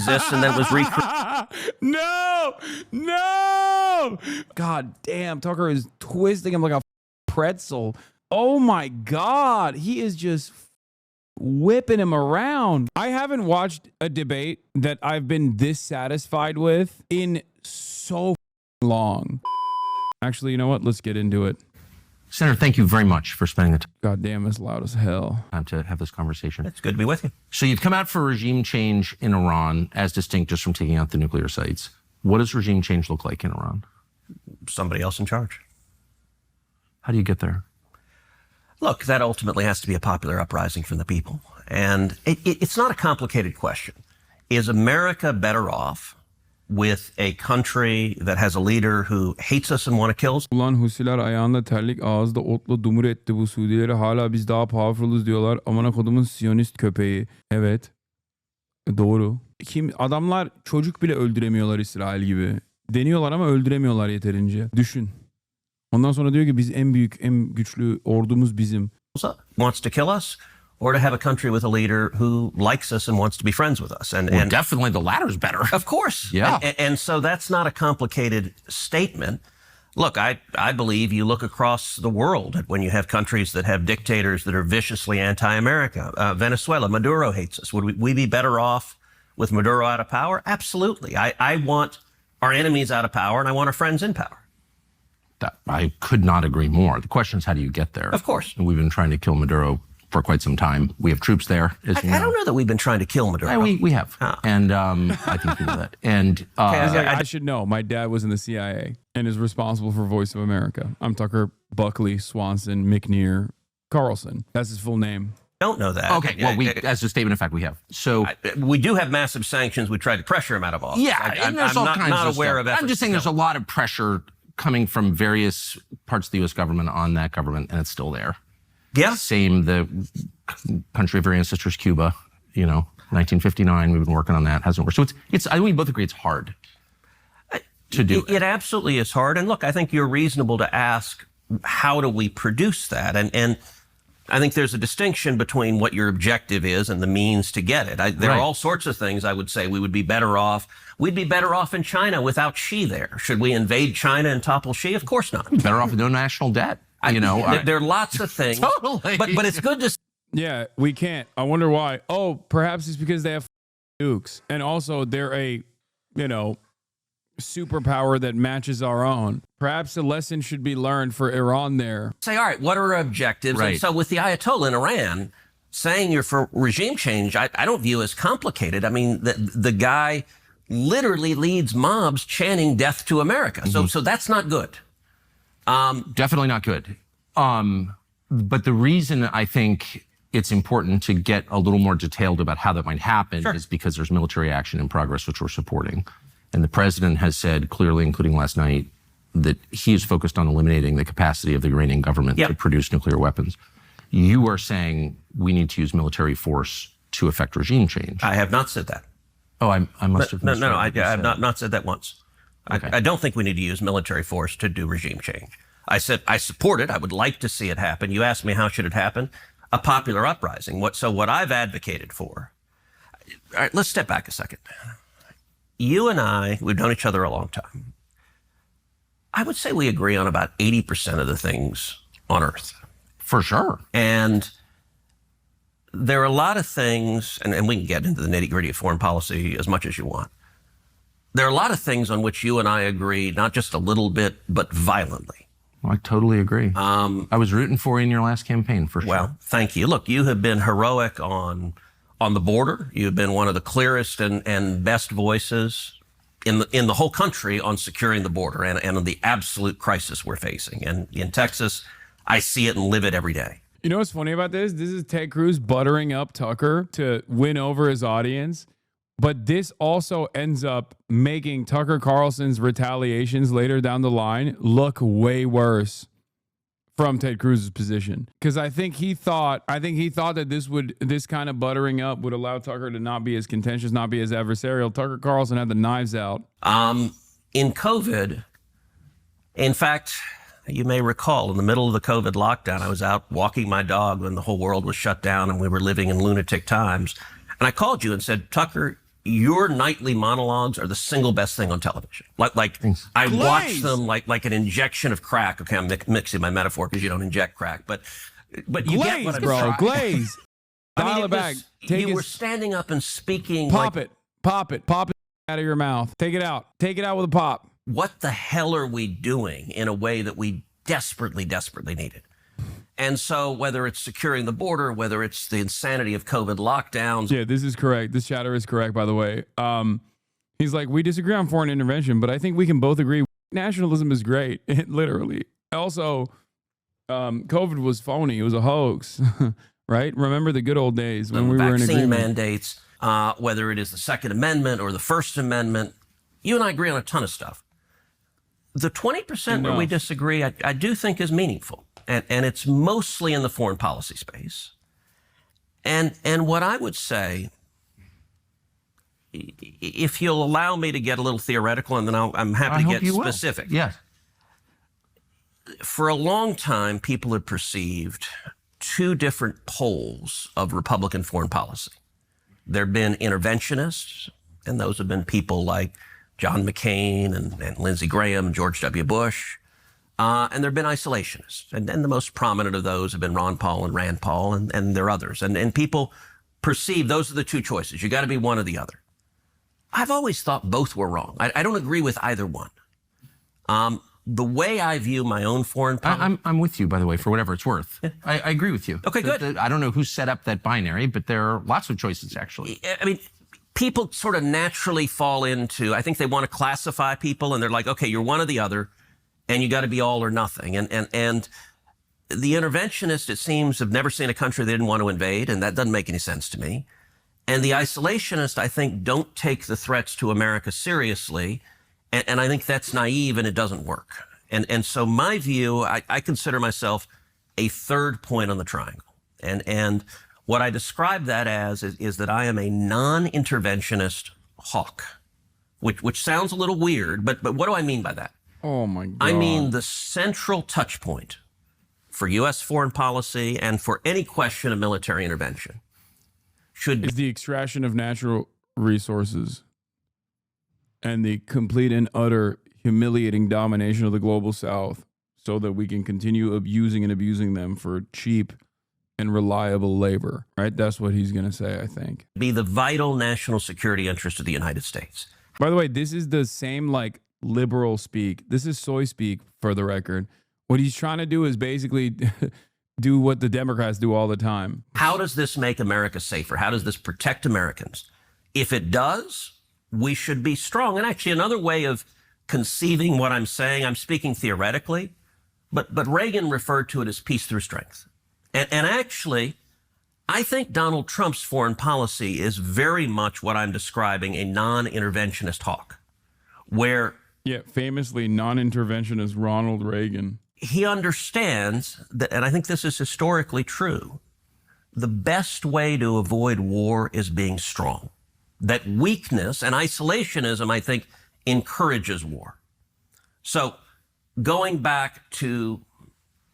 exists and then was recreated. No! God damn, Tucker is twisting him like a pretzel. Oh my God, he is just whipping him around. I haven't watched a debate that I've been this satisfied with in so long. Actually, you know what? Let's get into it. Senator, thank you very much for spending the time. God damn, it's loud as hell. Time to have this conversation. It's good to be with you. So you've come out for regime change in Iran, as distinct just from taking out the nuclear sites. What does regime change look like in Iran? Somebody else in charge. How do you get there? Look, that ultimately has to be a popular uprising from the people. And it's not a complicated question. Is America better off with a country that has a leader who hates us and want to kill us? Ulan Husiler ayağında terlik ağızda otla dumur etti bu Suudileri hala biz daha powerful'uz diyorlar. Amına kodumun Siyonist köpeği. Evet. Doğru. Adamlar çocuk bile öldüremiyorlar İsrail gibi. Deniyorlar ama öldüremiyorlar yeterince. Düşün. Ondan sonra diyor ki biz en büyük, en güçlü ordumuz bizim. Wants to kill us, or to have a country with a leader who likes us and wants to be friends with us. And definitely the latter's better. Of course. Yeah. And so that's not a complicated statement. Look, I believe you look across the world at when you have countries that have dictators that are viciously anti-America. Venezuela, Maduro hates us. Would we be better off with Maduro out of power? Absolutely. I want our enemies out of power, and I want our friends in power. I could not agree more. The question is, how do you get there? Of course. And we've been trying to kill Maduro for quite some time. We have troops there, as you know. I don't know that we've been trying to kill Maduro. We have. Oh. And I think you know that. And I should know. My dad was in the CIA and is responsible for Voice of America. I'm Tucker Buckley, Swanson, McNear, Carlson. That's his full name. Don't know that. Okay, well, as a statement of fact, we have. So we do have massive sanctions. We tried to pressure him out of office. Yeah, I'm not aware of efforts. I'm just saying there's a lot of pressure coming from various parts of the U.S. government on that government, and it's still there. Yeah. Same, the country of our ancestors, Cuba, 1959, we've been working on that. Hasn't worked. So it's I think we both agree it's hard to do. It absolutely is hard. And look, I think you're reasonable to ask, how do we produce that? And I think there's a distinction between what your objective is and the means to get it. There are all sorts of things I would say we would be better off. We'd be better off in China without Xi there. Should we invade China and topple Xi? Of course not. Better off with no national debt. There are lots of things. Totally. But it's good to... Yeah, we can't. I wonder why. Oh, perhaps it's because they have nukes. And also they're a, superpower that matches our own. Perhaps a lesson should be learned for Iran there. Say, all right, what are our objectives? Right. And so with the Ayatollah in Iran, saying you're for regime change, I don't view as complicated. I mean, the guy literally leads mobs chanting death to America. Mm-hmm. So that's not good. Definitely not good. But the reason I think it's important to get a little more detailed about how that might happen is because there's military action in progress, which we're supporting. And the president has said clearly, including last night, that he is focused on eliminating the capacity of the Iranian government to produce nuclear weapons. You are saying we need to use military force to effect regime change. I have not said that. Oh, I must have. No, I have not said that once. Okay. I don't think we need to use military force to do regime change. I said I support it. I would like to see it happen. You asked me how should it happen? A popular uprising. What I've advocated for. All right, let's step back a second. You and I, we've known each other a long time. I would say we agree on about 80% of the things on Earth. For sure. And there are a lot of things, and we can get into the nitty-gritty of foreign policy as much as you want. There are a lot of things on which you and I agree, not just a little bit, but violently. Well, I totally agree. I was rooting for you in your last campaign, for sure. Well, thank you. Look, you have been heroic on the border. You've been one of the clearest and best voices in the whole country on securing the border and on the absolute crisis we're facing. And in Texas, I see it and live it every day. You know what's funny about this? This is Ted Cruz buttering up Tucker to win over his audience. But this also ends up making Tucker Carlson's retaliations later down the line look way worse from Ted Cruz's position. Because I think he thought that this kind of buttering up would allow Tucker to not be as contentious, not be as adversarial. Tucker Carlson had the knives out. In COVID, in fact, you may recall in the middle of the COVID lockdown, I was out walking my dog when the whole world was shut down and we were living in lunatic times. And I called you and said, Tucker, your nightly monologues are the single best thing on television. Like I watch them like an injection of crack. Okay, I'm mixing my metaphor because you don't inject crack, but you get what I'm saying. Glaze. Dial it back. You were standing up and speaking. Pop it out of your mouth. Take it out with a pop. What the hell are we doing in a way that we desperately needed? And so whether it's securing the border, whether it's the insanity of COVID lockdowns. Yeah, this is correct. This chatter is correct, by the way. He's like, we disagree on foreign intervention, but I think we can both agree nationalism is great. Literally. Also, COVID was phony. It was a hoax, right? Remember the good old days when we were in agreement. Vaccine mandates, whether it is the Second Amendment or the First Amendment. You and I agree on a ton of stuff. The 20% where we disagree, I do think is meaningful. And it's mostly in the foreign policy space. And what I would say, if you'll allow me to get a little theoretical, and then I'm happy to get specific. Yes. For a long time, people had perceived two different poles of Republican foreign policy. There have been interventionists, and those have been people like John McCain and Lindsey Graham and George W. Bush. And there have been isolationists. And the most prominent of those have been Ron Paul and Rand Paul, and there are others. And people perceive those are the two choices. You got to be one or the other. I've always thought both were wrong. I don't agree with either one. The way I view my own foreign policy. I'm with you, by the way, for whatever it's worth. Yeah. I agree with you. Okay, good. I don't know who set up that binary, but there are lots of choices, actually. I mean, people sort of naturally fall into, I think they want to classify people, and they're like, okay, you're one or the other. And you got to be all or nothing. And the interventionists, it seems, have never seen a country they didn't want to invade, and that doesn't make any sense to me. And the isolationists, I think, don't take the threats to America seriously, and I think that's naive and it doesn't work. And so my view, I consider myself a third point on the triangle. And what I describe that as is that I am a non-interventionist hawk, which sounds a little weird, but what do I mean by that? Oh, my God. I mean, the central touch point for U.S. foreign policy and for any question of military intervention should is the extraction of natural resources and the complete and utter humiliating domination of the global South so that we can continue abusing and abusing them for cheap and reliable labor, right? That's what he's going to say, I think. Be the vital national security interest of the United States. By the way, this is the same, like, liberal speak. This is soy speak, for the record. What he's trying to do is basically do what the Democrats do all the time. How does this make America safer? How does this protect Americans? If it does, we should be strong. And actually, another way of conceiving what I'm saying, I'm speaking theoretically, but Reagan referred to it as peace through strength. And actually, I think Donald Trump's foreign policy is very much what I'm describing, a non-interventionist hawk, where yeah, famously non-interventionist Ronald Reagan. He understands that, and I think this is historically true, the best way to avoid war is being strong. That weakness and isolationism, I think, encourages war. So going back to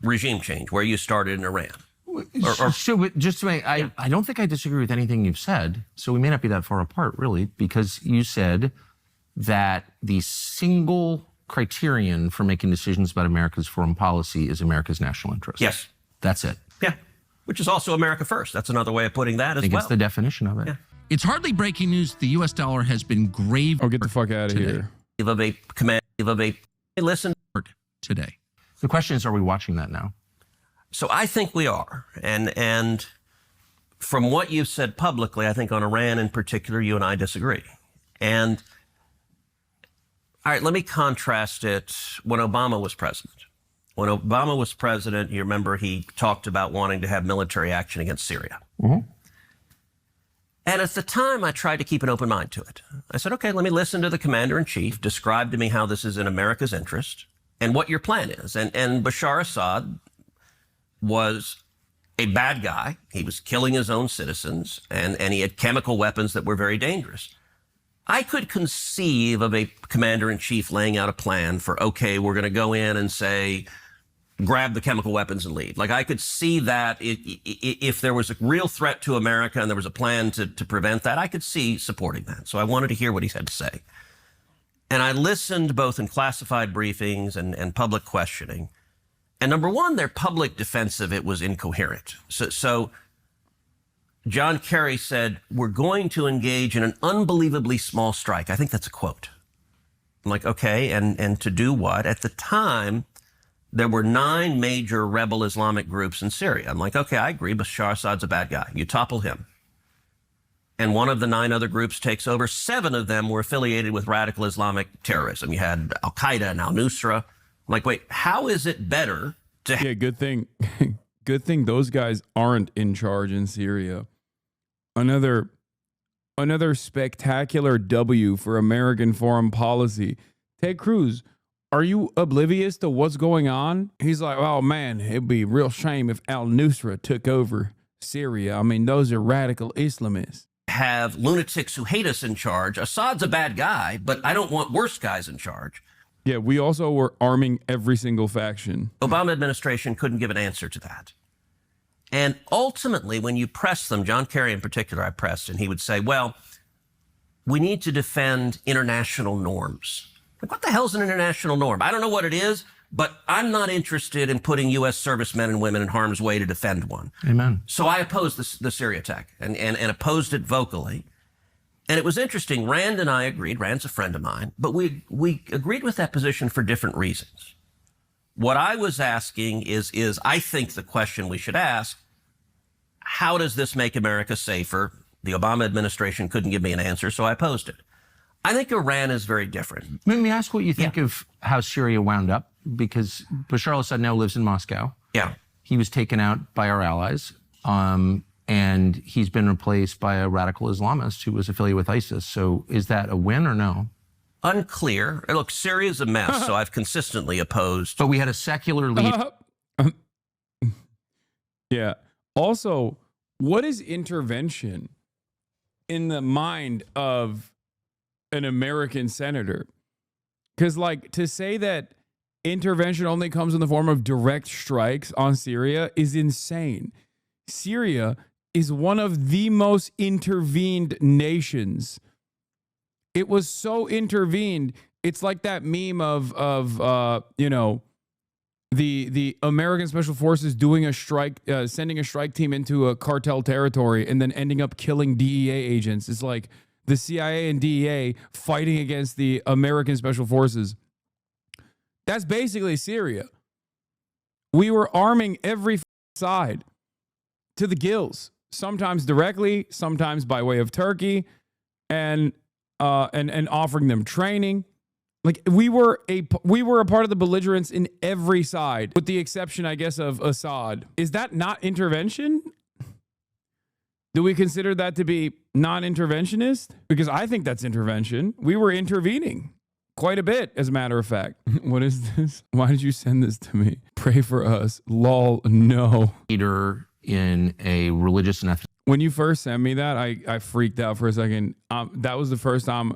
regime change, where you started in Iran. Just to make, I don't think I disagree with anything you've said, so we may not be that far apart, really, because you said that the single criterion for making decisions about America's foreign policy is America's national interest. Yes. That's it. Yeah. Which is also America first. That's another way of putting that as well. I think it's the definition of it. Yeah. It's hardly breaking news. The U.S. dollar has been grave. Oh, get the fuck out of here. Listen. Today. The question is, are we watching that now? So I think we are. And from what you've said publicly, I think on Iran in particular, you and I disagree. And all right, let me contrast it when Obama was president. When Obama was president, you remember he talked about wanting to have military action against Syria. Mm-hmm. And at the time, I tried to keep an open mind to it. I said, okay, let me listen to the commander-in-chief, describe to me how this is in America's interest and what your plan is. And Bashar Assad was a bad guy. He was killing his own citizens, and he had chemical weapons that were very dangerous. I could conceive of a commander-in-chief laying out a plan for, okay, we're going to go in and say, grab the chemical weapons and leave. Like I could see that if there was a real threat to America and there was a plan to prevent that, I could see supporting that. So I wanted to hear what he had to say. And I listened both in classified briefings and public questioning. And number one, their public defense of it was incoherent. So John Kerry said, we're going to engage in an unbelievably small strike. I think that's a quote. I'm like, okay, and to do what? At the time, there were 9 major rebel Islamic groups in Syria. I'm like, okay, I agree, Bashar Assad's a bad guy. You topple him. And one of the 9 other groups takes over. 7 of them were affiliated with radical Islamic terrorism. You had Al-Qaeda and Al-Nusra. I'm like, wait, how is it better to... Yeah, good thing. Good thing those guys aren't in charge in Syria. Another spectacular W for American foreign policy. Ted Cruz, are you oblivious to what's going on? He's like, oh man, it'd be a real shame if Al-Nusra took over Syria. I mean, those are radical Islamists. Have lunatics who hate us in charge. Assad's a bad guy, but I don't want worse guys in charge. Yeah, we also were arming every single faction. Obama administration couldn't give an answer to that. And ultimately, when you press them, John Kerry in particular, I pressed, and he would say, well, we need to defend international norms. Like, what the hell's an international norm? I don't know what it is, but I'm not interested in putting U.S. servicemen and women in harm's way to defend one. Amen. So I opposed the Syria attack and opposed it vocally. And it was interesting. Rand and I agreed. Rand's a friend of mine. But we agreed with that position for different reasons. What I was asking is I think the question we should ask, how does this make America safer? The Obama administration couldn't give me an answer, so I opposed it. I think Iran is very different. Let me ask what you think of how Syria wound up, because Bashar al-Assad now lives in Moscow. Yeah. He was taken out by our allies, and he's been replaced by a radical Islamist who was affiliated with ISIS. So is that a win or no? Unclear. Look, Syria's a mess, so I've consistently opposed. But we had a secular leader. Yeah. Also, what is intervention in the mind of an American senator? Because, like, to say that intervention only comes in the form of direct strikes on Syria is insane. Syria is one of the most intervened nations. It was so intervened. It's like that meme of you know, the American Special Forces doing a strike, sending a strike team into a cartel territory and then ending up killing DEA agents. It's like the CIA and DEA fighting against the American Special Forces. That's basically Syria. We were arming every side to the gills, sometimes directly, sometimes by way of Turkey, and offering them training. Like we were a part of the belligerents in every side, with the exception, I guess, of Assad. Is that not intervention? Do we consider that to be non-interventionist? Because I think that's intervention. We were intervening quite a bit, as a matter of fact. What is this? Why did you send this to me? Pray for us. Lol, no. Leader in a religious and ethnic. When you first sent me that, I freaked out for a second. That was the first time.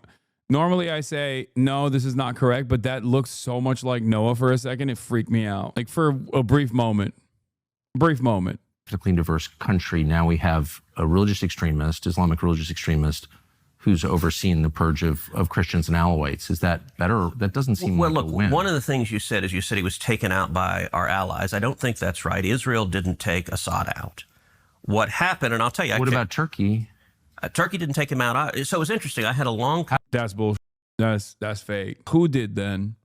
Normally I say, no, this is not correct, but that looks so much like Noah for a second. It freaked me out. Like for a brief moment. Politically diverse country. Now we have a religious extremist, Islamic religious extremist, who's overseeing the purge of Christians and Alawites. Is that better? That doesn't seem like a win. One of the things you said is you said he was taken out by our allies. I don't think that's right. Israel didn't take Assad out. What happened, and I'll tell you. What about Turkey? Turkey didn't take him out. So it was interesting. I had a long... That's bullshit. That's fake. Who did then?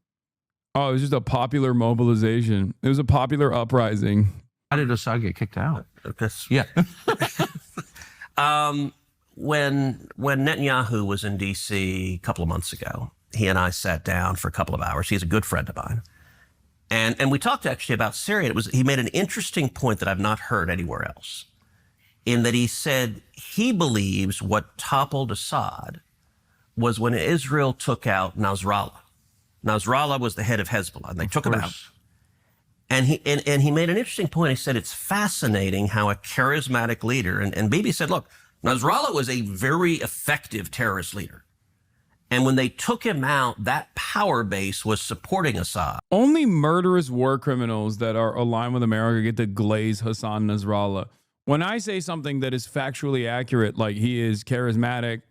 Oh, it was just a popular mobilization. It was a popular uprising. How did Assad get kicked out? Yeah. When Netanyahu was in D.C. a couple of months ago, he and I sat down for a couple of hours. He's a good friend of mine. And we talked actually about Syria. He made an interesting point that I've not heard anywhere else, in that he said he believes what toppled Assad was when Israel took out Nasrallah. Nasrallah was the head of Hezbollah, and they took him out. And he made an interesting point. He said it's fascinating how a charismatic leader, and Bibi said, look, Nasrallah was a very effective terrorist leader. And when they took him out, that power base was supporting Assad. Only murderous war criminals that are aligned with America get to glaze Hassan Nasrallah. When I say something that is factually accurate, like he is charismatic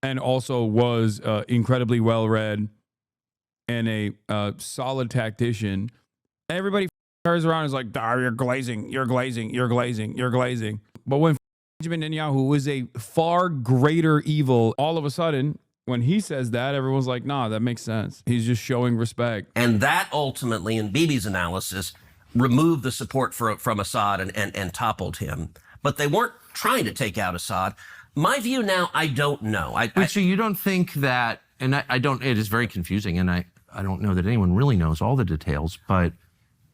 and also was incredibly well-read and a solid tactician, everybody turns around and is like, you're glazing, you're glazing, you're glazing, you're glazing. But when Benjamin Netanyahu is a far greater evil, all of a sudden, when he says that, everyone's like, nah, that makes sense. He's just showing respect. And that ultimately, in Bibi's analysis, removed the support from Assad and toppled him. But they weren't trying to take out Assad. My view now, I don't know. So you don't think that, and I don't, it is very confusing, and I don't know that anyone really knows all the details, but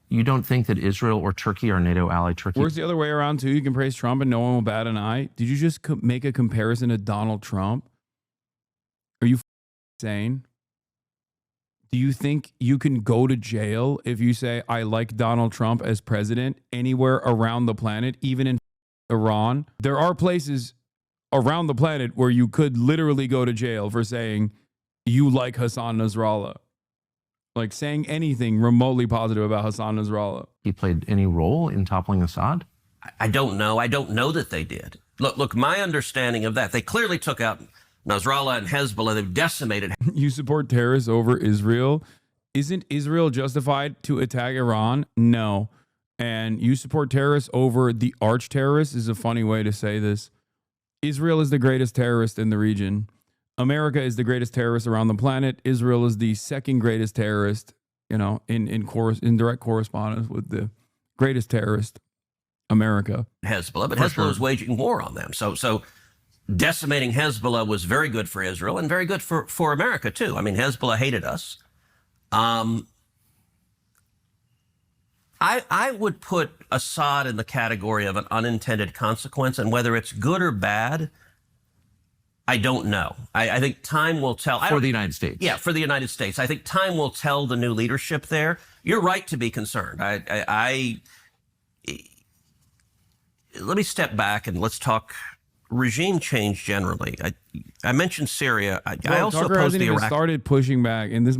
you don't think that Israel or Turkey, our NATO ally Turkey... Works the other way around, too. You can praise Trump and no one will bat an eye. Did you just make a comparison to Donald Trump? Are you insane? Do you think you can go to jail if you say, I like Donald Trump as president anywhere around the planet, even in Iran? There are places around the planet where you could literally go to jail for saying you like Hassan Nasrallah. Like saying anything remotely positive about Hassan Nasrallah. He played any role in toppling Assad? I don't know. I don't know that they did. Look, my understanding of that, they clearly took out Nasrallah and Hezbollah. They've decimated. You support terrorists over Israel. Isn't Israel justified to attack Iran? No. And you support terrorists over the arch terrorists is a funny way to say this. Israel is the greatest terrorist in the region. America is the greatest terrorist around the planet. Israel is the second greatest terrorist, you know, in direct correspondence with the greatest terrorist, America. Hezbollah, but Hezbollah is waging war on them. So decimating Hezbollah was very good for Israel and very good for America, too. I mean, Hezbollah hated us. I would put Assad in the category of an unintended consequence, and whether it's good or bad, I don't know. I think time will tell. For the United States. Yeah, for the United States. I think time will tell the new leadership there. You're right to be concerned. Let me step back and let's talk regime change generally. I mentioned Syria. I also opposed the Iraq started pushing back, and this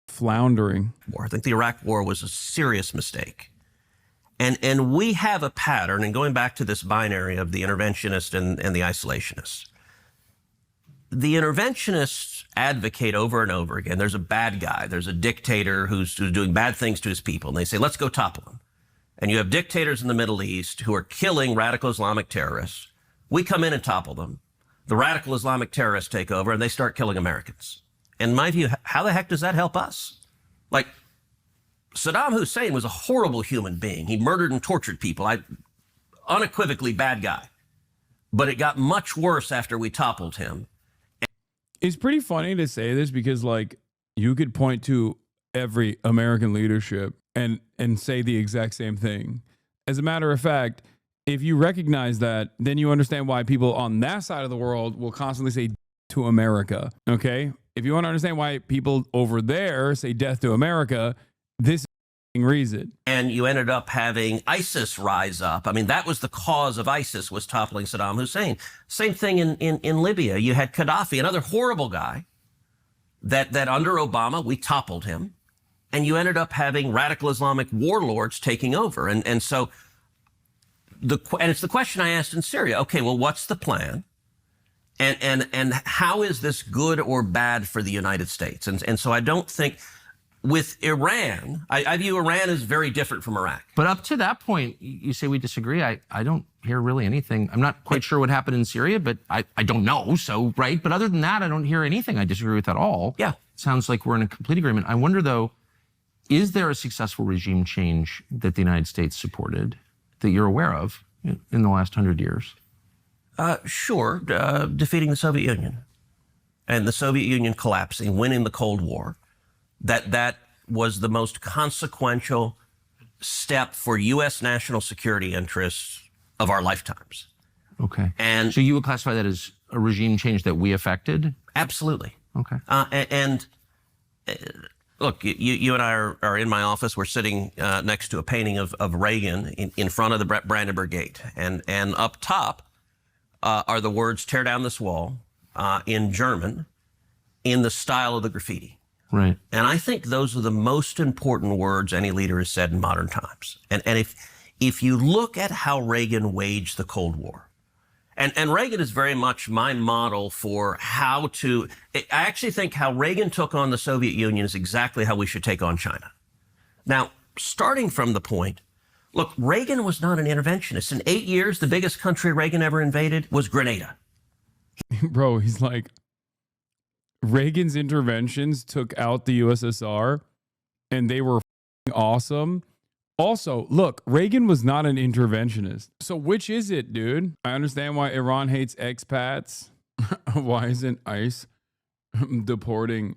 floundering war. I think the Iraq war was a serious mistake. And we have a pattern, and going back to this binary of the interventionist and the isolationist. The interventionists advocate over and over again, there's a bad guy, there's a dictator who's doing bad things to his people, and they say, let's go topple him. And you have dictators in the Middle East who are killing radical Islamic terrorists. We come in and topple them. The radical Islamic terrorists take over, and they start killing Americans. In my view, how the heck does that help us? Like, Saddam Hussein was a horrible human being. He murdered and tortured people. Unequivocally bad guy. But it got much worse after we toppled him. It's pretty funny to say this because, like, you could point to every American leadership and say the exact same thing. As a matter of fact, if you recognize that, then you understand why people on that side of the world will constantly say to America, okay? If you want to understand why people over there say death to America, this is the reason. And you ended up having ISIS rise up. I mean, that was the cause of ISIS, was toppling Saddam Hussein. Same thing in Libya. You had Gaddafi, another horrible guy, that under Obama, we toppled him. And you ended up having radical Islamic warlords taking over. And so, and it's the question I asked in Syria. Okay, well, what's the plan? And how is this good or bad for the United States? And so I don't think... With Iran, I view Iran as very different from Iraq. But up to that point, you say we disagree. I don't hear really anything. I'm not quite sure what happened in Syria, but I don't know. So, right. But other than that, I don't hear anything I disagree with at all. Yeah. Sounds like we're in a complete agreement. I wonder, though, is there a successful regime change that the United States supported that you're aware of in the last 100 years? Sure. Defeating the Soviet Union and the Soviet Union collapsing, winning the Cold War. That was the most consequential step for U.S. national security interests of our lifetimes. Okay. And so you would classify that as a regime change that we affected? Absolutely. Okay. Look, you and I are in my office. We're sitting next to a painting of Reagan in front of the Brandenburg Gate. And up top are the words, tear down this wall, in German. in the style of the graffiti. Right. And I think those are the most important words any leader has said in modern times. And if you look at how Reagan waged the Cold War, and Reagan is very much my model for how to, I actually think how Reagan took on the Soviet Union is exactly how we should take on China. Now, starting from the point, look, Reagan was not an interventionist. In 8 years, the biggest country Reagan ever invaded was Grenada. Bro, he's like, Reagan's interventions took out the USSR and they were awesome. Also, look, Reagan was not an interventionist. So which is it, dude? I understand why Iran hates expats. Why isn't ICE deporting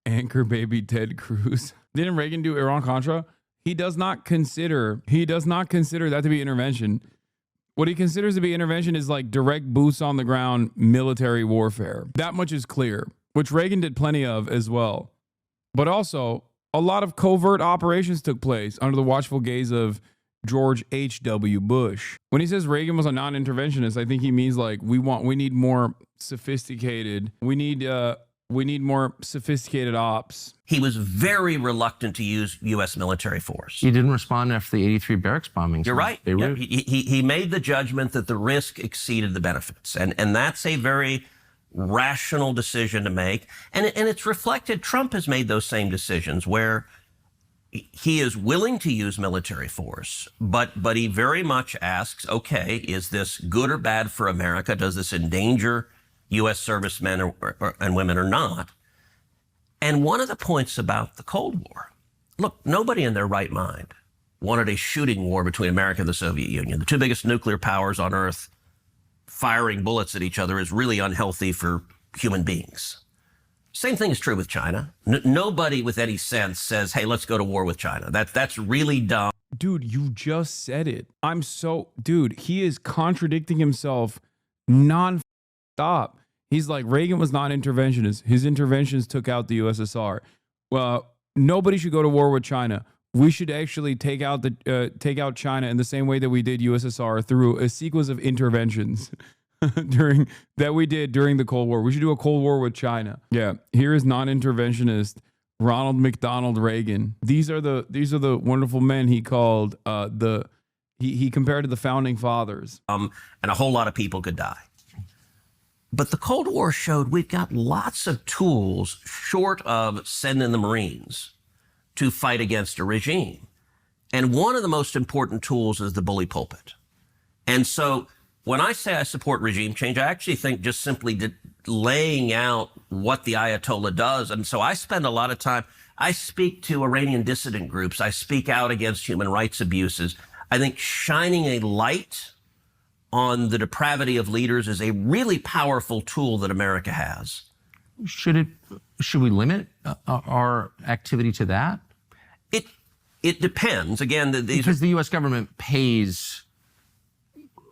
anchor baby Ted Cruz? Didn't Reagan do Iran-Contra? He does not consider that to be intervention. What he considers to be intervention is like direct boots on the ground military warfare. That much is clear, which Reagan did plenty of as well. But also, a lot of covert operations took place under the watchful gaze of George H.W. Bush. When he says Reagan was a non-interventionist, I think he means like we need more sophisticated. We need more sophisticated ops. He was very reluctant to use U.S. military force. He didn't respond after the 83 barracks bombings. You're right. Yeah, he made the judgment that the risk exceeded the benefits. And that's a very rational decision to make. And it's reflected. Trump has made those same decisions where he is willing to use military force, but he very much asks, okay, is this good or bad for America? Does this endanger U.S. servicemen and women or not? And one of the points about the Cold War, look, nobody in their right mind wanted a shooting war between America and the Soviet Union. The two biggest nuclear powers on Earth firing bullets at each other is really unhealthy for human beings. Same thing is true with China. Nobody with any sense says, hey, let's go to war with China. That's really dumb. Dude, you just said it. Dude, he is contradicting himself non-stop. He's like, Reagan was not interventionist. His interventions took out the USSR. Well, nobody should go to war with China. We should actually take out China in the same way that we did USSR through a sequence of interventions during the Cold War. We should do a Cold War with China. Yeah, here is non-interventionist Ronald McDonald Reagan. These are the wonderful men he called he compared to the founding fathers. And a whole lot of people could die. But the Cold War showed we've got lots of tools short of sending the Marines to fight against a regime. And one of the most important tools is the bully pulpit. And so when I say I support regime change, I actually think just simply laying out what the Ayatollah does. And so I spend a lot of time, I speak to Iranian dissident groups. I speak out against human rights abuses. I think shining a light on the depravity of leaders is a really powerful tool that America has. Should we limit our activity to that? It depends. Again, because the U.S. government pays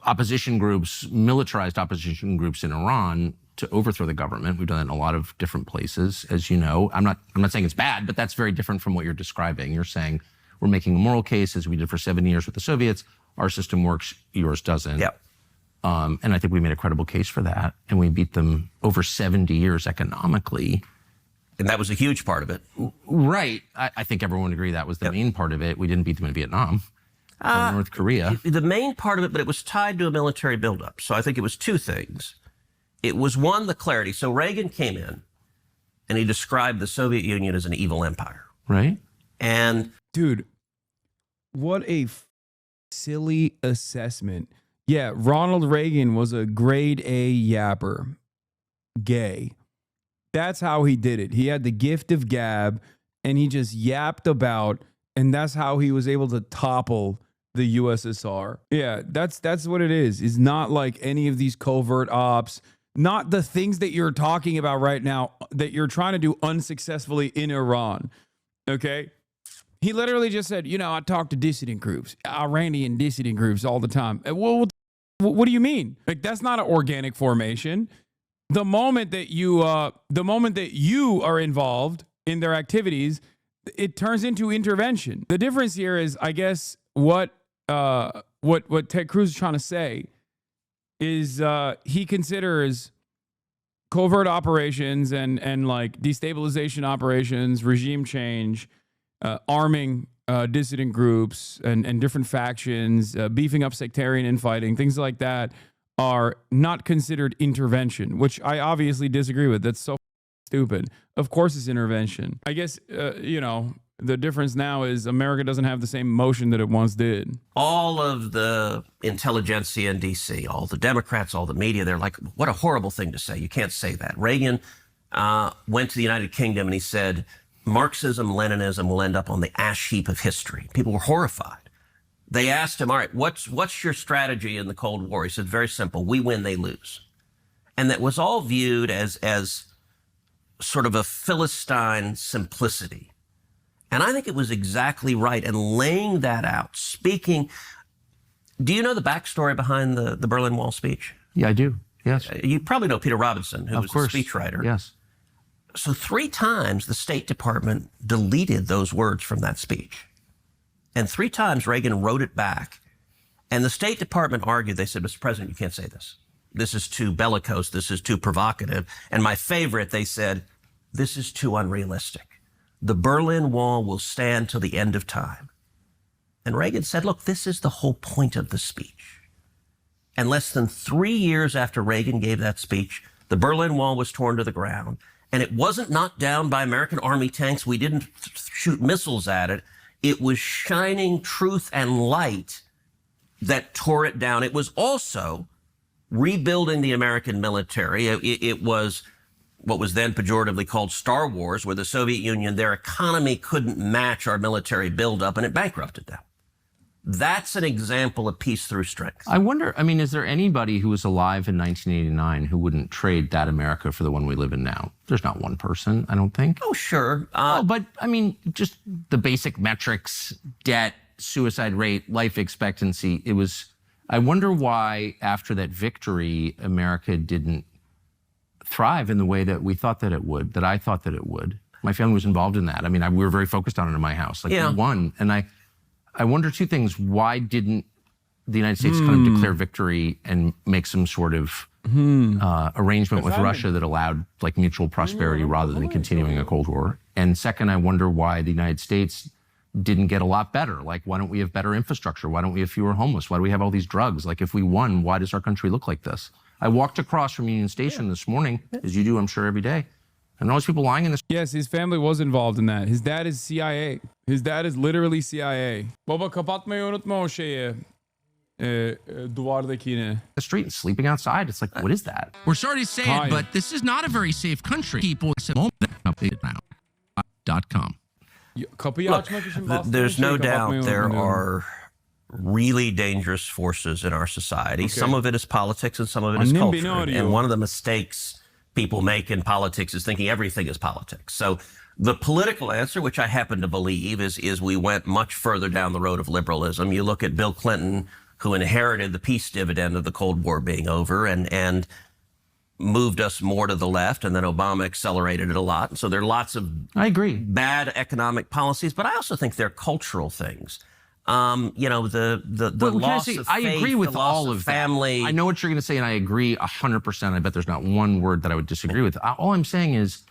opposition groups, militarized opposition groups in Iran to overthrow the government. We've done it in a lot of different places, as you know. I'm not saying it's bad, but that's very different from what you're describing. You're saying we're making a moral case, as we did for 7 years with the Soviets. Our system works, yours doesn't. Yep. And I think we made a credible case for that, and we beat them over 70 years economically. And that was a huge part of it. Right. I think everyone would agree that was the main part of it. We didn't beat them in Vietnam or North Korea. The main part of it, but it was tied to a military buildup. So I think it was two things. It was one, the clarity. So Reagan came in and he described the Soviet Union as an evil empire. Right. And dude, what a silly assessment. Yeah, Ronald Reagan was a grade A yapper. Gay. That's how he did it. He had the gift of gab and he just yapped about, and that's how he was able to topple the USSR. Yeah, that's what it is. It's not like any of these covert ops, not the things that you're talking about right now that you're trying to do unsuccessfully in Iran. Okay? He literally just said, I talk to dissident groups, Iranian dissident groups all the time. Well, what do you mean? Like, that's not an organic formation. The moment that you are involved in their activities, it turns into intervention. The difference here is, I guess, what Ted Cruz is trying to say is he considers covert operations and like destabilization operations, regime change, arming dissident groups and different factions, beefing up sectarian infighting, things like that are not considered intervention, which I obviously disagree with. That's so stupid. Of course it's intervention. I guess, the difference now is America doesn't have the same motion that it once did. All of the intelligentsia in D.C., all the Democrats, all the media, they're like, what a horrible thing to say. You can't say that. Reagan went to the United Kingdom and he said, Marxism, Leninism will end up on the ash heap of history. People were horrified. They asked him, all right, what's your strategy in the Cold War? He said, very simple. We win, they lose. And that was all viewed as sort of a Philistine simplicity. And I think it was exactly right. And laying that out, speaking, do you know the backstory behind the Berlin Wall speech? Yeah, I do. Yes. You probably know Peter Robinson, who was the speechwriter. Yes. So 3 times the State Department deleted those words from that speech. And 3 times Reagan wrote it back. And the State Department argued, they said, Mr. President, you can't say this. This is too bellicose. This is too provocative. And my favorite, they said, this is too unrealistic. The Berlin Wall will stand till the end of time. And Reagan said, look, this is the whole point of the speech. And less than 3 years after Reagan gave that speech, the Berlin Wall was torn to the ground. And it wasn't knocked down by American Army tanks. We didn't shoot missiles at it. It was shining truth and light that tore it down. It was also rebuilding the American military. It was what was then pejoratively called Star Wars, where the Soviet Union, their economy couldn't match our military buildup, and it bankrupted them. That's an example of peace through strength. I wonder, is there anybody who was alive in 1989 who wouldn't trade that America for the one we live in now? There's not one person, I don't think. Oh, sure. But just the basic metrics, debt, suicide rate, life expectancy, I wonder why after that victory, America didn't thrive in the way that we thought that it would, that I thought that it would. My family was involved in that. We were very focused on it in my house. We won. And I wonder 2 things. Why didn't the United States kind of declare victory and make some sort of arrangement with Russia that allowed mutual prosperity rather than continuing a Cold War? And second, I wonder why the United States didn't get a lot better. Why don't we have better infrastructure? Why don't we have fewer homeless? Why do we have all these drugs? If we won, why does our country look like this? I walked across from Union Station this morning, as you do, I'm sure, every day. And all those people lying in this. Yes, his family was involved in that. His dad is CIA. His dad is literally CIA. Baba kapatmayı unutma o şeyi. Duvardakini. The street and sleeping outside. It's what is that? We're sorry to say it, but this is not a very safe country. People .com. Look, there's no doubt there are really dangerous forces in our society. Okay. Some of it is politics and some of it is culture. And one of the mistakes people make in politics is thinking everything is politics. So the political answer, which I happen to believe, is we went much further down the road of liberalism. You look at Bill Clinton, who inherited the peace dividend of the Cold War being over and moved us more to the left, and then Obama accelerated it a lot. So there are lots of bad economic policies, but I also think they're cultural things. The loss of faith, I agree with all of family. That. I know what you're going to say, and I agree 100%. I bet there's not one word that I would disagree with. All I'm saying is,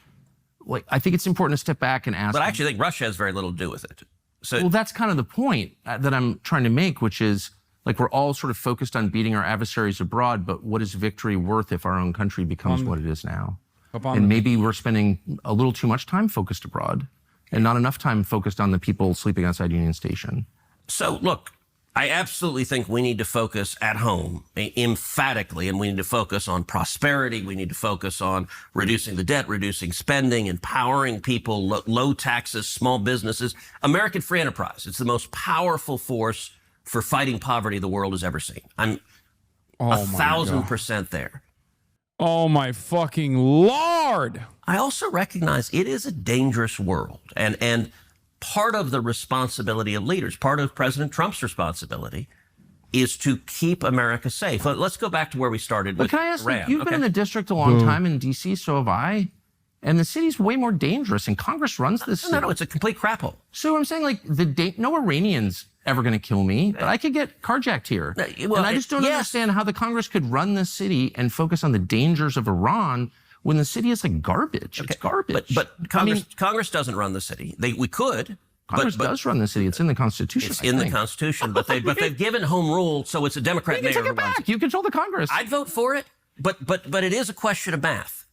I think it's important to step back and ask. But I actually think Russia has very little to do with it. So, well, that's kind of the point that I'm trying to make, which is, we're all sort of focused on beating our adversaries abroad, but what is victory worth if our own country becomes what it is now? And maybe we're spending a little too much time focused abroad and not enough time focused on the people sleeping outside Union Station. So, look, I absolutely think we need to focus at home emphatically, and we need to focus on prosperity. We need to focus on reducing the debt, reducing spending, empowering people, low taxes, small businesses. American free enterprise. It's the most powerful force for fighting poverty the world has ever seen. I'm 1,000% there. Oh, my fucking Lord. I also recognize it is a dangerous world. And part of the responsibility of leaders, part of President Trump's responsibility, is to keep America safe. Let's go back to where we started. But can I ask, you've been in the district a long time in D.C., so have I. And the city's way more dangerous, and Congress runs this city. No, it's a complete crap hole. So I'm saying, no Iranian's ever going to kill me, but I could get carjacked here. And I just don't understand how the Congress could run this city and focus on the dangers of Iran when the city is like garbage. It's garbage. But Congress doesn't run the city. We could. Congress does run the city. It's in the Constitution. It's in the Constitution, but they've given home rule, so it's a Democrat mayor who runs it. You control the Congress. I'd vote for it, but it is a question of math.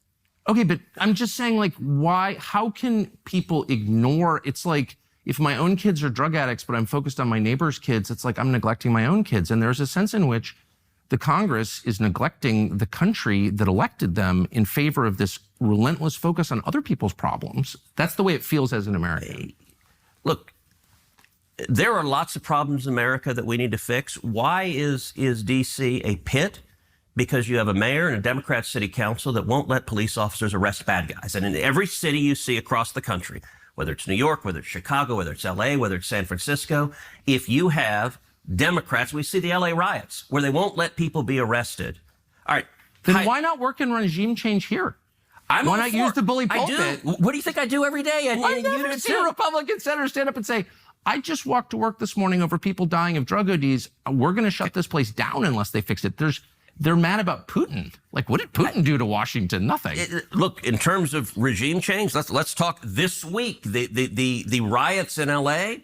Okay, but I'm just saying, like, why? How can people ignore? It's like if my own kids are drug addicts, but I'm focused on my neighbor's kids. It's like I'm neglecting my own kids, and there's a sense in which the Congress is neglecting the country that elected them in favor of this relentless focus on other people's problems. That's the way it feels as an American. Look, there are lots of problems in America that we need to fix. Why is D.C. a pit? Because you have a mayor and a Democrat city council that won't let police officers arrest bad guys. And in every city you see across the country, whether it's New York, whether it's Chicago, whether it's L.A., whether it's San Francisco, if you have Democrats, we see the L.A. riots where they won't let people be arrested. All right. Then why not work in regime change here? Why not use the bully pulpit? I do. What do you think I do every day? And I never see a Republican senator stand up and say, I just walked to work this morning over people dying of drug ODs. We're going to shut this place down unless they fix it. They're mad about Putin. Like, what did Putin do to Washington? Nothing. Look, in terms of regime change, let's talk this week. The riots in L.A.,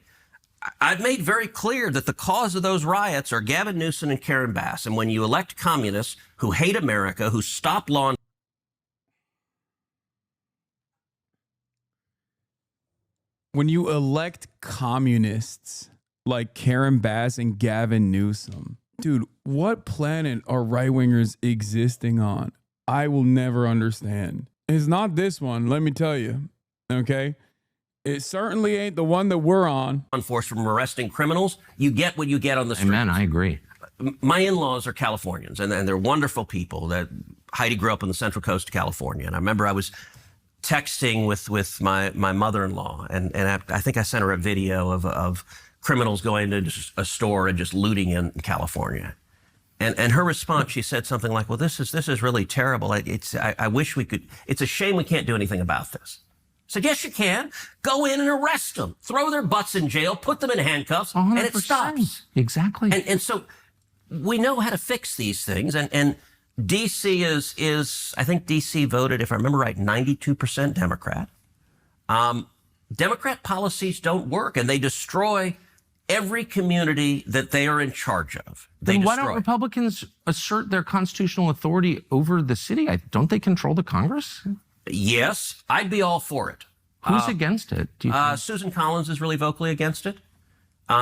I've made very clear that the cause of those riots are Gavin Newsom and Karen Bass. And when you elect communists who hate America, who stop law... When you elect communists like Karen Bass and Gavin Newsom, dude, what planet are right-wingers existing on? I will never understand. It's not this one, let me tell you, okay? It certainly ain't the one that we're on. Force from arresting criminals, you get what you get on the street. Amen, I agree. My in-laws are Californians, and they're wonderful people. Heidi grew up on the Central Coast of California, and I remember I was texting with my mother-in-law, and I think I sent her a video of criminals going to a store and just looting in California. And her response, she said something like, well, this is really terrible. I wish we could, it's a shame we can't do anything about this. I said, yes, you can. Go in and arrest them. Throw their butts in jail, put them in handcuffs, 100%. and it stops. Exactly. And so we know how to fix these things. And D.C. is, I think D.C. voted, if I remember right, 92% Democrat. Democrat policies don't work, and they destroy every community that they are in charge of. Then why don't Republicans assert their constitutional authority over the city? Don't they control the Congress? Yes, I'd be all for it. Who's against it? Do you think? Susan Collins is really vocally against it.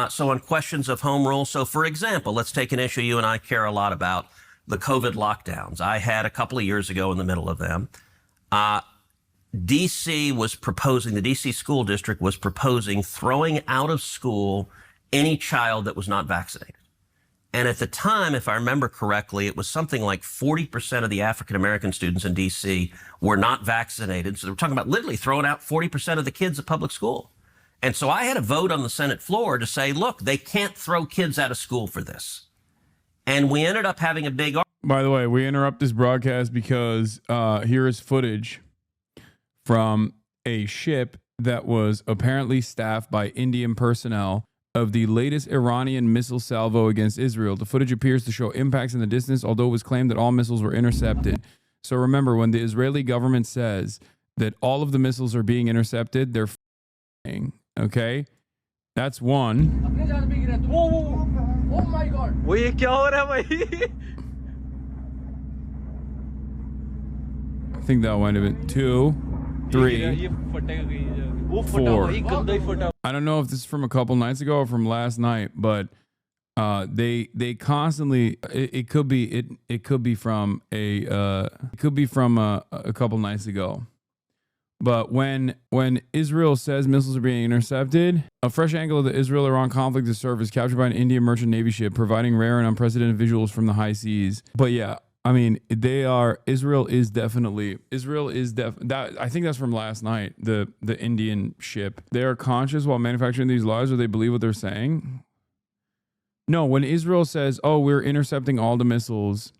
So on questions of home rule, so for example, let's take an issue you and I care a lot about, the COVID lockdowns. I had a couple of years ago in the middle of them. D.C. was proposing, the D.C. school district was proposing throwing out of school any child that was not vaccinated. And at the time, if I remember correctly, it was something like 40% of the African-American students in D.C. were not vaccinated. So they were talking about literally throwing out 40% of the kids at public school. And so I had a vote on the Senate floor to say, look, they can't throw kids out of school for this. And we ended up having a big... By the way, we interrupt this broadcast because here is footage from a ship that was apparently staffed by Indian personnel of the latest Iranian missile salvo against Israel. The footage appears to show impacts in the distance, although it was claimed that all missiles were intercepted. So remember, when the Israeli government says that all of the missiles are being intercepted, they're f***ing, okay? That's one. Oh my God! ये क्या हो रहा है भाई? I think that might have been 2, 3, 4. I don't know if this is from a couple nights ago or from last night, but they constantly it could be from a couple nights ago. But when Israel says missiles are being intercepted, a fresh angle of the Israel-Iran conflict is served as captured by an Indian merchant navy ship, providing rare and unprecedented visuals from the high seas. But yeah, I mean, Israel is definitely, that I think that's from last night, the Indian ship. They are conscious while manufacturing these lies, or they believe what they're saying. No, when Israel says, oh, we're intercepting all the missiles,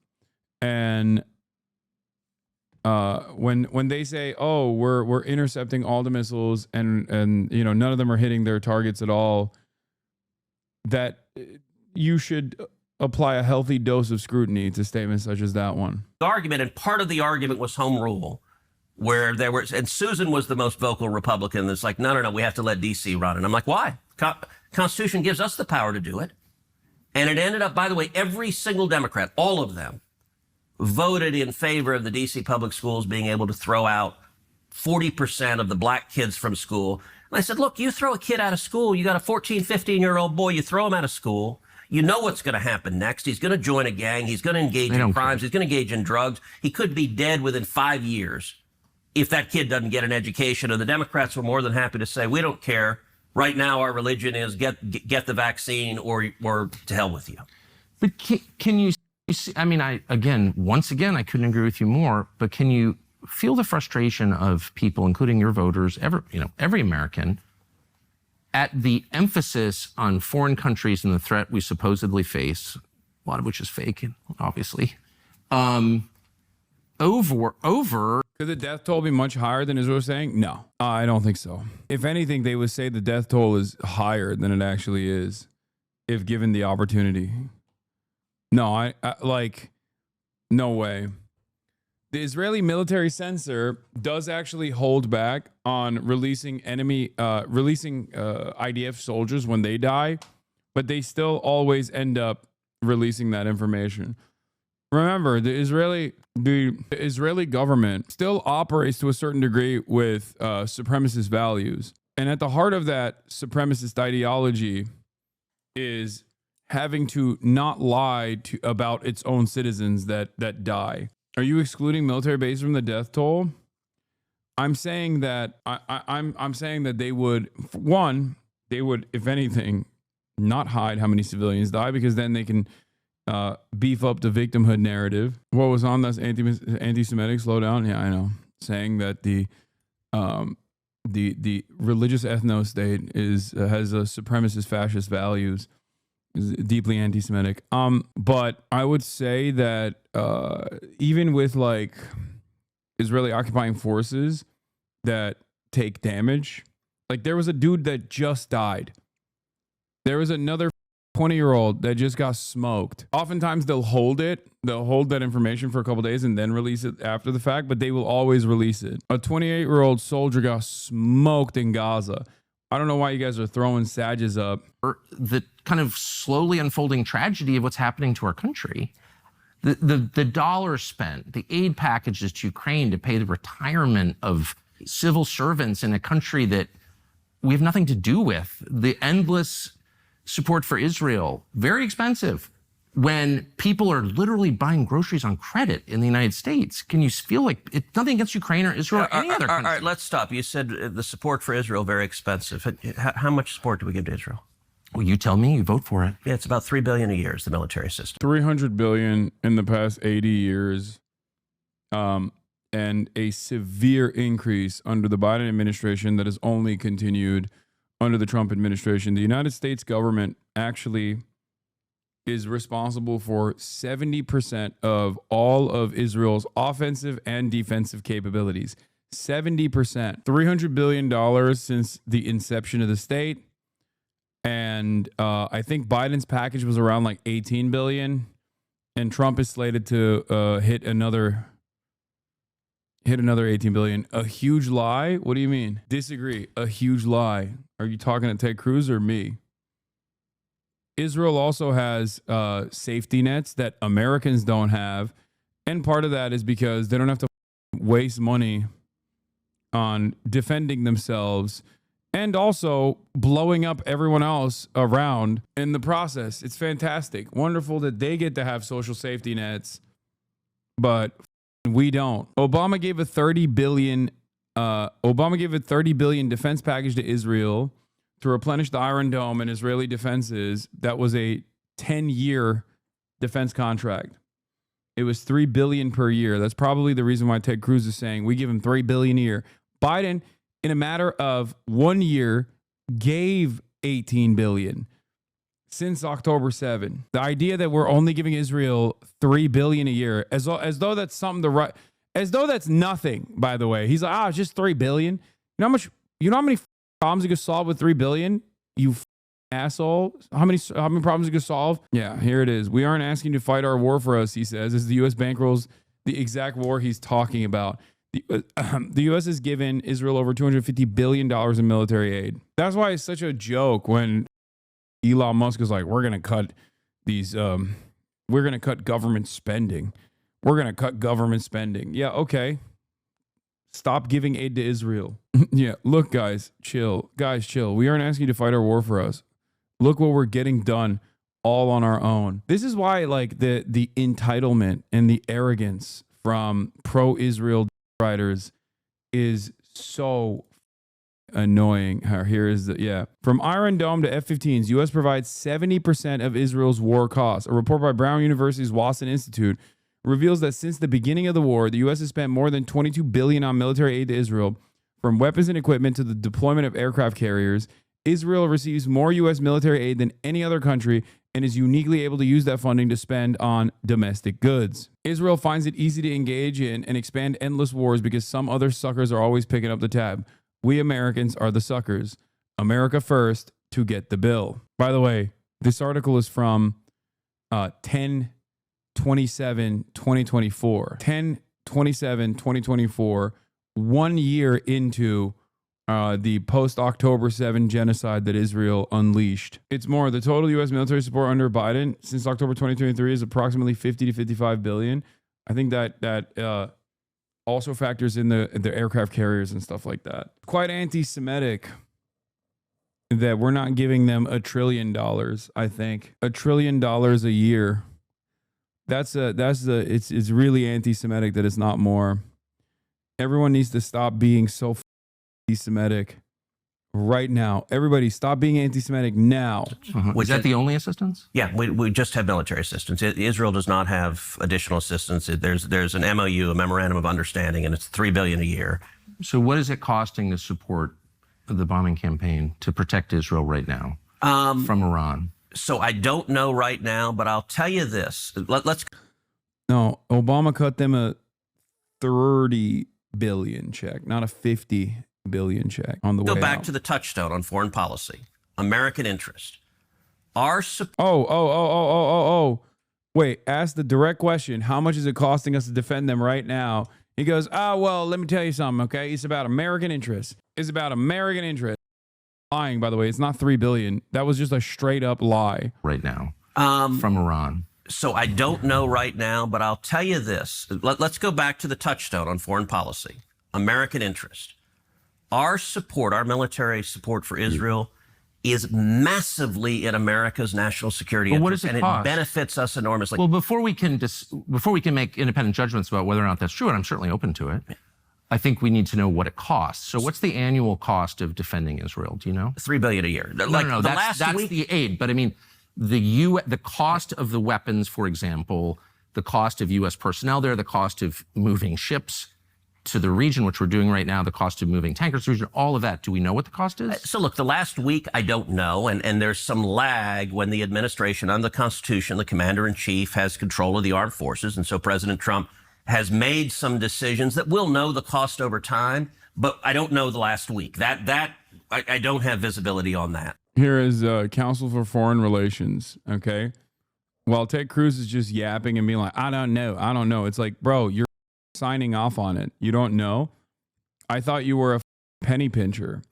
and when they say, oh, we're intercepting all the missiles and you know, none of them are hitting their targets at all, that you should apply a healthy dose of scrutiny to statements such as that one. The argument, and part of the argument was home rule, where there was, and Susan was the most vocal Republican that's like, no, we have to let DC run. And I'm like, why? Constitution gives us the power to do it. And it ended up, by the way, every single Democrat, all of them, voted in favor of the DC public schools being able to throw out 40% of the black kids from school. And I said, look, you throw a kid out of school, you got a 14, 15-year-old boy, you throw him out of school, you know what's going to happen next. He's going to join a gang. He's going to engage in crimes. He's going to engage in drugs. He could be dead within 5 years if that kid doesn't get an education. And the Democrats were more than happy to say, we don't care. Right now, our religion is get the vaccine or to hell with you. But can you see, I mean, once again, I couldn't agree with you more, but can you feel the frustration of people, including your voters, every American, at the emphasis on foreign countries and the threat we supposedly face, a lot of which is fake, obviously, over. Could the death toll be much higher than Israel was saying? No, I don't think so. If anything, they would say the death toll is higher than it actually is, if given the opportunity. No, I no way. The Israeli military censor does actually hold back on releasing IDF soldiers when they die, but they still always end up releasing that information. Remember, the Israeli government still operates to a certain degree with supremacist values. And at the heart of that supremacist ideology is having to not lie about its own citizens that die. Are you excluding military bases from the death toll? I'm saying that I'm saying that they would, if anything, not hide how many civilians die, because then they can beef up the victimhood narrative. What was on this anti-Semitic? Slow down. Yeah, I know. Saying that the religious ethno-state has a supremacist fascist values, is deeply anti-Semitic. But I would say that even with like Israeli occupying forces that take damage, like there was a dude that just died. There was another 20-year-old that just got smoked. Oftentimes they'll hold that information for a couple days and then release it after the fact, but they will always release it. A 28-year-old soldier got smoked in Gaza. I don't know why you guys are throwing Sages up. The kind of slowly unfolding tragedy of what's happening to our country. The dollars spent, the aid packages to Ukraine to pay the retirement of civil servants in a country that we have nothing to do with. The endless support for Israel, very expensive, when people are literally buying groceries on credit in the United States. Can you feel like it's nothing against Ukraine or Israel or any other country? All right, let's stop. You said the support for Israel, very expensive. How much support do we give to Israel? Well, you tell me, you vote for it. Yeah, it's about $3 billion a year is the military system. $300 billion in the past 80 years, and a severe increase under the Biden administration that has only continued under the Trump administration. The United States government actually is responsible for 70% of all of Israel's offensive and defensive capabilities. 70%. $300 billion since the inception of the state. And I think Biden's package was around like 18 billion, and Trump is slated to hit another 18 billion. A huge lie? What do you mean? Disagree. A huge lie. Are you talking to Ted Cruz or me? Israel also has safety nets that Americans don't have, and part of that is because they don't have to waste money on defending themselves and also blowing up everyone else around in the process. It's fantastic. Wonderful that they get to have social safety nets, but we don't. Obama gave a $30 billion defense package to Israel to replenish the Iron Dome and Israeli defenses. That was a 10-year defense contract. It was $3 billion per year. That's probably the reason why Ted Cruz is saying we give him $3 billion a year. Biden, in a matter of 1 year, gave $18 billion since October 7. The idea that we're only giving Israel $3 billion a year, as though that's something to write, as though that's nothing. By the way, he's like, it's just $3 billion. You know how many problems you could solve with $3 billion? You asshole. How many problems you could solve? Yeah, here it is. We aren't asking you to fight our war for us, he says, as the U.S. bankrolls the exact war he's talking about. The U.S. has given Israel over $250 billion in military aid. That's why it's such a joke when Elon Musk is like, we're going to cut these, we're going to cut government spending. We're going to cut government spending. Yeah, okay. Stop giving aid to Israel. Yeah, look, guys, chill. Guys, chill. We aren't asking you to fight our war for us. Look what we're getting done all on our own. This is why, like, the entitlement and the arrogance from pro-Israel writers is so annoying. Here is the, yeah. From Iron Dome to F-15s, U.S. provides 70% of Israel's war costs. A report by Brown University's Wasson Institute reveals that since the beginning of the war, the U.S. has spent more than $22 billion on military aid to Israel, from weapons and equipment to the deployment of aircraft carriers. Israel receives more U.S. military aid than any other country and is uniquely able to use that funding to spend on domestic goods. Israel finds it easy to engage in and expand endless wars because some other suckers are always picking up the tab. We Americans are the suckers. America first to get the bill. By the way, this article is from 10/27/2024. 10/27/2024, 1 year into the post-October 7 genocide that Israel unleashed. It's more, the total U.S. military support under Biden since October 2023 is approximately 50 to 55 billion. I think that also factors in the aircraft carriers and stuff like that. Quite anti-Semitic that we're not giving them $1 trillion, I think. $1 trillion a year. It's really anti-Semitic that it's not more. Everyone needs to stop being so anti-Semitic right now. Everybody stop being anti-Semitic now. Is that the only assistance? Yeah, we just have military assistance. Israel does not have additional assistance. There's an MOU, a memorandum of understanding, and it's $3 billion a year. So what is it costing to support the bombing campaign to protect Israel right now from Iran? So I don't know right now, but I'll tell you this. Let's. No, Obama cut them a 30 billion check, not a 50 billion check on the way go back out. to the touchstone on foreign policy. American interest. Our support. Oh. Wait, ask the direct question. How much is it costing us to defend them right now? He goes, well, let me tell you something, okay? It's about American interest. It's about American interest. Lying, by the way. It's not 3 billion. That was just a straight up lie. Right now from Iran. So I don't know right now, but I'll tell you this. Let's go back to the touchstone on foreign policy. American interest. Our support, our military support for Israel is massively in America's national security interest. What does it and cost? It benefits us enormously. Well, before we can make independent judgments about whether or not that's true, and I'm certainly open to it, I think we need to know what it costs. So what's the annual cost of defending Israel? Do you know? $3 billion a year. No, Last that's week, the aid. But I mean, the cost of the weapons, for example, the cost of U.S. personnel there, the cost of moving ships to the region, which we're doing right now, the cost of moving tankers to the region, all of that. Do we know what the cost is? So look, the last week, I don't know. And there's some lag when the administration, under the Constitution, the commander-in-chief has control of the armed forces. And so President Trump has made some decisions that we'll know the cost over time, but I don't know the last week. I don't have visibility on that. Here is Counsel for Foreign Relations, okay? While Ted Cruz is just yapping and being like, I don't know. It's like, bro, you're signing off on it. You don't know? I thought you were a penny pincher.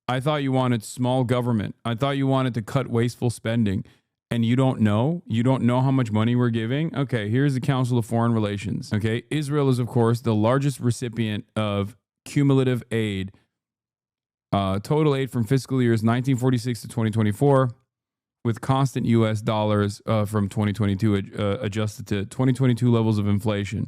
I thought you wanted small government. I thought you wanted to cut wasteful spending. And you don't know? You don't know how much money we're giving? Okay, here's the Council of Foreign Relations. Okay, Israel is, of course, the largest recipient of cumulative aid. Total aid from fiscal years 1946 to 2024, with constant U.S. dollars from 2022 adjusted to 2022 levels of inflation.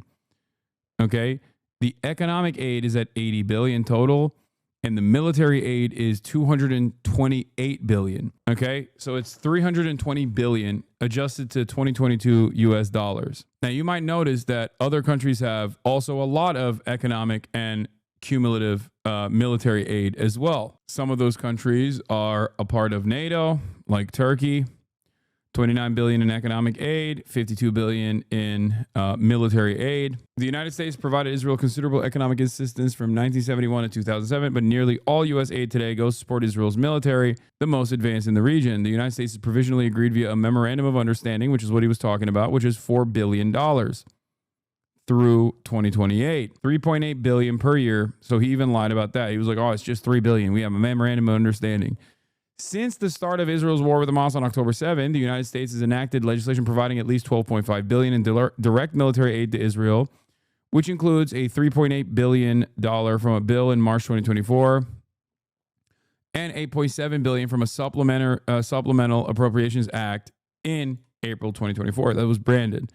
Okay, the economic aid is at 80 billion total, and the military aid is 228 billion. Okay, so it's 320 billion adjusted to 2022 US dollars. Now you might notice that other countries have also a lot of economic and cumulative military aid as well. Some of those countries are a part of NATO, like Turkey. 29 billion in economic aid, 52 billion in military aid. The United States provided Israel considerable economic assistance from 1971 to 2007, but nearly all U.S. aid today goes to support Israel's military, the most advanced in the region. The United States has provisionally agreed via a memorandum of understanding, which is what he was talking about, which is $4 billion. $3 through 2028. 3.8 billion per year. So he even lied about that. He was like, oh, it's just 3 billion. We have a memorandum of understanding. Since the start of Israel's war with Hamas on October 7, the United States has enacted legislation providing at least 12.5 billion in direct military aid to Israel, which includes a $3.8 billion from a bill in March 2024 and $8.7 billion from a supplemental Appropriations Act in April 2024. That was branded.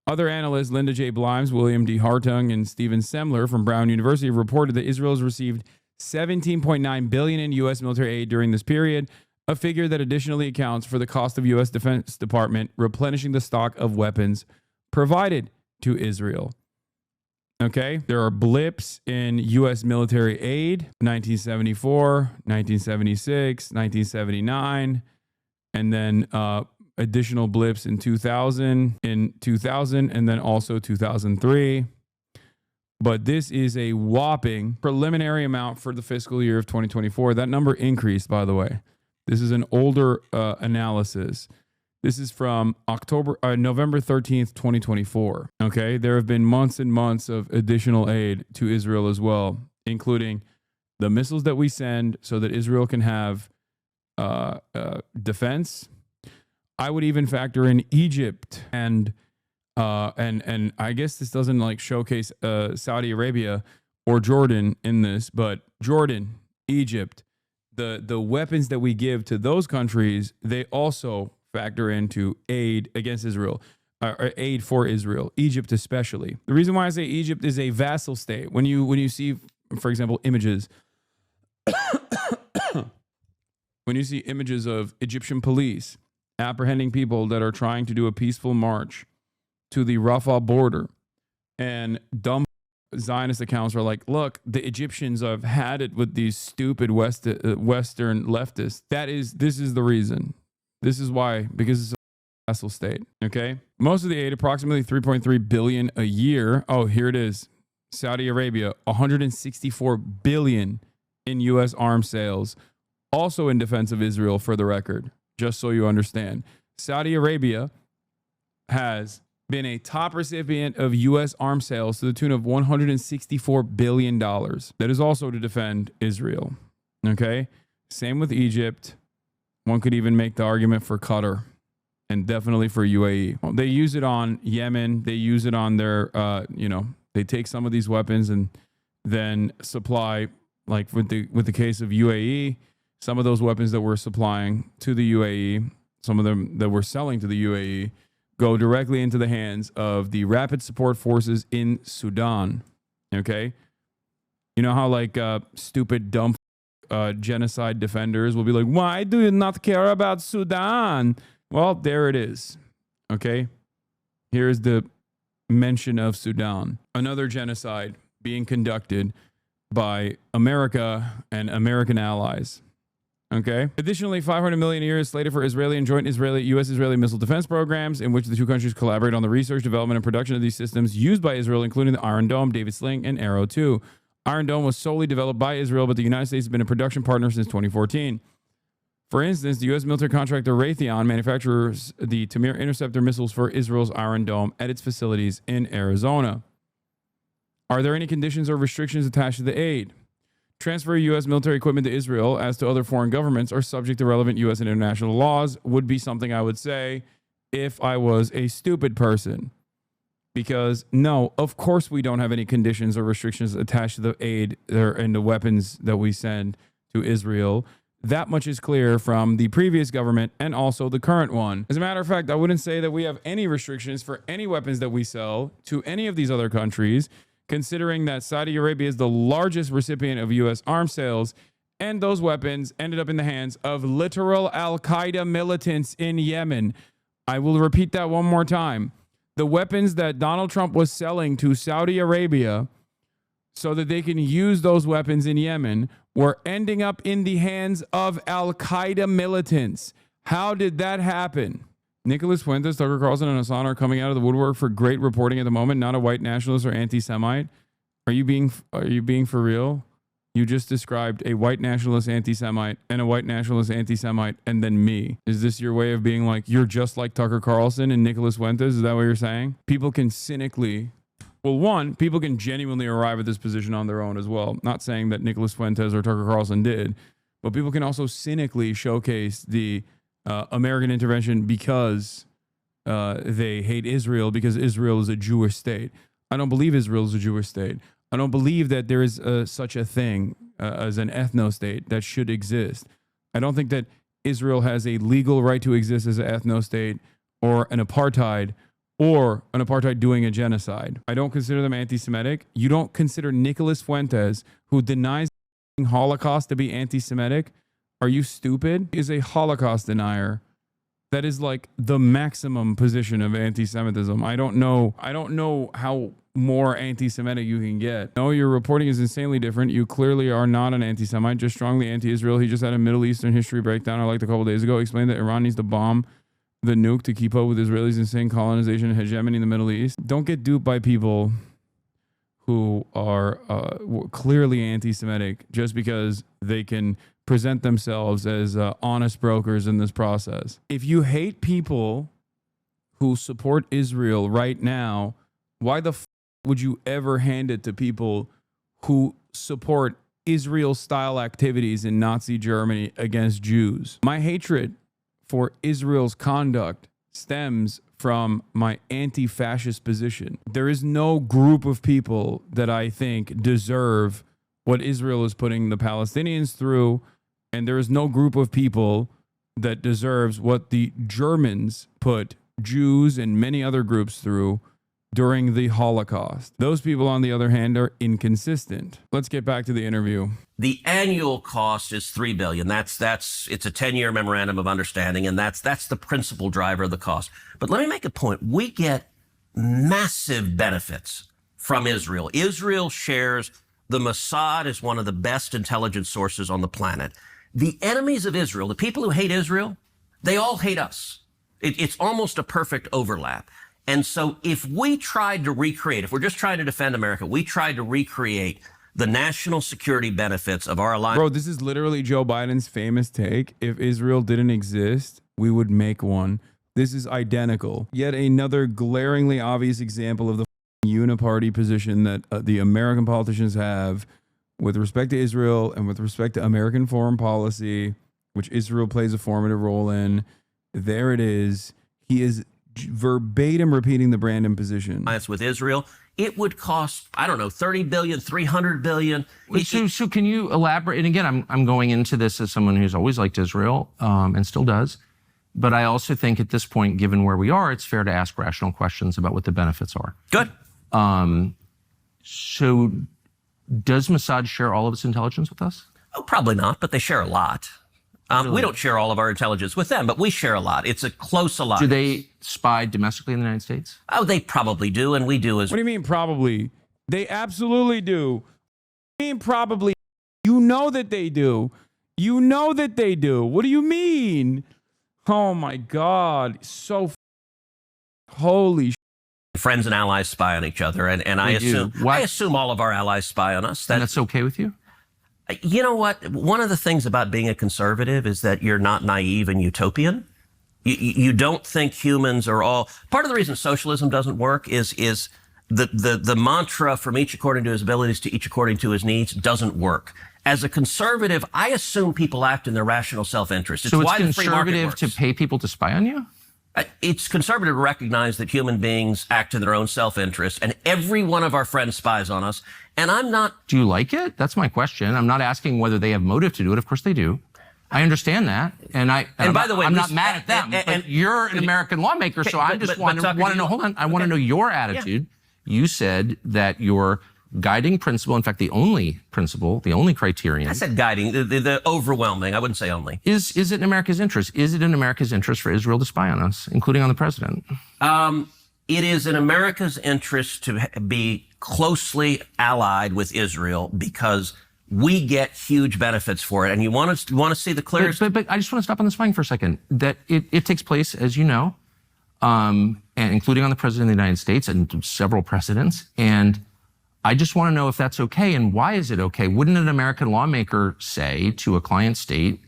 Other analysts, Linda J. Blimes, William D. Hartung, and Stephen Semler from Brown University, have reported that Israel has received $17.9 billion in U.S. military aid during this period, a figure that additionally accounts for the cost of U.S. Defense Department replenishing the stock of weapons provided to Israel. Okay, there are blips in U.S. military aid, 1974, 1976, 1979, and then additional blips in 2000, and then also 2003. But this is a whopping preliminary amount for the fiscal year of 2024. That number increased, by the way. This is an older analysis. This is from November 13th, 2024. Okay, there have been months and months of additional aid to Israel as well, including the missiles that we send so that Israel can have defense. I would even factor in Egypt and I guess this doesn't like showcase Saudi Arabia or Jordan in this, but Jordan, Egypt, the weapons that we give to those countries, they also factor into aid against Israel, or aid for Israel, Egypt especially. The reason why I say Egypt is a vassal state, when you see, for example, images, when you see images of Egyptian police apprehending people that are trying to do a peaceful march to the Rafah border, and dumb Zionist accounts are like, look, the Egyptians have had it with these stupid Western leftists. This is the reason. This is why, because it's a vassal state. Okay. Most of the aid, approximately 3.3 billion a year. Oh, here it is. Saudi Arabia, 164 billion in U.S. arms sales, also in defense of Israel, for the record, just so you understand. Saudi Arabia has been a top recipient of U.S. arms sales to the tune of $164 billion. That is also to defend Israel. Okay. Same with Egypt. One could even make the argument for Qatar and definitely for UAE. They use it on Yemen. They use it on their, they take some of these weapons and then supply, like with the case of UAE, some of those weapons that we're supplying to the UAE, some of them that we're selling to the UAE, go directly into the hands of the Rapid Support Forces in Sudan. Okay? You know how like stupid, dumb genocide defenders will be like, why do you not care about Sudan? Well, there it is. Okay? Here's the mention of Sudan. Another genocide being conducted by America and American allies. Okay. Additionally, 500 million a year is slated for Israeli and joint U.S.-Israeli missile defense programs, in which the two countries collaborate on the research, development, and production of these systems used by Israel, including the Iron Dome, David Sling, and Arrow 2. Iron Dome was solely developed by Israel, but the United States has been a production partner since 2014. For instance, the U.S. military contractor Raytheon manufactures the Tamir interceptor missiles for Israel's Iron Dome at its facilities in Arizona. Are there any conditions or restrictions attached to the aid? Transfer U.S. military equipment to Israel, as to other foreign governments, are subject to relevant U.S. and international laws, would be something I would say if I was a stupid person. Because, no, of course we don't have any conditions or restrictions attached to the aid and the weapons that we send to Israel. That much is clear from the previous government and also the current one. As a matter of fact, I wouldn't say that we have any restrictions for any weapons that we sell to any of these other countries, considering that Saudi Arabia is the largest recipient of U.S. arms sales, and those weapons ended up in the hands of literal al-Qaeda militants in Yemen. I will repeat that one more time. The weapons that Donald Trump was selling to Saudi Arabia so that they can use those weapons in Yemen were ending up in the hands of al-Qaeda militants. How did that happen? Nicholas Fuentes, Tucker Carlson, and Hasan are coming out of the woodwork for great reporting at the moment. Not a white nationalist or anti-Semite. Are you being for real? You just described a white nationalist anti-Semite and a white nationalist anti-Semite and then me. Is this your way of being like, you're just like Tucker Carlson and Nicholas Fuentes? Is that what you're saying? People can cynically Well, one, people can genuinely arrive at this position on their own as well. Not saying that Nicholas Fuentes or Tucker Carlson did, but people can also cynically showcase the American intervention because they hate Israel, because Israel is a Jewish state. I don't believe Israel is a Jewish state. I don't believe that there is such a thing as an ethno-state that should exist. I don't think that Israel has a legal right to exist as an ethno-state or an apartheid doing a genocide. I don't consider them anti-Semitic. You don't consider Nicholas Fuentes, who denies the Holocaust, to be anti-Semitic? Are you stupid? Is a Holocaust denier. That is like the maximum position of anti-Semitism. I don't know how more anti-Semitic you can get. No, your reporting is insanely different. You clearly are not an anti-Semite, just strongly anti-Israel. He just had a Middle Eastern history breakdown I liked a couple days ago. Explained that Iran needs to bomb the nuke to keep up with Israelis' insane colonization and hegemony in the Middle East. Don't get duped by people who are clearly anti-Semitic just because they can present themselves as honest brokers in this process. If you hate people who support Israel right now, why the would you ever hand it to people who support Israel-style activities in Nazi Germany against Jews? My hatred for Israel's conduct stems from my anti-fascist position. There is no group of people that I think deserve what Israel is putting the Palestinians through, and there is no group of people that deserves what the Germans put Jews and many other groups through during the Holocaust. Those people, on the other hand, are inconsistent. Let's get back to the interview. The annual cost is $3 billion. It's a 10-year memorandum of understanding, and that's the principal driver of the cost. But let me make a point. We get massive benefits from Israel. Israel shares the Mossad is one of the best intelligence sources on the planet. The enemies of Israel, the people who hate Israel, they all hate us. It's almost a perfect overlap. And so if we tried to recreate, if we're just trying to defend America, we tried to recreate the national security benefits of our alliance. Bro, this is literally Joe Biden's famous take. If Israel didn't exist, we would make one. This is identical. Yet another glaringly obvious example of the uniparty position that the American politicians have with respect to Israel and with respect to American foreign policy, which Israel plays a formative role in. There it is. He is verbatim repeating the Brandon position. With Israel, it would cost, I don't know, $30 billion, $300 billion. So can you elaborate? And again, I'm going into this as someone who's always liked Israel and still does. But I also think at this point, given where we are, it's fair to ask rational questions about what the benefits are. Good. So does Mossad share all of its intelligence with us? Oh, probably not, but they share a lot. We don't share all of our intelligence with them, but we share a lot. It's a close alliance. Do they spy domestically in the United States? Oh, they probably do, and we do as well. What do you mean probably? They absolutely do. What do you mean probably? You know that they do. You know that they do. What do you mean? Oh my God. Holy friends and allies spy on each other, and I assume all of our allies spy on us. And that's okay with you? You know what? One of the things about being a conservative is that you're not naive and utopian. You don't think humans are all... Part of the reason socialism doesn't work is the mantra from each according to his abilities to each according to his needs doesn't work. As a conservative, I assume people act in their rational self-interest. So it's conservative to pay people to spy on you? It's conservative to recognize that human beings act in their own self-interest, and every one of our friends spies on us. And I'm not... Do you like it? That's my question. I'm not asking whether they have motive to do it. Of course they do. I understand that. And by the way, I'm not mad at them. But you're an American lawmaker, so I just want to know, hold on, I want to know your attitude. Yeah. You said that your guiding principle, in fact, the only principle, the only criterion... I said guiding, the overwhelming, I wouldn't say only. Is it in America's interest? Is it in America's interest for Israel to spy on us, including on the president? It is in America's interest to be closely allied with Israel because we get huge benefits for it. And you want to see the clearest... But I just want to stop on the spying for a second. That it takes place, as you know, and including on the president of the United States and several presidents. And I just want to know if that's okay and why is it okay? Wouldn't an American lawmaker say to a client state,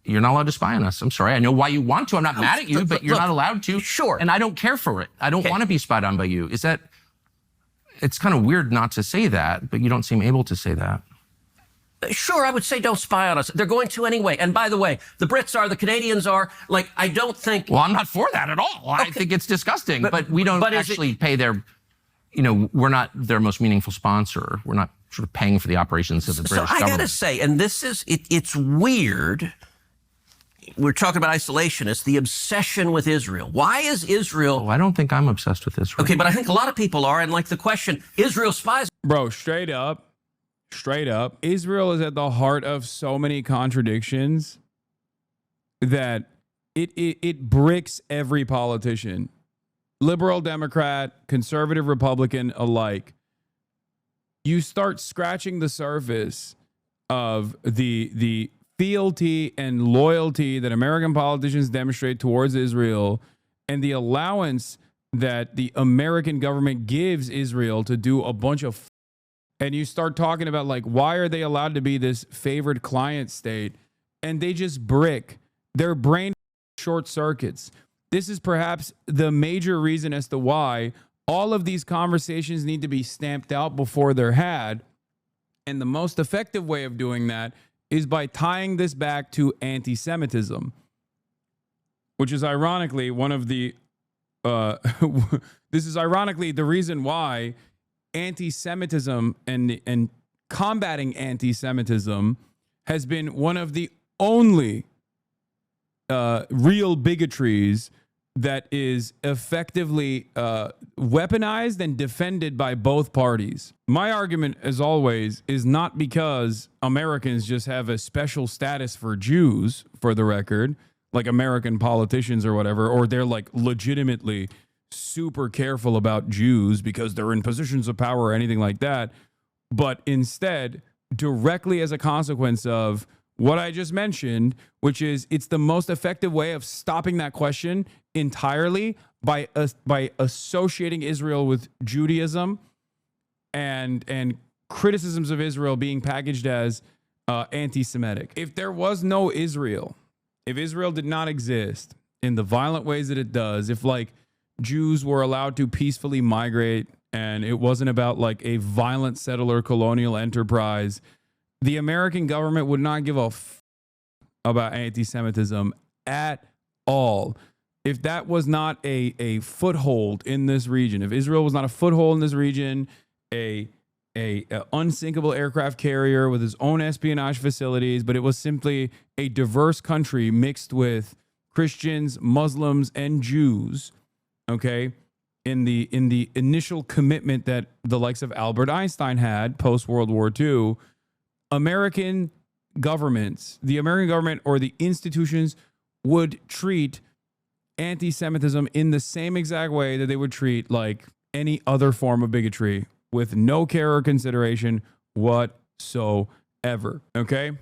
you're not allowed to spy on us? I'm sorry. I know why you want to. I'm not mad at you, but you're not allowed to. Sure. And I don't care for it. I don't want to be spied on by you. Is that... it's kind of weird not to say that, but you don't seem able to say that. Sure, I would say don't spy on us. They're going to anyway. And by the way, the Brits are, the Canadians are. Like, I don't think... Well, I'm not for that at all. I think it's disgusting. But we don't actually pay their... You know, we're not their most meaningful sponsor. We're not sort of paying for the operations of the British government. So I got to say, and this is... it's weird. We're talking about isolationists, the obsession with Israel. Why is Israel... Oh, I don't think I'm obsessed with Israel. Okay, but I think a lot of people are. And like the question, Israel spies... Bro, straight up, Israel is at the heart of so many contradictions that it bricks every politician, liberal, Democrat, conservative, Republican alike. You start scratching the surface of the fealty and loyalty that American politicians demonstrate towards Israel and the allowance that the American government gives Israel to do a bunch of... And you start talking about, like, why are they allowed to be this favored client state? And they just brick. Their brain short circuits. This is perhaps the major reason as to why all of these conversations need to be stamped out before they're had. And the most effective way of doing that is by tying this back to anti-Semitism, which is ironically one of the... this is ironically the reason why anti-Semitism and combating anti-Semitism has been one of the only real bigotries that is effectively weaponized and defended by both parties. My argument, as always, is not because Americans just have a special status for Jews, for the record, like American politicians or whatever, or they're like legitimately super careful about Jews because they're in positions of power or anything like that, but instead directly as a consequence of what I just mentioned, which is it's the most effective way of stopping that question entirely by associating Israel with Judaism and criticisms of Israel being packaged as anti-Semitic. If there was no Israel, if Israel did not exist in the violent ways that it does, if like Jews were allowed to peacefully migrate and it wasn't about like a violent settler colonial enterprise, the American government would not give a about anti-Semitism at all. If that was not a foothold in this region, if Israel was not a foothold in this region, a unsinkable aircraft carrier with its own espionage facilities, but it was simply a diverse country mixed with Christians, Muslims, and Jews, okay, in the initial commitment that the likes of Albert Einstein had post World War II, American governments, the American government or the institutions would treat anti-Semitism in the same exact way that they would treat like any other form of bigotry, with no care or consideration whatsoever. Okay?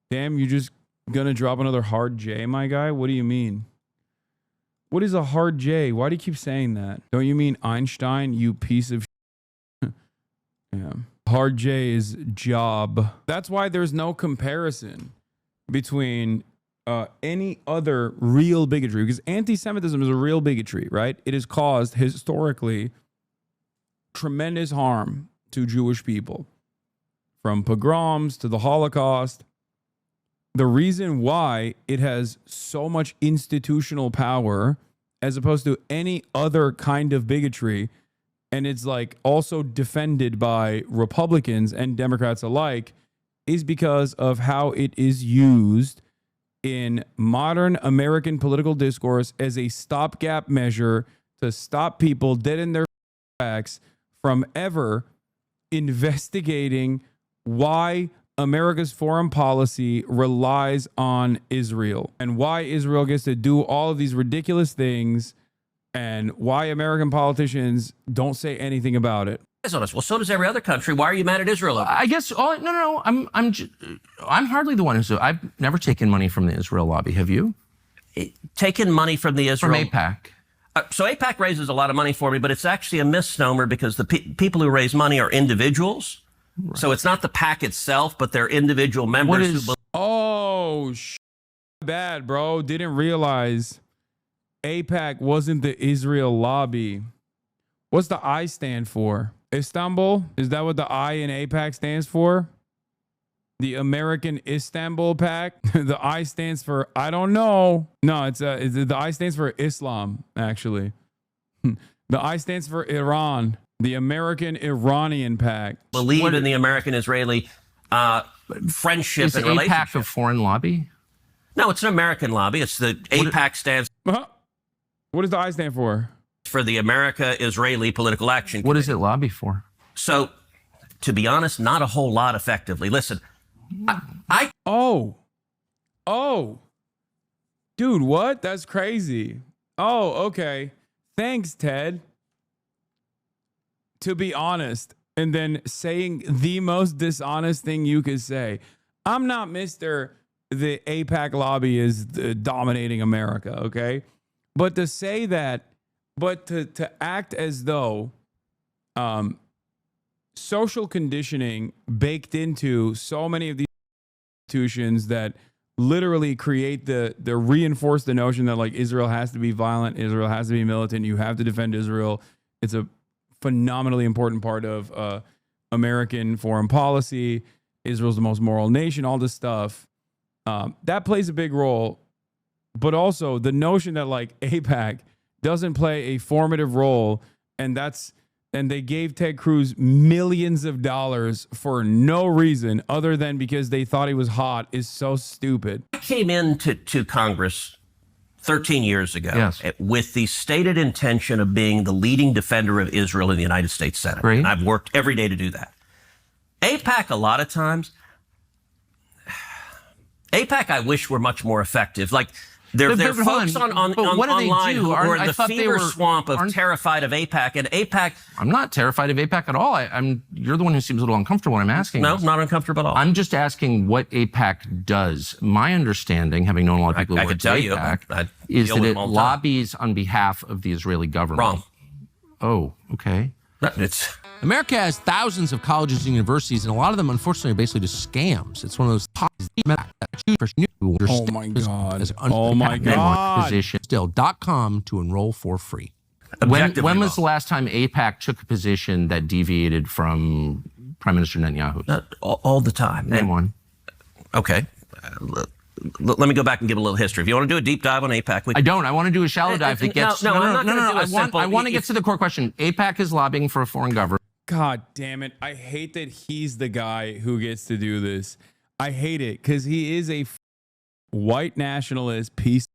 Damn, you just gonna drop another hard J, my guy? What do you mean? What is a hard J? Why do you keep saying that? Don't you mean Einstein, you piece of yeah. Hard J is job. That's why there's no comparison between any other real bigotry, because anti-Semitism is a real bigotry, right? It has caused historically tremendous harm to Jewish people, from pogroms to the Holocaust. The reason why it has so much institutional power as opposed to any other kind of bigotry, and it's like also defended by Republicans and Democrats alike, is because of how it is used in modern American political discourse as a stopgap measure to stop people dead in their tracks from ever investigating why America's foreign policy relies on Israel and why Israel gets to do all of these ridiculous things and why American politicians don't say anything about it. On us. Well, so does every other country. Why are you mad at Israel? I guess. No. I'm hardly the one who's. I've never taken money from the Israel lobby. Have you? Taken money from the Israel from AIPAC? So AIPAC raises a lot of money for me, but it's actually a misnomer because the people who raise money are individuals. Right. So it's not the PAC itself, but they're individual members. Bad, bro. Didn't realize AIPAC wasn't the Israel lobby. What's the I stand for? Istanbul? Is that what the I in AIPAC stands for? The American Istanbul Pact? The I stands for, I don't know. No, the I stands for Islam, actually. The I stands for Iran. The American Iranian Pact. Believe in the American-Israeli friendship Is and AIPAC relationship. a foreign lobby? No, it's an American lobby. It's the AIPAC stands What does the I stand for? for the America-Israeli Political Action What Committee. does it lobby for? So, to be honest, not a whole lot effectively. Listen, I Oh, dude, what? That's crazy. Oh, okay. Thanks, Ted. To be honest, and then saying the most dishonest thing you could say. I'm not Mr. The AIPAC lobby is dominating America, okay? But to say that, but to act as though social conditioning baked into so many of these institutions that literally create the reinforce the notion that like Israel has to be violent, Israel has to be militant, you have to defend Israel. It's a phenomenally important part of American foreign policy. Israel's the most moral nation, all this stuff. That plays a big role. But also the notion that like AIPAC doesn't play a formative role, and they gave Ted Cruz millions of dollars for no reason other than because they thought he was hot, is so stupid. I came into Congress 13 years ago with the stated intention of being the leading defender of Israel in the United States Senate. Great. And I've worked every day to do that. AIPAC, a lot of times, AIPAC, I wish were much more effective. Like, there are folks online who are in the fever swamp of terrified of AIPAC, and AIPAC... I'm not terrified of AIPAC at all. You're the one who seems a little uncomfortable when I'm asking. No, this. not uncomfortable at all. I'm just asking what AIPAC does. My understanding, having known a lot of people who work at AIPAC, is that it lobbies on behalf of the Israeli government. Wrong. Oh, okay. America has thousands of colleges and universities, and a lot of them, unfortunately, are basically just scams. It's one of those Oh my God. Oh my God. Position. Still.com to enroll for free. When was the last time AIPAC took a position that deviated from Prime Minister Netanyahu? All the time. Name one. Okay. Let me go back and give a little history. If you want to do a deep dive on AIPAC, I don't. I want to do a shallow dive that gets... No. I want to get to the core question. AIPAC is lobbying for a foreign government. God damn it. I hate that he's the guy who gets to do this. I hate it because he is a white nationalist piece.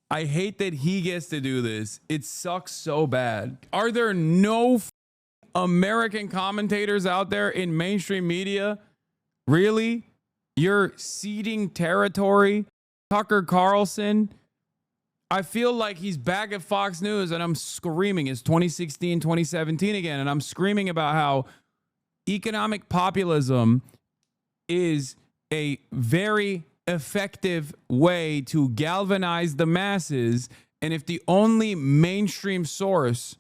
I hate that he gets to do this. It sucks so bad. Are there no American commentators out there in mainstream media? Really? You're ceding territory? Tucker Carlson? I feel like he's back at Fox News and I'm screaming. It's 2016, 2017 again. And I'm screaming about how economic populism is a very effective way to galvanize the masses. And if the only mainstream source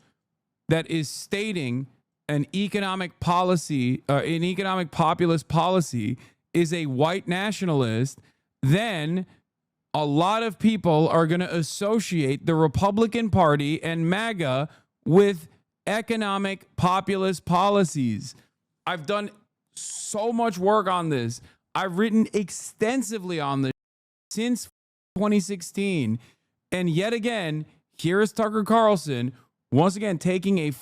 that is stating an economic policy, an economic populist policy is a white nationalist, then a lot of people are going to associate the Republican Party and MAGA with economic populist policies. I've done so much work on this. I've written extensively on this since 2016. And yet again, here is Tucker Carlson, once again, taking a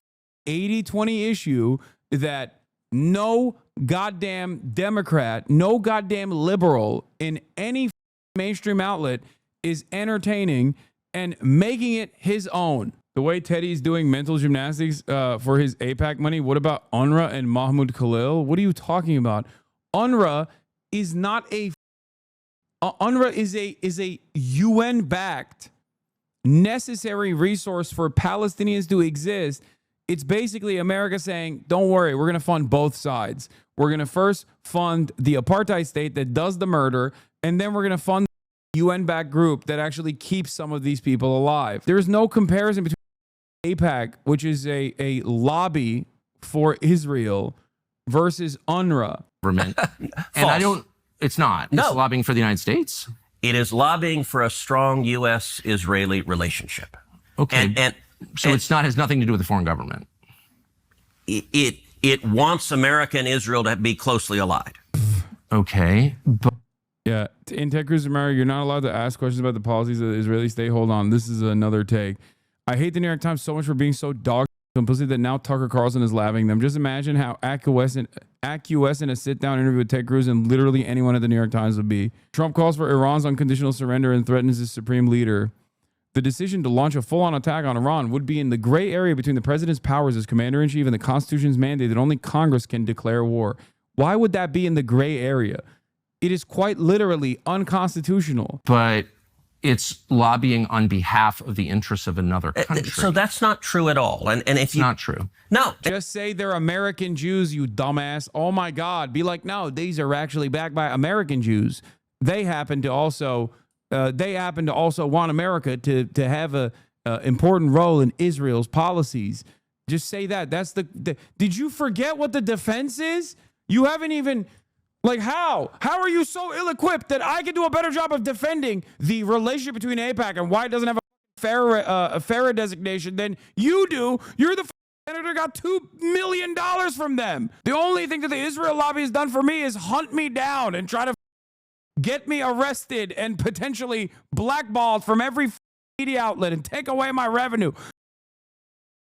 80-20 issue that no goddamn Democrat, no goddamn liberal in any mainstream outlet is entertaining and making it his own. The way Teddy's doing mental gymnastics for his AIPAC money, what about UNRWA and Mahmoud Khalil? What are you talking about? UNRWA is not a... UNRWA is a UN-backed necessary resource for Palestinians to exist. It's basically America saying, don't worry, we're going to fund both sides. We're going to first fund the apartheid state that does the murder, and then we're going to fund the UN-backed group that actually keeps some of these people alive. There's no comparison between AIPAC, which is a lobby for Israel, versus UNRWA. And it's not. It's lobbying for the United States. It is lobbying for a strong U.S.-Israeli relationship. Okay. So it's not, has nothing to do with the foreign government. it wants America and Israel to be closely allied. Okay, but Yeah, in Ted Cruz America, you're not allowed to ask questions about the policies of the Israeli state. Hold on, this is another take. I hate the New York Times so much for being so dog complicit that now Tucker Carlson is laughing them. Just imagine how acquiescent a sit-down interview with Ted Cruz and literally anyone at the New York Times would be. Trump calls for Iran's unconditional surrender and threatens his supreme leader. The decision to launch a full-on attack on Iran would be in the gray area between the president's powers as commander-in-chief and the Constitution's mandate that only Congress can declare war. Why would that be in the gray area? It is quite literally unconstitutional. but it's lobbying on behalf of the interests of another country. So that's not true at all. And if It's you not true. no, Just say they're American Jews, you dumbass. Oh my God. Be like, no, these are actually backed by American Jews. They happen to also want America to have a important role in Israel's policies. Just say that. That's the did you forget what the defense is? You haven't even. Like how? How are you so ill-equipped that I can do a better job of defending the relationship between AIPAC and why it doesn't have a FARA designation than you do? You're the senator got $2 million from them. The only thing that the Israel lobby has done for me is hunt me down and try to get me arrested and potentially blackballed from every media outlet and take away my revenue.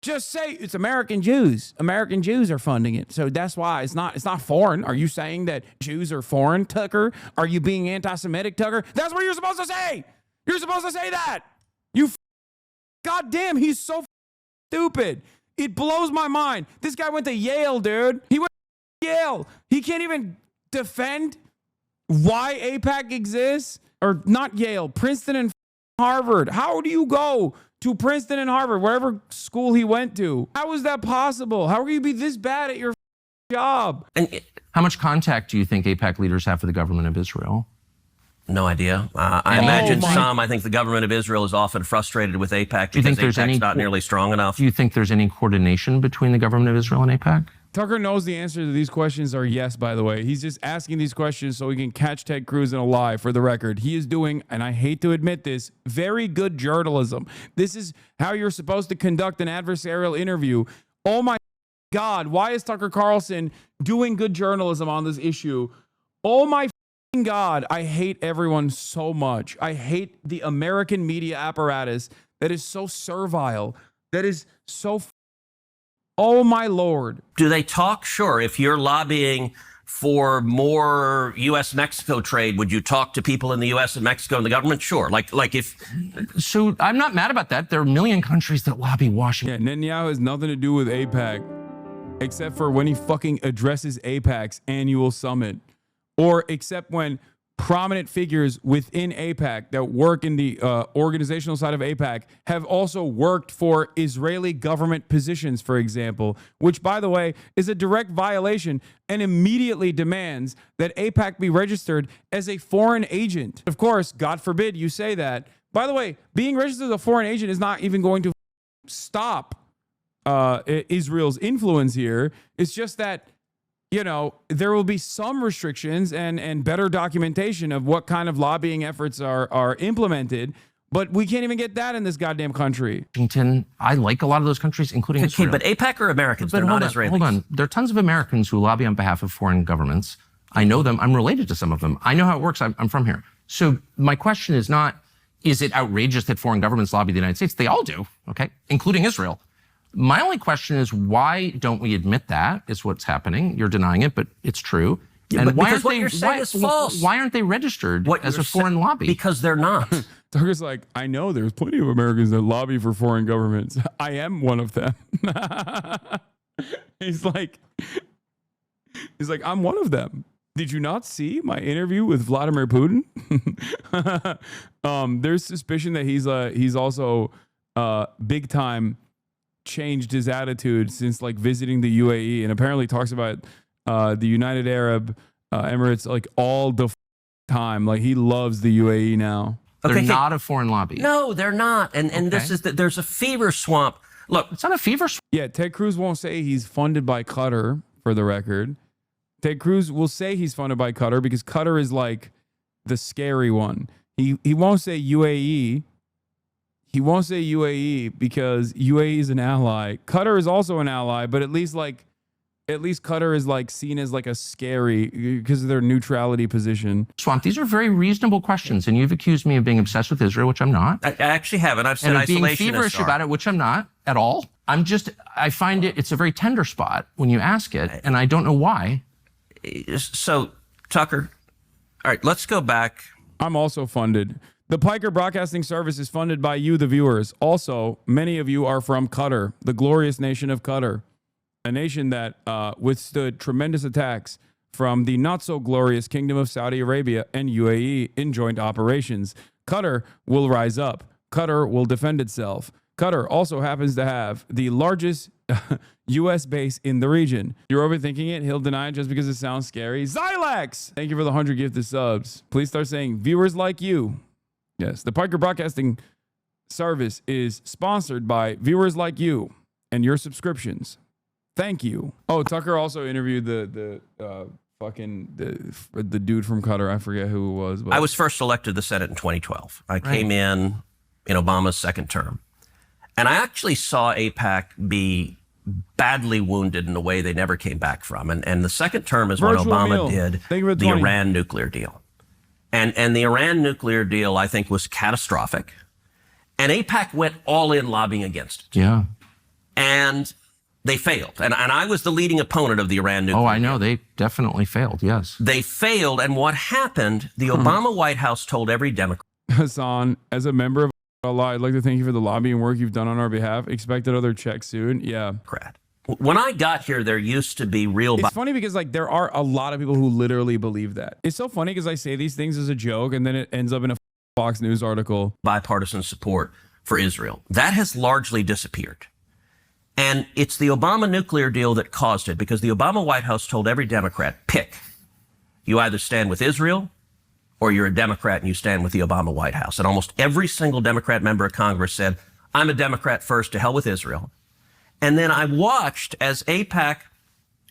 Just say it's American Jews. American Jews are funding it. So that's why it's not foreign. Are you saying that Jews are foreign, Tucker? Are you being anti-Semitic, Tucker? That's what you're supposed to say. You're supposed to say that. God damn, he's so stupid. It blows my mind. This guy went to Yale, dude. He went to Yale. He can't even defend why AIPAC exists. Or not Yale, Princeton and Harvard. How do you go to Princeton and Harvard, wherever school he went to? How is that possible? How can you be this bad at your job? and How much contact do you think AIPAC leaders have for the government of Israel? no idea. I imagine my- some. I think the government of Israel is often frustrated with AIPAC Do you think because there's AIPAC's any not nearly strong enough. Do you think there's any coordination between the government of Israel and AIPAC? Tucker knows the answer to these questions are yes, by the way. He's just asking these questions so he can catch Ted Cruz in a lie, for the record. He is doing, and I hate to admit this, very good journalism. This is how you're supposed to conduct an adversarial interview. Oh my God, why is Tucker Carlson doing good journalism on this issue? Oh my God, I hate everyone so much. I hate the American media apparatus that is so servile, that is so oh my Lord. Do they talk? Sure. If you're lobbying for more U.S.-Mexico trade, would you talk to people in the U.S. and Mexico and the government? Sure. Like if... So I'm not mad about that. There are a million countries that lobby Washington. Yeah, Netanyahu has nothing to do with AIPAC except for when he fucking addresses AIPAC's annual summit, or except when prominent figures within AIPAC that work in the organizational side of AIPAC have also worked for Israeli government positions, for example, which, by the way, is a direct violation and immediately demands that AIPAC be registered as a foreign agent. Of course, God forbid you say that. By the way, being registered as a foreign agent is not even going to stop Israel's influence here. It's just that, you know, there will be some restrictions and better documentation of what kind of lobbying efforts are implemented, but we can't even get that in this goddamn country. Washington, I like a lot of those countries, including Okay, Israel. but AIPAC are Americans. They're not Israelis. Hold on. There are tons of Americans who lobby on behalf of foreign governments. I know them. I'm related to some of them. I know how it works. I'm from here. So my question is not, is it outrageous that foreign governments lobby the United States? They all do, okay, including Israel. My only question is, why don't we admit that is what's happening? You're denying it, but it's true. Yeah, and but why because aren't what they, you're saying is false. Why aren't they registered as you're a foreign lobby? Because they're not. Tucker's like, I know there's plenty of Americans that lobby for foreign governments. I am one of them. He's like, I'm one of them. Did you not see my interview with Vladimir Putin? There's suspicion that he's also big time changed his attitude since like visiting the UAE, and apparently talks about the United Arab Emirates like all the time. Like he loves the UAE now. They're not a foreign lobby. No, they're not. And this is that there's a fever swamp. Look, It's not a fever swamp. Yeah, Ted Cruz won't say he's funded by Qatar, for the record. Ted Cruz will say he's funded by Qatar because Qatar is like the scary one. He won't say UAE. He won't say UAE because UAE is an ally. Qatar is also an ally, but at least like at least Qatar is like seen as like a scary because of their neutrality position. Swamp, these are very reasonable questions, and you've accused me of being obsessed with Israel, which I'm not. I actually haven't. I've said And of being isolationists feverish are. about it, which I'm not at all. I find it's a very tender spot when you ask it, and I don't know why. So, Tucker, all right, let's go back. I'm also funded. The Piker Broadcasting Service is funded by you, the viewers. Also, many of you are from Qatar, the glorious nation of Qatar, a nation that withstood tremendous attacks from the not-so-glorious Kingdom of Saudi Arabia and UAE in joint operations. Qatar will rise up. Qatar will defend itself. Qatar also happens to have the largest U.S. base in the region. You're overthinking it. He'll deny it just because it sounds scary. Xilax! Thank you for the 100 gifted subs. Please start saying, viewers like you. Yes, the Piker Broadcasting Service is sponsored by viewers like you and your subscriptions. Thank you. Oh, Tucker also interviewed the dude from Qatar. I forget who it was. But I was first elected to the Senate in 2012. I came in Obama's second term. And I actually saw AIPAC be badly wounded in a way they never came back from. And the second term is when Obama did the Iran nuclear deal. And the Iran nuclear deal, I think, was catastrophic. And AIPAC went all in lobbying against it. Yeah. And they failed. And I was the leading opponent of the Iran nuclear deal. Oh, I know. They definitely failed, yes. They failed. And what happened, the Obama White House told every Democrat. Hassan, as a member of Allah, I'd like to thank you for the lobbying work you've done on our behalf. Expect another check soon. Yeah. When I got here, there used to be real... It's funny because like there are a lot of people who literally believe that. It's so funny because I say these things as a joke and then it ends up in a Fox News article. Bipartisan support for Israel. That has largely disappeared. And it's the Obama nuclear deal that caused it, because the Obama White House told every Democrat, pick. You either stand with Israel or you're a Democrat and you stand with the Obama White House. And almost every single Democrat member of Congress said, I'm a Democrat first, to hell with Israel. And then I watched as AIPAC,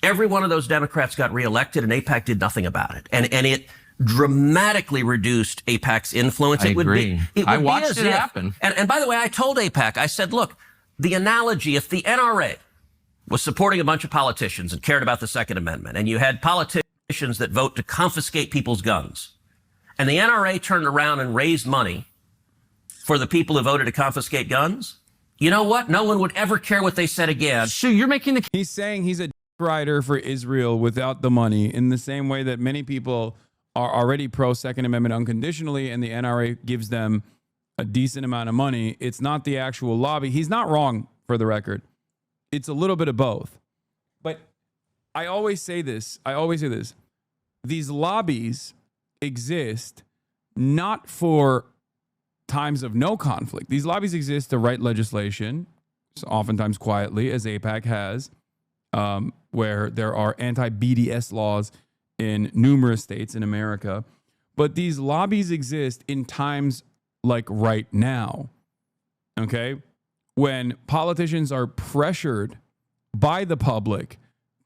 every one of those Democrats got reelected and AIPAC did nothing about it. And it dramatically reduced AIPAC's influence. I agree. I watched it happen. And by the way, I told AIPAC, I said, look, the analogy, if the NRA was supporting a bunch of politicians and cared about the Second Amendment, and you had politicians that vote to confiscate people's guns, and the NRA turned around and raised money for the people who voted to confiscate guns, you know what? No one would ever care what they said again. So you're making the... He's saying he's a rider for Israel without the money, in the same way that many people are already pro Second Amendment unconditionally, and the NRA gives them a decent amount of money. It's not the actual lobby. He's not wrong, for the record. It's a little bit of both. But I always say this. These lobbies exist not for times of no conflict. These lobbies exist to write legislation, so oftentimes quietly, as AIPAC has, where there are anti-BDS laws in numerous states in America. But these lobbies exist in times like right now, okay? When politicians are pressured by the public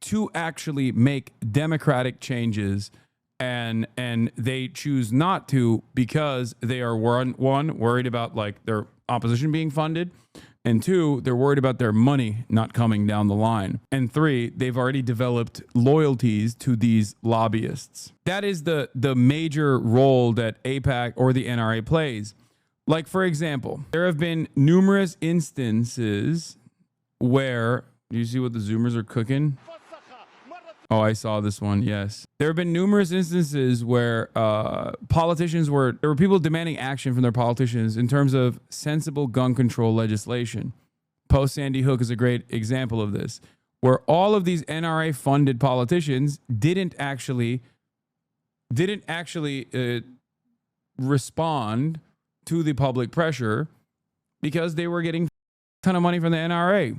to actually make democratic changes, and they choose not to because they are one, worried about like their opposition being funded, and two, they're worried about their money not coming down the line, and three, they've already developed loyalties to these lobbyists. That is the major role that AIPAC or the NRA plays. Like, for example, there have been numerous instances where, do you see what the Zoomers are cooking? Oh, I saw this one. Yes. There have been numerous instances where there were people demanding action from their politicians in terms of sensible gun control legislation. Post Sandy Hook is a great example of this, where all of these NRA funded politicians didn't actually respond to the public pressure because they were getting a ton of money from the NRA.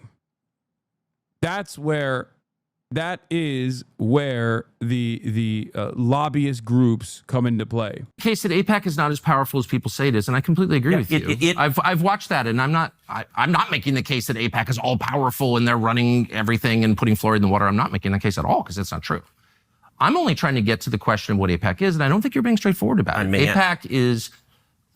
That is where the lobbyist groups come into play. The case that AIPAC is not as powerful as people say it is, and I completely agree with you. I've watched that, and I'm not making the case that AIPAC is all powerful and they're running everything and putting fluoride in the water. I'm not making that case at all, because that's not true. I'm only trying to get to the question of what AIPAC is, and I don't think you're being straightforward about it. AIPAC is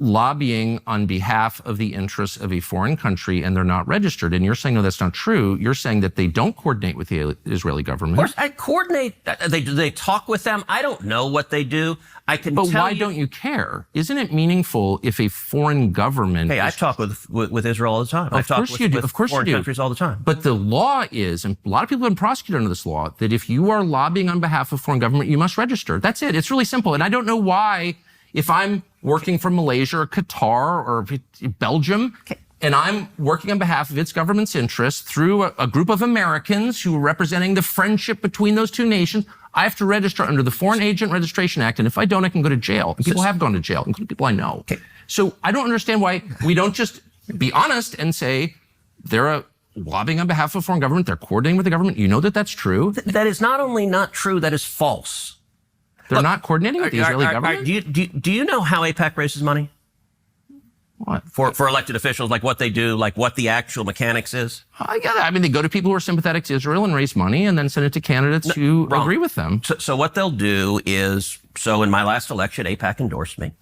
lobbying on behalf of the interests of a foreign country and they're not registered. And you're saying, no, that's not true. You're saying that they don't coordinate with the Israeli government. Of course, I coordinate. Do they talk with them? I don't know what they do. I can But tell why don't you care? Isn't it meaningful if a foreign government... Hey, I talk with Israel all the time. I talk with foreign countries all the time. But the law is, and a lot of people have been prosecuted under this law, that if you are lobbying on behalf of foreign government, you must register. That's it. It's really simple. And I don't know why, if I'm working for Malaysia or Qatar or Belgium, and I'm working on behalf of its government's interests through a group of Americans who are representing the friendship between those two nations, I have to register under the Foreign Agent Registration Act. And if I don't, I can go to jail. And people have gone to jail, including people I know. Okay. So I don't understand why we don't just be honest and say they're lobbying on behalf of a foreign government. They're coordinating with the government. You know that that's true. That is not only not true, that is false. They're not coordinating with the Israeli government? Do you know how AIPAC raises money? What? For elected officials, like what they do, like what the actual mechanics is? Yeah, I mean, they go to people who are sympathetic to Israel and raise money and then send it to candidates who agree with them. So what they'll do is, so in my last election, AIPAC endorsed me.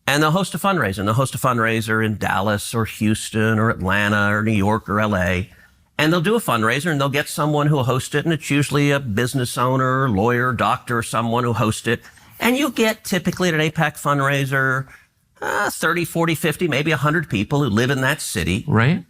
And they'll host a fundraiser. And they'll host a fundraiser in Dallas or Houston or Atlanta or New York or LA. And they'll do a fundraiser and they'll get someone who will host it. And it's usually a business owner, lawyer, doctor, someone who hosts it. And you get typically at an AIPAC fundraiser, 30, 40, 50, maybe 100 people who live in that city. Right.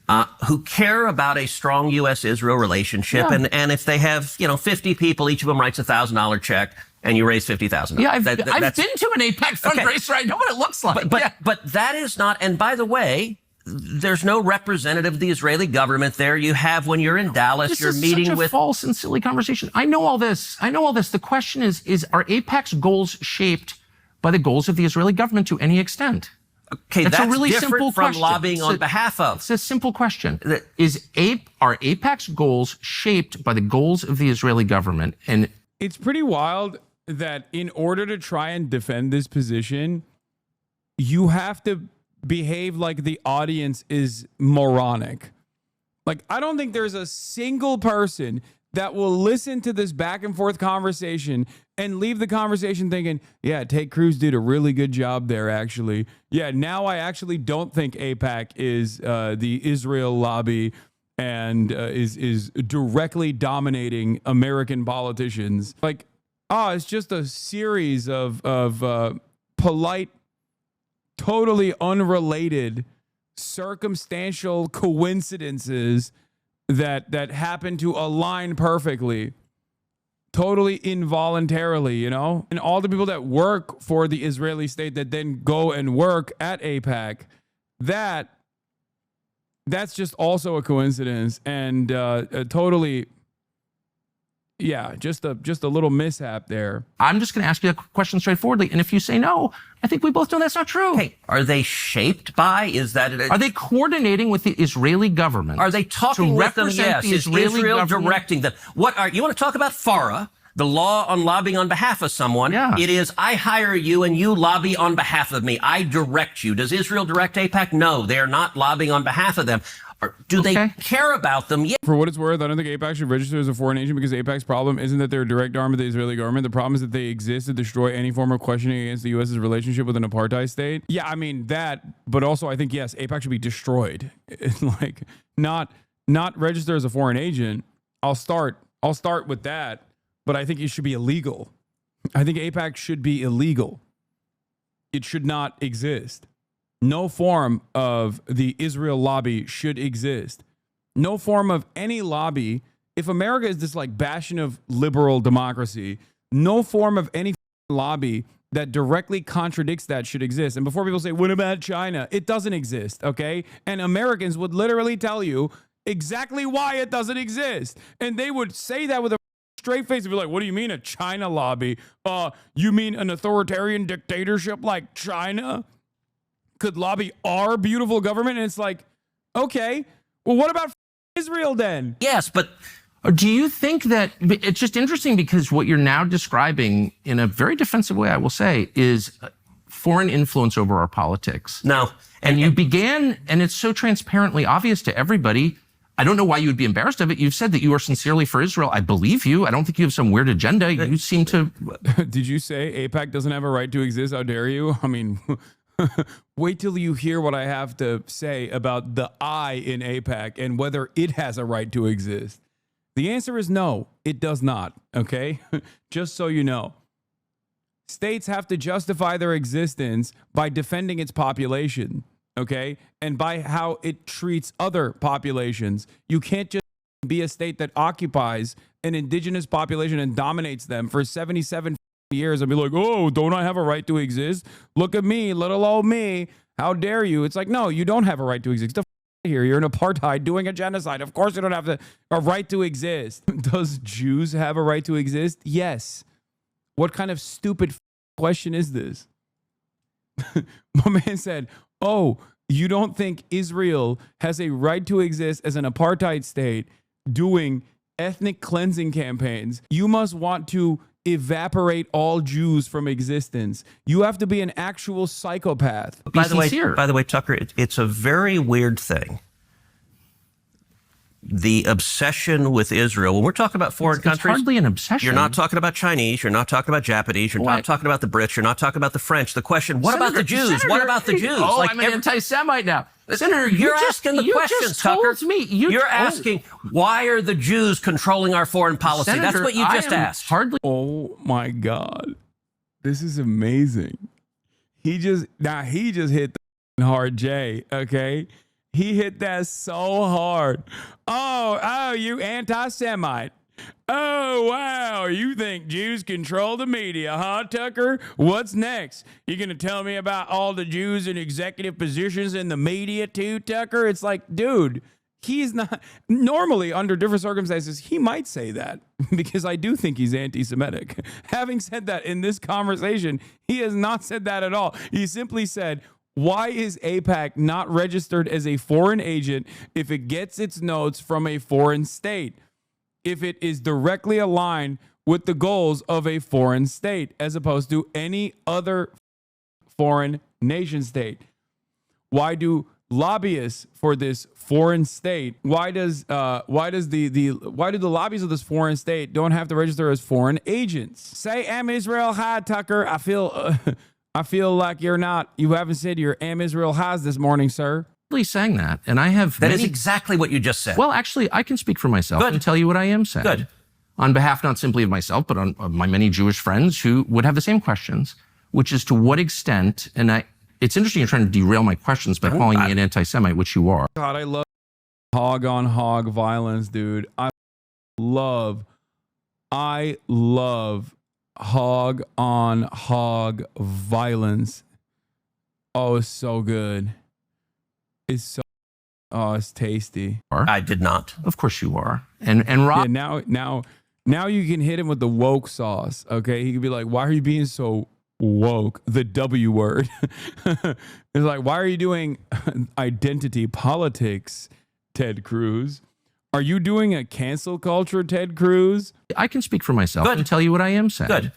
Who care about a strong U.S.-Israel relationship. Yeah. And if they have, 50 people, each of them writes $1,000 check and you raise $50,000. Yeah, I've been to an AIPAC fundraiser. Okay. I know what it looks like. But that is not, and by the way, there's no representative of the Israeli government there. You have, when you're in Dallas, you're meeting with... This is such a false and silly conversation. I know all this. The question is are AIPAC's goals shaped by the goals of the Israeli government to any extent? Okay, that's a really different simple from question. lobbying on behalf of. It's a simple question. Are AIPAC's goals shaped by the goals of the Israeli government? And it's pretty wild that in order to try and defend this position, you have to behave like the audience is moronic. Like, I don't think there's a single person that will listen to this back and forth conversation and leave the conversation thinking, yeah, Tate Cruz did a really good job there, actually. Yeah, now I actually don't think AIPAC is the Israel lobby and is directly dominating American politicians. Like, it's just a series of polite, totally unrelated, circumstantial coincidences that happen to align perfectly, totally involuntarily, and all the people that work for the Israeli state that then go and work at AIPAC, that's just also a coincidence and totally. Yeah, just a little mishap there. I'm just going to ask you a question straightforwardly, and if you say no, I think we both know that's not true. Hey, are they shaped by? Are they coordinating with the Israeli government? Are they talking with them? Yes. The Israeli Israel government? directing them? You want to talk about FARA, the law on lobbying on behalf of someone? Yeah. It is, I hire you and you lobby on behalf of me. I direct you. Does Israel direct AIPAC? No, they are not lobbying on behalf of them. Do they care about them? Yeah. For what it's worth, I don't think AIPAC should register as a foreign agent because AIPAC's problem isn't that they're a direct arm of the Israeli government. The problem is that they exist to destroy any form of questioning against the U.S.'s relationship with an apartheid state. Yeah, I mean that, but also I think, yes, AIPAC should be destroyed. Like, not register as a foreign agent. I'll start with that, but I think it should be illegal. I think AIPAC should be illegal. It should not exist. No form of the Israel lobby should exist. No form of any lobby. If America is this like bastion of liberal democracy, no form of any lobby that directly contradicts that should exist. And before people say, what about China? It doesn't exist, okay? And Americans would literally tell you exactly why it doesn't exist. And they would say that with a straight face and be like, what do you mean a China lobby? You mean an authoritarian dictatorship like China could lobby our beautiful government? And it's like, okay, well, what about Israel then? Yes, but do you think that it's just interesting because what you're now describing in a very defensive way, I will say, is foreign influence over our politics. No. And you began, and it's so transparently obvious to everybody. I don't know why you would be embarrassed of it. You've said that you are sincerely for Israel. I believe you. I don't think you have some weird agenda. You seem to... Did you say AIPAC doesn't have a right to exist? How dare you? I mean... Wait till you hear what I have to say about the I in AIPAC and whether it has a right to exist. The answer is no, it does not, okay? Just so you know. States have to justify their existence by defending its population, okay? And by how it treats other populations. You can't just be a state that occupies an indigenous population and dominates them for 77 years and be like, oh, don't I have a right to exist? Look at me, little old me. How dare you? It's like, no, you don't have a right to exist. Get the f- here. You're an apartheid doing a genocide. Of course you don't have a right to exist. Does Jews have a right to exist? Yes. What kind of stupid question is this? My man said, oh, you don't think Israel has a right to exist as an apartheid state doing ethnic cleansing campaigns? You must want to evaporate all Jews from existence. You have to be an actual psychopath. By the way, Tucker, it's a very weird thing. The obsession with Israel, when we're talking about foreign countries, it's hardly an obsession. You're not talking about Chinese, you're not talking about Japanese, you're not talking about the Brits, you're not talking about the French. The question, what about the Jews? What about the Jews? Oh, like I'm an anti-Semite now. Senator, you're asking the questions, Tucker. You're asking, why are the Jews controlling our foreign policy? Senator, that's what you just asked. Hardly. Oh my God. This is amazing. He just hit the hard J, okay? He hit that so hard. Oh, you anti-Semite. Oh, wow. You think Jews control the media, huh, Tucker? What's next? You going to tell me about all the Jews in executive positions in the media too, Tucker? It's like, dude, he's not. Normally, under different circumstances, he might say that because I do think he's anti-Semitic. Having said that, in this conversation, he has not said that at all. He simply said, why is AIPAC not registered as a foreign agent if it gets its notes from a foreign state? If it is directly aligned with the goals of a foreign state as opposed to any other foreign nation state? Why do lobbyists for this foreign state, why do the lobbyists of this foreign state don't have to register as foreign agents? Say Am Israel Hi, Tucker. I feel like you haven't said your Am Israel Highs this morning, sir. Saying that, and I have That is exactly what you just said. Well, actually, I can speak for myself and tell you what I am saying. Good. On behalf not simply of myself, but on my many Jewish friends who would have the same questions, which is to what extent, and it's interesting you're trying to derail my questions by calling me an anti-Semite, which you are. God, I love hog on hog violence, dude. I love hog on hog violence. Oh, it's so good. It's tasty. I did not. Of course you are. And Rob. Yeah, now you can hit him with the woke sauce. Okay, he could be like, "Why are you being so woke?" The W word. It's like, "Why are you doing identity politics, Ted Cruz? Are you doing a cancel culture, Ted Cruz?" I can speak for myself and tell you what I am saying. Good.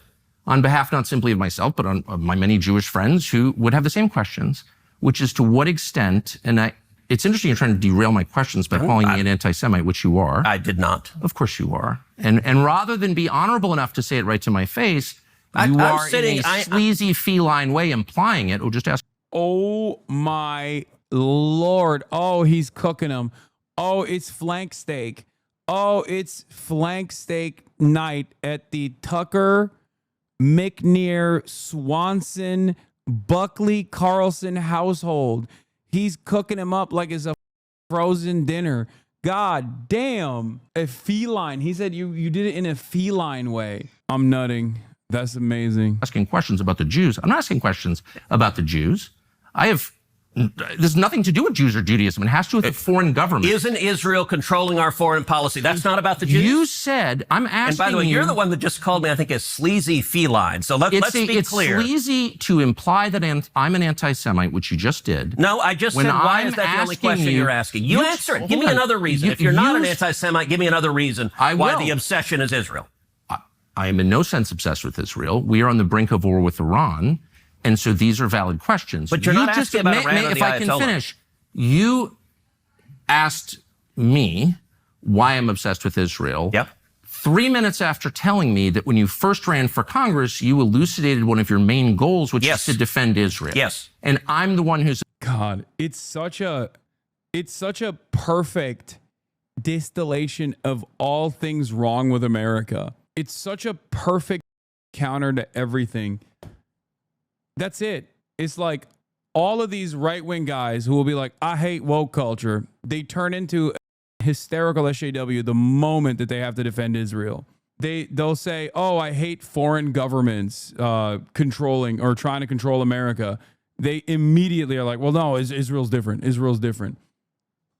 On behalf not simply of myself, but on my many Jewish friends who would have the same questions, which is to what extent, and it's interesting you're trying to derail my questions by calling me an anti-Semite, which you are. I did not. Of course you are. And rather than be honorable enough to say it right to my face, you are in a sleazy feline way implying it, or just ask. Oh my Lord. Oh, he's cooking them. Oh, it's flank steak. Oh, it's flank steak night at the Tucker, McNear, Swanson, Buckley, Carlson household. He's cooking him up like it's a frozen dinner. God damn. A feline. He said you did it in a feline way. I'm nutting. That's amazing. Asking questions about the Jews. I'm not asking questions about the Jews. There's nothing to do with Jews or Judaism. It has to do with the foreign government. Isn't Israel controlling our foreign policy? That's not about the Jews. You said, I'm asking you. And by the way, you're the one that just called me, I think, a sleazy feline. So let's be clear. It's sleazy to imply that I'm an anti-Semite, which you just did. No, I just said, why is that the only question you're asking? You answer it. Give me another reason. If you're not an anti-Semite, give me another reason why the obsession is Israel. I am in no sense obsessed with Israel. We are on the brink of war with Iran. And so these are valid questions. But you're not asking about Iran or the Ayatollah. If I can finish, you asked me why I'm obsessed with Israel. Yep. 3 minutes after telling me that when you first ran for Congress, you elucidated one of your main goals, which is to defend Israel. Yes. And I'm the one who's... God, it's such a perfect distillation of all things wrong with America. It's such a perfect counter to everything. That's it. It's like all of these right-wing guys who will be like, I hate woke culture. They turn into hysterical SJW the moment that they have to defend Israel. They'll say, oh, I hate foreign governments controlling or trying to control America. They immediately are like, well, no, Israel's different. Israel's different.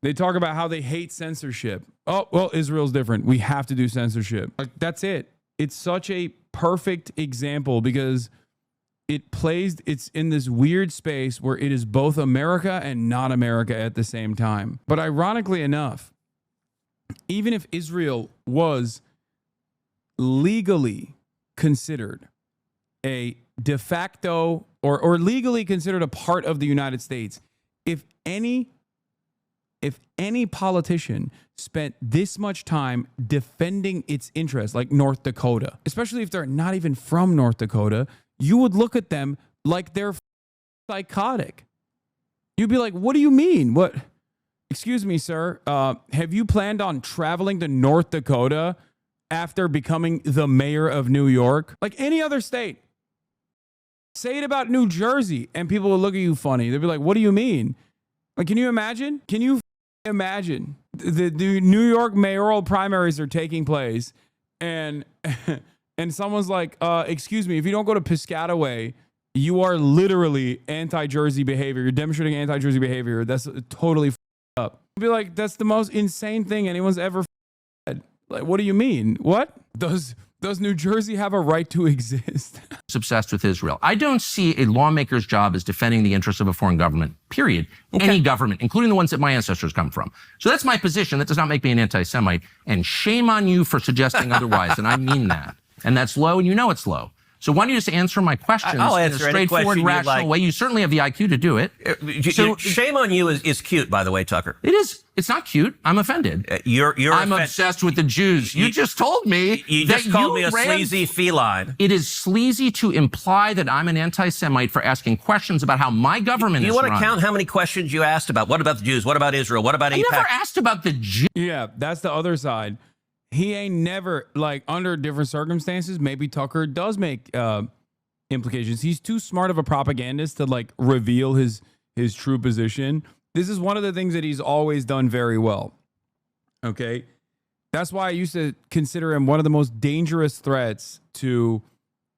They talk about how they hate censorship. Oh, well, Israel's different. We have to do censorship. Like, that's it. It's such a perfect example because it's in this weird space where it is both America and not America at the same time. But ironically enough, even if Israel was legally considered a de facto or legally considered a part of the United States, if any politician spent this much time defending its interests, like North Dakota, especially if they're not even from North Dakota, you would look at them like they're psychotic. You'd be like, what do you mean? What? Excuse me, sir. Have you planned on traveling to North Dakota after becoming the mayor of New York? Like any other state. Say it about New Jersey and people will look at you funny. They'll be like, what do you mean? Like, can you imagine? Can you imagine the New York mayoral primaries are taking place and someone's like, excuse me, if you don't go to Piscataway, you are literally anti-Jersey behavior. You're demonstrating anti-Jersey behavior. That's totally up. I'd be like, that's the most insane thing anyone's ever said. Like, what do you mean? What? Does New Jersey have a right to exist? obsessed with Israel. I don't see a lawmaker's job as defending the interests of a foreign government, period. Okay. Any government, including the ones that my ancestors come from. So that's my position. That does not make me an anti-Semite. And shame on you for suggesting otherwise. And I mean that. And that's low, and you know it's low. So why don't you just answer my questions I'll in a answer any straightforward, question rational like. way? You certainly have the IQ to do it. So, shame on you is cute, by the way, Tucker. It is. It's not cute. I'm offended. I'm obsessed with the Jews. You just told me you that just called me a sleazy feline. It is sleazy to imply that I'm an anti-Semite for asking questions about how my government is run. You want to count how many questions you asked about? What about the Jews? What about Israel? What about AIPAC? I never asked about the Jews. Yeah, that's the other side. He ain't never, like, under different circumstances, maybe Tucker does make implications. He's too smart of a propagandist to, like, reveal his true position. This is one of the things that he's always done very well. Okay? That's why I used to consider him one of the most dangerous threats to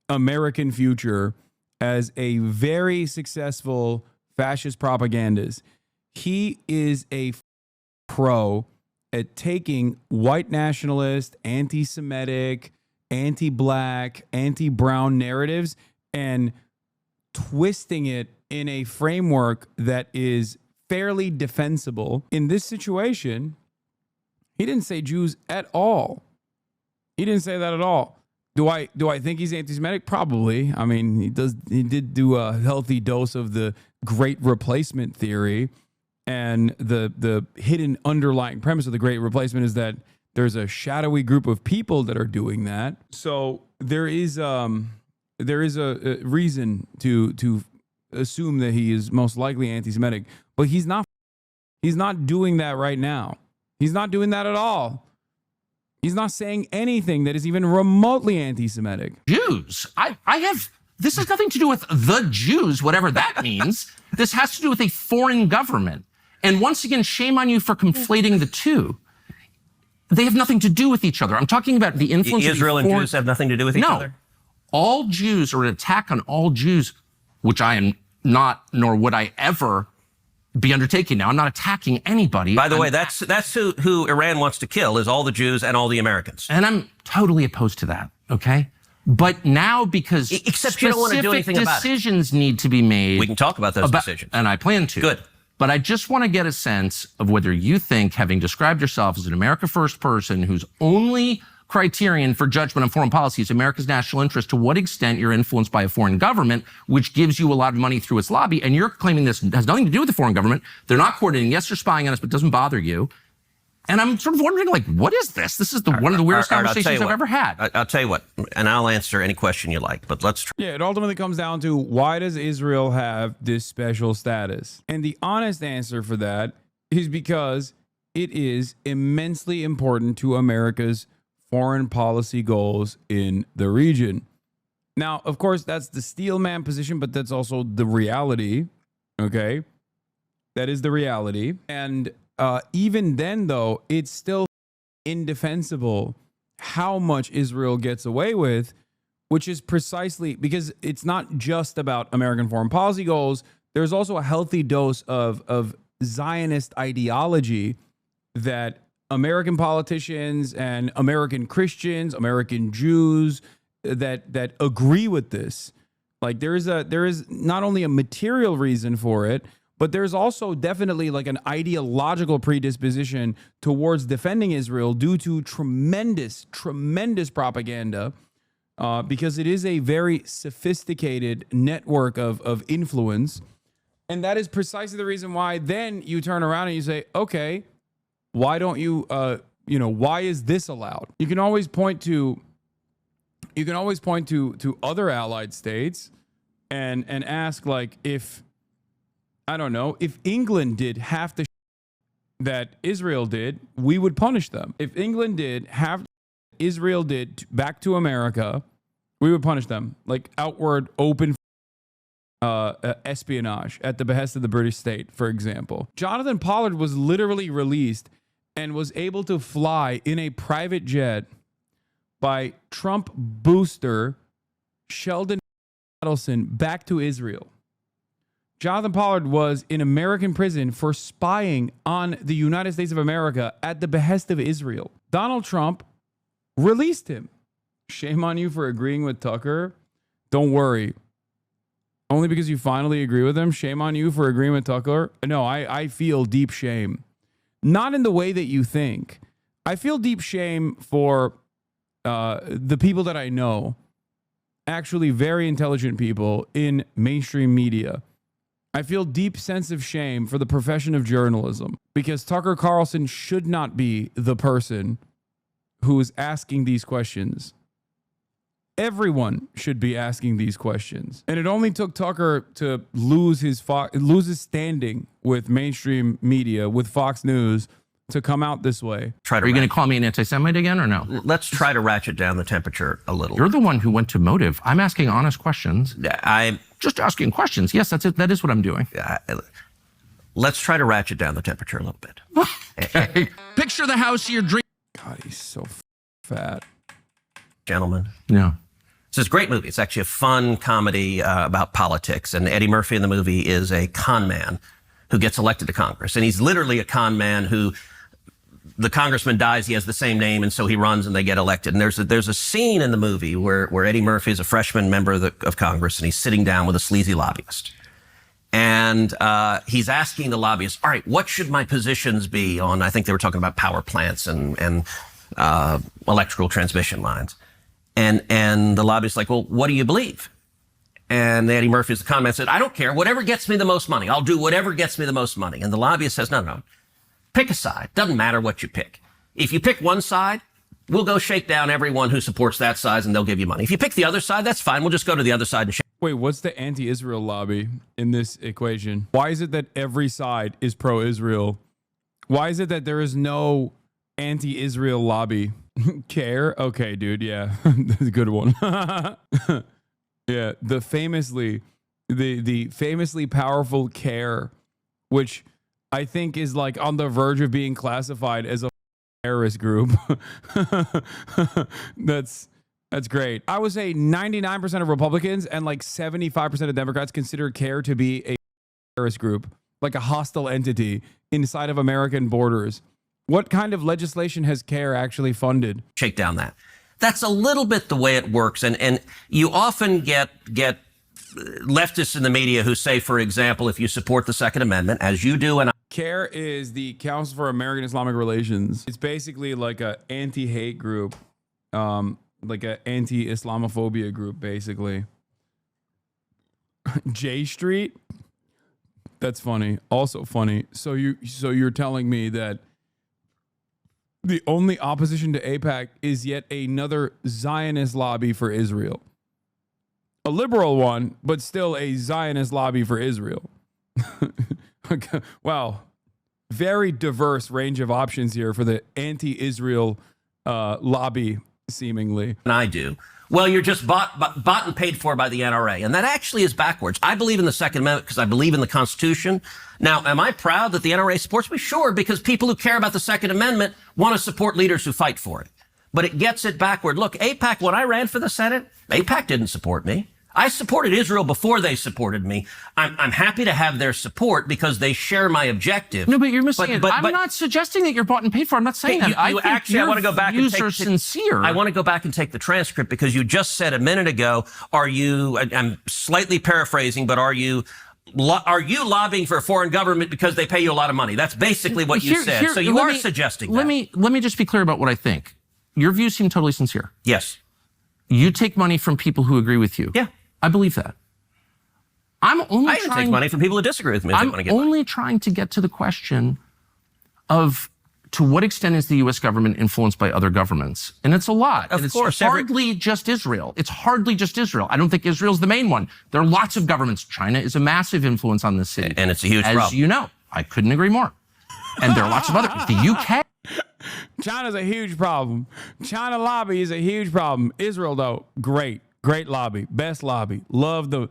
American future as a very successful fascist propagandist. He is a pro at taking white nationalist, anti-Semitic, anti-black, anti-brown narratives and twisting it in a framework that is fairly defensible. In this situation, he didn't say Jews at all. He didn't say that at all. Do I think he's anti-Semitic? Probably. I mean, he did do a healthy dose of the Great Replacement theory. And the hidden underlying premise of the Great Replacement is that there's a shadowy group of people that are doing that. So there is a reason to assume that he is most likely anti-Semitic, but he's not doing that right now. He's not doing that at all. He's not saying anything that is even remotely anti-Semitic. Jews. This has nothing to do with the Jews, whatever that means. This has to do with a foreign government. And once again, shame on you for conflating the two. They have nothing to do with each other. I'm talking about the influence Israel of and Jews have nothing to do with each other? All Jews, or an attack on all Jews, which I am not, nor would I ever be undertaking now. I'm not attacking anybody. By the way, that's who Iran wants to kill, is all the Jews and all the Americans. And I'm totally opposed to that, okay? But now, because except you don't want to do anything about it. Decisions need to be made. We can talk about those decisions. And I plan to. Good. But I just want to get a sense of whether you think, having described yourself as an America First person whose only criterion for judgment on foreign policy is America's national interest, to what extent you're influenced by a foreign government, which gives you a lot of money through its lobby, and you're claiming this has nothing to do with the foreign government. They're not coordinating. Yes, they're spying on us, but it doesn't bother you. And I'm sort of wondering, like, what is this? This is one of the weirdest conversations I've ever had. I'll tell you what, and I'll answer any question you like, but let's try. Yeah, it ultimately comes down to, why does Israel have this special status? And the honest answer for that is because it is immensely important to America's foreign policy goals in the region. Now, of course, that's the steelman position, but that's also the reality. Okay? That is the reality. And even then, though, it's still indefensible how much Israel gets away with, which is precisely because it's not just about American foreign policy goals. There's also a healthy dose of Zionist ideology that American politicians and American Christians, American Jews that agree with this. Like there is not only a material reason for it, but there's also definitely like an ideological predisposition towards defending Israel due to tremendous propaganda, because it is a very sophisticated network of influence. And that is precisely the reason why then you turn around and you say, okay, why don't you, why is this allowed? You can always point to other allied states and ask, like, if, I don't know, if England did half the that Israel did, we would punish them. If England did half Israel did back to America, we would punish them. Like outward, open espionage at the behest of the British state, for example. Jonathan Pollard was literally released and was able to fly in a private jet by Trump booster Sheldon Adelson back to Israel. Jonathan Pollard was in American prison for spying on the United States of America at the behest of Israel. Donald Trump released him. Shame on you for agreeing with Tucker. Don't worry. Only because you finally agree with him. Shame on you for agreeing with Tucker. No, I feel deep shame. Not in the way that you think. I feel deep shame for the people that I know, actually very intelligent people in mainstream media. I feel deep sense of shame for the profession of journalism, because Tucker Carlson should not be the person who is asking these questions. Everyone should be asking these questions. And it only took Tucker to lose his standing with mainstream media, with Fox News, to come out this way. Are you going to call me an anti-Semite again or no? Let's try to ratchet down the temperature a little. You're the one who went to motive. I'm asking honest questions. I'm just asking questions. Yes, that's it. That is what I'm doing. Let's try to ratchet down the temperature a little bit. Okay. Picture the house you're dreaming. God, he's so fat. Gentlemen. Yeah. It's a great movie. It's actually a fun comedy about politics. And Eddie Murphy in the movie is a con man who gets elected to Congress. And he's literally a con man who, the congressman dies, he has the same name, and so he runs and they get elected. And there's a scene in the movie where Eddie Murphy is a freshman member of Congress, and he's sitting down with a sleazy lobbyist. And he's asking the lobbyist, all right, what should my positions be on, I think they were talking about power plants and electrical transmission lines. And the lobbyist's like, well, what do you believe? And Eddie Murphy, as the con man, said, I don't care. Whatever gets me the most money. I'll do whatever gets me the most money. And the lobbyist says, no. Pick a side. Doesn't matter what you pick. If you pick one side, we'll go shake down everyone who supports that side and they'll give you money. If you pick the other side, that's fine. We'll just go to the other side and shake. Wait, what's the anti-Israel lobby in this equation? Why is it that every side is pro-Israel? Why is it that there is no anti-Israel lobby? Care? Okay, dude. Yeah, that's a good one. Yeah, the famously powerful Care, which I think is like on the verge of being classified as a terrorist group. That's great. I would say 99% of Republicans and like 75% of Democrats consider Care to be a terrorist group, like a hostile entity inside of American borders. What kind of legislation has Care actually funded? Shake down that. That's a little bit the way it works. And you often get leftists in the media who say, for example, if you support the Second Amendment, as you do, and CARE is the Council for American Islamic Relations. It's basically like a anti-hate group, like a anti-Islamophobia group, basically. J Street? That's funny. Also funny. So you're telling me that The only opposition to AIPAC is yet another Zionist lobby for Israel. A liberal one, but still a Zionist lobby for Israel. Wow. Very diverse range of options here for the anti-Israel lobby, seemingly. And I do. Well, you're just bought and paid for by the NRA. And that actually is backwards. I believe in the Second Amendment because I believe in the Constitution. Now, am I proud that the NRA supports me? Sure, because people who care about the Second Amendment want to support leaders who fight for it. But it gets it backward. Look, AIPAC, when I ran for the Senate, AIPAC didn't support me. I supported Israel before they supported me. I'm happy to have their support because they share my objective. No, but you're missing it. I'm not suggesting that you're bought and paid for. I'm not saying that. I want to go back and take sincere. I want to go back and take the transcript because you just said a minute ago, I'm slightly paraphrasing, but are you lobbying for a foreign government because they pay you a lot of money? That's basically what you said. So you are suggesting that. Let me just be clear about what I think. Your views seem totally sincere. Yes. You take money from people who agree with you. Yeah. I believe that. I even take money from people who disagree with me. I'm only trying to get to the question of to what extent is the U.S. government influenced by other governments? And it's a lot. Of course. It's hardly just Israel. It's hardly just Israel. I don't think Israel's the main one. There are lots of governments. China is a massive influence on this city. And it's a huge problem. As you know, I couldn't agree more. And there are lots of others. The UK. China's a huge problem. China lobby is a huge problem. Israel, though, great lobby, best lobby. Love the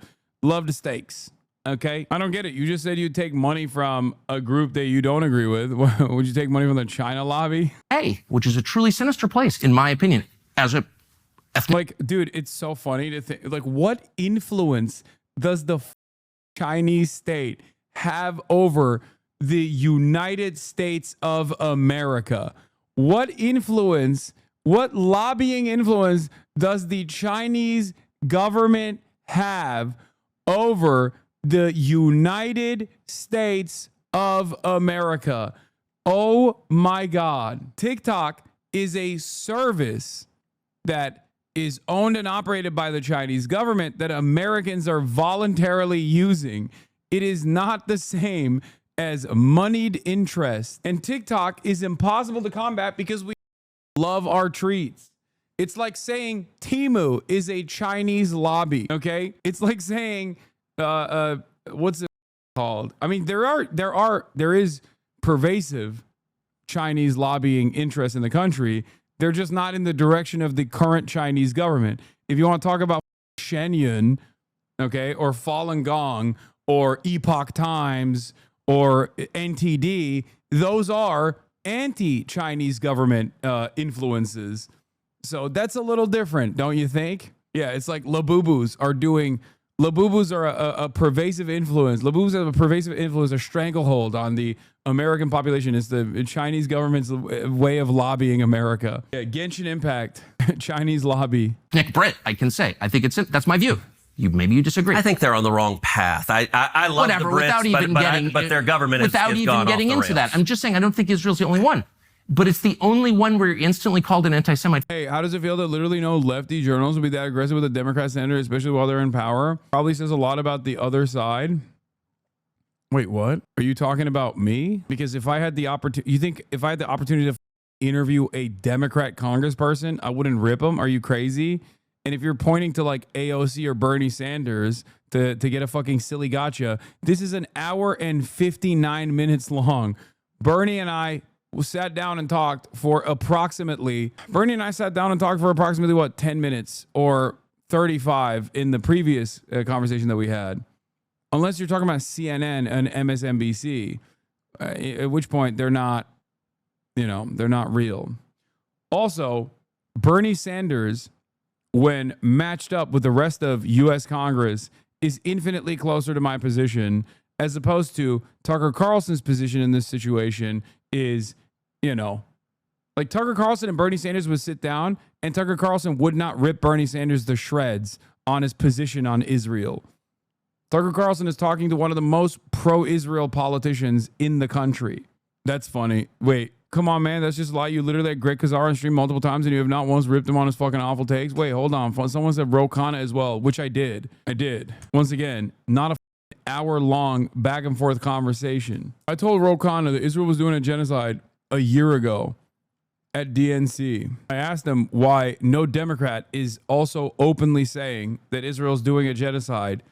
stakes. Okay, I don't get it. You just said you'd take money from a group that you don't agree with. Would you take money from the China lobby? Which is a truly sinister place, in my opinion. As a like, dude, it's so funny to think. Like, what influence does the Chinese state have over the United States of America? What lobbying influence does the Chinese government have over the United States of America? Oh my God. TikTok is a service that is owned and operated by the Chinese government that Americans are voluntarily using. It is not the same as moneyed interest. And TikTok is impossible to combat because we love our treats. It's like saying Temu is a Chinese lobby, okay? It's like saying, what's it called? I mean, there is pervasive Chinese lobbying interest in the country. They're just not in the direction of the current Chinese government. If you want to talk about Shenyun, okay, or Falun Gong, or Epoch Times, or NTD, those are anti-Chinese government influences. So that's a little different, don't you think? Yeah, it's like Labubus are a pervasive influence. Labubus have a pervasive influence, a stranglehold on the American population. It's the Chinese government's way of lobbying America. Yeah, Genshin Impact, Chinese lobby. Nick Britt, I can say, I think that's my view. Maybe you disagree. I think they're on the wrong path. I love the Brits, but their government without is even gone getting off the into rails. that. I'm just saying I don't think Israel's the only one. But it's the only one where you're instantly called an anti-Semite. Hey, how does it feel that literally no lefty journals will be that aggressive with a Democrat senator, especially while they're in power? Probably says a lot about the other side. Wait, what? Are you talking about me? Because if I had the opportunity, you think if I had the opportunity to interview a Democrat congressperson, I wouldn't rip them? Are you crazy? And if you're pointing to like AOC or Bernie Sanders to get a fucking silly gotcha, this is an hour and 59 minutes long. Bernie and I sat down and talked for approximately, what, 10 minutes or 35 in the previous conversation that we had. Unless you're talking about CNN and MSNBC, at which point they're not real. Also, Bernie Sanders, when matched up with the rest of U.S. Congress, is infinitely closer to my position, as opposed to Tucker Carlson's position in this situation is, like Tucker Carlson and Bernie Sanders would sit down and Tucker Carlson would not rip Bernie Sanders to shreds on his position on Israel. Tucker Carlson is talking to one of the most pro-Israel politicians in the country. That's funny. Wait, come on, man. That's just a lie. You literally had Greg Kazar on stream multiple times and you have not once ripped him on his fucking awful takes. Wait, hold on. Someone said Ro Khanna as well, which I did. Once again, not a hour-long back-and-forth conversation. I told Ro Khanna that Israel was doing a genocide a year ago. at DNC. I asked him why no Democrat is also openly saying that Israel's doing a genocide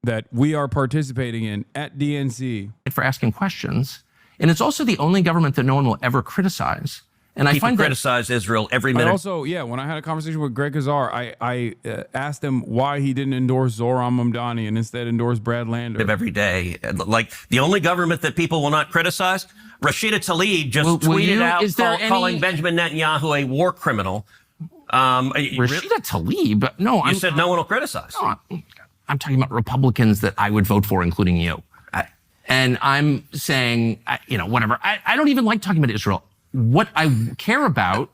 that we are participating in at DNC. For asking questions. And it's also the only government that no one will ever criticize. And People I find criticize Israel every minute. I also, when I had a conversation with Greg Kazar, I asked him why he didn't endorse Zoran Mamdani and instead endorsed Brad Lander. Every day. Like, the only government that people will not criticize, Rashida Tlaib just tweeted out calling Benjamin Netanyahu a war criminal. Rashida Tlaib? No. You said no one will criticize. No, I'm talking about Republicans that I would vote for, including you. And I'm saying, whatever. I don't even like talking about Israel. What I care about,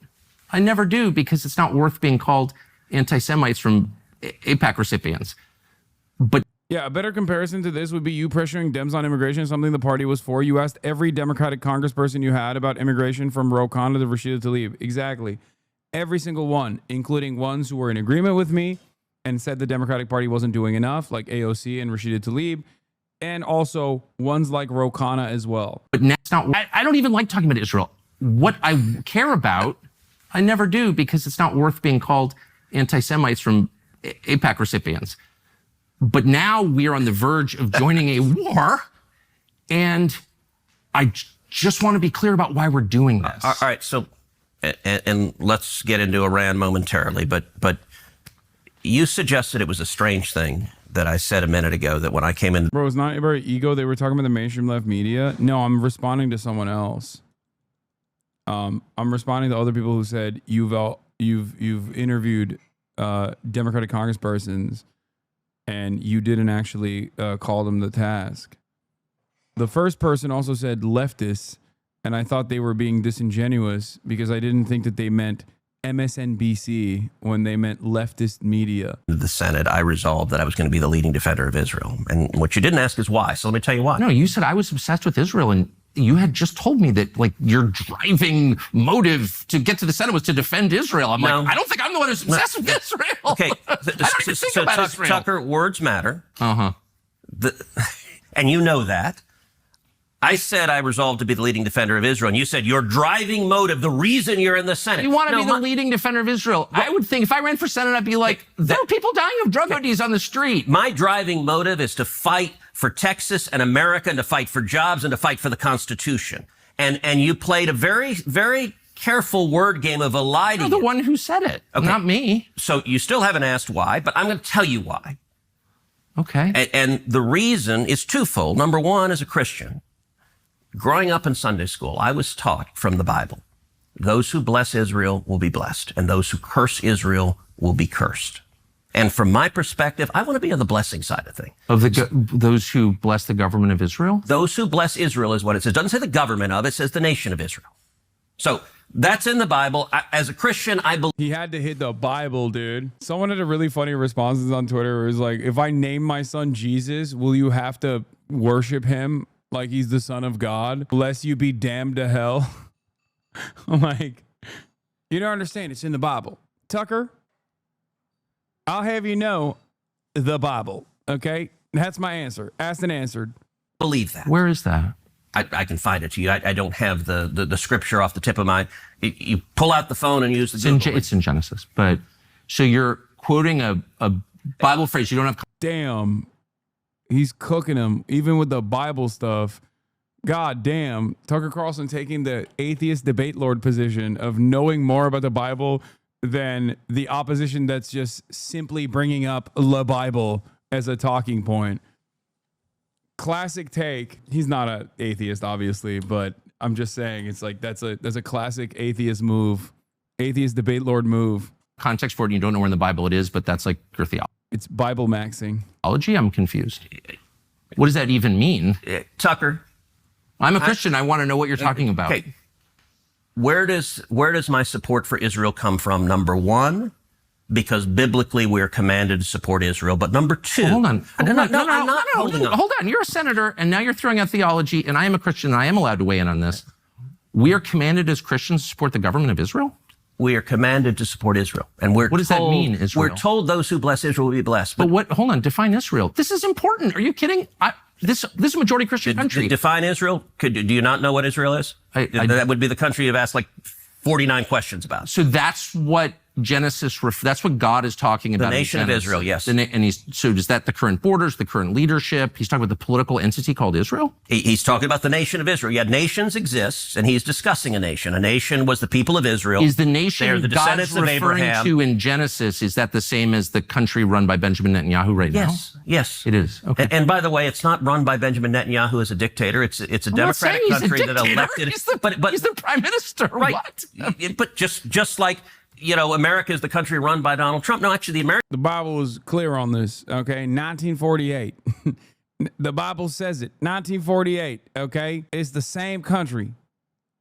I never do, because it's not worth being called anti-Semites from AIPAC recipients. But yeah, a better comparison to this would be you pressuring Dems on immigration, something the party was for. You asked every Democratic congressperson you had about immigration, from Ro Khanna to Rashida Tlaib. Exactly. Every single one, including ones who were in agreement with me and said the Democratic Party wasn't doing enough, like AOC and Rashida Tlaib, and also ones like Ro Khanna as well. But that's not, I don't even like talking about Israel. What I care about, I never do, because it's not worth being called anti-Semites from AIPAC recipients. But now we are on the verge of joining a war, and I just want to be clear about why we're doing this. All right, so, and let's get into Iran momentarily, but you suggested it was a strange thing that I said a minute ago, that when I came in... Bro, it's not about ego. They were talking about the mainstream left media. No, I'm responding to someone else. I'm responding to other people who said you've interviewed Democratic congresspersons and you didn't actually call them to task. The first person also said leftists, and I thought they were being disingenuous because I didn't think that they meant MSNBC when they meant leftist media. The Senate, I resolved that I was going to be the leading defender of Israel. And what you didn't ask is why. So let me tell you why. No, you said I was obsessed with Israel, and you had just told me that, like, your driving motive to get to the Senate was to defend Israel. I'm like, I don't think I'm the one who's obsessed with Israel. Okay. I don't even think about Israel. Tucker, words matter. Uh-huh. And you know that. I said I resolved to be the leading defender of Israel, and you said your driving motive, the reason you're in the Senate. You want to be the leading defender of Israel. I would think if I ran for Senate, I'd be like, there are people dying of drug ODs on the street. My driving motive is to fight for Texas and America, and to fight for jobs, and to fight for the Constitution. And you played a very, very careful word game of eliding. You're the one who said it, not me. So you still haven't asked why, but I'm going to tell you why. Okay. And the reason is twofold. Number one, as a Christian, growing up in Sunday school, I was taught from the Bible, those who bless Israel will be blessed, and those who curse Israel will be cursed. And from my perspective, I want to be on the blessing side of things. Of those who bless the government of Israel? Those who bless Israel is what it says. It doesn't say the government of it, it says the nation of Israel. So that's in the Bible. As a Christian, I believe. He had to hit the Bible, dude. Someone had a really funny responses on Twitter where it was like, if I name my son Jesus, will you have to worship him like he's the son of God, lest you be damned to hell? I'm like, you don't understand. It's in the Bible. Tucker, I'll have you know, the Bible. Okay? That's my answer. Asked and answered. Believe that. Where is that? I can find it to you. I don't have the scripture off the tip of my... You pull out the phone and use the Google. It's in Genesis. But so you're quoting a Bible phrase you don't have... Damn. He's cooking him, even with the Bible stuff. God damn. Tucker Carlson taking the atheist debate lord position of knowing more about the Bible than the opposition that's just simply bringing up the Bible as a talking point. Classic take. He's not an atheist, obviously, but I'm just saying it's like that's a classic atheist move, atheist debate lord move. Context for it, and you don't know where in the Bible it is, but that's like your theology. It's Bible maxing. I'm confused. What does that even mean? Tucker. I'm a Christian. I want to know what you're talking about. Okay. Where does my support for Israel come from? Number one, because biblically we're commanded to support Israel. But number two... Hold on. I'm not holding on. Hold on. You're a senator, and now you're throwing out theology, and I am a Christian, and I am allowed to weigh in on this. We are commanded as Christians to support the government of Israel? We are commanded to support Israel. And what does that mean, Israel? We're told those who bless Israel will be blessed. But hold on, define Israel. This is important. Are you kidding? this is a majority Christian country. Define Israel. Do you not know what Israel is? That would be the country you've asked like 49 questions about. So that's what Genesis, that's what God is talking about. The nation of Israel, yes. And so is that the current borders, the current leadership? He's talking about the political entity called Israel? He's talking about the nation of Israel. Yeah, nations exist, and he's discussing a nation. A nation was the people of Israel. Is the nation They're the God's descendants of referring Abraham. to in Genesis, is that the same as the country run by Benjamin Netanyahu right now? Yes. It is. Okay. And by the way, it's not run by Benjamin Netanyahu as a dictator. It's a democratic country that elected. He's the prime minister. Right. What? But just like, America is the country run by Donald Trump. No, actually, The Bible is clear on this, okay? 1948. The Bible says it. 1948, okay? It's the same country.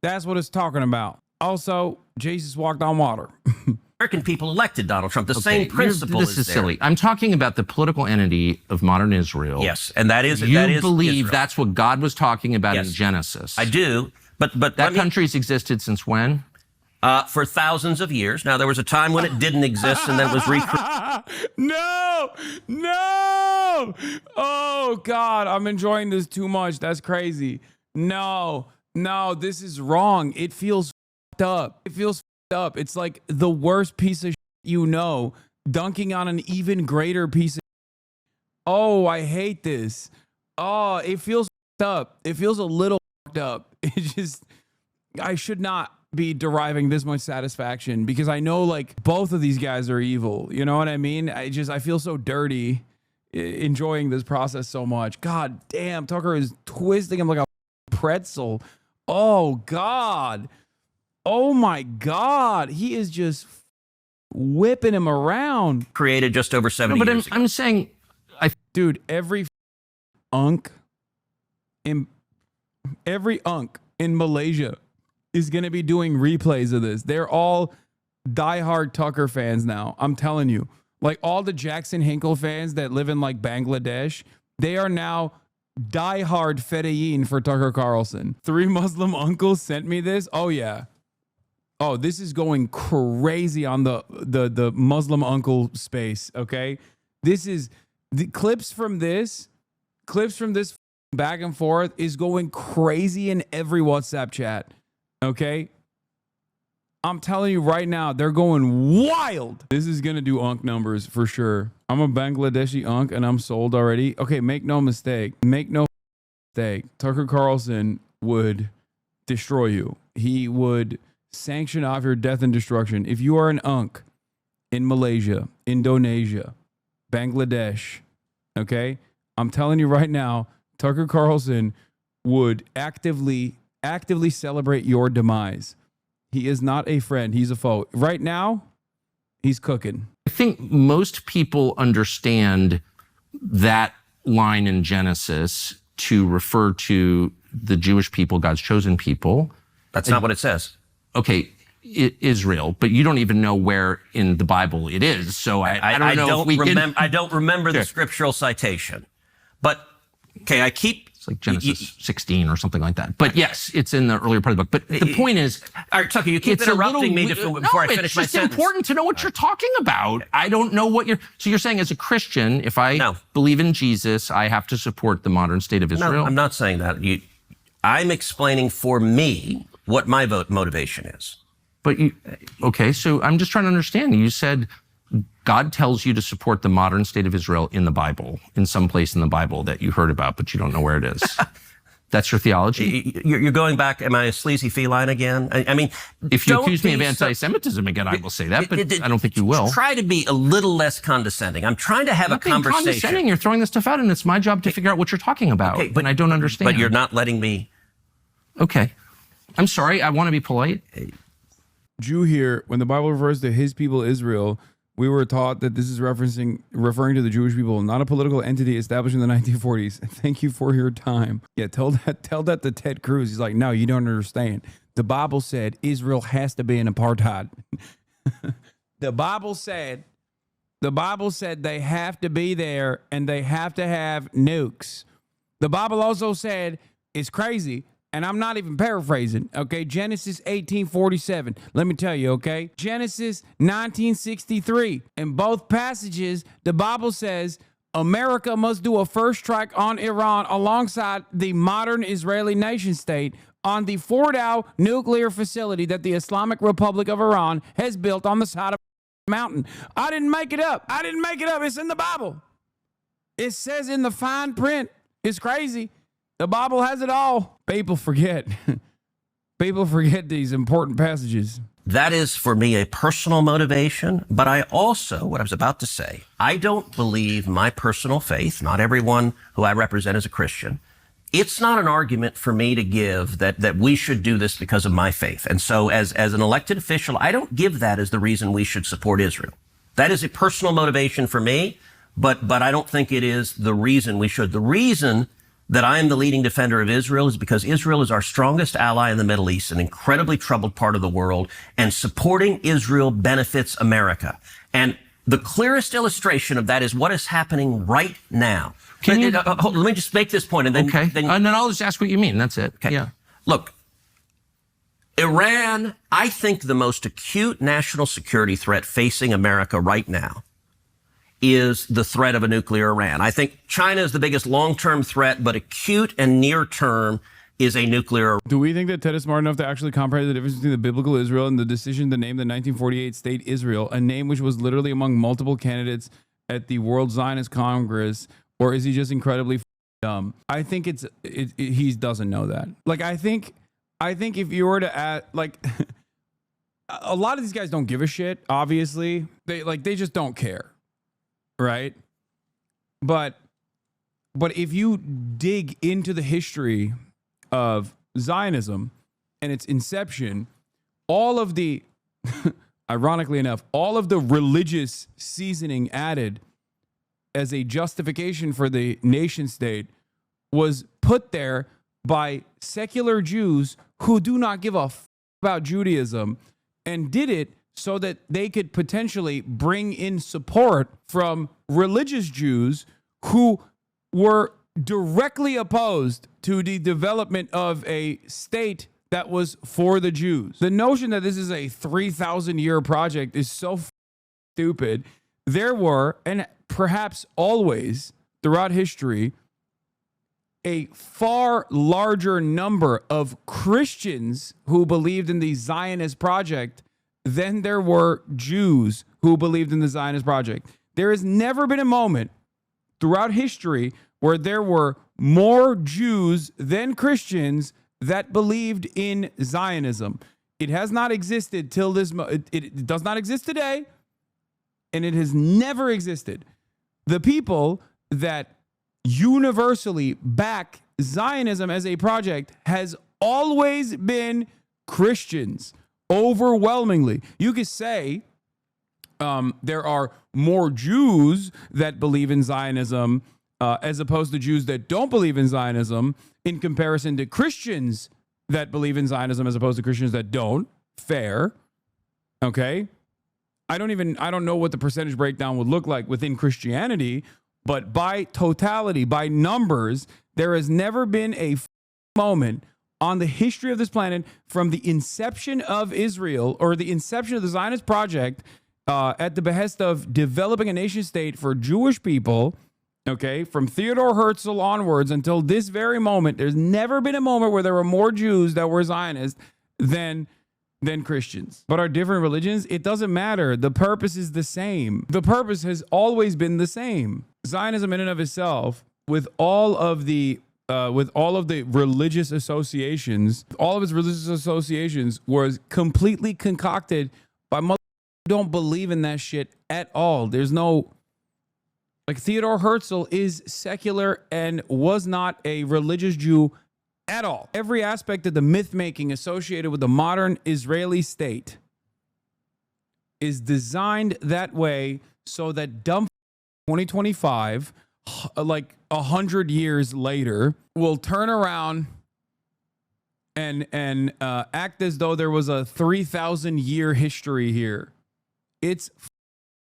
That's what it's talking about. Also, Jesus walked on water. American people elected Donald Trump. The same principle This is there. silly. I'm talking about the political entity of modern Israel. Yes, and that is You believe Israel. that's what God was talking about in Yes. Genesis. I do, but That country's existed since when? for thousands of years. Now, there was a time when it didn't exist, and then it was recreated. No! Oh, God, I'm enjoying this too much. That's crazy. No, this is wrong. It feels f***ed up. It feels f***ed up. It's like the worst piece of shit dunking on an even greater piece of shit. Oh, I hate this. Oh, it feels f***ed up. It feels a little f***ed up. I should not be deriving this much satisfaction because I know like both of these guys are evil. You know what I mean? I feel so dirty enjoying this process so much. God damn, Tucker is twisting him like a pretzel. Oh God. Oh my God. He is just whipping him around. Created just over 70 years ago. I'm saying, Dude, every unk in Malaysia is going to be doing replays of this. They're all diehard Tucker fans now. I'm telling you. Like all the Jackson Hinkle fans that live in like Bangladesh, they are now diehard Fedayeen for Tucker Carlson. 3 Muslim uncles sent me this. Oh yeah. Oh, this is going crazy on the Muslim uncle space, okay? This is the clips from this back and forth is going crazy in every WhatsApp chat. Okay? I'm telling you right now, they're going wild. This is going to do unk numbers for sure. I'm a Bangladeshi unk and I'm sold already. Okay, make no mistake. Tucker Carlson would destroy you. He would sanction off your death and destruction. If you are an unk in Malaysia, Indonesia, Bangladesh, okay? I'm telling you right now, Tucker Carlson would actively celebrate your demise. He is not a friend. He's a foe. Right now, he's cooking. I think most people understand that line in Genesis to refer to the Jewish people, God's chosen people. That's not what it says. Okay, Israel, but you don't even know where in the Bible it is. So I don't know if we can... I don't remember the scriptural citation. But, okay, It's like Genesis 16 or something like that. But yes, it's in the earlier part of the book. But the point is... All right, Tucker, you keep interrupting me before I finish my sentence. It's just important to know what you're talking about. I don't know what you're... So you're saying as a Christian, if I believe in Jesus, I have to support the modern state of Israel? No, I'm not saying that. I'm explaining for me what my motivation is. But okay, so I'm just trying to understand. You said God tells you to support the modern state of Israel in the Bible, in some place in the Bible that you heard about, but you don't know where it is. That's your theology? You're going back, am I a sleazy feline again? I mean... If you accuse me of anti-Semitism again, I will say that, but I don't think you will. Try to be a little less condescending. I'm trying to have a conversation. Condescending. You're throwing this stuff out, and it's my job to figure out what you're talking about. Okay, but I don't understand. But you're not letting me... Okay. I'm sorry. I want to be polite. Jew here, when the Bible refers to his people Israel, we were taught that this is referring to the Jewish people, not a political entity established in the 1940s. Thank you for your time. Yeah, tell that to Ted Cruz. He's like, no, you don't understand. The Bible said Israel has to be in apartheid. The Bible said they have to be there and they have to have nukes. The Bible also said it's crazy. And I'm not even paraphrasing, okay? Genesis 18:47. Let me tell you, okay? Genesis 19:63. In both passages, the Bible says America must do a first strike on Iran alongside the modern Israeli nation state on the Fordow nuclear facility that the Islamic Republic of Iran has built on the side of a mountain. I didn't make it up. It's in the Bible. It says in the fine print. It's crazy. The Bible has it all. People forget. People forget these important passages. That is, for me, a personal motivation. But I also, what I was about to say, I don't believe my personal faith, not everyone who I represent is a Christian. It's not an argument for me to give that we should do this because of my faith. And so as an elected official, I don't give that as the reason we should support Israel. That is a personal motivation for me, but I don't think it is the reason we should. The reason that I am the leading defender of Israel is because Israel is our strongest ally in the Middle East, an incredibly troubled part of the world, and supporting Israel benefits America. And the clearest illustration of that is what is happening right now. Let me just make this point, and then and then I'll just ask what you mean. That's it. Okay. Yeah. Look, Iran, I think the most acute national security threat facing America right now is the threat of a nuclear Iran. I think China is the biggest long-term threat, but acute and near-term is a nuclear. Do we think that Ted is smart enough to actually comprehend the difference between the biblical Israel and the decision to name the 1948 state Israel, a name which was literally among multiple candidates at the World Zionist Congress, or is he just incredibly dumb? I think he doesn't know that. Like, I think if you were to add, like, a lot of these guys don't give a shit, obviously. They just don't care. Right. But if you dig into the history of Zionism and its inception, all of the, ironically enough, all of the religious seasoning added as a justification for the nation state was put there by secular Jews who do not give a about Judaism, and did it so that they could potentially bring in support from religious Jews who were directly opposed to the development of a state that was for the Jews. The notion that this is a 3,000-year project is so stupid. There were, and perhaps always throughout history, a far larger number of Christians who believed in the Zionist project than there were Jews who believed in the Zionist project. There has never been a moment throughout history where there were more Jews than Christians that believed in Zionism. It has not existed till this it does not exist today, and it has never existed. The people that universally back Zionism as a project has always been Christians. Overwhelmingly. You could say there are more Jews that believe in Zionism as opposed to Jews that don't believe in Zionism in comparison to Christians that believe in Zionism as opposed to Christians that don't. Fair. Okay. I don't know what the percentage breakdown would look like within Christianity, but by totality, by numbers, there has never been a moment on the history of this planet from the inception of Israel or the inception of the Zionist project at the behest of developing a nation state for Jewish people, okay, from Theodore Herzl onwards until this very moment, there's never been a moment where there were more Jews that were Zionists than Christians. But our different religions, it doesn't matter. The purpose is the same. The purpose has always been the same. Zionism in and of itself, with all of the religious associations, all of its religious associations was completely concocted by mother who don't believe in that shit at all. There's no, like, Theodore Herzl is secular and was not a religious Jew at all. Every aspect of the myth making associated with the modern Israeli state is designed that way so that dumb 2025, like 100 years later, will turn around and act as though there was a 3,000-year history here. It's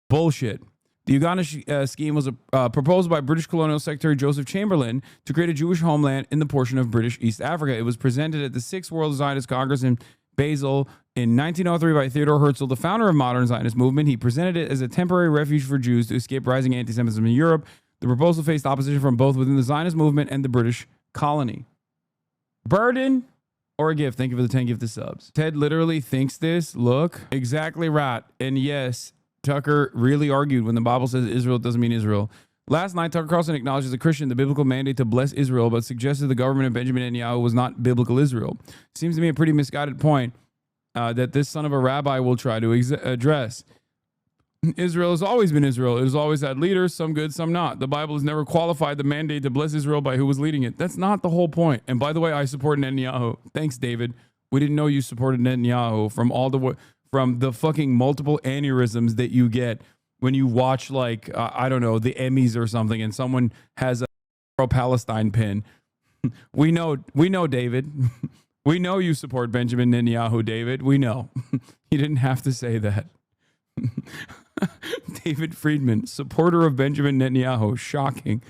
bullshit. The Uganda scheme was proposed by British Colonial Secretary Joseph Chamberlain to create a Jewish homeland in the portion of British East Africa. It was presented at the 6th World Zionist Congress in Basel in 1903 by Theodore Herzl, the founder of modern Zionist movement. He presented it as a temporary refuge for Jews to escape rising anti-Semitism in Europe. The proposal faced opposition from both within the Zionist movement and the British colony. Burden or a gift? Thank you for the 10 gifted subs. Ted literally thinks this. Look, exactly right. And yes, Tucker really argued when the Bible says Israel doesn't mean Israel. Last night, Tucker Carlson acknowledged as a Christian the biblical mandate to bless Israel, but suggested the government of Benjamin Netanyahu was not biblical Israel. Seems to me a pretty misguided point that this son of a rabbi will try to address. Israel has always been Israel. It has always had leaders, some good, some not. The Bible has never qualified the mandate to bless Israel by who was leading it. That's not the whole point. And by the way, I support Netanyahu. Thanks, David. We didn't know you supported Netanyahu from the fucking multiple aneurysms that you get when you watch, like, I don't know, the Emmys or something, and someone has a pro-Palestine pin. We know, David. We know you support Benjamin Netanyahu, David. We know. You didn't have to say that. David Friedman, supporter of Benjamin Netanyahu. Shocking.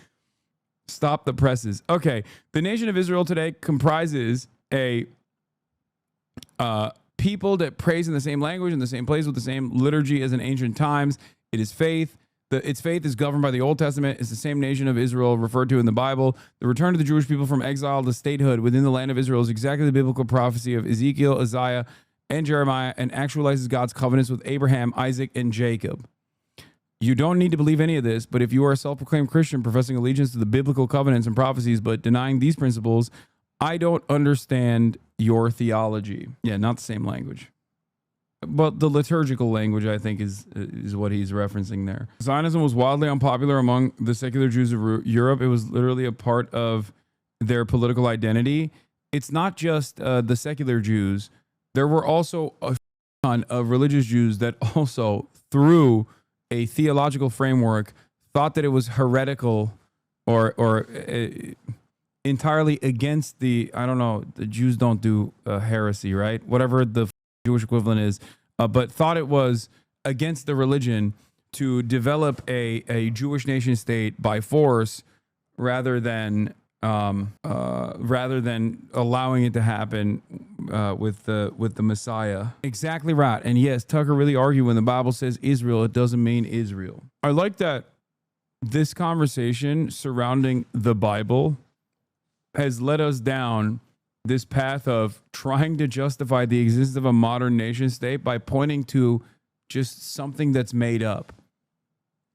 Stop the presses. Okay. The nation of Israel today comprises a people that praise in the same language, in the same place, with the same liturgy as in ancient times. It is faith. Its faith is governed by the Old Testament. It's the same nation of Israel referred to in the Bible. The return of the Jewish people from exile to statehood within the land of Israel is exactly the biblical prophecy of Ezekiel, Isaiah, and Jeremiah, and actualizes God's covenants with Abraham, Isaac, and Jacob. You don't need to believe any of this, but if you are a self-proclaimed Christian professing allegiance to the biblical covenants and prophecies but denying these principles, I don't understand your theology. Yeah, not the same language. But the liturgical language, I think, is what he's referencing there. Zionism was wildly unpopular among the secular Jews of Europe. It was literally a part of their political identity. It's not just the secular Jews. There were also a ton of religious Jews that also, through a theological framework, thought that it was heretical or entirely against the, I don't know, the Jews don't do heresy, right? Whatever the Jewish equivalent is, but thought it was against the religion to develop a Jewish nation state by force rather than allowing it to happen with the Messiah. Exactly right. And yes, Tucker really argued when the Bible says Israel, it doesn't mean Israel. I like that this conversation surrounding the Bible has led us down this path of trying to justify the existence of a modern nation state by pointing to just something that's made up.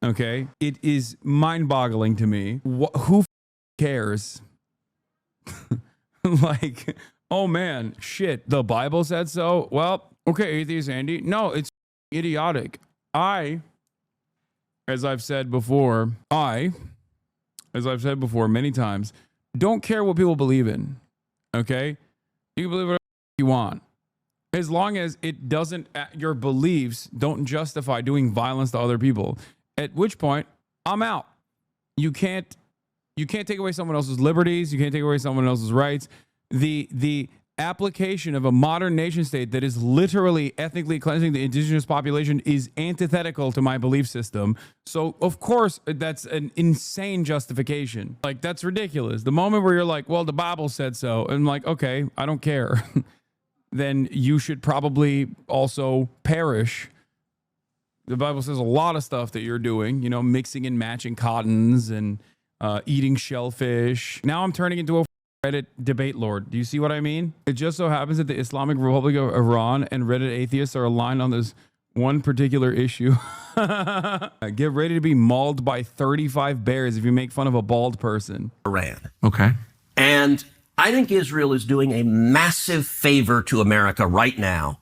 Okay? It is mind-boggling to me. Who cares? Like, oh man, shit, the Bible said so? Well, okay, atheist Andy. No, it's idiotic. As I've said before many times, don't care what people believe in. Okay? You can believe whatever you want. As long as it doesn't, your beliefs don't justify doing violence to other people. At which point, I'm out. You can't take away someone else's liberties. You can't take away someone else's rights. The application of a modern nation state that is literally ethnically cleansing the indigenous population is antithetical to my belief system. So, of course, that's an insane justification. Like, that's ridiculous. The moment where you're like, well, the Bible said so, and I'm like, okay, I don't care. Then you should probably also perish. The Bible says a lot of stuff that you're doing, mixing and matching cottons and eating shellfish. Now I'm turning into a Reddit debate lord. Do you see what I mean? It just so happens that the Islamic Republic of Iran and Reddit atheists are aligned on this one particular issue. Get ready to be mauled by 35 bears if you make fun of a bald person. Iran. Okay. And I think Israel is doing a massive favor to America right now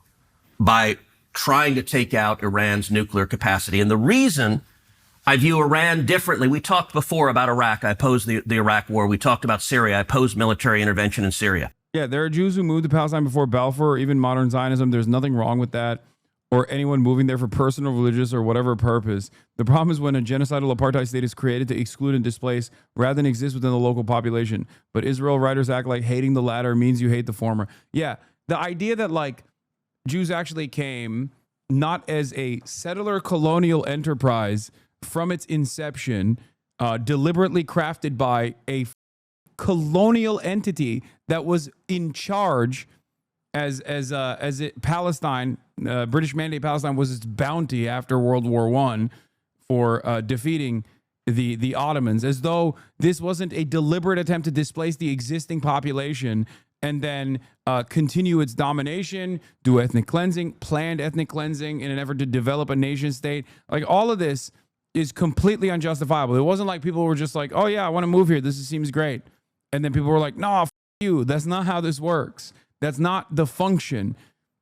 by trying to take out Iran's nuclear capacity. And the reason I view Iran differently, we talked before about Iraq. I opposed the Iraq war. We talked about Syria. I opposed military intervention in Syria. Yeah, there are Jews who moved to Palestine before Balfour or even modern Zionism. There's nothing wrong with that, or anyone moving there for personal, religious, or whatever purpose. The problem is when a genocidal apartheid state is created to exclude and displace rather than exist within the local population. But Israel writers act like hating the latter means you hate the former. Yeah, the idea that like Jews actually came not as a settler colonial enterprise from its inception, deliberately crafted by a colonial entity that was in charge as Palestine, British Mandate Palestine was its bounty after World War I for defeating the Ottomans, as though this wasn't a deliberate attempt to displace the existing population and then continue its domination, do ethnic cleansing, planned ethnic cleansing in an effort to develop a nation state. Like, all of this is completely unjustifiable. It wasn't like people were just like, oh yeah, I want to move here, this seems great. And then people were like, no, f you. That's not how this works. That's not the function.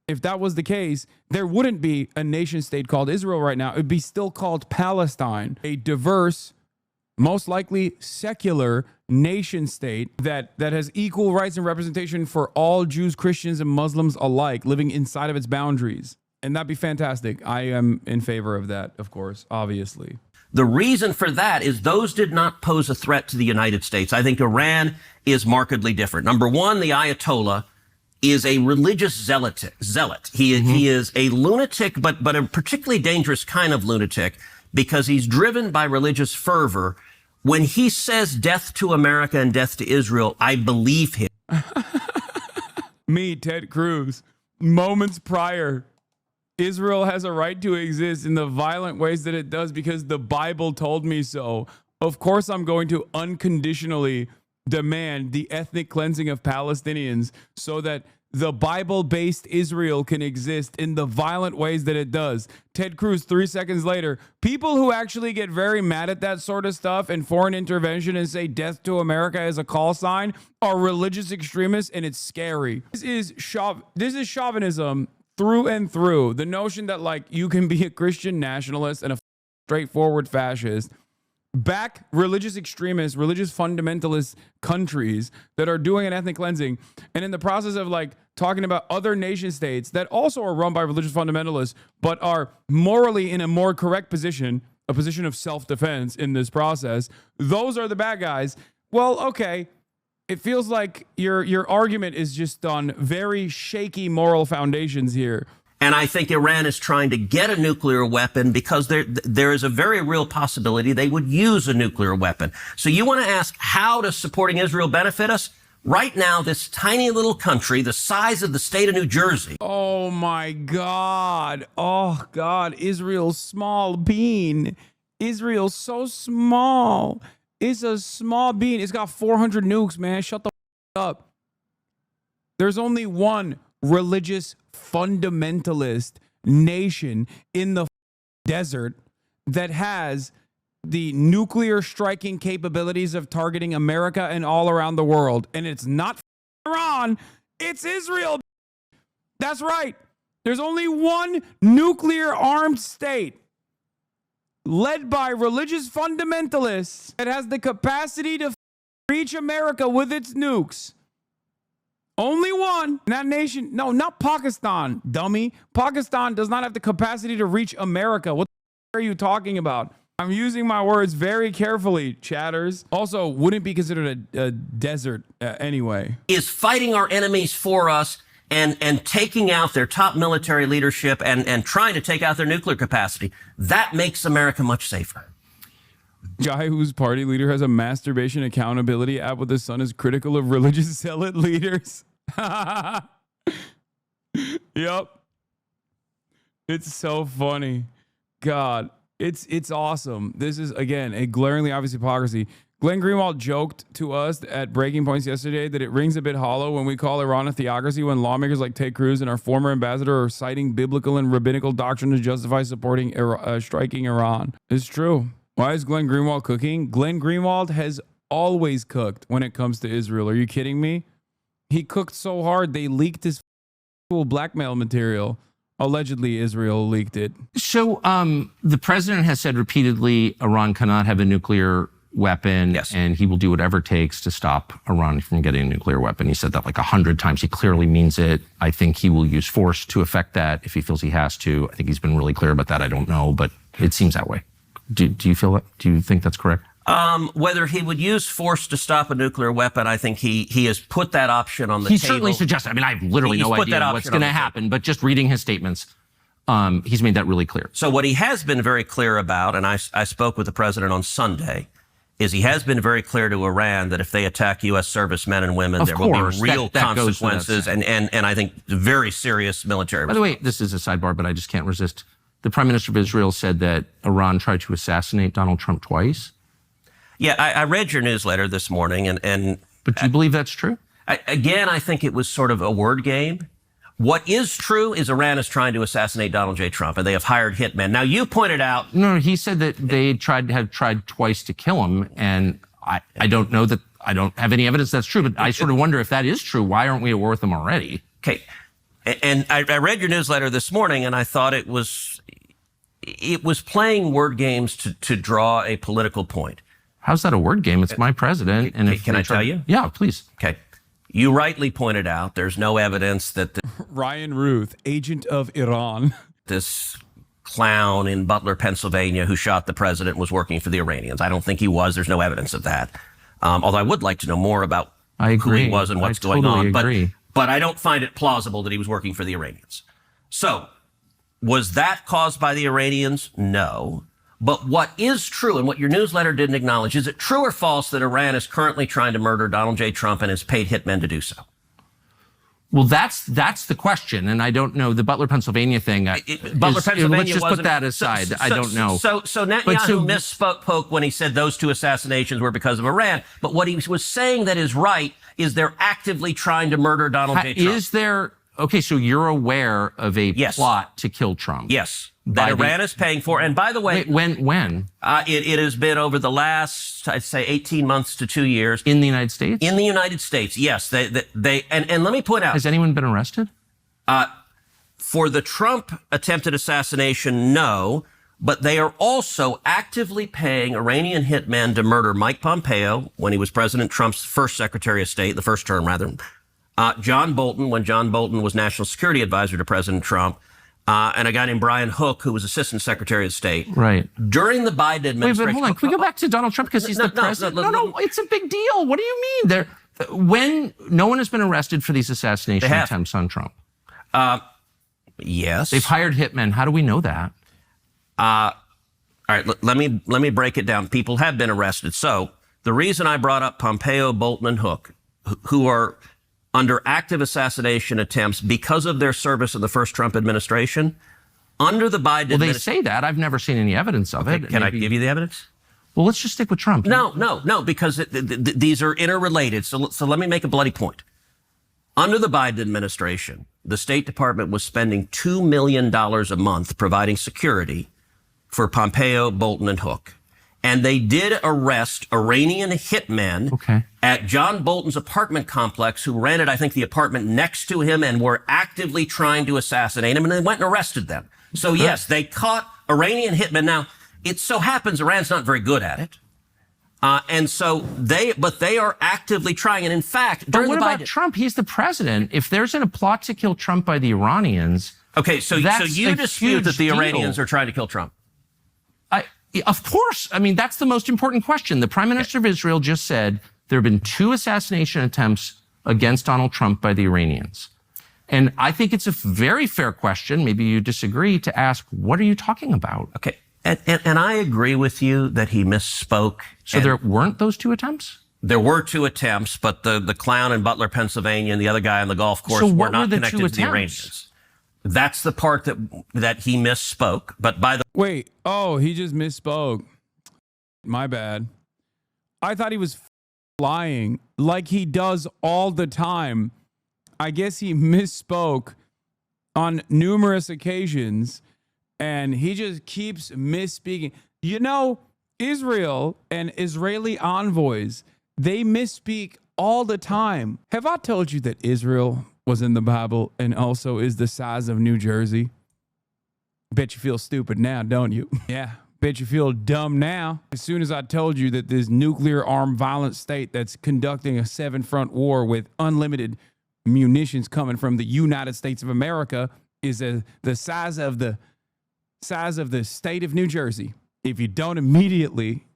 If that was the case, there wouldn't be a nation state called Israel right now. It would be still called Palestine, a diverse, most likely secular nation state that has equal rights and representation for all Jews, Christians, and Muslims alike living inside of its boundaries. And that'd be fantastic. I am in favor of that, of course, obviously. The reason for that is those did not pose a threat to the United States. I think Iran is markedly different. Number one, the Ayatollah is a religious zealot. He is a lunatic, but a particularly dangerous kind of lunatic, because he's driven by religious fervor. When he says death to America and death to Israel, I believe him. Me, Ted Cruz, moments prior, Israel has a right to exist in the violent ways that it does because the Bible told me so. Of course, I'm going to unconditionally demand the ethnic cleansing of Palestinians so that the Bible-based Israel can exist in the violent ways that it does. Ted Cruz, 3 seconds later, people who actually get very mad at that sort of stuff and foreign intervention and say death to America as a call sign are religious extremists, and it's scary. This is chauvinism through and through. The notion that, like, you can be a Christian nationalist and a straightforward fascist, back religious extremists, religious fundamentalist countries that are doing an ethnic cleansing, and in the process of, like, talking about other nation states that also are run by religious fundamentalists but are morally in a more correct position, a position of self-defense in this process, those are the bad guys. Well, okay, it feels like your argument is just on very shaky moral foundations here. And I think Iran is trying to get a nuclear weapon because there is a very real possibility they would use a nuclear weapon. So you want to ask, how does supporting Israel benefit us? Right now, this tiny little country, the size of the state of New Jersey. Oh my God. Oh God. Israel's small bean. Israel's so small. It's a small bean. It's got 400 nukes, man. Shut the up. There's only one religious fundamentalist nation in the desert that has the nuclear striking capabilities of targeting America and all around the world. And it's not Iran, it's Israel. That's right. There's only one nuclear armed state led by religious fundamentalists that has the capacity to reach America with its nukes. Only one. That nation, no, not Pakistan, dummy. Pakistan does not have the capacity to reach America. What the are you talking about? I'm using my words very carefully, chatters. Also, wouldn't be considered a desert anyway. Is fighting our enemies for us and taking out their top military leadership and trying to take out their nuclear capacity. That makes America much safer. Guy whose party leader has a masturbation accountability app with his son is critical of religious zealot leaders. Yep. It's so funny. God, it's awesome. This is, again, a glaringly obvious hypocrisy. Glenn Greenwald joked to us at Breaking Points yesterday that it rings a bit hollow when we call Iran a theocracy when lawmakers like Ted Cruz and our former ambassador are citing biblical and rabbinical doctrine to justify supporting striking Iran. It's true. Why is Glenn Greenwald cooking? Glenn Greenwald has always cooked when it comes to Israel. Are you kidding me? He cooked so hard they leaked his blackmail material. Allegedly, Israel leaked it. So the president has said repeatedly Iran cannot have a nuclear weapon, yes, and he will do whatever it takes to stop Iran from getting a nuclear weapon. He said that like 100 times. He clearly means it. I think he will use force to effect that if he feels he has to. I think he's been really clear about that. I don't know, but it seems that way. Do you feel that? Do you think that's correct? Whether he would use force to stop a nuclear weapon, I think he has put that option on the table. He certainly suggested. I mean, I have literally no idea what's going to happen, but just reading his statements, he's made that really clear. So what he has been very clear about, and I spoke with the president on Sunday, is he has been very clear to Iran that if they attack U.S. servicemen and women, there will be real consequences and I think very serious military response. By the way, this is a sidebar, but I just can't resist. The prime minister of Israel said that Iran tried to assassinate Donald Trump twice. Yeah, I read your newsletter this morning, and But do you believe that's true? again, I think it was sort of a word game. What is true is Iran is trying to assassinate Donald J. Trump, and they have hired hitmen. Now, you pointed out... No, he said that they have tried twice to kill him, and I don't know that, I don't have any evidence that's true, but I sort of wonder if that is true, why aren't we at war with them already? Okay. And I read your newsletter this morning, and I thought it was playing word games to draw a political point. How's that a word game? It's my president. And Can I tell you? Yeah, please. Okay. You rightly pointed out there's no evidence that Ryan Ruth, agent of Iran. this clown in Butler, Pennsylvania, who shot the president was working for the Iranians. I don't think he was. There's no evidence of that. Although I would like to know more about who he was and what's going on. But I don't find it plausible that he was working for the Iranians. So, was that caused by the Iranians? No. But what is true, and what your newsletter didn't acknowledge, is it true or false that Iran is currently trying to murder Donald J. Trump and has paid hitmen to do so? Well, that's the question, and I don't know the Butler, Pennsylvania thing. Pennsylvania. Let's just put that aside. I don't know. So Netanyahu misspoke when he said those two assassinations were because of Iran. But what he was saying that is right is they're actively trying to murder Donald J. Trump. Is there? Okay, so you're aware of a plot to kill Trump? Yes. That Iran is paying for. And by the way... Wait, when? It has been over the last, I'd say, 18 months to 2 years. In the United States? In the United States, yes. And let me point out... Has anyone been arrested? For the Trump attempted assassination, no. But they are also actively paying Iranian hitmen to murder Mike Pompeo when he was President Trump's first Secretary of State, the first term, rather. John Bolton, when John Bolton was National Security Advisor to President Trump. And a guy named Brian Hook, who was Assistant Secretary of State. Right. During the Biden administration... Wait, but hold on. Can we go back to Donald Trump because he's the president? No, it's a big deal. What do you mean? When no one has been arrested for these assassination attempts on Trump. Yes. They've hired hitmen. How do we know that? All right, let me break it down. People have been arrested. So the reason I brought up Pompeo, Bolton, and Hook, who are under active assassination attempts because of their service in the first Trump administration, under the Biden administration... Well, they say that. I've never seen any evidence of it. Can I give you the evidence? Well, let's just stick with Trump. No, because these are interrelated. So let me make a bloody point. Under the Biden administration, the State Department was spending $2 million a month providing security for Pompeo, Bolton, and Hook. And they did arrest Iranian hitmen at John Bolton's apartment complex who rented, I think, the apartment next to him and were actively trying to assassinate him. And they went and arrested them. So, yes, they caught Iranian hitmen. Now, it so happens Iran's not very good at it. And so they are actively trying. And in fact, during what about Trump? He's the president. If there's a plot to kill Trump by the Iranians. Okay, so you dispute that the Iranians are trying to kill Trump? Of course. I mean, that's the most important question. The Prime Minister of Israel just said there have been 2 assassination attempts against Donald Trump by the Iranians. And I think it's a very fair question, maybe you disagree, to ask, what are you talking about? Okay. And I agree with you that he misspoke. So there weren't those 2 attempts? There were 2 attempts, but the clown in Butler, Pennsylvania, and the other guy on the golf course were not connected to the Iranians. That's the part that he misspoke. But by the wait, he just misspoke. My bad. I thought he was lying like he does all the time. I guess he misspoke on numerous occasions, and he just keeps misspeaking. You know, Israel and Israeli envoys, they misspeak all the time. Have I told you that Israel was in the Bible and also is the size of New Jersey? Bet you feel stupid now, don't you? Yeah, bet you feel dumb now. As soon as I told you that this nuclear armed violent state that's conducting a 7-front war with unlimited munitions coming from the United States of America is the size of the state of New Jersey. If you don't immediately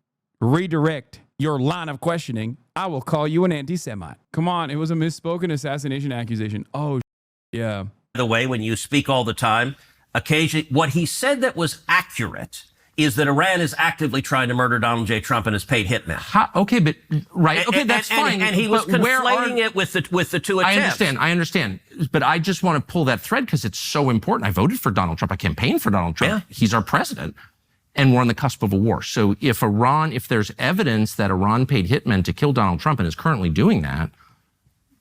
redirect your line of questioning, I will call you an anti-Semite. Come on, it was a misspoken assassination accusation. Oh, yeah. By the way, when you speak all the time, occasionally, what he said that was accurate is that Iran is actively trying to murder Donald J. Trump and has paid hitmen. That's fine. And he was conflating it with the 2 attempts. I understand. But I just want to pull that thread because it's so important. I voted for Donald Trump. I campaigned for Donald Trump. Yeah. He's our president. and we're on the cusp of a war. So if there's evidence that Iran paid hitmen to kill Donald Trump and is currently doing that,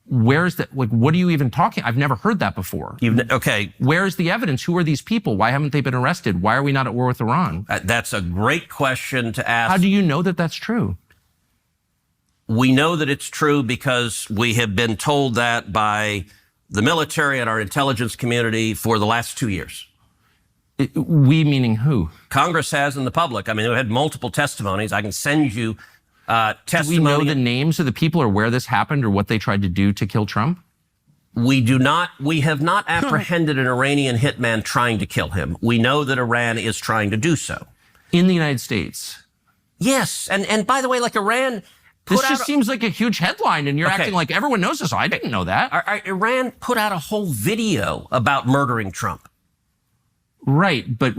where's that? Like, what are you even talking? I've never heard that before. Okay. Where's the evidence? Who are these people? Why haven't they been arrested? Why are we not at war with Iran? That's a great question to ask. How do you know that that's true? We know that it's true because we have been told that by the military and our intelligence community for the last 2 years. We meaning who? Congress has and the public. I mean, we had multiple testimonies. I can send you testimony. Do we know the names of the people or where this happened or what they tried to do to kill Trump? We do not. We have not apprehended an Iranian hitman trying to kill him. We know that Iran is trying to do so. In the United States? Yes. And by the way, like Iran... This just seems like a huge headline, and you're acting like everyone knows this. I didn't know that. Iran put out a whole video about murdering Trump. Right, but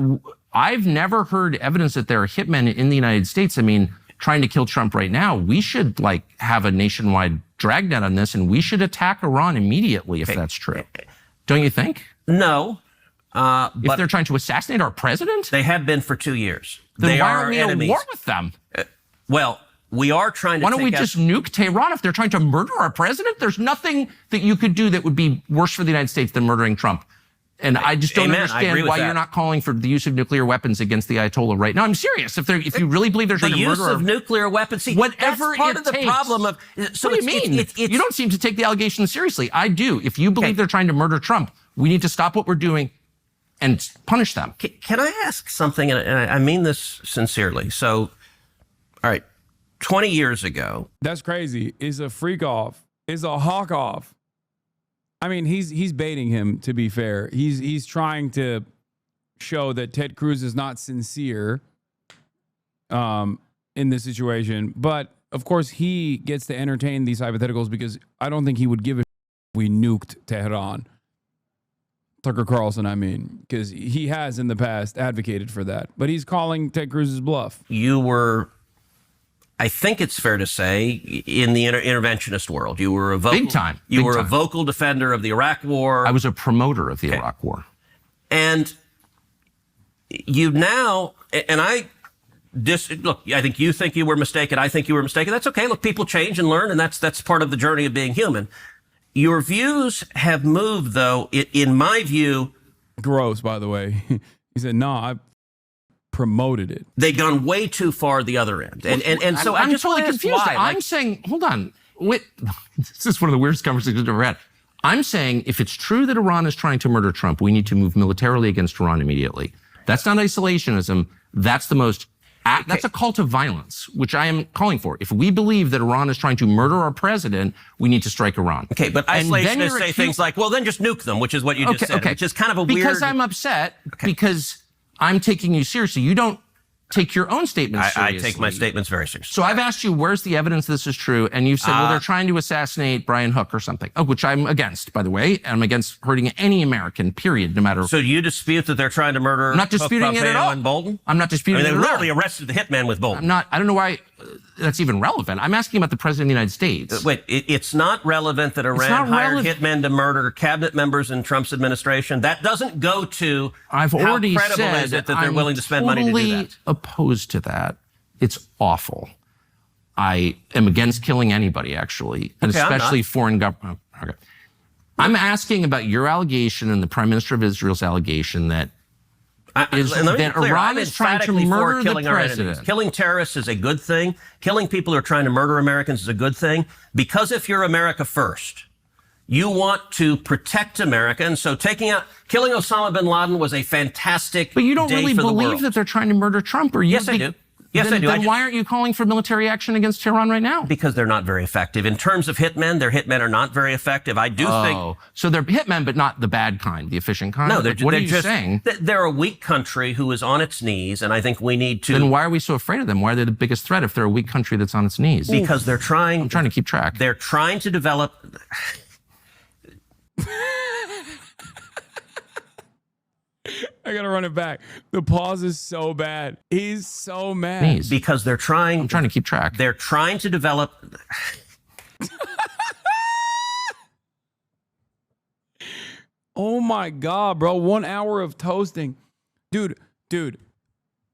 I've never heard evidence that there are hitmen in the United States. I mean, trying to kill Trump right now, we should have a nationwide dragnet on this, and we should attack Iran immediately if that's true. Don't you think? No. If they're trying to assassinate our president? They have been for 2 years. Then why aren't we at war with them? Well, we are trying to. Why don't we just nuke Tehran if they're trying to murder our president? There's nothing that you could do that would be worse for the United States than murdering Trump. And I just don't understand why you're not calling for the use of nuclear weapons against the Ayatollah right now. I'm serious. If you really believe they're trying to murder the use of nuclear weapons, whatever that's part it of the takes. problem of. So what do you mean? You don't seem to take the allegations seriously. I do. If you believe they're trying to murder Trump, we need to stop what we're doing and punish them. Can I ask something? And I mean this sincerely. So, all right. 20 years ago. That's crazy. Is a freak off. Is a hawk off. I mean, he's baiting him, to be fair. He's trying to show that Ted Cruz is not sincere in this situation. But of course, he gets to entertain these hypotheticals because I don't think he would give a shit if we nuked Tehran. Tucker Carlson, I mean, because he has in the past advocated for that. But he's calling Ted Cruz's bluff. You were, I think it's fair to say, in the interventionist world, you were a vocal, big time. You were a vocal defender of the Iraq War. I was a promoter of the Iraq War. And you now, and look, I think you were mistaken. I think you were mistaken. That's okay. Look, people change and learn, and that's part of the journey of being human. Your views have moved, though, in my view. Gross, by the way. He said, no, I promoted it. They've gone way too far the other end. And so I'm just totally confused. Why. I'm saying, hold on. Wait, this is one of the weirdest conversations I've ever had. I'm saying if it's true that Iran is trying to murder Trump, we need to move militarily against Iran immediately. That's not isolationism. That's the most, that's a call to violence, which I am calling for. If we believe that Iran is trying to murder our president, we need to strike Iran. Okay, but isolationists say things like, well, then just nuke them, which is what you just said, which is kind of a weird... Because I'm upset, because I'm taking you seriously. You don't take your own statements seriously. I take my statements very seriously. So I've asked you, where's the evidence this is true? And you've said, well, they're trying to assassinate Brian Hook or something, which I'm against, by the way. I'm against hurting any American, period, no matter... So you dispute that they're trying to murder I'm not disputing Hook, it at all. and Bolton? I'm not disputing it at all. They literally arrested the hitman with Bolton. I don't know why that's even relevant. I'm asking about the president of the United States. Wait, it's not relevant that Iran hired hitmen to murder cabinet members in Trump's administration? That doesn't go to I've already how credible said is it that they're willing to spend money to do that? Opposed to that. It's awful. I am against killing anybody, actually, and especially foreign government. Okay. I'm asking about your allegation and the Prime Minister of Israel's allegation that Iran is trying to murder the president. Killing terrorists is a good thing. Killing people who are trying to murder Americans is a good thing. Because if you're America first, you want to protect America. And so killing Osama bin Laden was a fantastic But you don't day really for the believe world. that they're trying to murder Trump, or you? Yes, I do. Yes, I do. Then why aren't you calling for military action against Tehran right now? Because they're not very effective. In terms of hitmen, their hitmen are not very effective. I do think... So they're hitmen, but not the bad kind, the efficient kind? No, what are you saying? They're a weak country who is on its knees, and I think we need to... Then why are we so afraid of them? Why are they the biggest threat if they're a weak country that's on its knees? Because they're trying... I'm trying to keep track. They're trying to develop... I gotta run it back. The pause is so bad. He's so mad. Because they're trying... I'm trying to keep track. They're trying to develop... Oh my God, bro. 1 hour of toasting. Dude,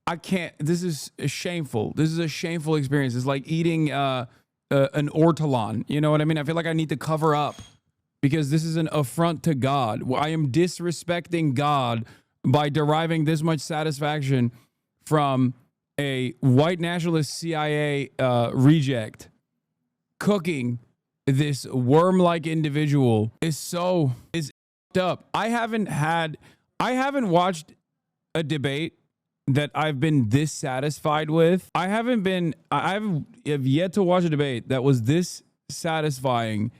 I can't. This is shameful. This is a shameful experience. It's like eating an ortolan. You know what I mean? I feel like I need to cover up because this is an affront to God. I am disrespecting God by deriving this much satisfaction from a white nationalist CIA reject cooking this worm-like individual is up. I haven't watched a debate that I've been this satisfied with. I have yet to watch a debate that was this satisfying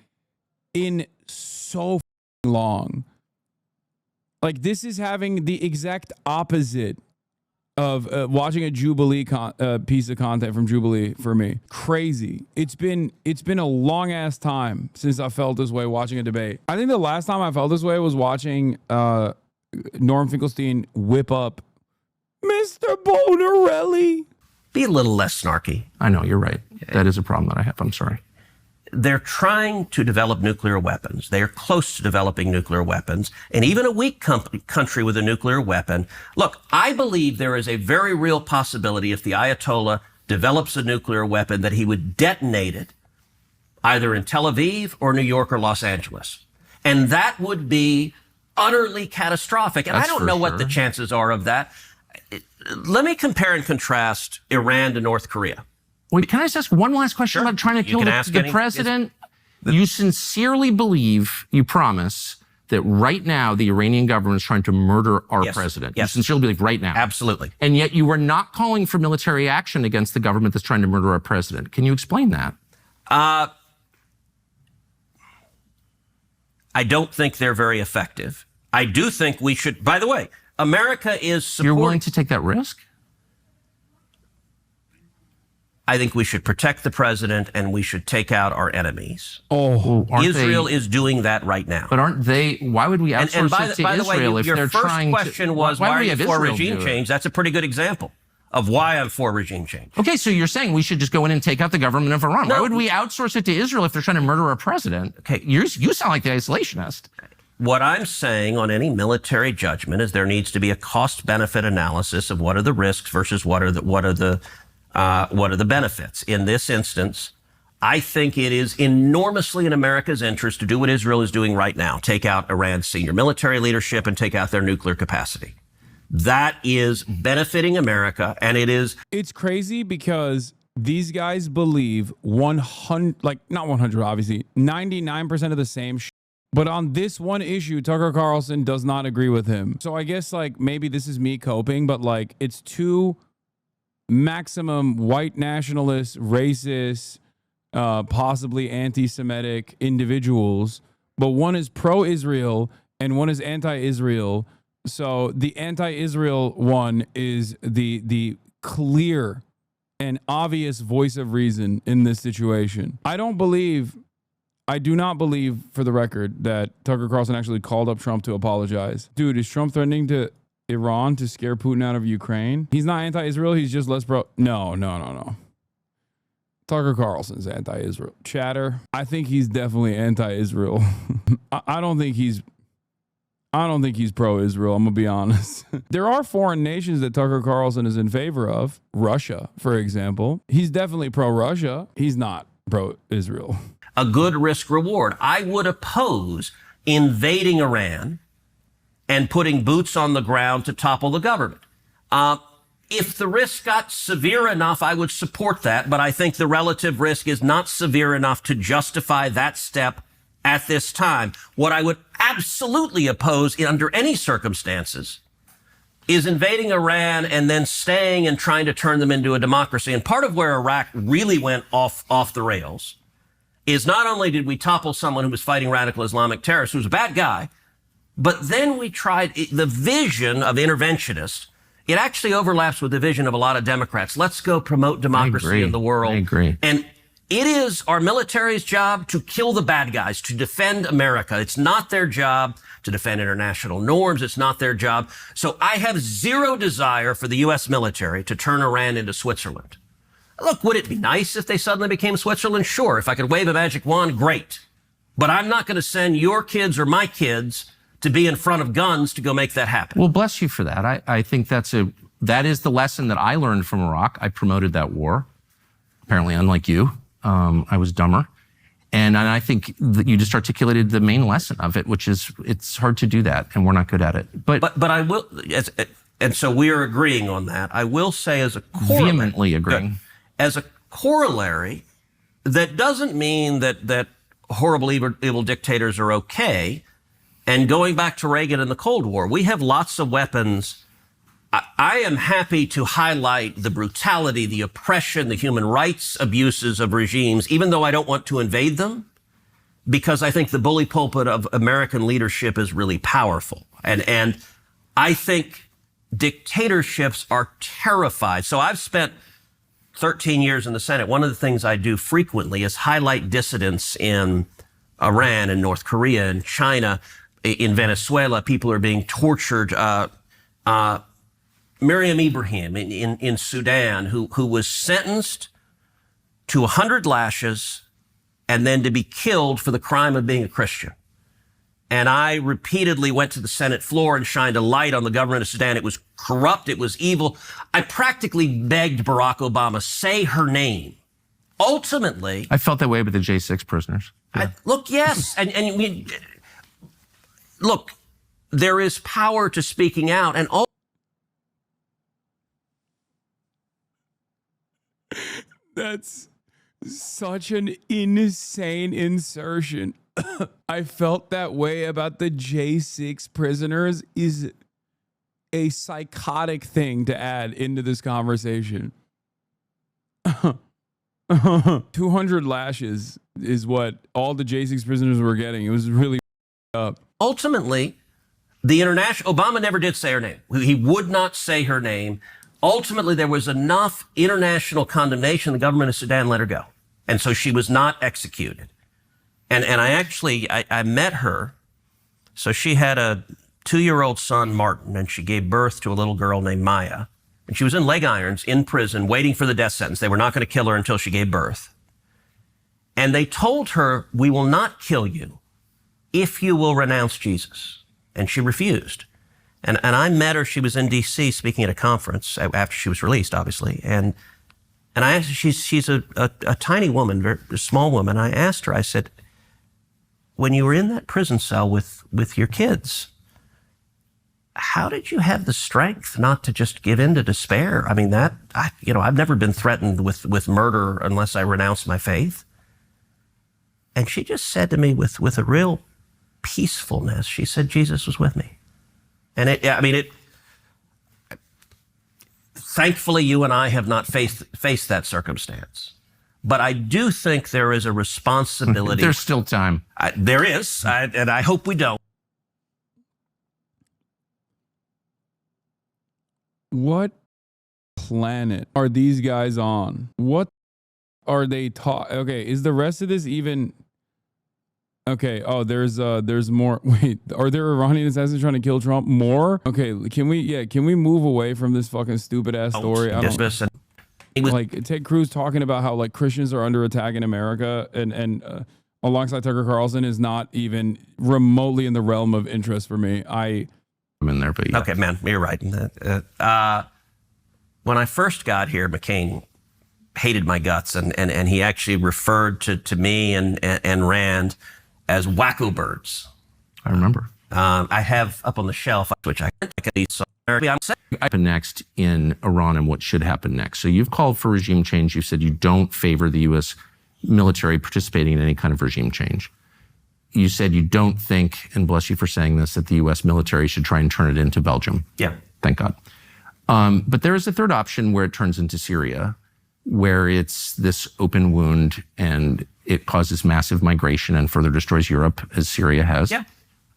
in so long. Like, this is having the exact opposite of watching a Jubilee piece of content from Jubilee for me. Crazy. It's been a long ass time since I felt this way watching a debate. I think the last time I felt this way was watching Norm Finkelstein whip up Mr. Bonarelli. Be a little less snarky. I know, you're right. That is a problem that I have. I'm sorry. They're trying to develop nuclear weapons. They are close to developing nuclear weapons. And even a weak country with a nuclear weapon. Look, I believe there is a very real possibility if the Ayatollah develops a nuclear weapon that he would detonate it either in Tel Aviv or New York or Los Angeles. And that would be utterly catastrophic. And I don't know what the chances are of that. Let me compare and contrast Iran to North Korea. Wait, can I just ask one last question about trying to kill the president? You sincerely believe, you promise, that right now the Iranian government is trying to murder our president? Yes. You sincerely believe right now? Absolutely. And yet you are not calling for military action against the government that's trying to murder our president. Can you explain that? I don't think they're very effective. I do think we should, by the way, America is supporting... You're willing to take that risk? I think we should protect the president and we should take out our enemies. Israel is doing that right now. But aren't they? Why would we outsource it to Israel if they're trying to? Your first question was, why are you for regime change? That's a pretty good example of why I'm for regime change. Okay, so you're saying we should just go in and take out the government of Iran. Why would we outsource it to Israel if they're trying to murder our president? Okay, you sound like the isolationist. What I'm saying on any military judgment is there needs to be a cost-benefit analysis of what are the risks versus what are the benefits. In this instance, I think it is enormously in America's interest to do what Israel is doing right now, take out Iran's senior military leadership and take out their nuclear capacity. That is benefiting America, and it is... It's crazy because these guys believe 100, like not 100, obviously, 99% of the same shit. But on this one issue, Tucker Carlson does not agree with him. So I guess like maybe this is me coping, but like it's two maximum white nationalist, racist, possibly anti-Semitic individuals, but one is pro-Israel and one is anti-Israel. So the anti-Israel one is the clear and obvious voice of reason in this situation. I do not believe, for the record, that Tucker Carlson actually called up Trump to apologize. Dude, is Trump threatening to Iran to scare Putin out of Ukraine? He's not anti-Israel. He's just less pro. No. Tucker Carlson's anti-Israel. Chatter. I think he's definitely anti-Israel. I don't think he's pro-Israel. I'm gonna be honest. There are foreign nations that Tucker Carlson is in favor of. Russia, for example. He's definitely pro-Russia. He's not pro-Israel. A good risk reward. I would oppose invading Iran and putting boots on the ground to topple the government. If the risk got severe enough, I would support that, but I think the relative risk is not severe enough to justify that step at this time. What I would absolutely oppose under any circumstances is invading Iran and then staying and trying to turn them into a democracy. And part of where Iraq really went off the rails is not only did we topple someone who was fighting radical Islamic terrorists, who was a bad guy, but then we tried the vision of interventionists. It actually overlaps with the vision of a lot of Democrats. Let's go promote democracy in the world. I agree. And it is our military's job to kill the bad guys, to defend America. It's not their job to defend international norms. It's not their job. So I have zero desire for the U.S. military to turn Iran into Switzerland. Look, would it be nice if they suddenly became Switzerland? Sure. If I could wave a magic wand, great. But I'm not going to send your kids or my kids to be in front of guns to go make that happen. Well, bless you for that. I think that's a that is the lesson that I learned from Iraq. I promoted that war. Apparently, unlike you, I was dumber. And I think that you just articulated the main lesson of it, which is it's hard to do that, and we're not good at it. But I will, and so we are agreeing on that. I will say as a corollary, vehemently agreeing. As a corollary, that doesn't mean that horrible, evil dictators are okay. And going back to Reagan and the Cold War, we have lots of weapons. I am happy to highlight the brutality, the oppression, the human rights abuses of regimes, even though I don't want to invade them, because I think the bully pulpit of American leadership is really powerful. And I think dictatorships are terrified. So I've spent 13 years in the Senate. One of the things I do frequently is highlight dissidents in Iran and North Korea and China, in Venezuela. People are being tortured. Miriam Ibrahim in Sudan, who was sentenced to 100 lashes and then to be killed for the crime of being a Christian. And I repeatedly went to the Senate floor and shined a light on the government of Sudan. It was corrupt. It was evil. I practically begged Barack Obama, say her name. Ultimately, I felt that way with the J6 prisoners. Yeah. Look, yes. Look, there is power to speaking out. And That's such an insane insertion. I felt that way about the J6 prisoners is a psychotic thing to add into this conversation. 200 lashes is what all the J6 prisoners were getting. It was really up. Ultimately, Obama never did say her name. He would not say her name. Ultimately, there was enough international condemnation, the government of Sudan let her go. And so she was not executed. And I met her. So she had a 2-year-old son, Martin, and she gave birth to a little girl named Maya. And she was in leg irons in prison waiting for the death sentence. They were not going to kill her until she gave birth. And they told her, we will not kill you if you will renounce Jesus. And she refused. And I met her. She was in D.C. speaking at a conference after she was released, obviously. And I asked her, she's a tiny woman, very small woman. I asked her, I said, when you were in that prison cell with your kids, how did you have the strength not to just give in to despair? I mean, I've never been threatened with murder unless I renounce my faith. And she just said to me with a real peacefulness, she said, Jesus was with me. And thankfully, you and I have not faced that circumstance. But I do think there is a responsibility. There's still time. There is, and I hope we don't. What planet are these guys on? What are they taught? Okay, is the rest of this even... Okay. Oh, there's more. Wait, are there Iranian assassins trying to kill Trump? More? Okay. Can we move away from this fucking stupid ass story? Like Ted Cruz talking about how like Christians are under attack in America and alongside Tucker Carlson is not even remotely in the realm of interest for me. I'm in there, but yeah. Okay, man, you're right. When I first got here, McCain hated my guts, and he actually referred to me and Rand as wacko birds. I remember. I have up on the shelf, which I happen next in Iran and what should happen next. So you've called for regime change. You said you don't favor the U.S. military participating in any kind of regime change. You said you don't think, and bless you for saying this, that the U.S. military should try and turn it into Belgium. Yeah. Thank God. But there is a third option where it turns into Syria, where it's this open wound and it causes massive migration and further destroys Europe, as Syria has. Yeah.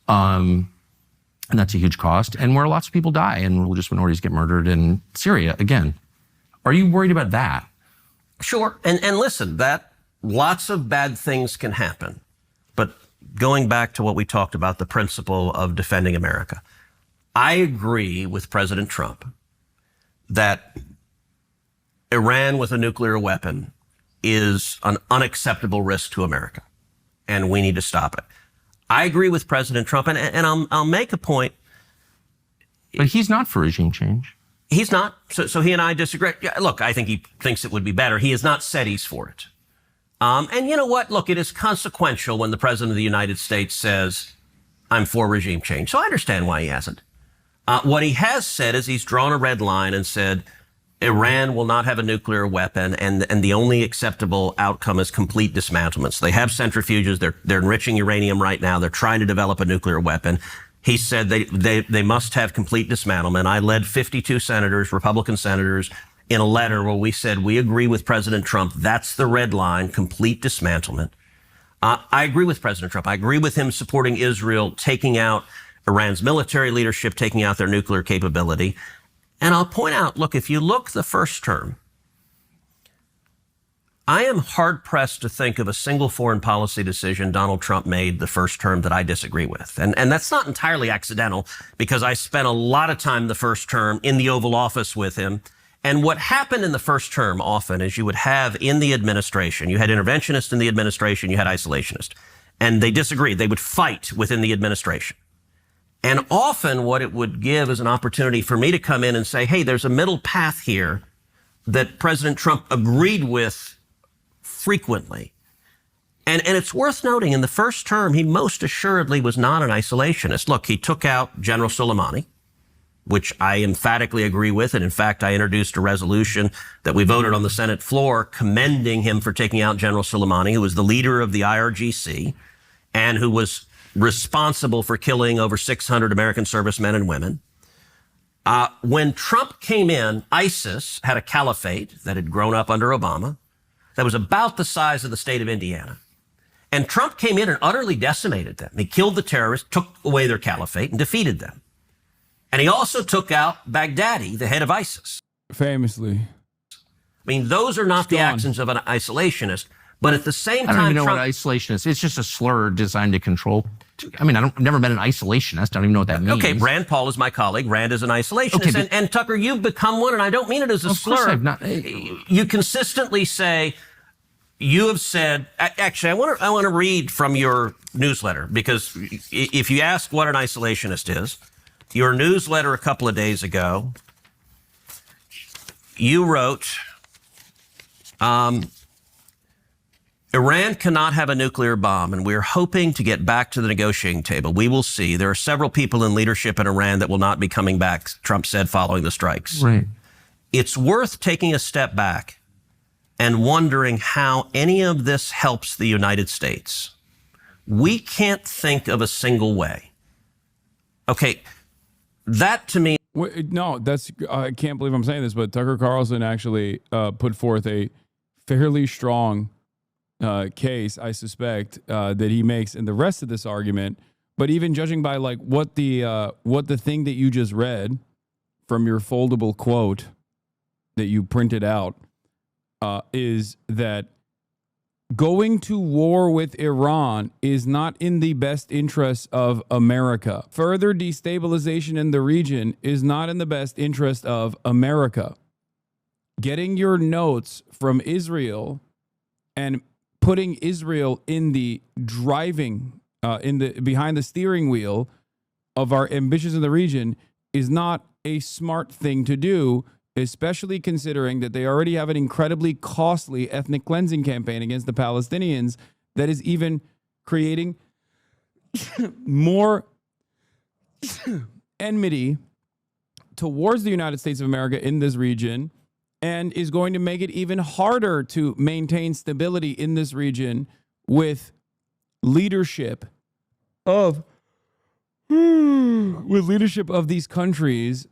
And that's a huge cost, and where lots of people die and religious minorities get murdered in Syria again. Are you worried about that? Sure. And listen, that lots of bad things can happen. But going back to what we talked about, the principle of defending America, I agree with President Trump that Iran with a nuclear weapon is an unacceptable risk to America, and we need to stop it. I agree with President Trump, and I'll make a point. But he's not for regime change. He's not. So he and I disagree. Yeah, look, I think he thinks it would be better. He has not said he's for it. And you know what? Look, it is consequential when the president of the United States says, I'm for regime change. So I understand why he hasn't. What he has said is he's drawn a red line and said, Iran will not have a nuclear weapon, and the only acceptable outcome is complete dismantlement. So they have centrifuges. They're enriching uranium right now. They're trying to develop a nuclear weapon. He said they must have complete dismantlement. I led 52 senators, Republican senators, in a letter where we said we agree with President Trump. That's the red line, complete dismantlement. I agree with President Trump. I agree with him supporting Israel, taking out Iran's military leadership, taking out their nuclear capability. And I'll point out, look, if you look the first term, I am hard-pressed to think of a single foreign policy decision Donald Trump made the first term that I disagree with. And that's not entirely accidental, because I spent a lot of time the first term in the Oval Office with him. And what happened in the first term often is you would have in the administration, you had interventionists in the administration, you had isolationists, and they disagreed. They would fight within the administration. And often what it would give is an opportunity for me to come in and say, hey, there's a middle path here that President Trump agreed with frequently. And it's worth noting, in the first term, he most assuredly was not an isolationist. Look, he took out General Soleimani, which I emphatically agree with. And in fact, I introduced a resolution that we voted on the Senate floor commending him for taking out General Soleimani, who was the leader of the IRGC and who was responsible for killing over 600 American servicemen and women. When Trump came in, ISIS had a caliphate that had grown up under Obama that was about the size of the state of Indiana. And Trump came in and utterly decimated them. He killed the terrorists, took away their caliphate, and defeated them. And he also took out Baghdadi, the head of ISIS. Famously. I mean, those are not the actions of an isolationist. But at the same time, I don't even know Trump, what isolationist is. It's just a slur designed to control. I mean, I've never met an isolationist. I don't even know what that means. Okay, Rand Paul is my colleague. Rand is an isolationist. Okay, and Tucker, you've become one, and I don't mean it as a Of course slur. I've not. You consistently say, you have said, actually, I want to read from your newsletter, because if you ask what an isolationist is, your newsletter a couple of days ago, you wrote, Iran cannot have a nuclear bomb, and we're hoping to get back to the negotiating table. We will see. There are several people in leadership in Iran that will not be coming back, Trump said following the strikes. Right. It's worth taking a step back and wondering how any of this helps the United States. We can't think of a single way. Okay, that to me... No, that's, I can't believe I'm saying this, but Tucker Carlson actually put forth a fairly strong case, I suspect, that he makes in the rest of this argument. But even judging by like what the thing that you just read from your foldable quote that you printed out is that going to war with Iran is not in the best interest of America. Further destabilization in the region is not in the best interest of America. Getting your notes from Israel and putting Israel in the driving, behind the steering wheel of our ambitions in the region is not a smart thing to do, especially considering that they already have an incredibly costly ethnic cleansing campaign against the Palestinians that is even creating more enmity towards the United States of America in this region, and is going to make it even harder to maintain stability in this region with leadership of these countries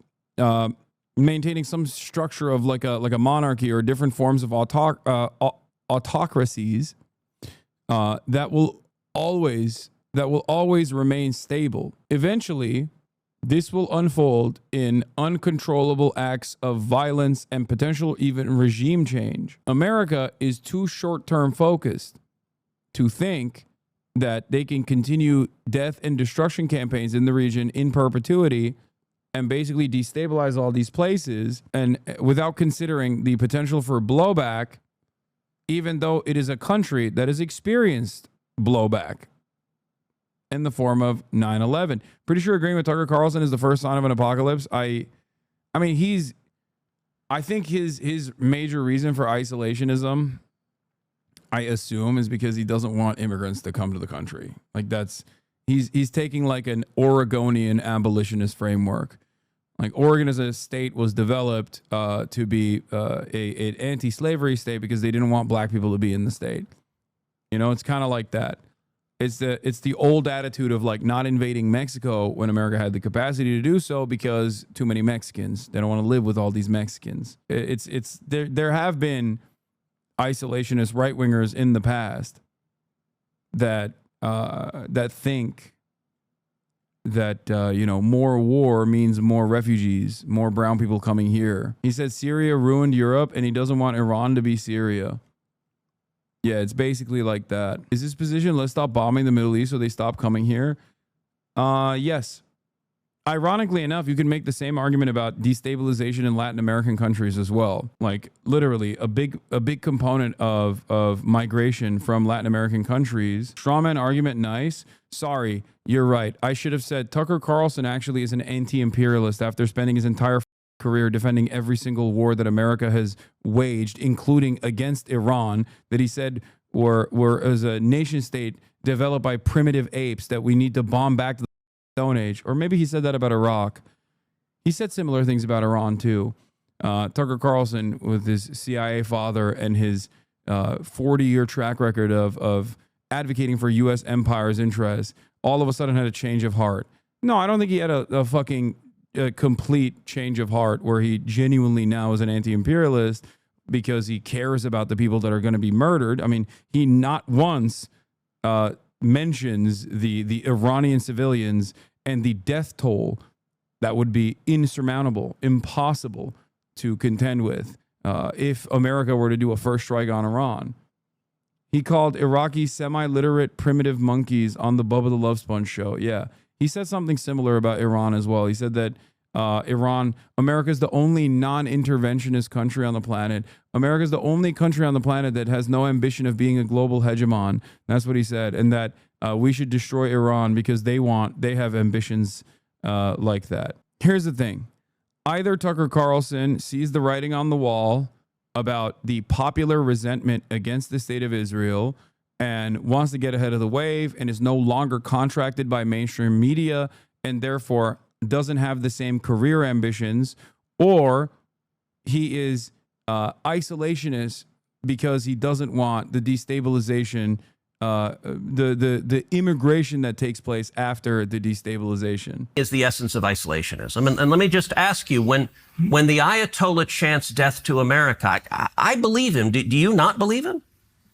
maintaining some structure of like a monarchy or different forms of autocracies that will always remain stable. Eventually, this will unfold in uncontrollable acts of violence and potential even regime change. America is too short-term focused to think that they can continue death and destruction campaigns in the region in perpetuity and basically destabilize all these places, and without considering the potential for blowback, even though it is a country that has experienced blowback in the form of 9/11. Pretty sure agreeing with Tucker Carlson is the first sign of an apocalypse. I mean, he's I think his major reason for isolationism, I assume, is because he doesn't want immigrants to come to the country. Like he's taking like an Oregonian abolitionist framework. Like Oregon as a state was developed to be an anti-slavery state because they didn't want black people to be in the state. You know, it's kind of like that. It's the old attitude of like not invading Mexico when America had the capacity to do so because too many Mexicans. They don't want to live with all these Mexicans. There have been isolationist right wingers in the past that think that more war means more refugees, more brown people coming here. He said Syria ruined Europe and he doesn't want Iran to be Syria. Yeah, it's basically like that. Is this position, let's stop bombing the Middle East so they stop coming here? Yes. Ironically enough, you can make the same argument about destabilization in Latin American countries as well. Like literally a big component of migration from Latin American countries. Strawman argument, nice. Sorry, you're right. I should have said Tucker Carlson actually is an anti-imperialist after spending his entire career defending every single war that America has waged, including against Iran, that he said were as a nation state developed by primitive apes that we need to bomb back to the Stone Age. Or maybe he said that about Iraq. He said similar things about Iran too. Tucker Carlson, with his CIA father and his 40-year track record of advocating for U.S. empire's interests, all of a sudden had a change of heart. No, I don't think he had a fucking complete change of heart where he genuinely now is an anti-imperialist because he cares about the people that are going to be murdered. I mean, he not once mentions the Iranian civilians and the death toll that would be insurmountable, impossible to contend with if America were to do a first strike on Iran. He called Iraqi semi-literate primitive monkeys on the Bubba the Love Sponge show. Yeah. He said something similar about Iran as well. He said that America's the only non-interventionist country on the planet. America's the only country on the planet that has no ambition of being a global hegemon. That's what he said. And that we should destroy Iran because they have ambitions like that. Here's the thing. Either Tucker Carlson sees the writing on the wall about the popular resentment against the state of Israel and wants to get ahead of the wave and is no longer contracted by mainstream media and therefore doesn't have the same career ambitions, or he is isolationist because he doesn't want the destabilization, the immigration that takes place after the destabilization. Is the essence of isolationism. And let me just ask you, when the Ayatollah chants death to America, I believe him. Do you not believe him?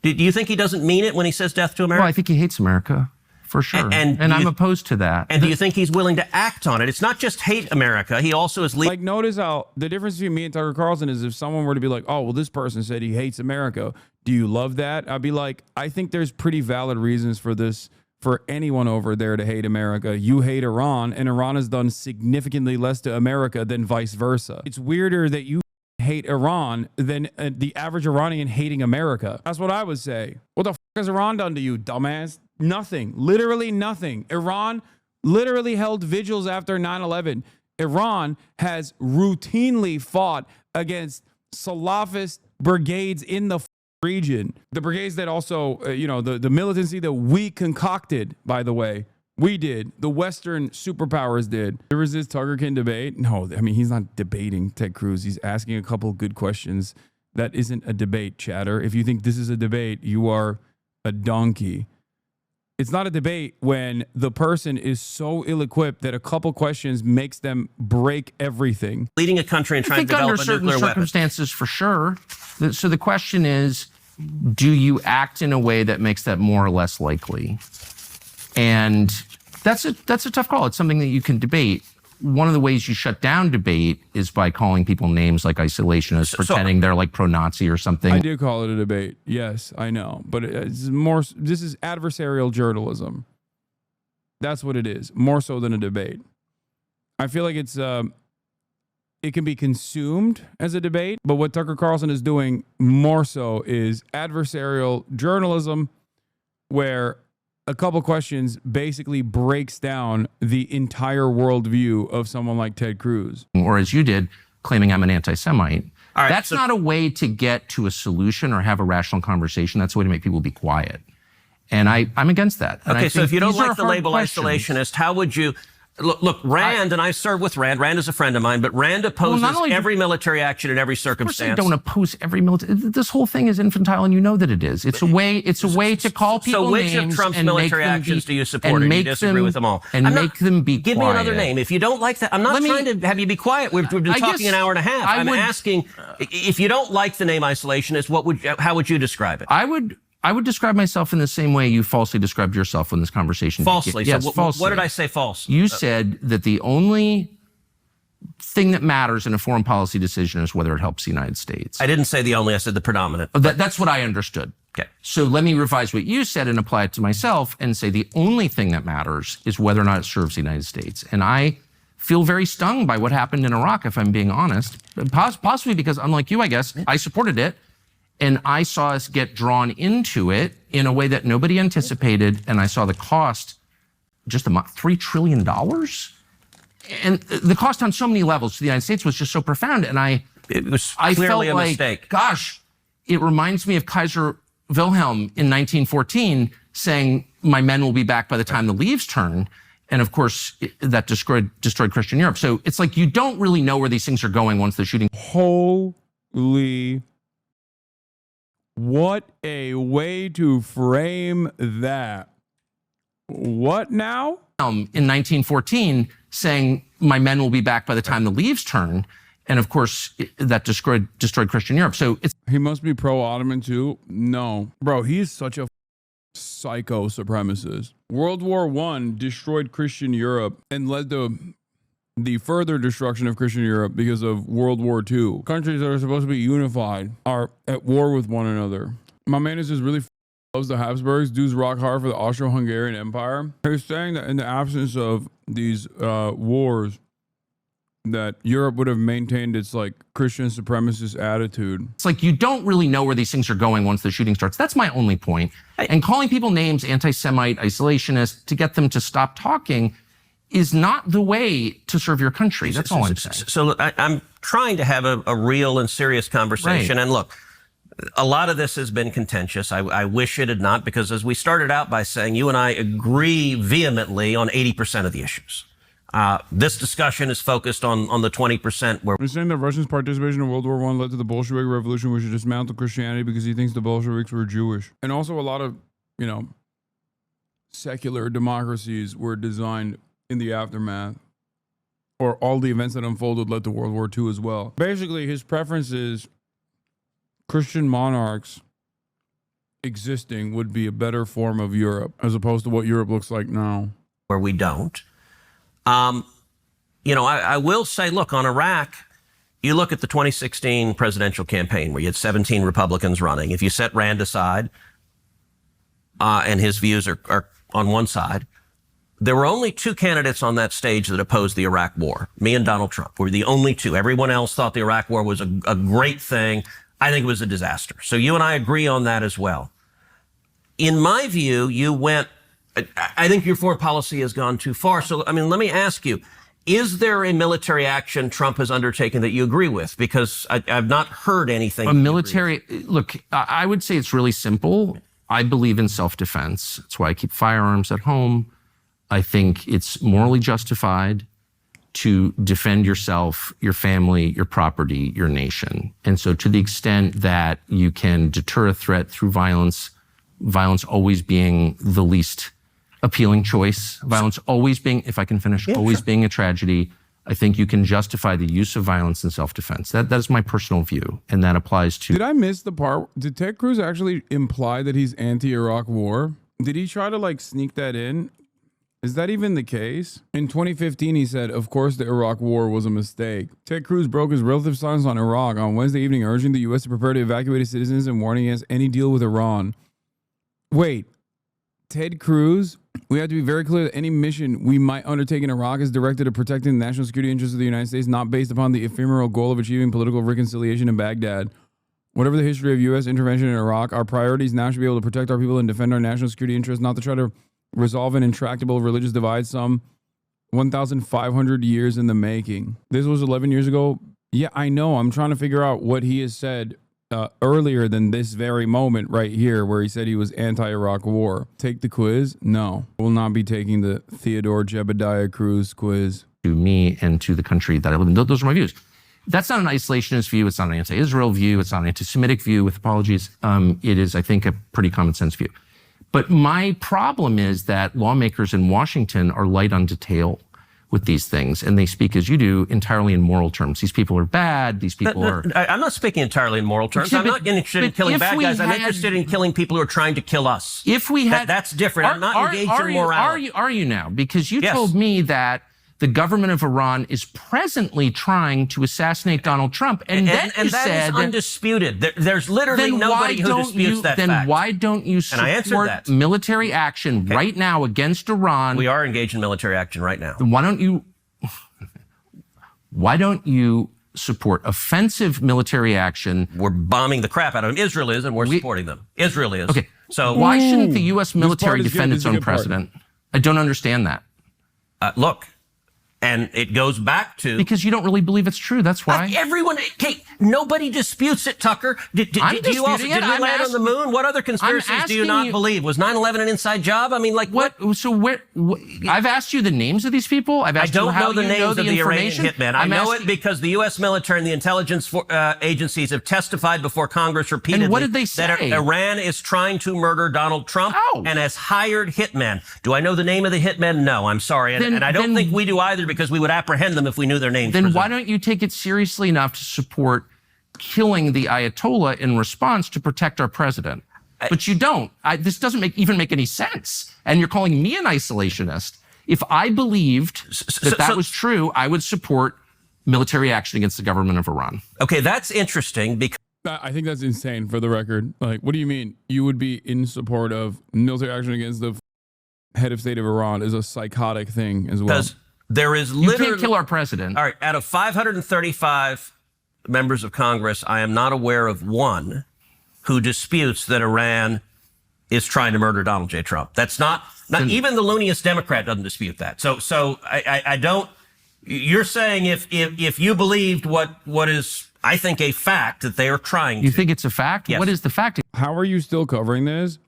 Do you think he doesn't mean it when he says death to America? Well, I think he hates America, for sure. And I'm opposed to that. And do you think he's willing to act on it? It's not just hate America. He also is... Like, notice how the difference between me and Tucker Carlson is if someone were to be like, oh, well, this person said he hates America. Do you love that? I'd be like, I think there's pretty valid reasons for this, for anyone over there to hate America. You hate Iran, and Iran has done significantly less to America than vice versa. It's weirder that you hate Iran than the average Iranian hating America. That's what I would say. What the fuck has Iran done to you, dumbass? Nothing. Literally nothing. Iran literally held vigils after 9/11. Iran has routinely fought against Salafist brigades in the region. The brigades that also, the militancy that we concocted, by the way. We did. The Western superpowers did. There was this Tucker can debate. No, I mean, he's not debating Ted Cruz. He's asking a couple of good questions. That isn't a debate, chatter. If you think this is a debate, you are a donkey. It's not a debate when the person is so ill-equipped that a couple questions makes them break everything. Leading a country and trying to develop a nuclear weapon. Under certain circumstances, for sure. So the question is, do you act in a way that makes that more or less likely? And that's a tough call. It's something that you can debate. One of the ways you shut down debate is by calling people names like isolationists, pretending they're like pro-Nazi or something. I do call it a debate. Yes, I know. But it's more, this is adversarial journalism. That's what it is, more so than a debate. I feel like it's it can be consumed as a debate, but what Tucker Carlson is doing more so is adversarial journalism, where a couple questions basically breaks down the entire worldview of someone like Ted Cruz. Or as you did, claiming I'm an anti-Semite. All right, That's not a way to get to a solution or have a rational conversation. That's a way to make people be quiet. And I'm against that. And Okay, I so think if you don't these are like the hard label questions. isolationist, how would you... Look, Rand, and I served with Rand. Rand is a friend of mine, but Rand opposes not only every military action in every Of course, circumstance. I don't oppose every military. This whole thing is infantile, and you know that it is. It's a way. It's a way to call people So which names of Trump's and military make them actions be, do you support, and or do you make disagree them, with them all? and make them be Give quiet. me another name. If you don't like that, I'm not trying to have you be quiet. We've been I talking guess an hour and a half. I'm would- asking, if you don't like the name isolationist, how would you describe it? I would describe myself in the same way you falsely described yourself when this conversation Falsely. began. Yes, So falsely. what did I say false? You said that the only thing that matters in a foreign policy decision is whether it helps the United States. I didn't say the only, I said the predominant. That's what I understood. Okay. So let me revise what you said and apply it to myself and say the only thing that matters is whether or not it serves the United States. And I feel very stung by what happened in Iraq, if I'm being honest, possibly because, unlike you, I guess, I supported it. And I saw us get drawn into it in a way that nobody anticipated. And I saw the cost, just $3 trillion. And the cost on so many levels to the United States was just so profound. And It was I clearly felt a like, mistake. gosh, it reminds me of Kaiser Wilhelm in 1914 saying, my men will be back by the time the leaves turn. And of course, that destroyed Christian Europe. So it's like you don't really know where these things are going once the shooting. Holy, what a way to frame that. What now? In 1914 saying, my men will be back by the time the leaves turn. And of course, that destroyed Christian Europe. So it's He must be pro-Ottoman too? No. Bro, he's such a psycho supremacist. World War I destroyed Christian Europe and led to the further destruction of Christian Europe because of World War II. Countries that are supposed to be unified are at war with one another. My man is just really loves the Habsburgs. Dudes rock hard for the Austro-Hungarian Empire. He's saying that in the absence of these wars, that Europe would have maintained its like Christian supremacist attitude. It's like you don't really know where these things are going once the shooting starts. That's my only point. And calling people names, anti-Semite, isolationist, to get them to stop talking is not the way to serve your country. That's all I'm saying. So look, I'm trying to have a real and serious conversation. Right. And look, a lot of this has been contentious. I wish it had not, because as we started out by saying, you and I agree vehemently on 80% of the issues. This discussion is focused on the 20% where He's saying that Russia's participation in World War I led to the Bolshevik Revolution, which dismantled Christianity because he thinks the Bolsheviks were Jewish. And also a lot of, secular democracies were designed in the aftermath, or all the events that unfolded led to World War II as well. Basically, his preference is Christian monarchs existing would be a better form of Europe as opposed to what Europe looks like now. we don't. I will say, look, on Iraq, you look at the 2016 presidential campaign where you had 17 Republicans running. If you set Rand aside, and his views are on one side, there were only two candidates on that stage that opposed the Iraq war. Me and Donald Trump were the only two. Everyone else thought the Iraq war was a great thing. I think it was a disaster. So you and I agree on that as well. In my view, I think your foreign policy has gone too far. So, let me ask you, is there a military action Trump has undertaken that you agree with? Because I've not heard anything. A military, look, I would say it's really simple. I believe in self-defense. That's why I keep firearms at home. I think it's morally justified to defend yourself, your family, your property, your nation. And so to the extent that you can deter a threat through violence always being the least appealing choice, violence always being, if I can finish, always being a tragedy, I think you can justify the use of violence in self-defense. That is my personal view, and that applies to... Did I miss the part? Did Ted Cruz actually imply that he's anti-Iraq war? Did he try to sneak that in? Is that even the case? In 2015, he said, of course, the Iraq war was a mistake. Ted Cruz broke his relative silence on Iraq on Wednesday evening, urging the U.S. to prepare to evacuate its citizens and warning against any deal with Iran. Wait, Ted Cruz? We have to be very clear that any mission we might undertake in Iraq is directed at protecting the national security interests of the United States, not based upon the ephemeral goal of achieving political reconciliation in Baghdad. Whatever the history of U.S. intervention in Iraq, our priorities now should be able to protect our people and defend our national security interests, not to try to resolve an intractable religious divide some 1,500 years in the making. This was 11 years ago. Yeah, I know. I'm trying to figure out what he has said earlier than this very moment right here, where he said he was anti-Iraq war. Take the quiz? No. I will not be taking the Theodore Jebediah Cruz quiz. To me and to the country that I live in. Those are my views. That's not an isolationist view. It's not an anti-Israel view. It's not an anti-Semitic view, with apologies. It is, I think, a pretty common sense view. But my problem is that lawmakers in Washington are light on detail with these things, and they speak, as you do, entirely in moral terms. These people are bad. These people are... I'm not speaking entirely in moral terms. Yeah, I'm not interested in killing bad guys. I'm interested in killing people who are trying to kill us. If we had... That's different. I'm not engaged in morality. Are you now? Because you told me that the government of Iran is presently trying to assassinate Donald Trump. And then you that said... is undisputed. There's literally nobody who disputes that fact. Then why don't you support military action right now against Iran? We are engaged in military action right now. Why don't you support offensive military action? We're bombing the crap out of them. Israel is, and we're supporting them. Israel is. Okay. So why shouldn't the U.S. military defend its own president? I don't understand that. Look, and it goes back to... Because you don't really believe it's true. That's why. Everyone... nobody disputes it, Tucker. Did you land on the moon? What other conspiracies do you not believe? Was 9/11 an inside job? I mean, like, what? So where... I've asked you the names of these people. I've asked you how you know the names of the Iranian hitmen. I know it because the U.S. military and the intelligence agencies have testified before Congress repeatedly. And what did they say? That Iran is trying to murder Donald Trump and has hired hitmen. Do I know the name of the hitmen? No, I'm sorry. And I don't think we do either, because we would apprehend them if we knew their names. Then why don't you take it seriously enough to support killing the Ayatollah in response to protect our president? But you don't. This doesn't even make any sense. And you're calling me an isolationist. If I believed that was true, I would support military action against the government of Iran. Okay, that's interesting because... I think that's insane, for the record. Like, what do you mean? You would be in support of military action against the head of state of Iran is a psychotic thing as well. Because there is literally... You can't kill our president. All right, out of 535 members of Congress, I am not aware of one who disputes that Iran is trying to murder Donald J. Trump. That's not even the looniest Democrat doesn't dispute that. So I don't... You're saying if you believed what is, I think, a fact that they are trying to... You think it's a fact? Yes. What is the fact? How are you still covering this?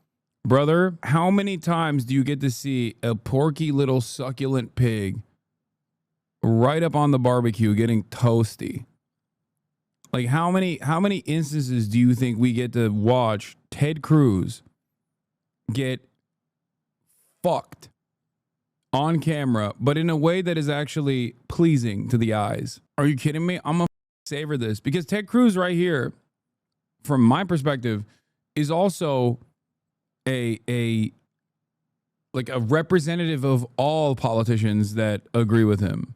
Brother, how many times do you get to see a porky little succulent pig right up on the barbecue getting toasty? Like, how many instances do you think we get to watch Ted Cruz get fucked on camera, but in a way that is actually pleasing to the eyes? Are you kidding me? I'm gonna savor this, because Ted Cruz right here, from my perspective, is also a representative of all politicians that agree with him.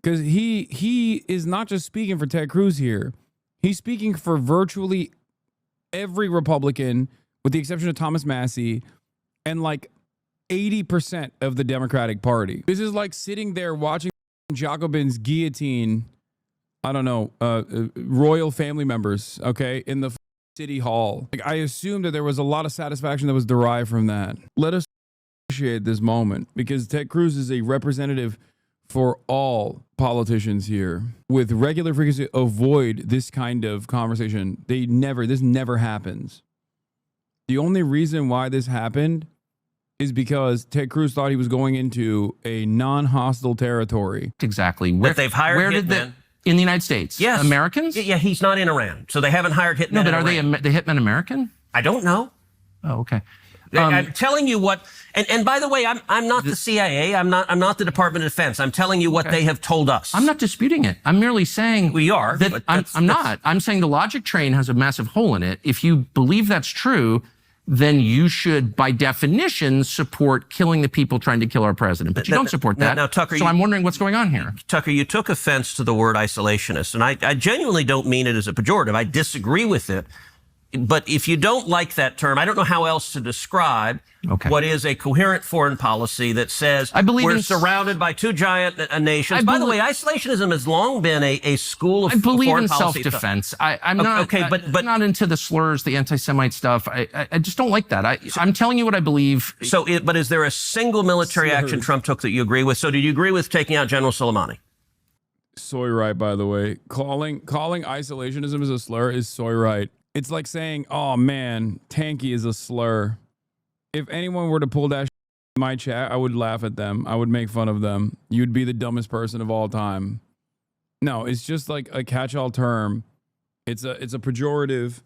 Because he is not just speaking for Ted Cruz here. He's speaking for virtually every Republican, with the exception of Thomas Massey, and like 80% of the Democratic Party. This is like sitting there watching Jacobin's guillotine, I don't know, royal family members, okay, in the city hall. Like, I assume that there was a lot of satisfaction that was derived from that. Let us appreciate this moment, because Ted Cruz is a representative for all politicians here. With regular frequency, avoid this kind of conversation. This never happens. The only reason why this happened is because Ted Cruz thought he was going into a non-hostile territory. Exactly. But they've hired hitmen. In the United States? Yes. Americans? Yeah, he's not in Iran, so they haven't hired hitmen. No, but are Iran. they the hitmen American? I don't know. Oh, okay. I'm telling you what, and by the way, I'm not the CIA. I'm not the Department of Defense. I'm telling you what they have told us. I'm not disputing it. I'm merely saying we are. That I'm not. I'm saying the logic train has a massive hole in it. If you believe that's true, then you should, by definition, support killing the people trying to kill our president. But you don't support that. Now, Tucker, so I'm wondering what's going on here. Tucker, you took offense to the word isolationist, and I genuinely don't mean it as a pejorative. I disagree with it. But if you don't like that term, I don't know how else to describe what is a coherent foreign policy that says we're surrounded by two giant nations. By the way, isolationism has long been a school of foreign policy. I believe in self-defense. I'm not but not into the slurs, the anti-Semite stuff. I just don't like that. I'm telling you what I believe. But is there a single military action Trump took that you agree with? So did you agree with taking out General Soleimani? Soy right, by the way. Calling isolationism as a slur is soy right. It's like saying, oh man, tanky is a slur. If anyone were to pull that in my chat, I would laugh at them. I would make fun of them. You'd be the dumbest person of all time. No, it's just like a catch-all term. It's a pejorative.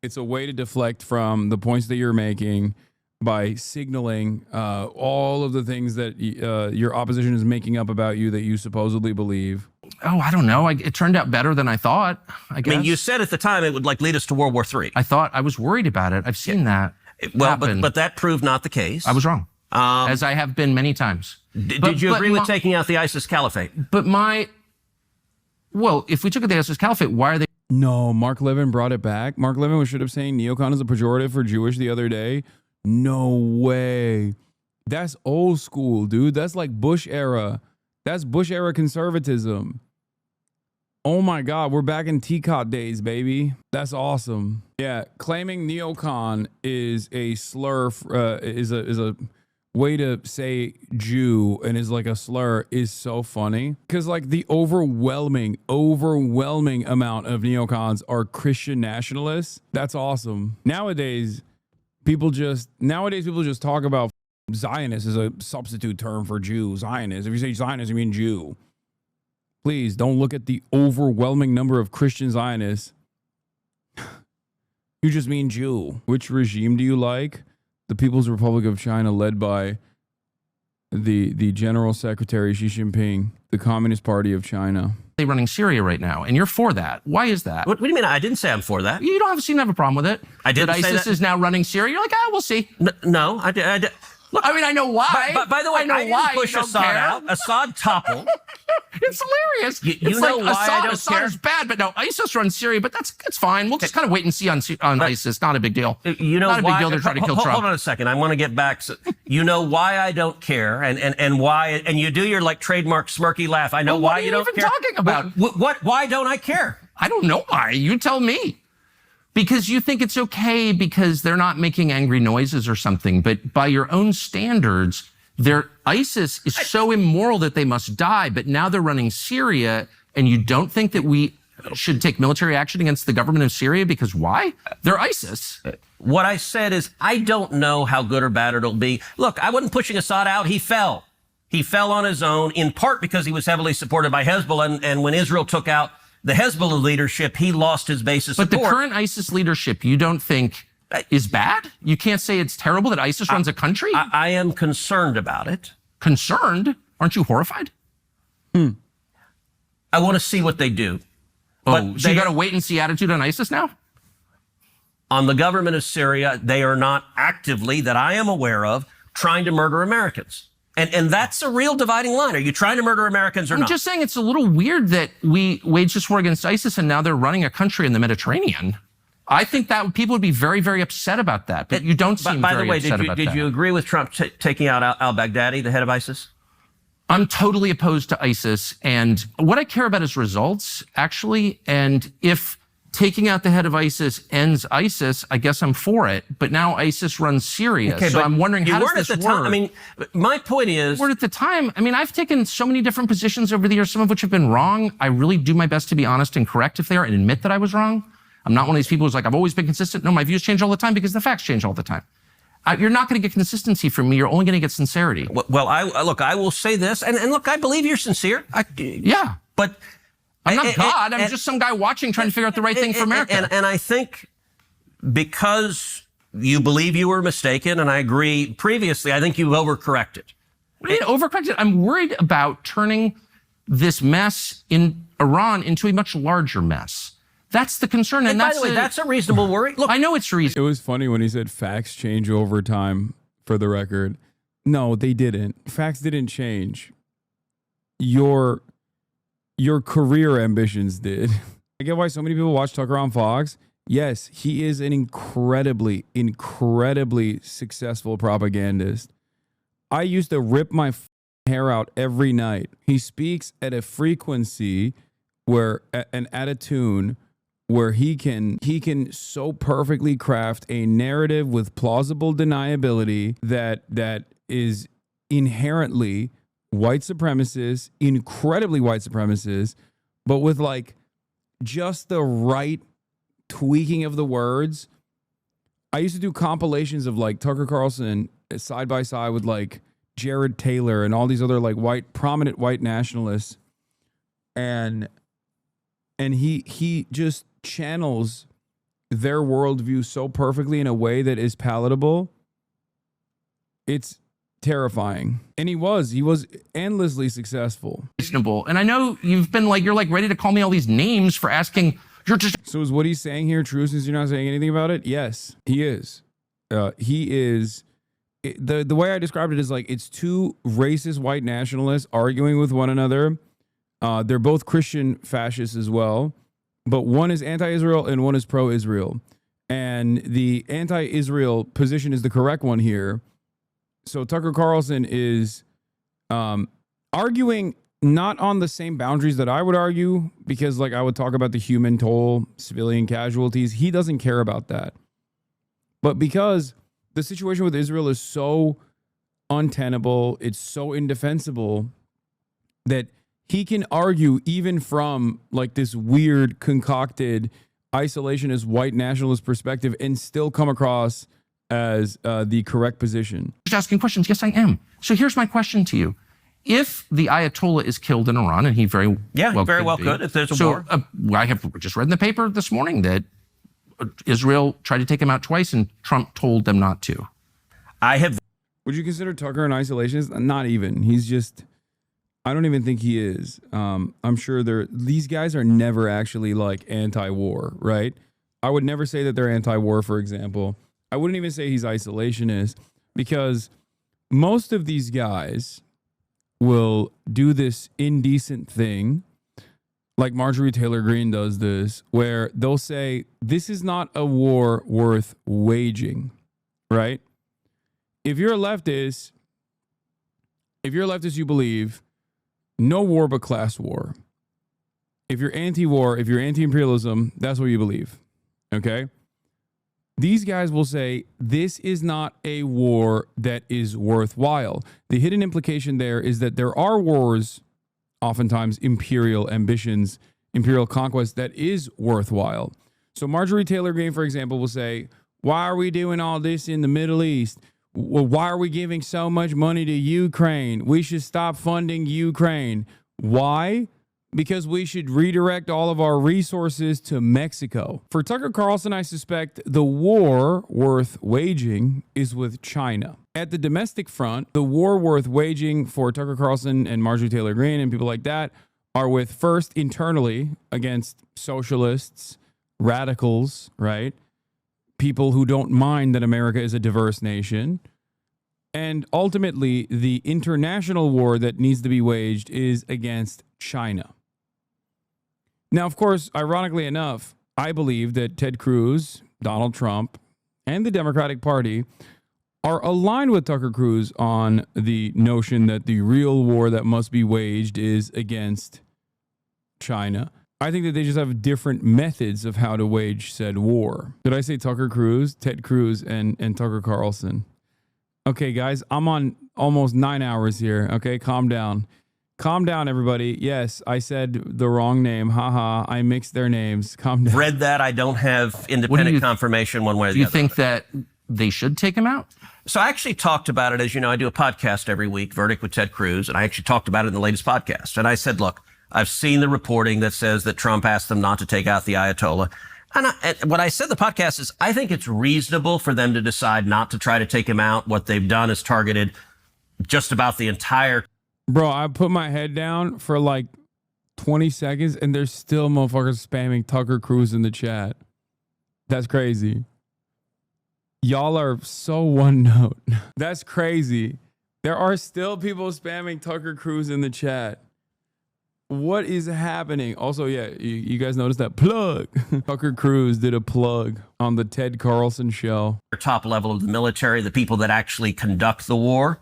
It's a way to deflect from the points that you're making by signaling all of the things that your opposition is making up about you that you supposedly believe. Oh, I don't know. It turned out better than I thought, I guess. I mean, you said at the time it would like lead us to World War III. I was worried about it. I've seen that. Well, happen. but that proved not the case. I was wrong, as I have been many times. Did you agree with taking out the ISIS caliphate? Well, if we took out the ISIS caliphate, why are they? No, Mark Levin brought it back. Mark Levin was straight up saying neocon is a pejorative for Jewish the other day. No way. That's old school, dude. That's like Bush era. That's Bush era conservatism. Oh my God, we're back in teacot days, baby. That's awesome. Yeah, claiming neocon is a slur, is a way to say Jew and is like a slur is so funny. Because like the overwhelming amount of neocons are Christian nationalists. That's awesome. Nowadays people just talk about Zionist as a substitute term for Jew. Zionist. If you say Zionist, you mean Jew. Please don't look at the overwhelming number of Christian Zionists. You just mean Jew. Which regime do you like? The People's Republic of China, led by the General Secretary Xi Jinping, the Communist Party of China. They're running Syria right now, and you're for that. Why is that? What do you mean? I didn't say I'm for that. You don't seem to have a problem with it. I didn't say that. ISIS is now running Syria. You're like, we'll see. No, I did. Look, I mean, I know why. But by the way, I didn't push Assad out. Assad toppled. It's hilarious. You know why I don't Assad care? is bad, but no, ISIS runs Syria, but that's fine. We'll just kind of wait and see on ISIS. Not a big deal. You know, not a why, big deal. They're trying to kill Trump. Hold on a second. I want to get back. You know why I don't care, and why? And you do your like trademark smirky laugh. I know why you don't care. What are you even talking about? What? Why don't I care? I don't know why. You tell me. Because you think it's okay because they're not making angry noises or something. But by your own standards, ISIS is so immoral that they must die. But now they're running Syria, and you don't think that we should take military action against the government of Syria? Because why? They're ISIS. What I said is I don't know how good or bad it'll be. Look, I wasn't pushing Assad out. He fell. He fell on his own, in part because he was heavily supported by Hezbollah. And when Israel took out the Hezbollah leadership, he lost his base of support. But the current ISIS leadership, you don't think is bad? You can't say it's terrible that ISIS runs a country? I am concerned about it. Concerned? Aren't you horrified? I want to see what they do. Oh, so you got a wait and see attitude on ISIS now? On the government of Syria, they are not actively, that I am aware of, trying to murder Americans. And that's a real dividing line. Are you trying to murder Americans or not? I'm just saying it's a little weird that we waged this war against ISIS and now they're running a country in the Mediterranean. I think that people would be very, very upset about that, but you don't seem very upset about that. Did you agree with Trump taking out al-Baghdadi, the head of ISIS? I'm totally opposed to ISIS, and what I care about is results, actually, and if taking out the head of ISIS ends ISIS, I guess I'm for it, but now ISIS runs Syria, so I'm wondering how does this work? I mean, my point is... At the time, I mean, I've taken so many different positions over the years, some of which have been wrong. I really do my best to be honest and correct if they are and admit that I was wrong. I'm not one of these people who's like, I've always been consistent. No, my views change all the time because the facts change all the time. You're not going to get consistency from me. You're only going to get sincerity. Well, I will say this, and look, I believe you're sincere. Yeah. But I'm not God. I'm just some guy watching, trying to figure out the right thing for America. And I think because you believe you were mistaken, and I agree previously, I think you've overcorrected. What do you mean overcorrected? I'm worried about turning this mess in Iran into a much larger mess. That's the concern. And by the way, that's a reasonable worry. Look, I know it's reasonable. It was funny when he said facts change over time, for the record. No, they didn't. Facts didn't change. Your career ambitions did. I get why so many people watch Tucker on Fox. Yes, he is an incredibly successful propagandist. I used to rip my hair out every night. He speaks at a frequency where, and at a tune where he can so perfectly craft a narrative with plausible deniability that is inherently white supremacists, incredibly white supremacists, but with like just the right tweaking of the words. I used to do compilations of like Tucker Carlson side by side with like Jared Taylor and all these other like prominent white nationalists. And he just channels their worldview so perfectly in a way that is palatable. It's terrifying. And he was endlessly successful. Reasonable. And I know you're like ready to call me all these names for asking. So is what he's saying here true since you're not saying anything about it? Yes, he is. He is. The way I described it is like it's two racist white nationalists arguing with one another. They're both Christian fascists as well, but one is anti-Israel and one is pro-Israel. And the anti-Israel position is the correct one here. So Tucker Carlson is arguing not on the same boundaries that I would argue, because like I would talk about the human toll, civilian casualties. He doesn't care about that. But because the situation with Israel is so untenable, it's so indefensible that he can argue even from like this weird concocted isolationist white nationalist perspective and still come across as the correct position. Just asking questions. Yes, I am. So here's my question to you. If the Ayatollah is killed in Iran, and he very well could, if there's a war. I have just read in the paper this morning that Israel tried to take him out twice and Trump told them not to. Would you consider Tucker an isolationist? Not even. He's just, I don't even think he is. I'm sure these guys are never actually like anti-war, right? I would never say that they're anti-war, for example. I wouldn't even say he's isolationist, because most of these guys will do this indecent thing, like Marjorie Taylor Greene does this, where they'll say, this is not a war worth waging, right? If you're a leftist, you believe no war but class war. If you're anti-war, if you're anti-imperialism, that's what you believe, okay? These guys will say, this is not a war that is worthwhile. The hidden implication there is that there are wars, oftentimes imperial ambitions, imperial conquest, that is worthwhile. So Marjorie Taylor Greene, for example, will say, why are we doing all this in the Middle East? Well, why are we giving so much money to Ukraine? We should stop funding Ukraine. Why? Because we should redirect all of our resources to Mexico. For Tucker Carlson, I suspect the war worth waging is with China. At the domestic front, the war worth waging for Tucker Carlson and Marjorie Taylor Greene and people like that are with, first, internally against socialists, radicals, right? People who don't mind that America is a diverse nation. And ultimately, the international war that needs to be waged is against China. Now, of course, ironically enough, I believe that Ted Cruz, Donald Trump, and the Democratic Party are aligned with Tucker Cruz on the notion that the real war that must be waged is against China. I think that they just have different methods of how to wage said war. Did I say Tucker Cruz, Ted Cruz, and Tucker Carlson? Okay, guys, I'm on almost 9 hours here. Okay, calm down. Calm down, everybody. Yes, I said the wrong name. Haha, I mixed their names. Calm down. Read that. I don't have independent confirmation one way or the other. Do you think that they should take him out? So I actually talked about it. As you know, I do a podcast every week, Verdict with Ted Cruz, and I actually talked about it in the latest podcast. And I said, look, I've seen the reporting that says that Trump asked them not to take out the Ayatollah. And what I said in the podcast is I think it's reasonable for them to decide not to try to take him out. What they've done is targeted just about the entire... Bro, I put my head down for like 20 seconds and there's still motherfuckers spamming Tucker Cruz in the chat. That's crazy. Y'all are so one note. That's crazy. There are still people spamming Tucker Cruz in the chat. What is happening? Also, yeah, you guys noticed that plug. Tucker Cruz did a plug on the Ted Carlson show. Top level of the military, the people that actually conduct the war.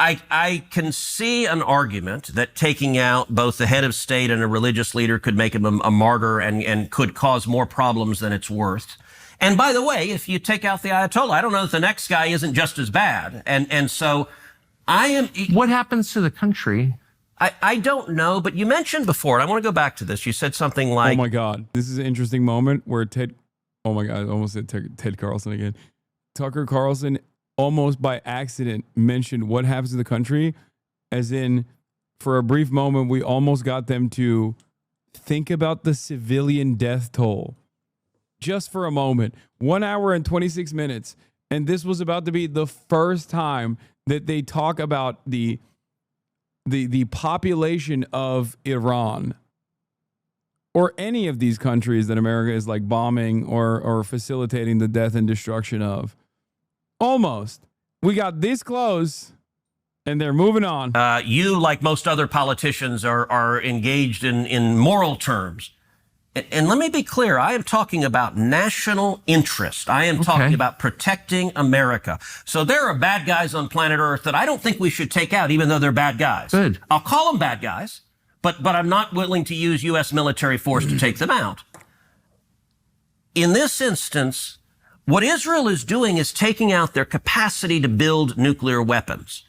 I can see an argument that taking out both the head of state and a religious leader could make him a martyr and could cause more problems than it's worth. And by the way, if you take out the Ayatollah, I don't know if the next guy isn't just as bad. And so I am. What happens to the country? I don't know, but you mentioned before, and I want to go back to this. You said something like, oh my God, this is an interesting moment where oh my God, I almost said Ted Carlson again. Tucker Carlson almost by accident mentioned what happens to the country, as in, for a brief moment, we almost got them to think about the civilian death toll. Just for a moment, 1 hour and 26 minutes. And this was about to be the first time that they talk about the population of Iran or any of these countries that America is like bombing or facilitating the death and destruction of. Almost. We got this close and they're moving on. you, like most other politicians, are engaged in moral terms. And let me be clear, I am talking about national interest. I am talking about protecting America. So there are bad guys on planet Earth that I don't think we should take out, even though they're bad guys. Good. I'll call them bad guys, but I'm not willing to use U.S. military force to take them out. In this instance, what Israel is doing is taking out their capacity to build nuclear weapons.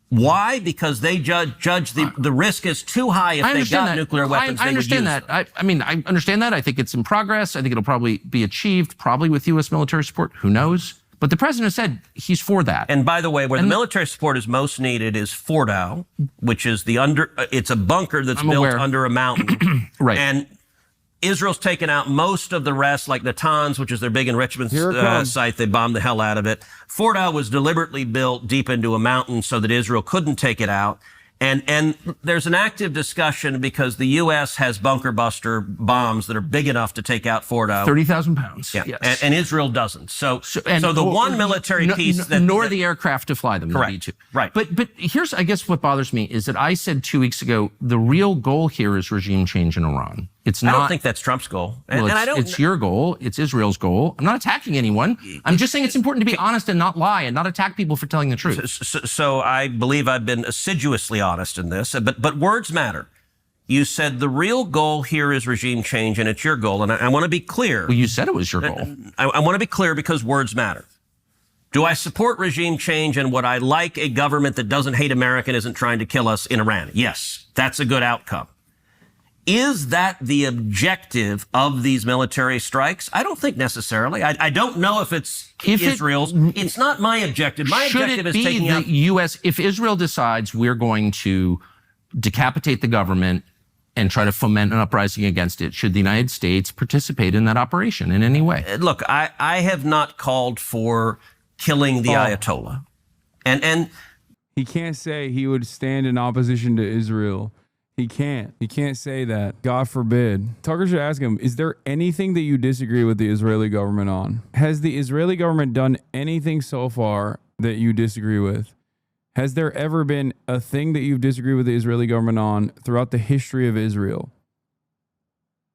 Why? Because they judge the risk is too high if they got nuclear weapons. I understand that. I mean, I understand that. I think it's in progress. I think it'll probably be achieved, probably with U.S. military support. Who knows? But the president said he's for that. And by the way, where the military support is most needed is Fordow, which is it's a bunker that's built under a mountain. Right. And Israel's taken out most of the rest, like Natanz, which is their big enrichment site. They bombed the hell out of it. Fordow was deliberately built deep into a mountain so that Israel couldn't take it out. And there's an active discussion because the U.S. has bunker buster bombs that are big enough to take out Fordow. 30,000 pounds. Yeah. Yes. And Israel doesn't. So the one military piece nor the aircraft to fly them. Correct. Right. But here's, I guess, what bothers me is that I said 2 weeks ago, the real goal here is regime change in Iran. It's not. I don't think that's Trump's goal. And I don't. It's your goal. It's Israel's goal. I'm not attacking anyone. I'm just saying it's important to be honest and not lie and not attack people for telling the truth. So I believe I've been assiduously honest in this, but words matter. You said the real goal here is regime change, and it's your goal. And I want to be clear. Well, you said it was your goal. I want to be clear because words matter. Do I support regime change, and would I like a government that doesn't hate America and isn't trying to kill us in Iran? Yes, that's a good outcome. Is that the objective of these military strikes? I don't think necessarily. I don't know if it's Israel's. It's not my objective. My objective is taking out the U.S. If Israel decides we're going to decapitate the government and try to foment an uprising against it, should the United States participate in that operation in any way? Look, I have not called for killing the Ayatollah. And he can't say he would stand in opposition to Israel. He can't. He can't say that. God forbid. Tucker should ask him, is there anything that you disagree with the Israeli government on? Has the Israeli government done anything so far that you disagree with? Has there ever been a thing that you've disagreed with the Israeli government on throughout the history of Israel?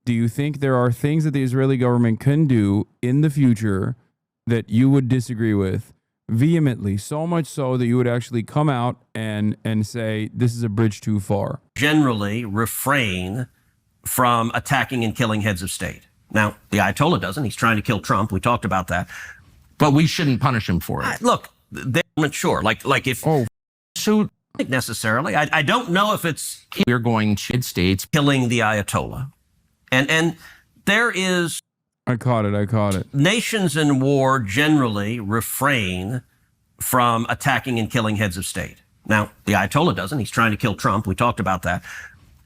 Do you think there are things that the Israeli government can do in the future that you would disagree with vehemently, so much so that you would actually come out and say, this is a bridge too far? Generally refrain from attacking and killing heads of state. Now, the Ayatollah doesn't. He's trying to kill Trump. We talked about that. But we shouldn't punish him for it. Look, they're sure. Like if so necessarily, I don't know if it's we're going to states killing the Ayatollah. And there is I caught it. Nations in war generally refrain from attacking and killing heads of state. Now, the Ayatollah doesn't. He's trying to kill Trump. We talked about that.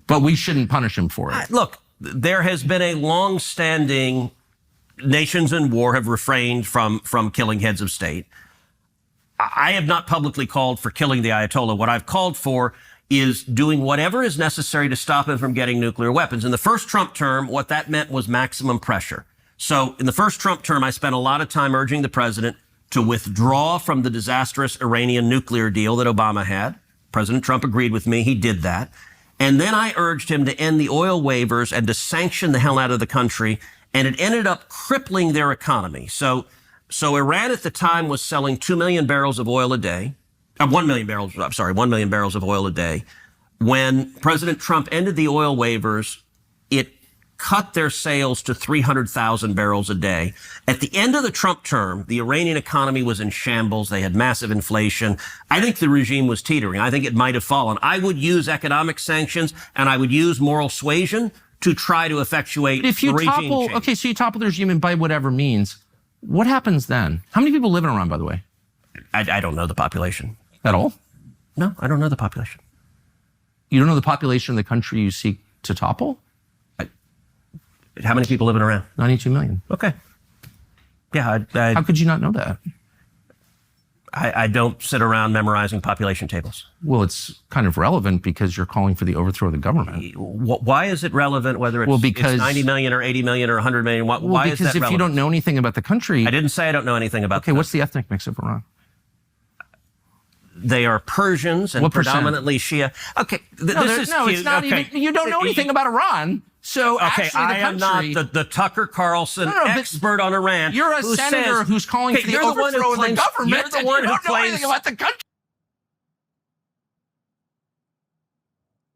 But we shouldn't punish him for it. Look, there has been a long-standing nations in war have refrained from killing heads of state. I have not publicly called for killing the Ayatollah. What I've called for is doing whatever is necessary to stop him from getting nuclear weapons. In the first Trump term, what that meant was maximum pressure. So in the first Trump term, I spent a lot of time urging the president to withdraw from the disastrous Iranian nuclear deal that Obama had. President Trump agreed with me. He did that. And then I urged him to end the oil waivers and to sanction the hell out of the country. And it ended up crippling their economy. So Iran at the time was selling 2 million barrels of oil a day. 1 million barrels of oil a day. When President Trump ended the oil waivers, it cut their sales to 300,000 barrels a day. At the end of the Trump term, the Iranian economy was in shambles. They had massive inflation. I think the regime was teetering. I think it might have fallen. I would use economic sanctions and I would use moral suasion to try to effectuate if you regime topple, change. okay, so you topple the regime and by whatever means, what happens then? How many people live in Iran, by the way? I don't know the population. At all? No, I don't know the population. You don't know the population of the country you seek to topple? How many people live in Iran? 92 million. Okay. Yeah, How could you not know that? I don't sit around memorizing population tables. Well, it's kind of relevant because you're calling for the overthrow of the government. Why is it relevant whether it's, because, it's 90 million or 80 million or 100 million? Why is that relevant? Because if you don't know anything about the country... I didn't say I don't know anything about Okay, what's the ethnic mix of Iran? They are Persians and What percent? predominantly Shia. Okay, this is cute. It's not Okay. even... You don't know anything about Iran. So Okay, actually, the I am country... not the Tucker Carlson expert on Iran. You're a who senator says, woo's calling for the you're one who overthrow of the claims- government. You're the one and you who don't know claims anything about the country.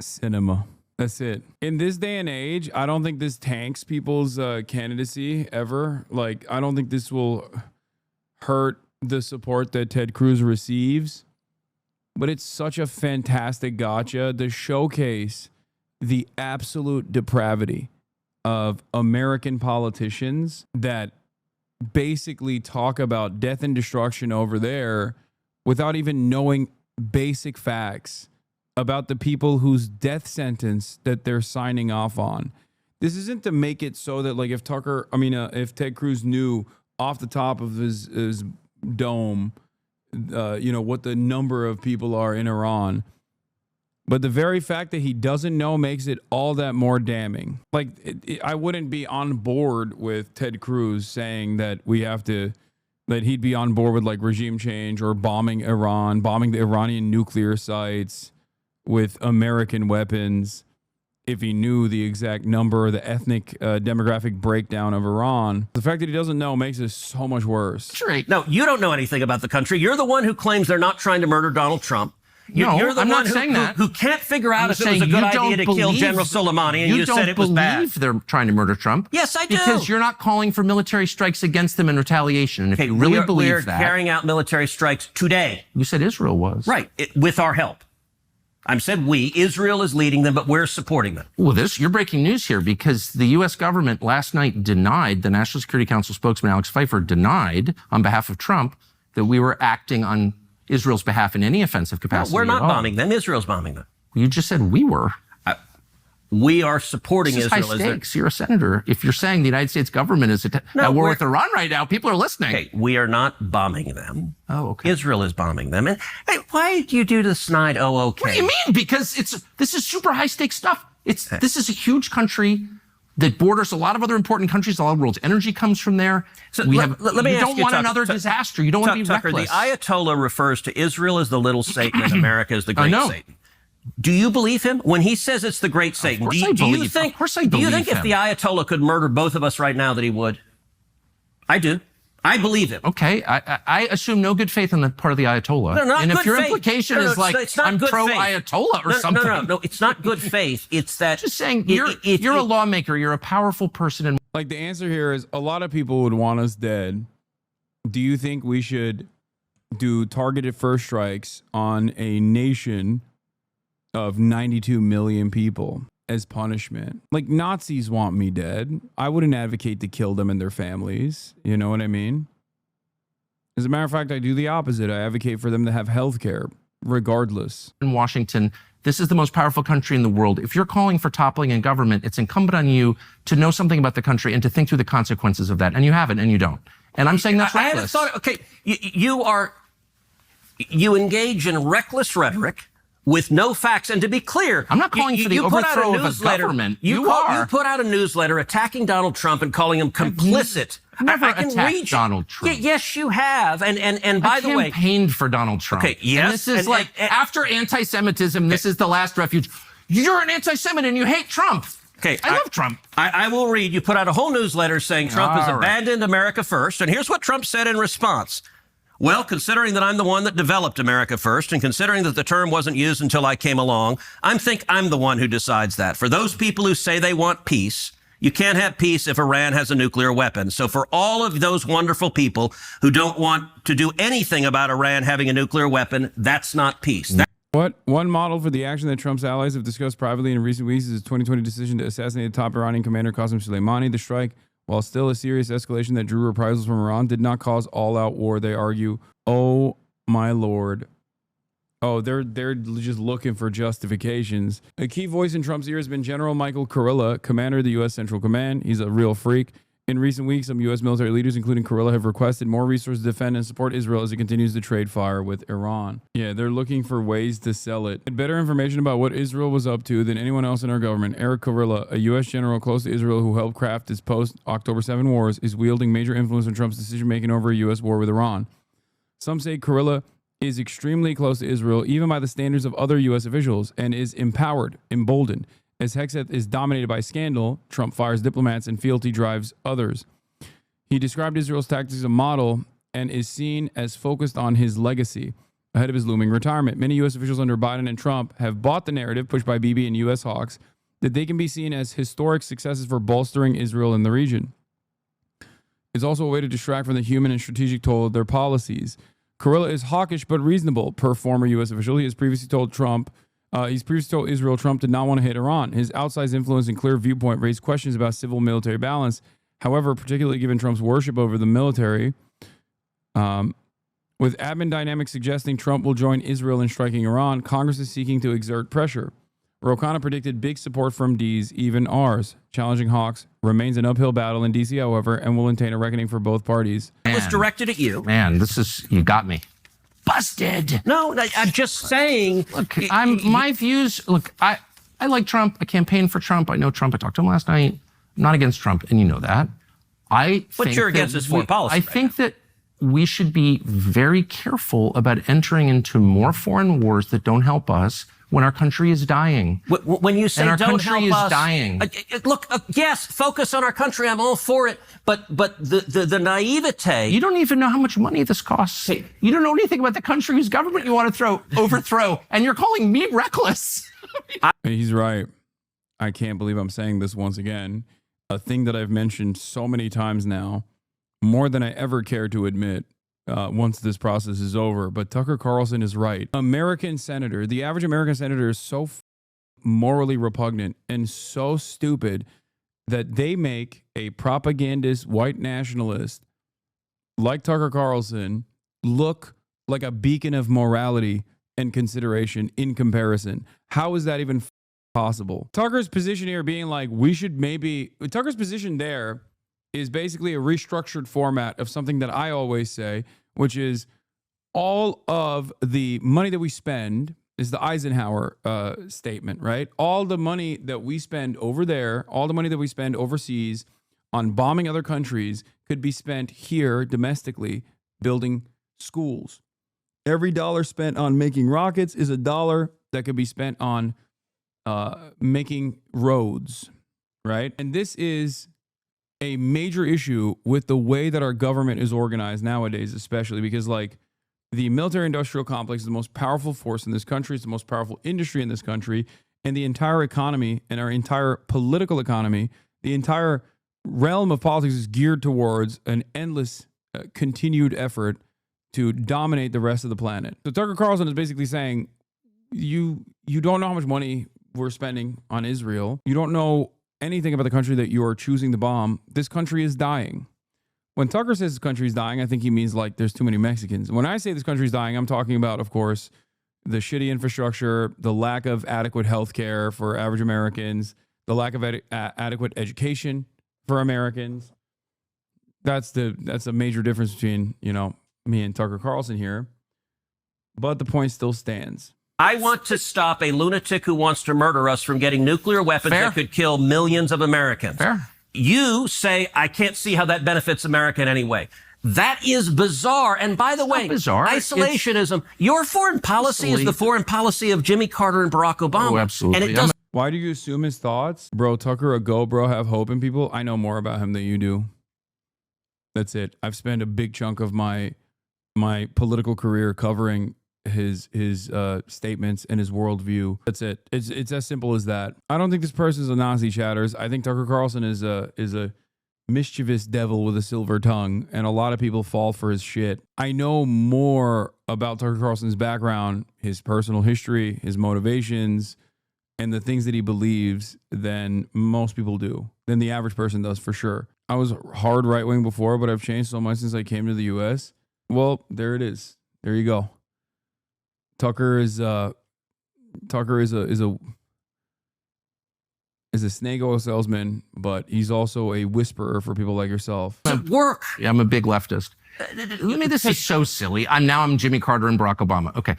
Cinema. That's it. In this day and age, I don't think this tanks people's candidacy ever. Like, I don't think this will hurt the support that Ted Cruz receives. But it's such a fantastic gotcha to showcase the absolute depravity of American politicians that basically talk about death and destruction over there without even knowing basic facts about the people whose death sentence that they're signing off on. This isn't to make it so that, like, if Ted Cruz knew off the top of his dome, what the number of people are in Iran. But the very fact that he doesn't know makes it all that more damning. Like, I wouldn't be on board with Ted Cruz saying that that he'd be on board with, like, regime change or bombing Iran, bombing the Iranian nuclear sites with American weapons if he knew the exact number, the ethnic demographic breakdown of Iran. The fact that he doesn't know makes it so much worse. No, you don't know anything about the country. You're the one who claims they're not trying to murder Donald Trump. You're the I'm one not saying that. who can't figure out I'm if it was a saying good you don't idea to kill believe- General Soleimani, and you said it was bad. You don't believe they're trying to murder Trump. Yes, I do. Because you're not calling for military strikes against them in retaliation. And if you really we are believe that... carrying out military strikes today. You said Israel was. Right, with our help. I said we. Israel is leading them, but we're supporting them. Well, you're breaking news here because the U.S. government last night denied, the National Security Council spokesman Alex Pfeiffer denied on behalf of Trump that we were acting on Israel's behalf in any offensive capacity. No, we're not at all. bombing them. Israel's bombing them. You just said we were. We are supporting This is Israel. high stakes. You're a senator. If you're saying the United States government is at war with Iran right now, people are listening. Okay, we are not bombing them. Oh, okay. Israel is bombing them. And hey, why do you do the snide, oh, okay? What do you mean? Because this is super high stakes stuff. This is a huge country that borders a lot of other important countries. A lot of the world's energy comes from there. So you let me ask don't you, want Tucker, another disaster. You don't want to be Tucker, reckless. the Ayatollah refers to Israel as the little Satan and America as the great know. Satan. Do you believe him when he says it's the great Satan? Of course Do I you believe if him. the Ayatollah could murder both of us right now that he would? I do. I believe him. Okay, I assume no good faith on the part of the Ayatollah. No, not and good if your faith. implication No, is like it's not I'm good faith. pro-Ayatollah or something. No, it's not good faith. It's that Just saying, you're a lawmaker. You're a powerful person. And Like, the answer here is a lot of people would want us dead. Do you think we should do targeted first strikes on a nation of 92 million people as punishment? Like, Nazis want me dead. I wouldn't advocate to kill them and their families. You know what I mean? As a matter of fact, I do the opposite. I advocate for them to have health care regardless. in Washington, this is the most powerful country in the world. If you're calling for toppling in government, it's incumbent on you to know something about the country and to think through the consequences of that. And you haven't, and you don't. And I'm saying that's reckless. I haven't thought. Okay, you engage in reckless rhetoric with no facts. And to be clear, I'm not calling for the overthrow of a government. You are. You put out a newsletter attacking Donald Trump and calling him complicit. I've never I can attacked read Donald Trump. Yes, you have. And by the way, I campaigned for Donald Trump. Okay, yes, And this is and- after anti-Semitism, this is the last refuge. You're an anti-Semite and you hate Trump. okay, I love Trump. I will read. You put out a whole newsletter saying Trump has All right. abandoned America first. And here's what Trump said in response. Well, considering that I'm the one that developed America first and considering that the term wasn't used until I came along, I think I'm the one who decides that. For those people who say they want peace, You can't have peace if Iran has a nuclear weapon. So for all of those wonderful people who don't want to do anything about Iran having a nuclear weapon, that's not peace. What one model for the action that Trump's allies have discussed privately in recent weeks is his 2020 decision to assassinate the top Iranian commander Qasem Soleimani. The strike, while still a serious escalation that drew reprisals from Iran, did not cause all-out war, they argue. Oh, my Lord. Oh, they're just looking for justifications. A key voice in Trump's ear has been General Michael Kurilla, commander of the U.S. Central Command. He's a real freak. In recent weeks, some U.S. military leaders, including Kurilla, have requested more resources to defend and support Israel as it continues to trade fire with Iran. Yeah, they're looking for ways to sell it. Had better information about what Israel was up to than anyone else in our government. Eric Kurilla, a U.S. general close to Israel who helped craft its post-October 7 wars, is wielding major influence on Trump's decision-making over a U.S. war with Iran. Some say Kurilla is extremely close to Israel, even by the standards of other U.S. officials, and is empowered, emboldened. As Hexeth is dominated by scandal, Trump fires diplomats and fealty drives others. He described Israel's tactics as a model and is seen as focused on his legacy ahead of his looming retirement. Many U.S. officials under Biden and Trump have bought the narrative pushed by Bibi and U.S. hawks that they can be seen as historic successes for bolstering Israel in the region. It's also a way to distract from the human and strategic toll of their policies. Kurilla is hawkish but reasonable, per former U.S. official. He has previously told Israel Trump did not want to hit Iran. His outsized influence and clear viewpoint raised questions about civil-military balance. However, particularly given Trump's worship over the military, with admin dynamics suggesting Trump will join Israel in striking Iran, Congress is seeking to exert pressure. Ro Khanna predicted big support from D's, even R's. Challenging hawks remains an uphill battle in D.C., however, and will entail a reckoning for both parties. It was directed at you. Man, you got me. Busted. No, I'm just saying. Look, my views. Look, I like Trump. I campaign for Trump. I know Trump. I talked to him last night. I'm not against Trump, and you know that. But you're against his foreign policy. I think that we should be very careful about entering into more foreign wars that don't help us when our country is dying. When you say and our don't country help is us, dying. Look, yes, focus on our country. I'm all for it. But the naivete. You don't even know how much money this costs. Hey. You don't know anything about the country whose government you want to overthrow, and you're calling me reckless. He's right. I can't believe I'm saying this once again. A thing that I've mentioned so many times now, more than I ever care to admit. Once this process is over. But Tucker Carlson is right. The average American senator is so morally repugnant and so stupid that they make a propagandist white nationalist like Tucker Carlson look like a beacon of morality and consideration in comparison. How is that even possible? Tucker's position here being like, Tucker's position there is basically a restructured format of something that I always say, which is all of the money that we spend is the Eisenhower statement, right? All the money that we spend over there, all the money that we spend overseas on bombing other countries could be spent here domestically building schools. Every dollar spent on making rockets is a dollar that could be spent on making roads, right? And this is a major issue with the way that our government is organized nowadays, especially because like the military industrial complex is the most powerful force in this country. It's the most powerful industry in this country, and the entire economy and our entire political economy, the entire realm of politics is geared towards an endless continued effort to dominate the rest of the planet. So Tucker Carlson is basically saying, you don't know how much money we're spending on Israel. You don't know anything about the country that you are choosing to bomb. This country is dying. When Tucker says this country is dying, I think he means like there's too many Mexicans. When I say this country is dying, I'm talking about, of course, the shitty infrastructure, the lack of adequate health care for average Americans, the lack of adequate education for Americans. That's a major difference between, me and Tucker Carlson here. But the point still stands. I want to stop a lunatic who wants to murder us from getting nuclear weapons that could kill millions of Americans. Fair. You say, I can't see how that benefits America in any way. That is bizarre. And by the way, bizarre. Isolationism, your foreign policy is the foreign policy of Jimmy Carter and Barack Obama. Oh, absolutely. And it does. Why do you assume his thoughts? Bro, Tucker, have hope in people. I know more about him than you do. That's it. I've spent a big chunk of my political career covering his statements and his worldview. That's it. It's as simple as that. I don't think this person's a Nazi, chatters. I think Tucker Carlson is a mischievous devil with a silver tongue, and a lot of people fall for his shit. I know more about Tucker Carlson's background, his personal history, his motivations, and the things that he believes than most people do, than the average person does, for sure. I was hard right-wing before, but I've changed so much since I came to the U.S. Well, there it is. There you go. Tucker is a snake oil salesman, but he's also a whisperer for people like yourself. Work. Yeah, I'm a big leftist. This is so silly. I'm Jimmy Carter and Barack Obama. Okay.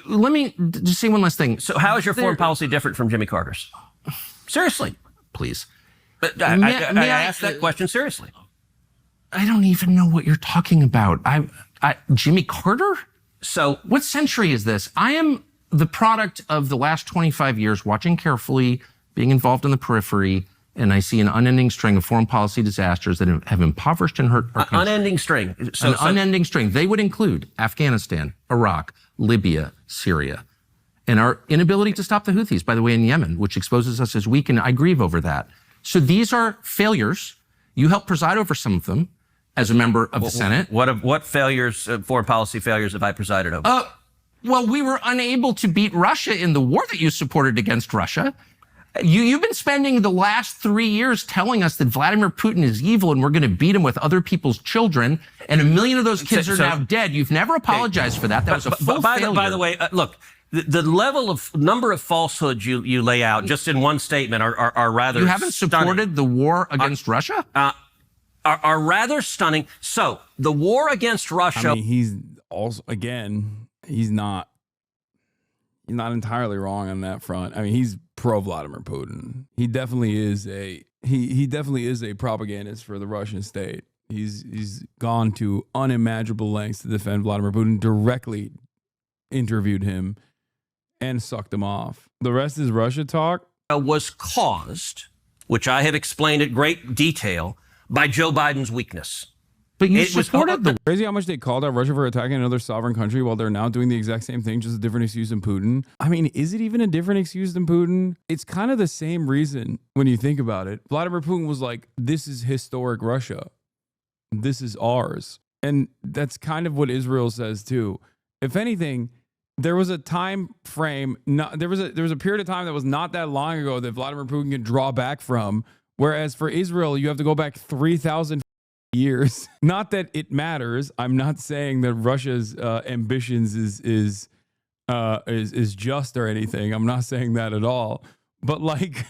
Let me just say one last thing. So how is your foreign policy different from Jimmy Carter's? Seriously. Please. But I asked that question seriously. I don't even know what you're talking about. Jimmy Carter? So what century is this? I am the product of the last 25 years, watching carefully, being involved in the periphery, and I see an unending string of foreign policy disasters that have impoverished and hurt our country. Unending string. Unending string. They would include Afghanistan, Iraq, Libya, Syria, and our inability to stop the Houthis, by the way, in Yemen, which exposes us as weak, and I grieve over that. So these are failures. You helped preside over some of them as a member of the Senate. What failures, foreign policy failures, have I presided over? Well, we were unable to beat Russia in the war that you supported against Russia. You've been spending the last 3 years telling us that Vladimir Putin is evil and we're going to beat him with other people's children, and 1 million of those kids are now dead. You've never apologized for that. That was a full failure. By the way, look, the level of number of falsehoods you lay out just in one statement are rather. You haven't stunning. supported the war against Russia? Are rather stunning. So the war against Russia. I mean, he's also, again, he's not entirely wrong on that front. I mean, he's pro Vladimir Putin. He definitely is he definitely is a propagandist for the Russian state. He's gone to unimaginable lengths to defend Vladimir Putin, directly interviewed him and sucked him off. The rest is Russia talk. Was caused, which I have explained at great detail, by Joe Biden's weakness. But you supported the. Crazy how much they called out Russia for attacking another sovereign country while they're now doing the exact same thing, just a different excuse than Putin. I mean, is it even a different excuse than Putin? It's kind of the same reason when you think about it. Vladimir Putin was like, this is historic Russia. This is ours. And that's kind of what Israel says too. If anything, there was a time frame, there was a period of time that was not that long ago that Vladimir Putin could draw back from. Whereas for Israel, you have to go back 3,000 years. Not that it matters. I'm not saying that Russia's ambitions is just or anything. I'm not saying that at all. But like,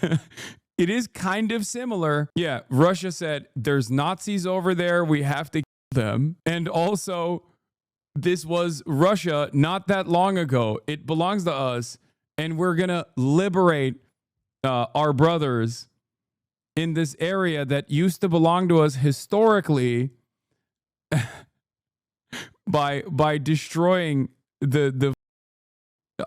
it is kind of similar. Yeah, Russia said there's Nazis over there. We have to kill them. And also, this was Russia not that long ago. It belongs to us, and we're gonna liberate our brothers in this area that used to belong to us historically by destroying the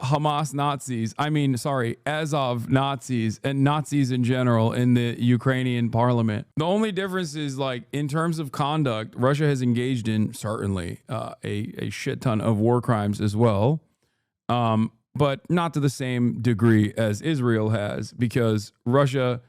Hamas Nazis. I mean, sorry, Azov Nazis and Nazis in general in the Ukrainian parliament. The only difference is, like, in terms of conduct, Russia has engaged in certainly a shit ton of war crimes as well, but not to the same degree as Israel has, because Russia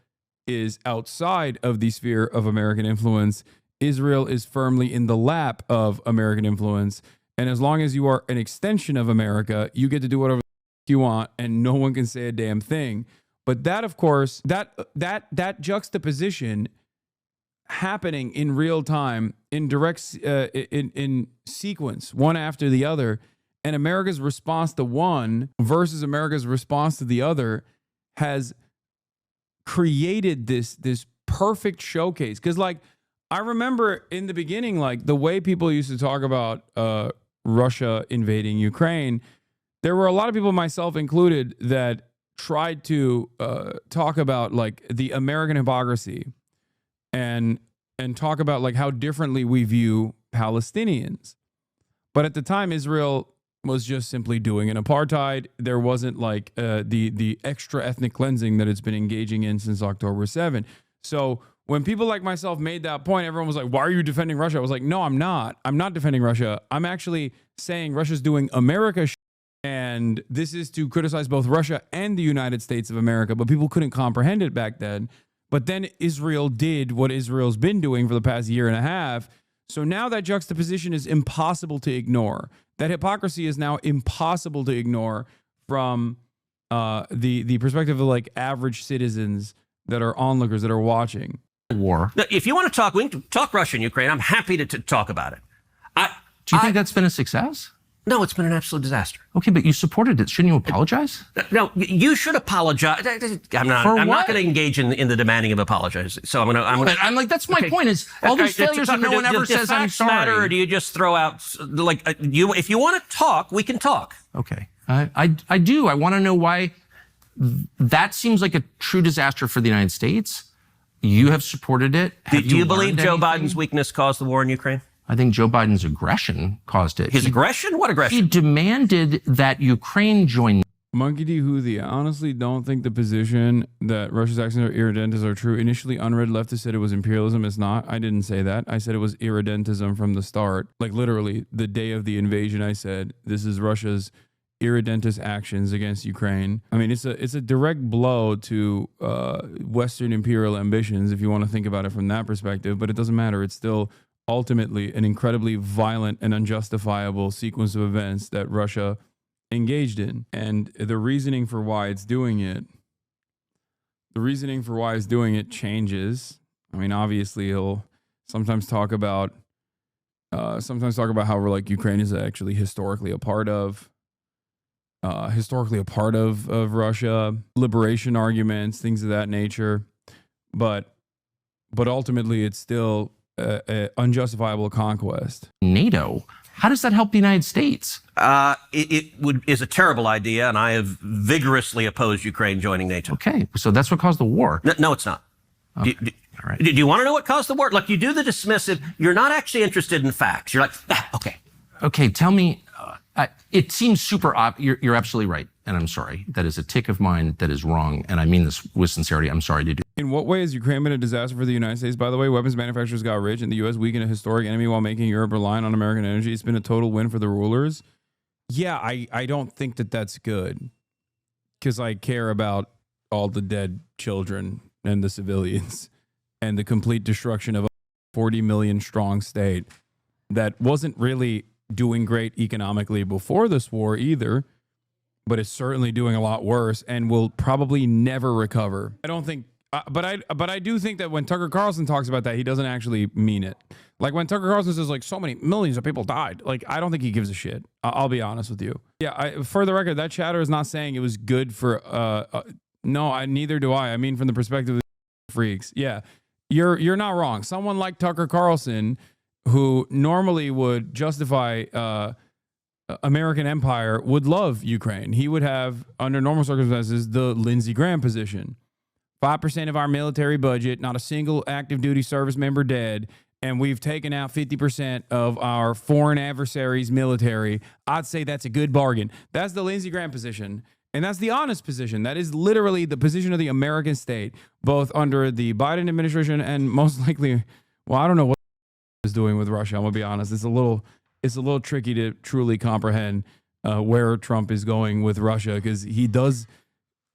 is outside of the sphere of American influence. Israel is firmly in the lap of American influence. And as long as you are an extension of America, you get to do whatever you want and no one can say a damn thing. But that, of course, that juxtaposition happening in real time, in direct, in sequence, one after the other, and America's response to one versus America's response to the other has created this perfect showcase. Because, like, I remember in the beginning, like, the way people used to talk about Russia invading Ukraine, there were a lot of people, myself included, that tried to talk about, like, the American hypocrisy and talk about, like, how differently we view Palestinians. But at the time, Israel was just simply doing an apartheid. There wasn't, like, the extra ethnic cleansing that it's been engaging in since October 7. So when people like myself made that point, everyone was like, why are you defending Russia? I was like, no, I'm not. I'm not defending Russia. I'm actually saying Russia's doing America And this is to criticize both Russia and the United States of America, but people couldn't comprehend it back then. But then Israel did what Israel's been doing for the past year and a half. So now that juxtaposition is impossible to ignore. That hypocrisy is now impossible to ignore from the perspective of like average citizens that are onlookers that are watching. War. Now, if you want to talk, we can talk Russia and Ukraine. I'm happy to talk about it. Do you think that's been a success? No, it's been an absolute disaster. Okay, but you supported it. Shouldn't you apologize? No, you should apologize. I'm not going to engage in the demanding of apologies. So I'm like, that's my point. Is all these failures and no one ever says I'm sorry. Matter, or do you just throw out if you want to talk, we can talk. Okay, I do. I want to know why that seems like a true disaster for the United States. You have supported it. Do you believe Joe Biden's weakness caused the war in Ukraine? I think Joe Biden's aggression caused it. His aggression? What aggression? He demanded that Ukraine join. Monkey D. Houthi, I honestly don't think the position that Russia's actions are irredentism are true. Initially, unread leftists said it was imperialism. It's not. I didn't say that. I said it was irredentism from the start. Like literally, the day of the invasion, I said, this is Russia's irredentist actions against Ukraine. I mean, it's a direct blow to Western imperial ambitions, if you want to think about it from that perspective, but it doesn't matter. It's still ultimately an incredibly violent and unjustifiable sequence of events that Russia engaged in. And the reasoning for why it's doing it, changes. I mean, obviously he'll sometimes talk about how we're like Ukraine is actually historically a part of Russia, liberation arguments, things of that nature. But ultimately it's still unjustifiable conquest. NATO. How does that help the United States? It is a terrible idea, and I have vigorously opposed Ukraine joining NATO. Okay, so that's what caused the war. No, it's not. Okay. All right. Do you want to know what caused the war? Look, you do the dismissive. You're not actually interested in facts. You're like, okay. Okay, tell me. It seems super obvious. You're absolutely right, and I'm sorry. That is a tick of mine that is wrong, and I mean this with sincerity. I'm sorry to do. In what way has Ukraine been a disaster for the United States? By the way, weapons manufacturers got rich and the U.S. weakened a historic enemy while making Europe reliant on American energy. It's been a total win for the rulers. Yeah, I don't think that that's good because I care about all the dead children and the civilians and the complete destruction of a 40 million strong state that wasn't really doing great economically before this war either, but it's certainly doing a lot worse and will probably never recover. I don't think. But I do think that when Tucker Carlson talks about that, he doesn't actually mean it. Like when Tucker Carlson says like so many millions of people died, like I don't think he gives a shit. I'll be honest with you. Yeah, for the record, that chatter is not saying it was good for. No, neither do I. I mean, from the perspective of the freaks. Yeah, you're not wrong. Someone like Tucker Carlson, who normally would justify American empire, would love Ukraine. He would have, under normal circumstances, the Lindsey Graham position. 5% of our military budget, not a single active duty service member dead, and we've taken out 50% of our foreign adversaries' military. I'd say that's a good bargain. That's the Lindsey Graham position, and that's the honest position. That is literally the position of the American state, both under the Biden administration and most likely, well, I don't know what is doing with Russia. I'm gonna be honest. It's a little tricky to truly comprehend where Trump is going with Russia because he does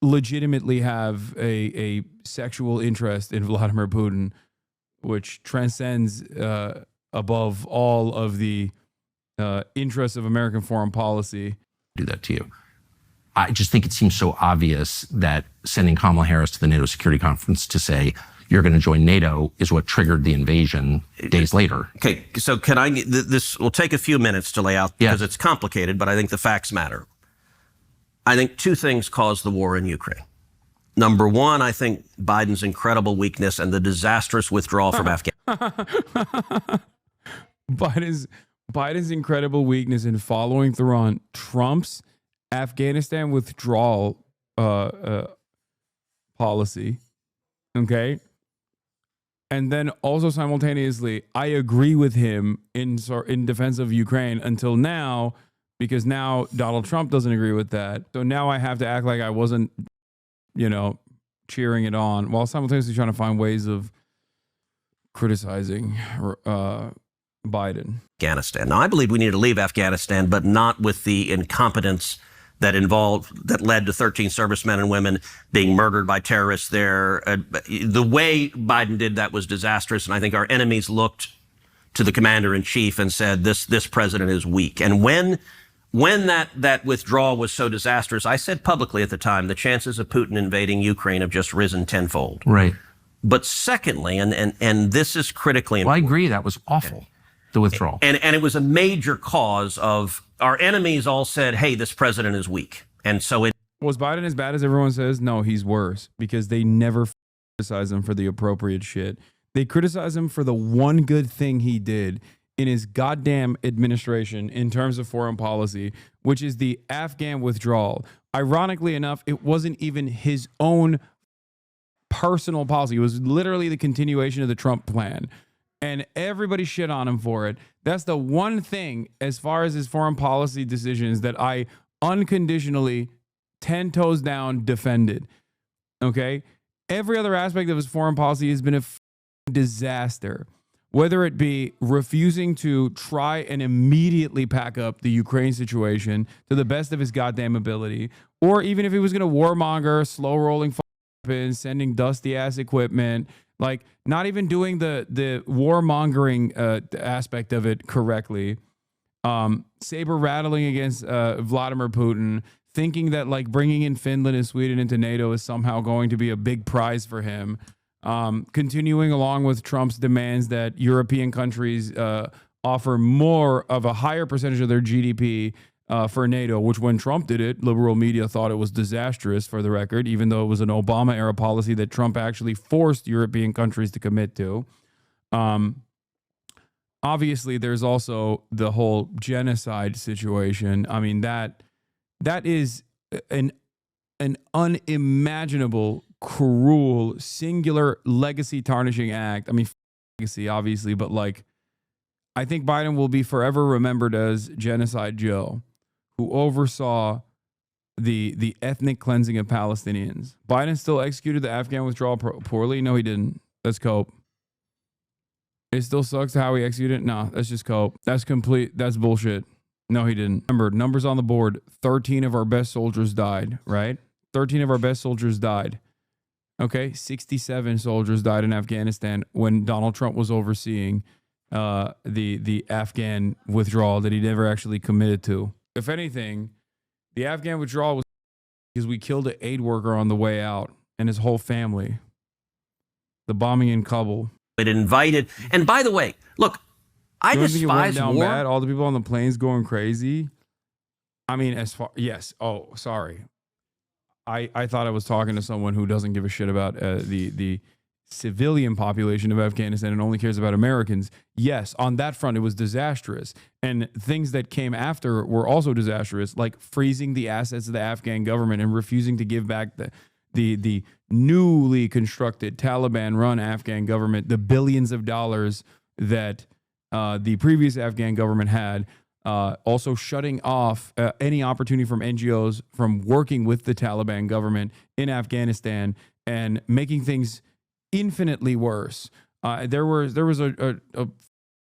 legitimately have a sexual interest in Vladimir Putin, which transcends above all of the interests of American foreign policy. Do that to you. I just think it seems so obvious that sending Kamala Harris to the NATO Security Conference to say you're going to join NATO is what triggered the invasion days later. Okay, so can I? This will take a few minutes to lay out because it's complicated, but I think the facts matter. I think two things caused the war in Ukraine. Number one, I think Biden's incredible weakness and the disastrous withdrawal from Afghanistan. Biden's incredible weakness in following through on Trump's Afghanistan withdrawal policy. Okay. And then also simultaneously, I agree with him in defense of Ukraine until now, because now Donald Trump doesn't agree with that. So now I have to act like I wasn't, cheering it on while simultaneously trying to find ways of criticizing Biden. Afghanistan. Now, I believe we need to leave Afghanistan, but not with the incompetence that led to 13 servicemen and women being murdered by terrorists there. The way Biden did that was disastrous, and I think our enemies looked to the commander-in-chief and said, this president is weak. And when that withdrawal was so disastrous, I said publicly at the time, the chances of Putin invading Ukraine have just risen tenfold. Right. But secondly, and this is critically important. Well, I agree, that was awful, the withdrawal. And it was a major cause of our enemies all said, hey, this president is weak. And so was Biden as bad as everyone says? No, he's worse, because they never criticize him for the appropriate shit. They criticize him for the one good thing he did in his goddamn administration in terms of foreign policy, which is the Afghan withdrawal. Ironically enough, it wasn't even his own personal policy. It was literally the continuation of the Trump plan. And everybody shit on him for it. That's the one thing, as far as his foreign policy decisions, that I unconditionally, 10 toes down, defended. Okay? Every other aspect of his foreign policy has been a disaster. Whether it be refusing to try and immediately pack up the Ukraine situation to the best of his goddamn ability, or even if he was going to warmonger, slow-rolling weapons, sending dusty-ass equipment, like not even doing the warmongering aspect of it correctly, saber rattling against Vladimir Putin, thinking that like bringing in Finland and Sweden into NATO is somehow going to be a big prize for him, continuing along with Trump's demands that European countries offer more of a higher percentage of their GDP for NATO, which when Trump did it, liberal media thought it was disastrous, for the record, even though it was an Obama-era policy that Trump actually forced European countries to commit to. Obviously, there's also the whole genocide situation. I mean, that is an unimaginable, cruel, singular, legacy-tarnishing act. I mean, legacy, obviously, but like, I think Biden will be forever remembered as Genocide Joe, who oversaw the ethnic cleansing of Palestinians. Biden still executed the Afghan withdrawal poorly? No, he didn't. That's cope. It still sucks how he executed it? No, that's just cope. That's bullshit. No, he didn't. Remember, numbers on the board, 13 of our best soldiers died, right? 13 of our best soldiers died. Okay, 67 soldiers died in Afghanistan when Donald Trump was overseeing the Afghan withdrawal that he never actually committed to. If anything, the Afghan withdrawal was because we killed an aid worker on the way out and his whole family. The bombing in Kabul. it invited, and by the way, look, I despise war. Bad? All the people on the planes going crazy. I mean, yes. Oh, sorry. I thought I was talking to someone who doesn't give a shit about the civilian population of Afghanistan and only cares about Americans. Yes, on that front, it was disastrous. And things that came after were also disastrous, like freezing the assets of the Afghan government and refusing to give back the newly constructed Taliban-run Afghan government the billions of dollars that the previous Afghan government had. Also shutting off any opportunity from NGOs from working with the Taliban government in Afghanistan and making things infinitely worse. There was a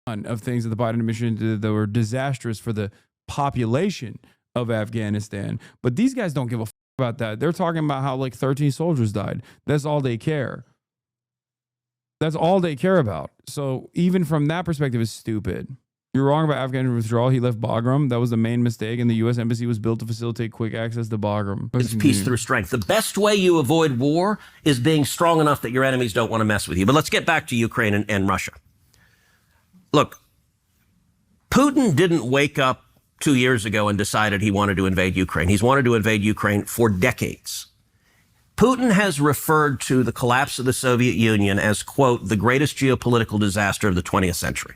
ton of things that the Biden administration did that were disastrous for the population of Afghanistan. But these guys don't give a about that. They're talking about how like 13 soldiers died. That's all they care. That's all they care about. So even from that perspective, it's stupid. You're wrong about Afghan withdrawal. He left Bagram. That was the main mistake, and the U.S. Embassy was built to facilitate quick access to Bagram. It's peace through strength. The best way you avoid war is being strong enough that your enemies don't want to mess with you. But let's get back to Ukraine and Russia. Look, Putin didn't wake up 2 years ago and decided he wanted to invade Ukraine. He's wanted to invade Ukraine for decades. Putin has referred to the collapse of the Soviet Union as, quote, the greatest geopolitical disaster of the 20th century.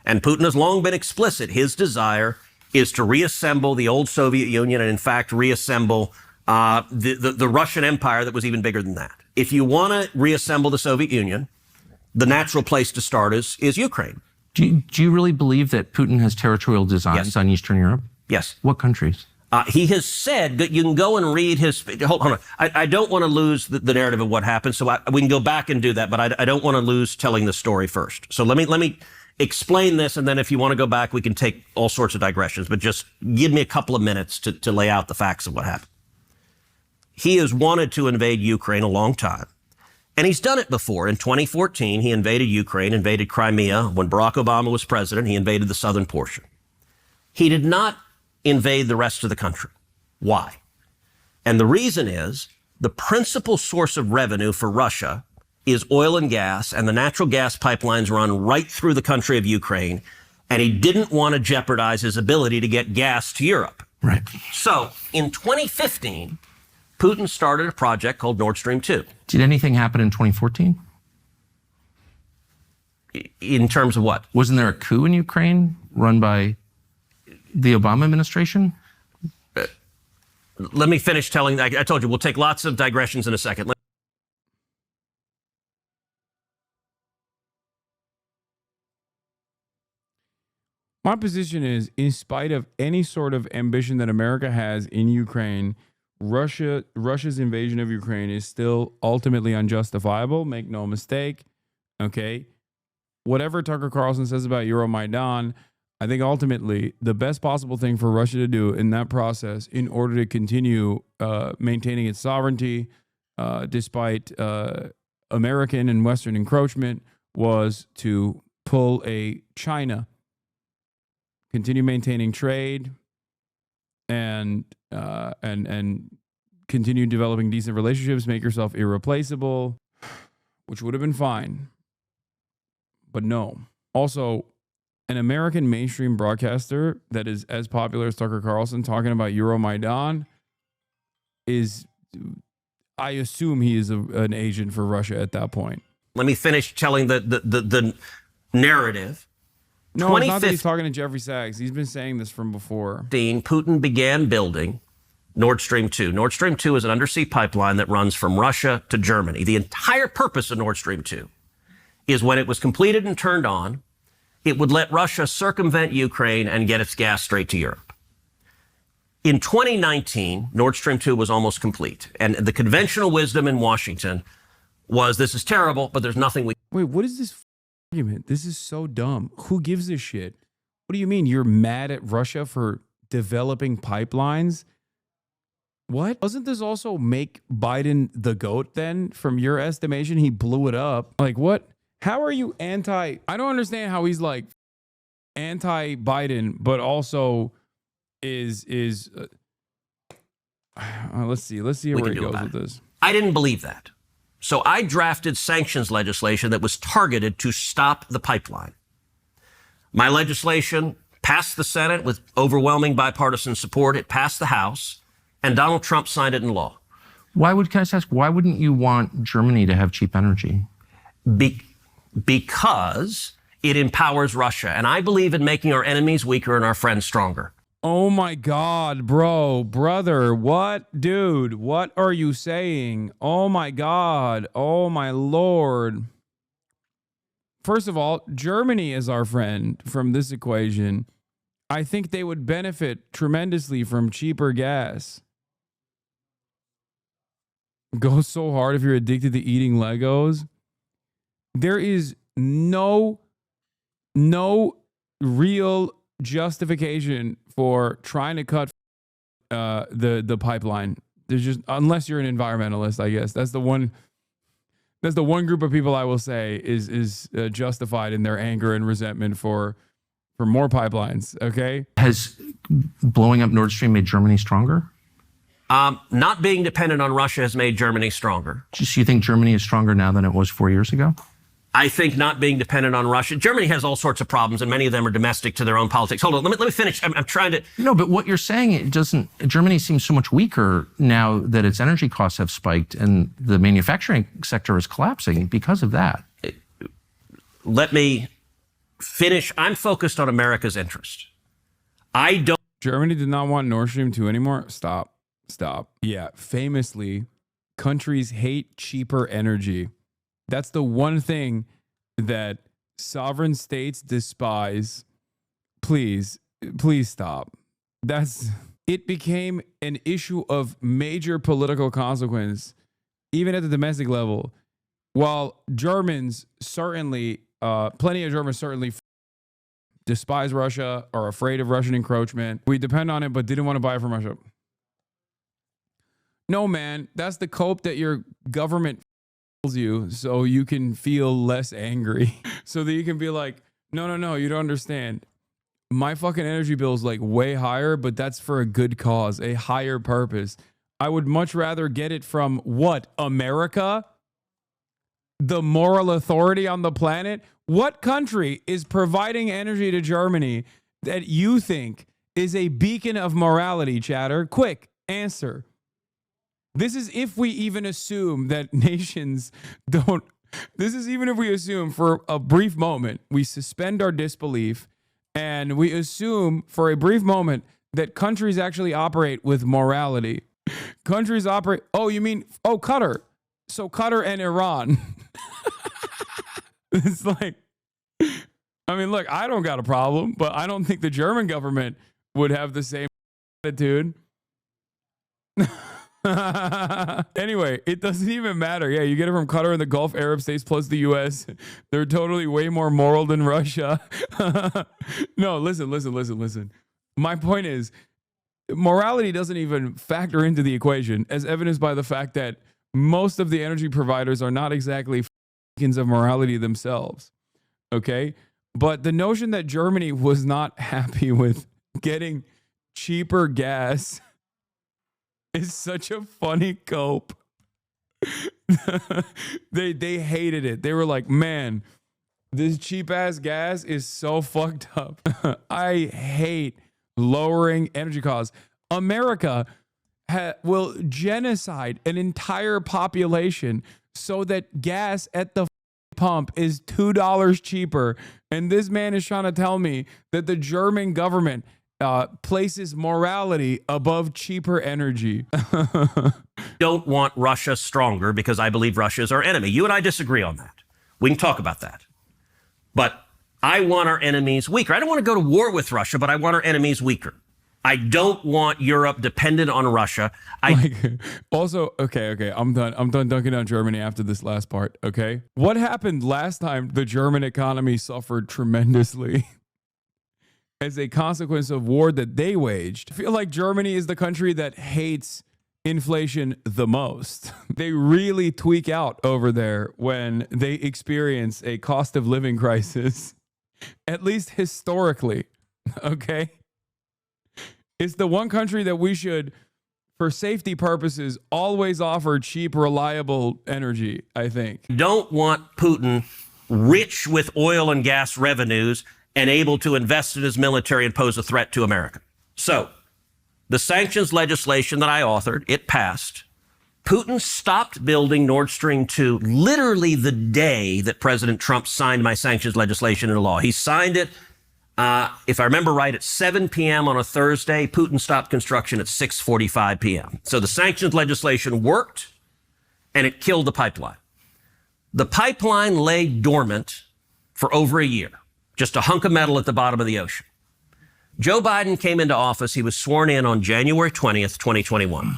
And Putin has long been explicit. His desire is to reassemble the old Soviet Union and, in fact, reassemble the Russian Empire that was even bigger than that. If you want to reassemble the Soviet Union, the natural place to start is Ukraine. Do you really believe that Putin has territorial designs on Eastern Europe? Yes. What countries? He has said that you can go and read his. Hold on. I don't want to lose the narrative of what happened, so we can go back and do that. But I don't want to lose telling the story first. So let me. explain this, and then if you want to go back, we can take all sorts of digressions, but just give me a couple of minutes to lay out the facts of what happened. He has wanted to invade Ukraine a long time, and he's done it before. In 2014, he invaded Ukraine, invaded Crimea. When Barack Obama was president, he invaded the southern portion. He did not invade the rest of the country. Why? And the reason is the principal source of revenue for Russia is oil and gas, and the natural gas pipelines run right through the country of Ukraine, and he didn't want to jeopardize his ability to get gas to Europe. Right. So in 2015, Putin started a project called Nord Stream 2. Did anything happen in 2014? In terms of what? Wasn't there a coup in Ukraine run by the Obama administration? Let me finish telling. I told you, we'll take lots of digressions in a second. My position is, in spite of any sort of ambition that America has in Ukraine, Russia's invasion of Ukraine is still ultimately unjustifiable. Make no mistake. Okay. Whatever Tucker Carlson says about Euromaidan, I think ultimately the best possible thing for Russia to do in that process, in order to continue maintaining its sovereignty, despite American and Western encroachment, was to pull a China, continue maintaining trade, and continue developing decent relationships, make yourself irreplaceable, which would have been fine. But no. Also, an American mainstream broadcaster that is as popular as Tucker Carlson talking about Euromaidan is, I assume he is an agent for Russia at that point. Let me finish telling the narrative. No, it's not that he's talking to Jeffrey Sachs. He's been saying this from before. Putin began building Nord Stream 2. Nord Stream 2 is an undersea pipeline that runs from Russia to Germany. The entire purpose of Nord Stream 2 is when it was completed and turned on, it would let Russia circumvent Ukraine and get its gas straight to Europe. In 2019, Nord Stream 2 was almost complete. And the conventional wisdom in Washington was, this is terrible, but there's nothing we... Wait, what is this argument? This is so dumb. Who gives a shit? What do you mean you're mad at Russia for developing pipelines? What? Doesn't this also make Biden the GOAT then? From your estimation, he blew it up. Like, what? How are you anti? I don't understand how he's like anti-Biden, but also is let's see where he goes with this. I didn't believe that. So I drafted sanctions legislation that was targeted to stop the pipeline. My legislation passed the Senate with overwhelming bipartisan support. It passed the House, and Donald Trump signed it into law. Can I just ask, why wouldn't you want Germany to have cheap energy? Because it empowers Russia. And I believe in making our enemies weaker and our friends stronger. Oh my God, brother, what? Dude, what are you saying? Oh my God, oh my Lord. First of all, Germany is our friend from this equation. I think they would benefit tremendously from cheaper gas. Go so hard if you're addicted to eating Legos. There is no real justification for trying to cut the pipeline. There's just, unless you're an environmentalist, I guess. That's the one group of people I will say is justified in their anger and resentment for more pipelines. Okay. Has blowing up Nord Stream made Germany stronger? Not being dependent on Russia has made Germany stronger. Do you think Germany is stronger now than it was 4 years ago? I think not being dependent on Russia. Germany has all sorts of problems, and many of them are domestic to their own politics. Hold on, let me finish. I'm trying to... No, but what you're saying, it doesn't... Germany seems so much weaker now that its energy costs have spiked and the manufacturing sector is collapsing because of that. Let me finish. I'm focused on America's interest. I don't... Germany did not want Nord Stream 2 anymore? Stop. Yeah, famously, countries hate cheaper energy. That's the one thing that sovereign states despise. Please stop. It became an issue of major political consequence, even at the domestic level. While Germans certainly, plenty of Germans certainly despise Russia, are afraid of Russian encroachment. We depend on it, but didn't want to buy it from Russia. No, man, that's the cope that your government you so you can feel less angry. So that you can be like, no, you don't understand. My fucking energy bill is like way higher, but that's for a good cause, a higher purpose. I would much rather get it from what? America? The moral authority on the planet? What country is providing energy to Germany that you think is a beacon of morality, chatter? Quick answer. This is if we even assume that nations don't. This is even if we assume for a brief moment, we suspend our disbelief and we assume for a brief moment that countries actually operate with morality. Countries operate. Oh, you mean, Qatar. So Qatar and Iran. It's like, I mean, look, I don't got a problem, but I don't think the German government would have the same attitude. Anyway, it doesn't even matter. Yeah, you get it from Qatar and the Gulf Arab states plus the US. They're totally way more moral than Russia. No, listen. My point is, morality doesn't even factor into the equation, as evidenced by the fact that most of the energy providers are not exactly beacons of morality themselves. Okay? But the notion that Germany was not happy with getting cheaper gas is such a funny cope. They hated it. They were like, man, this cheap ass gas is so fucked up. I hate lowering energy costs. America will genocide an entire population so that gas at the pump is $2 cheaper. And this man is trying to tell me that the German government places morality above cheaper energy. Don't want Russia stronger because I believe Russia is our enemy. You and I disagree on that. We can talk about that. But I want our enemies weaker. I don't want to go to war with Russia, but I want our enemies weaker. I don't want Europe dependent on Russia. Also, okay. I'm done dunking on Germany after this last part, okay? What happened last time the German economy suffered tremendously as a consequence of war that they waged? I feel like Germany is the country that hates inflation the most. They really tweak out over there when they experience a cost of living crisis, at least historically, okay? It's the one country that we should, for safety purposes, always offer cheap, reliable energy, I think. Don't want Putin rich with oil and gas revenues and able to invest in his military and pose a threat to America. So, the sanctions legislation that I authored, it passed. Putin stopped building Nord Stream 2 literally the day that President Trump signed my sanctions legislation into law. He signed it, if I remember right, at 7 p.m. on a Thursday. Putin stopped construction at 6:45 p.m. So the sanctions legislation worked, and it killed the pipeline. The pipeline lay dormant for over a year, just a hunk of metal at the bottom of the ocean. Joe Biden came into office. He was sworn in on January 20th, 2021.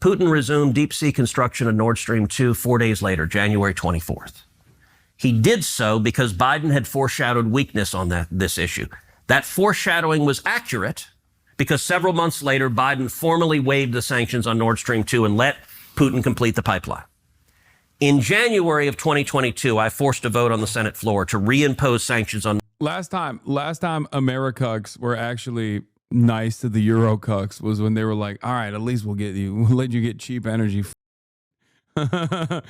Putin resumed deep-sea construction of Nord Stream 2 4 days later, January 24th. He did so because Biden had foreshadowed weakness on this issue. That foreshadowing was accurate because several months later, Biden formally waived the sanctions on Nord Stream 2 and let Putin complete the pipeline. In January of 2022, I forced a vote on the Senate floor to reimpose sanctions on. Last time Americucks were actually nice to the Eurocucks was when they were like, all right, at least we'll let you get cheap energy. That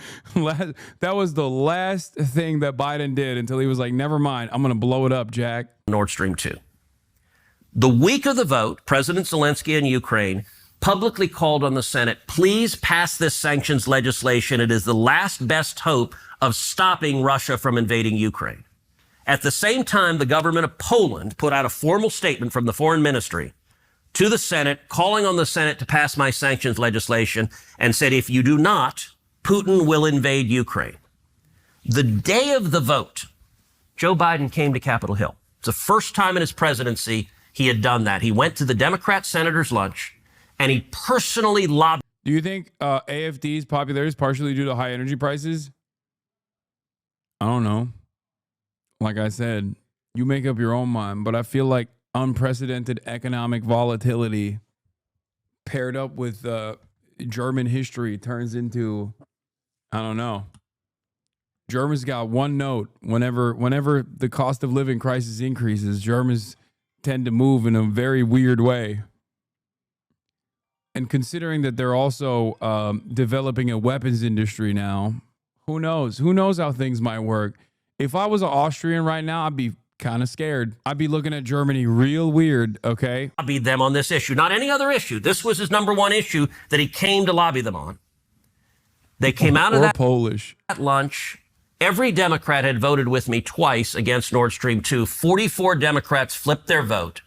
was the last thing that Biden did until he was like, never mind, I'm going to blow it up, Jack. Nord Stream 2. The week of the vote, President Zelenskyy in Ukraine publicly called on the Senate, please pass this sanctions legislation. It is the last best hope of stopping Russia from invading Ukraine. At the same time, the government of Poland put out a formal statement from the foreign ministry to the Senate, calling on the Senate to pass my sanctions legislation, and said, if you do not, Putin will invade Ukraine. The day of the vote, Joe Biden came to Capitol Hill. It's the first time in his presidency he had done that. He went to the Democrat senators' lunch, and he personally lobbied. Do you think AFD's popularity is partially due to high energy prices? I don't know. Like I said, You make up your own mind, but I feel like unprecedented economic volatility paired up with German history turns into, I don't know. Germans got one note. Whenever the cost of living crisis increases, Germans tend to move in a very weird way. And considering that they're also developing a weapons industry now, who knows? Who knows how things might work? If I was an Austrian right now, I'd be kind of scared. I'd be looking at Germany real weird, okay? Lobby them on this issue, not any other issue. This was his number one issue that he came to lobby them on. They came out of that Polish lunch. Every Democrat had voted with me twice against Nord Stream 2. 44 Democrats flipped their vote.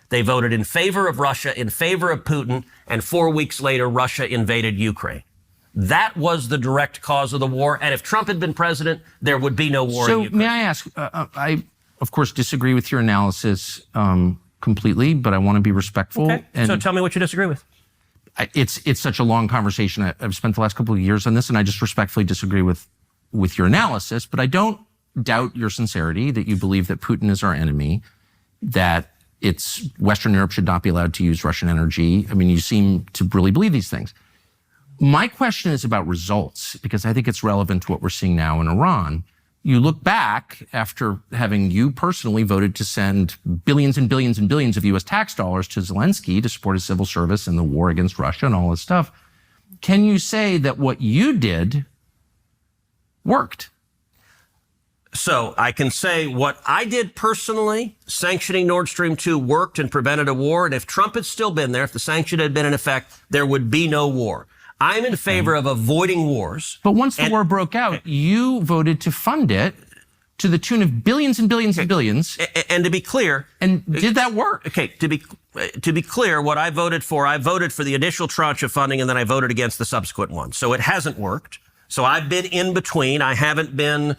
They voted in favor of Russia, in favor of Putin, and 4 weeks later, Russia invaded Ukraine. That was the direct cause of the war. And if Trump had been president, there would be no war in Ukraine. So may I ask, I, of course, disagree with your analysis completely, but I want to be respectful. Okay. And So tell me what you disagree with. it's such a long conversation. I've spent the last couple of years on this, and I just respectfully disagree with your analysis. But I don't doubt your sincerity, that you believe that Putin is our enemy, that Western Europe should not be allowed to use Russian energy. I mean, you seem to really believe these things. My question is about results, because I think it's relevant to what we're seeing now in Iran. You look back after having you personally voted to send billions and billions and billions of U.S. tax dollars to Zelenskyy to support his civil service and the war against Russia and all this stuff. Can you say that what you did worked? So I can say what I did personally, sanctioning Nord Stream 2 worked and prevented a war. And if Trump had still been there, if the sanction had been in effect, there would be no war. I'm in favor of avoiding wars. But once the war broke out, you voted to fund it to the tune of billions and billions and billions. And to be clear, and did that work? Okay, to be clear, what I voted for the initial tranche of funding, and then I voted against the subsequent one. So it hasn't worked. So I've been in between. I haven't been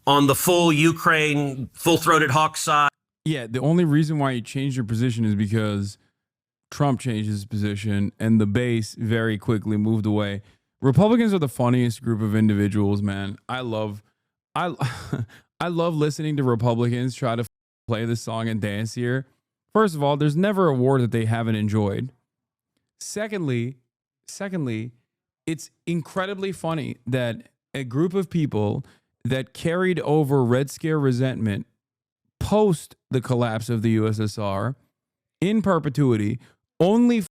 on the full Ukraine, full-throated hawk side. Yeah, the only reason why you changed your position is because Trump changed his position and the base very quickly moved away. Republicans are the funniest group of individuals, man. I love listening to Republicans try to play this song and dance here. First of all, there's never a war that they haven't enjoyed. Secondly, it's incredibly funny that a group of people that carried over Red Scare resentment post the collapse of the USSR in perpetuity only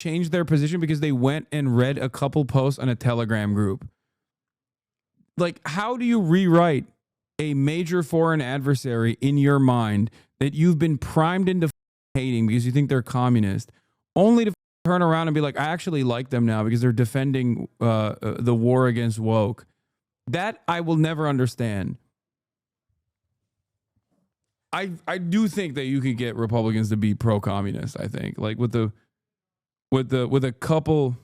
changed their position because they went and read a couple posts on a Telegram group. Like, how do you rewrite a major foreign adversary in your mind that you've been primed into hating because you think they're communist, only to turn around and be like, I actually like them now because they're defending the war against woke? That I will never understand. I do think that you could get Republicans to be pro-communist. I think, like with a couple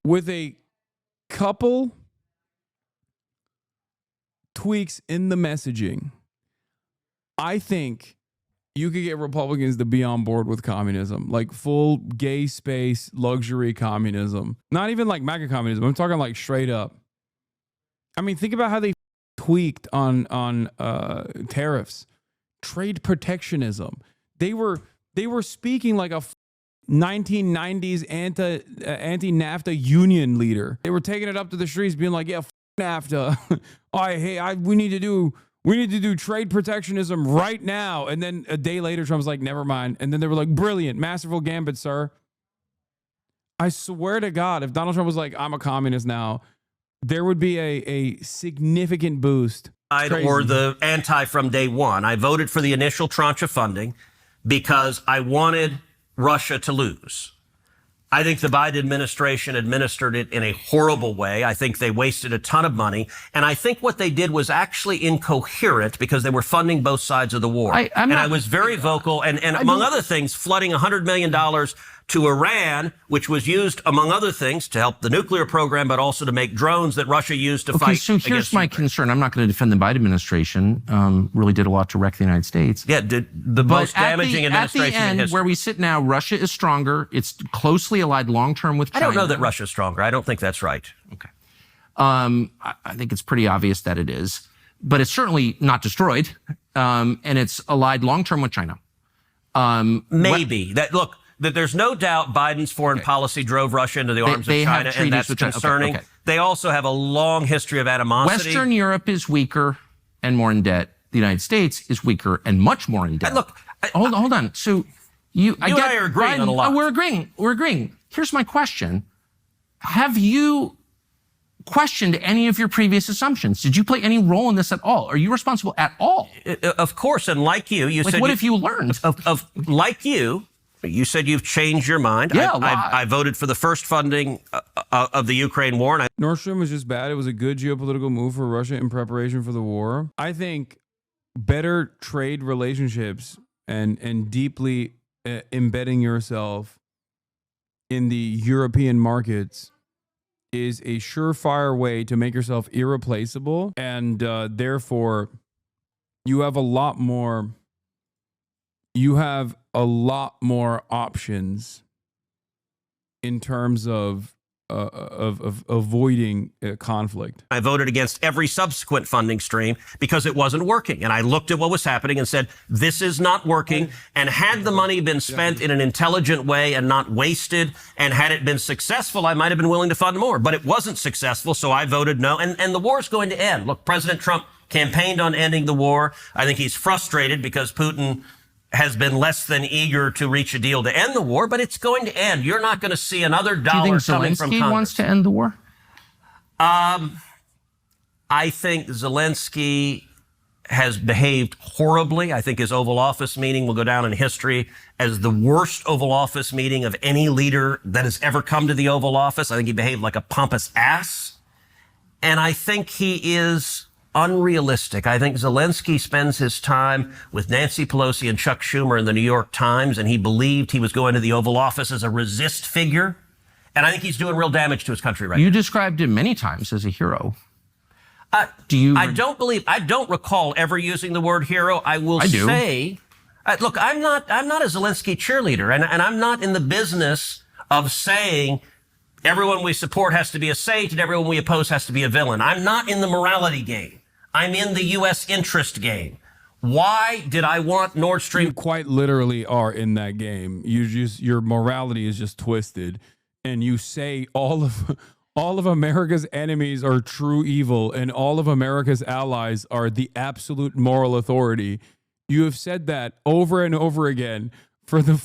tweaks in the messaging, I think you could get Republicans to be on board with communism, like full gay space luxury communism. Not even like MAGA communism. I'm talking like straight up. I mean, think about how they tweaked on tariffs. Trade protectionism. They were speaking like a 1990s anti-NAFTA union leader. They were taking it up to the streets, being like, "Yeah, NAFTA. We need to do trade protectionism right now." And then a day later, Trump's like, "Never mind." And then they were like, "Brilliant, masterful gambit, sir." I swear to God, if Donald Trump was like, "I'm a communist now," there would be a significant boost. Or the anti from day one. I voted for the initial tranche of funding because I wanted Russia to lose. I think the Biden administration administered it in a horrible way. I think they wasted a ton of money. And I think what they did was actually incoherent because they were funding both sides of the war. I was very vocal and among other things, flooding $100 million to Iran, which was used, among other things, to help the nuclear program, but also to make drones that Russia used to fight. So here's my concern. I'm not going to defend the Biden administration. Really did a lot to wreck the United States. Yeah, did the most damaging administration at the end, in history. Where we sit now, Russia is stronger. It's closely allied long-term with China. I don't know that Russia's stronger. I don't think that's right. Okay. I think it's pretty obvious that it is. but it's certainly not destroyed. And it's allied long-term with China. Maybe. That there's no doubt Biden's foreign policy drove Russia into the arms of China, and that's concerning. They also have a long history of animosity. Western Europe is weaker and more in debt. The United States is weaker and much more in debt. And look, hold on. So you and I are agreeing on a lot. We're agreeing. Here's my question. Have you questioned any of your previous assumptions? Did you play any role in this at all? Are you responsible at all? Of course, and like you said... What have you learned? Like you said you've changed your mind. Yeah, I voted for the first funding of the Ukraine war. And Nord Stream was just bad. It was a good geopolitical move for Russia in preparation for the war. I think better trade relationships and deeply embedding yourself in the European markets is a surefire way to make yourself irreplaceable. And therefore, you have a lot more options in terms of avoiding conflict. I voted against every subsequent funding stream because it wasn't working. And I looked at what was happening and said, this is not working. And had the money been spent in an intelligent way and not wasted, and had it been successful, I might have been willing to fund more. But it wasn't successful, so I voted no. And the war is going to end. Look, President Trump campaigned on ending the war. I think he's frustrated because Putin has been less than eager to reach a deal to end the war, but it's going to end. You're not going to see another dollar coming from Congress. Do you think Zelenskyy wants to end the war? I think Zelenskyy has behaved horribly. I think his Oval Office meeting will go down in history as the worst Oval Office meeting of any leader that has ever come to the Oval Office. I think he behaved like a pompous ass. And I think he is unrealistic. I think Zelenskyy spends his time with Nancy Pelosi and Chuck Schumer in the New York Times, and he believed he was going to the Oval Office as a resist figure. And I think he's doing real damage to his country right now. You described him many times as a hero. I don't recall ever using the word hero. I will say, look, I'm not a Zelenskyy cheerleader, and I'm not in the business of saying everyone we support has to be a saint and everyone we oppose has to be a villain. I'm not in the morality game. I'm in the U.S. interest game. Why did I want Nord Stream? You quite literally are in that game. Your morality is just twisted, and you say all of America's enemies are true evil, and all of America's allies are the absolute moral authority. You have said that over and over again for the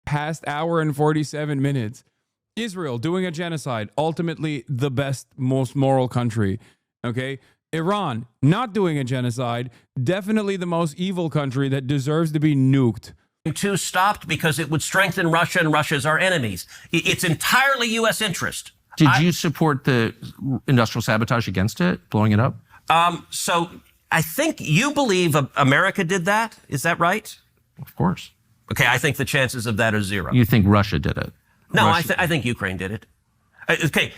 past hour and 47 minutes. Israel doing a genocide, ultimately the best, most moral country. Okay. Iran not doing a genocide, definitely the most evil country that deserves to be nuked. Two stopped because it would strengthen Russia, and Russia's our enemies. It's entirely U.S. interest. Did you support the industrial sabotage against it, blowing it up? So I think you believe America did that. Is that right? Of course. Okay. I think the chances of that are zero. You think Russia did it? No, I think Ukraine did it. Okay.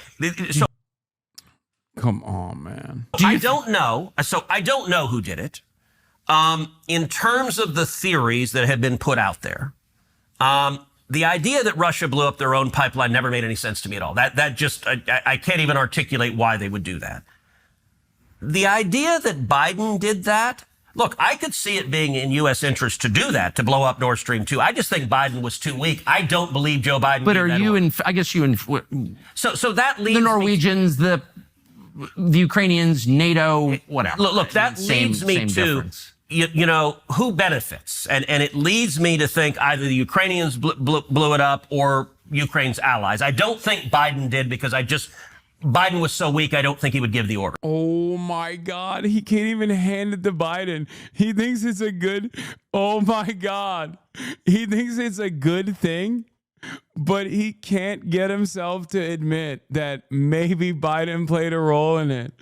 So come on, man. I don't know. So I don't know who did it. In terms of the theories that have been put out there, the idea that Russia blew up their own pipeline never made any sense to me at all. I can't even articulate why they would do that. The idea that Biden did that, look, I could see it being in U.S. interest to do that, to blow up Nord Stream 2. I just think Biden was too weak. I don't believe Joe Biden. But are you in? I guess you in. So that leads the Norwegians, the Ukrainians, NATO, whatever. Look, that leads me to you know who benefits, and it leads me to think either the Ukrainians blew it up or Ukraine's allies. I don't think Biden did because Biden was so weak, I don't think he would give the order. Oh my God. He can't even hand it to Biden. He thinks it's a good, oh my God. He thinks it's a good thing, but he can't get himself to admit that maybe Biden played a role in it.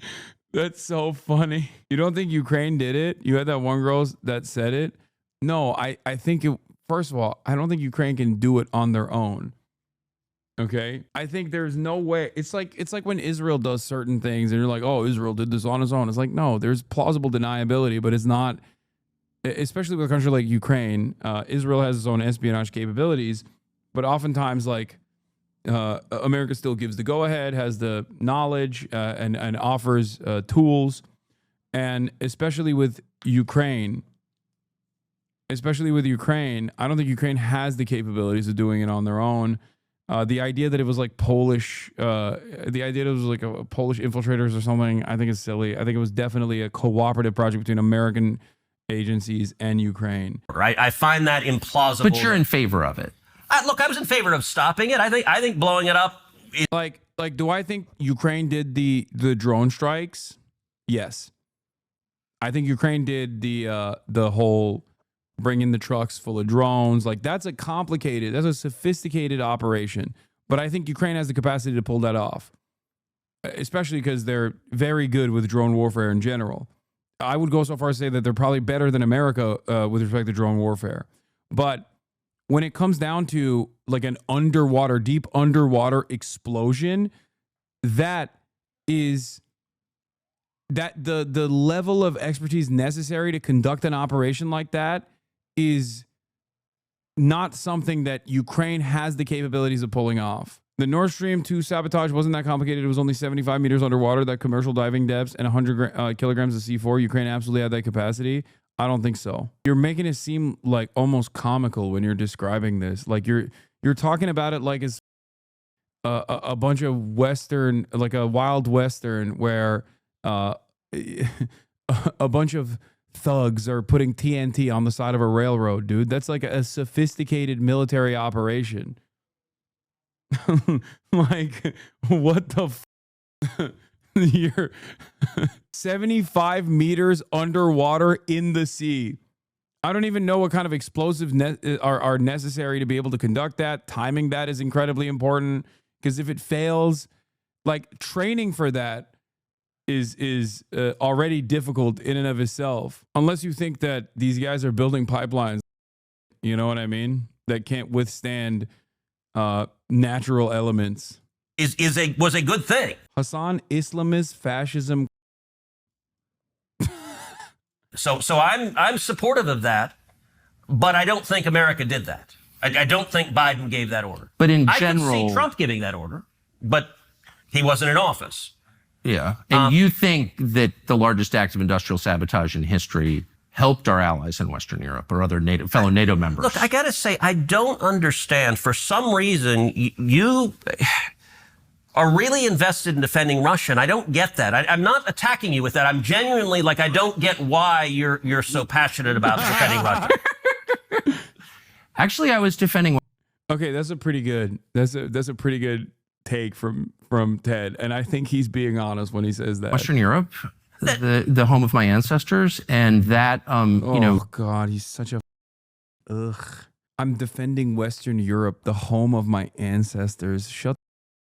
That's so funny. You don't think Ukraine did it? You had that one girl that said it? No, I think first of all, I don't think Ukraine can do it on their own. Okay, I think there's no way. It's like when Israel does certain things and you're like, oh, Israel did this on its own. It's like, no, there's plausible deniability, but it's not, especially with a country like Ukraine. Israel has its own espionage capabilities, but oftentimes America still gives the go ahead, has the knowledge and offers tools. And especially with Ukraine, I don't think Ukraine has the capabilities of doing it on their own. The idea that it was like Polish, the idea that it was like a Polish infiltrators or something, I think is silly. I think it was definitely a cooperative project between American agencies and Ukraine. I find that implausible. But you're in favor of it. Look, I was in favor of stopping it. I think blowing it up. Like, do I think Ukraine did the drone strikes? Yes. I think Ukraine did the whole bring in the trucks full of drones. Like, that's a sophisticated operation. But I think Ukraine has the capacity to pull that off, especially because they're very good with drone warfare in general. I would go so far as to say that they're probably better than America with respect to drone warfare. But when it comes down to like an deep underwater explosion, that is the level of expertise necessary to conduct an operation like that is not something that Ukraine has the capabilities of pulling off. The Nord Stream 2 sabotage wasn't that complicated. It was only 75 meters underwater, that commercial diving depths, and 100 kilograms of C4. Ukraine absolutely had that capacity. I don't think so. You're making it seem like almost comical when you're describing this. Like you're talking about it like it's a bunch of Western, like a wild Western where a bunch of thugs are putting TNT on the side of a railroad, dude. That's like a sophisticated military operation. Like, what the you're 75 meters underwater in the sea. I don't even know what kind of explosives are necessary to be able to conduct that. Timing that is incredibly important, because if it fails, like, training for that is already difficult in and of itself, unless you think that these guys are building pipelines, you know what I mean, that can't withstand natural elements. Was a good thing. Hassan, Islamist fascism. So I'm supportive of that, but I don't think America did that. I don't think Biden gave that order. But in I general, could see Trump giving that order, but he wasn't in office. Yeah. And you think that the largest act of industrial sabotage in history helped our allies in Western Europe or other fellow NATO members? Look, I got to say, I don't understand. For some reason, you are really invested in defending Russia, and I don't get that. I'm not attacking you with that. I'm genuinely, like, I don't get why you're so passionate about defending Russia. Actually, I was defending. Okay, that's a pretty good take from Ted, and I think he's being honest when he says that. Western Europe, the home of my ancestors, and that oh God, he's such a I'm defending Western Europe, the home of my ancestors. Shut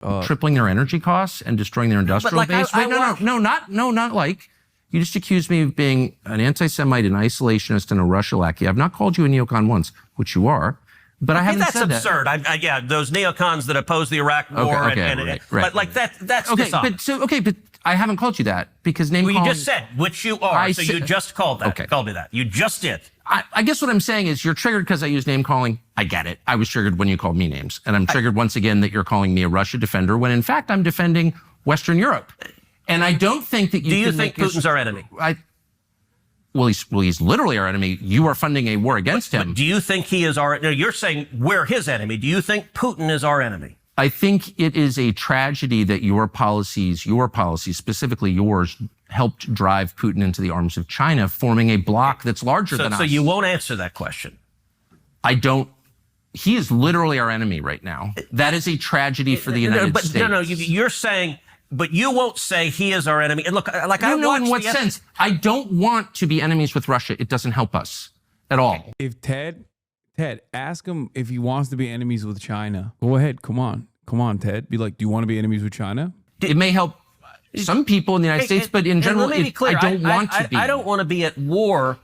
up. Tripling their energy costs and destroying their industrial base. Not like. You just accused me of being an anti-Semite, an isolationist, and a Russia lackey. I've not called you a neocon once, which you are. But I haven't said that. That's absurd. Yeah, those neocons that oppose the Iraq War. Right. But like that's okay. dishonest. But I haven't called you that because you just said, which you are. You just called that. Okay. Called me that. You just did. I guess what I'm saying is you're triggered because I use name calling. I get it. I was triggered when you called me names, and I'm triggered once again that you're calling me a Russia defender when in fact I'm defending Western Europe. And I don't think that you. Do you think Putin's our enemy? Well, he's literally our enemy. You are funding a war against him. But do you think he is our? No, you're saying we're his enemy. Do you think Putin is our enemy? I think it is a tragedy that your policies, specifically yours, helped drive Putin into the arms of China, forming a bloc that's larger than us. So you won't answer that question. I don't. He is literally our enemy right now. That is a tragedy for the United States. No, you're saying. But you won't say he is our enemy. And look, like I know in what sense. I don't want to be enemies with Russia. It doesn't help us at all. If Ted, ask him if he wants to be enemies with China. Go ahead. Come on, Ted. Be like, do you want to be enemies with China? It may help some people in the United States, but in general, I don't want to be. I don't want to be at war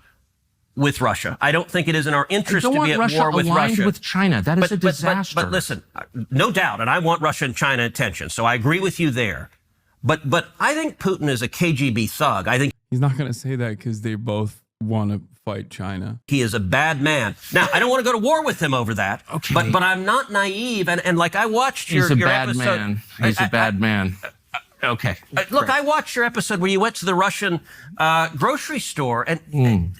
with Russia. I don't think it is in our interest to be at war with Russia. With China. That is a disaster. But listen, no doubt, and I want Russia and China in tension, so I agree with you there. But I think Putin is a KGB thug. I think he's not going to say that because they both want to fight China. He is a bad man. Now, I don't want to go to war with him over that. Okay. But I'm not naive, and like I watched your He's a bad episode. man. He's a bad man. Okay. Look, I watched your episode where you went to the Russian grocery store, and I'm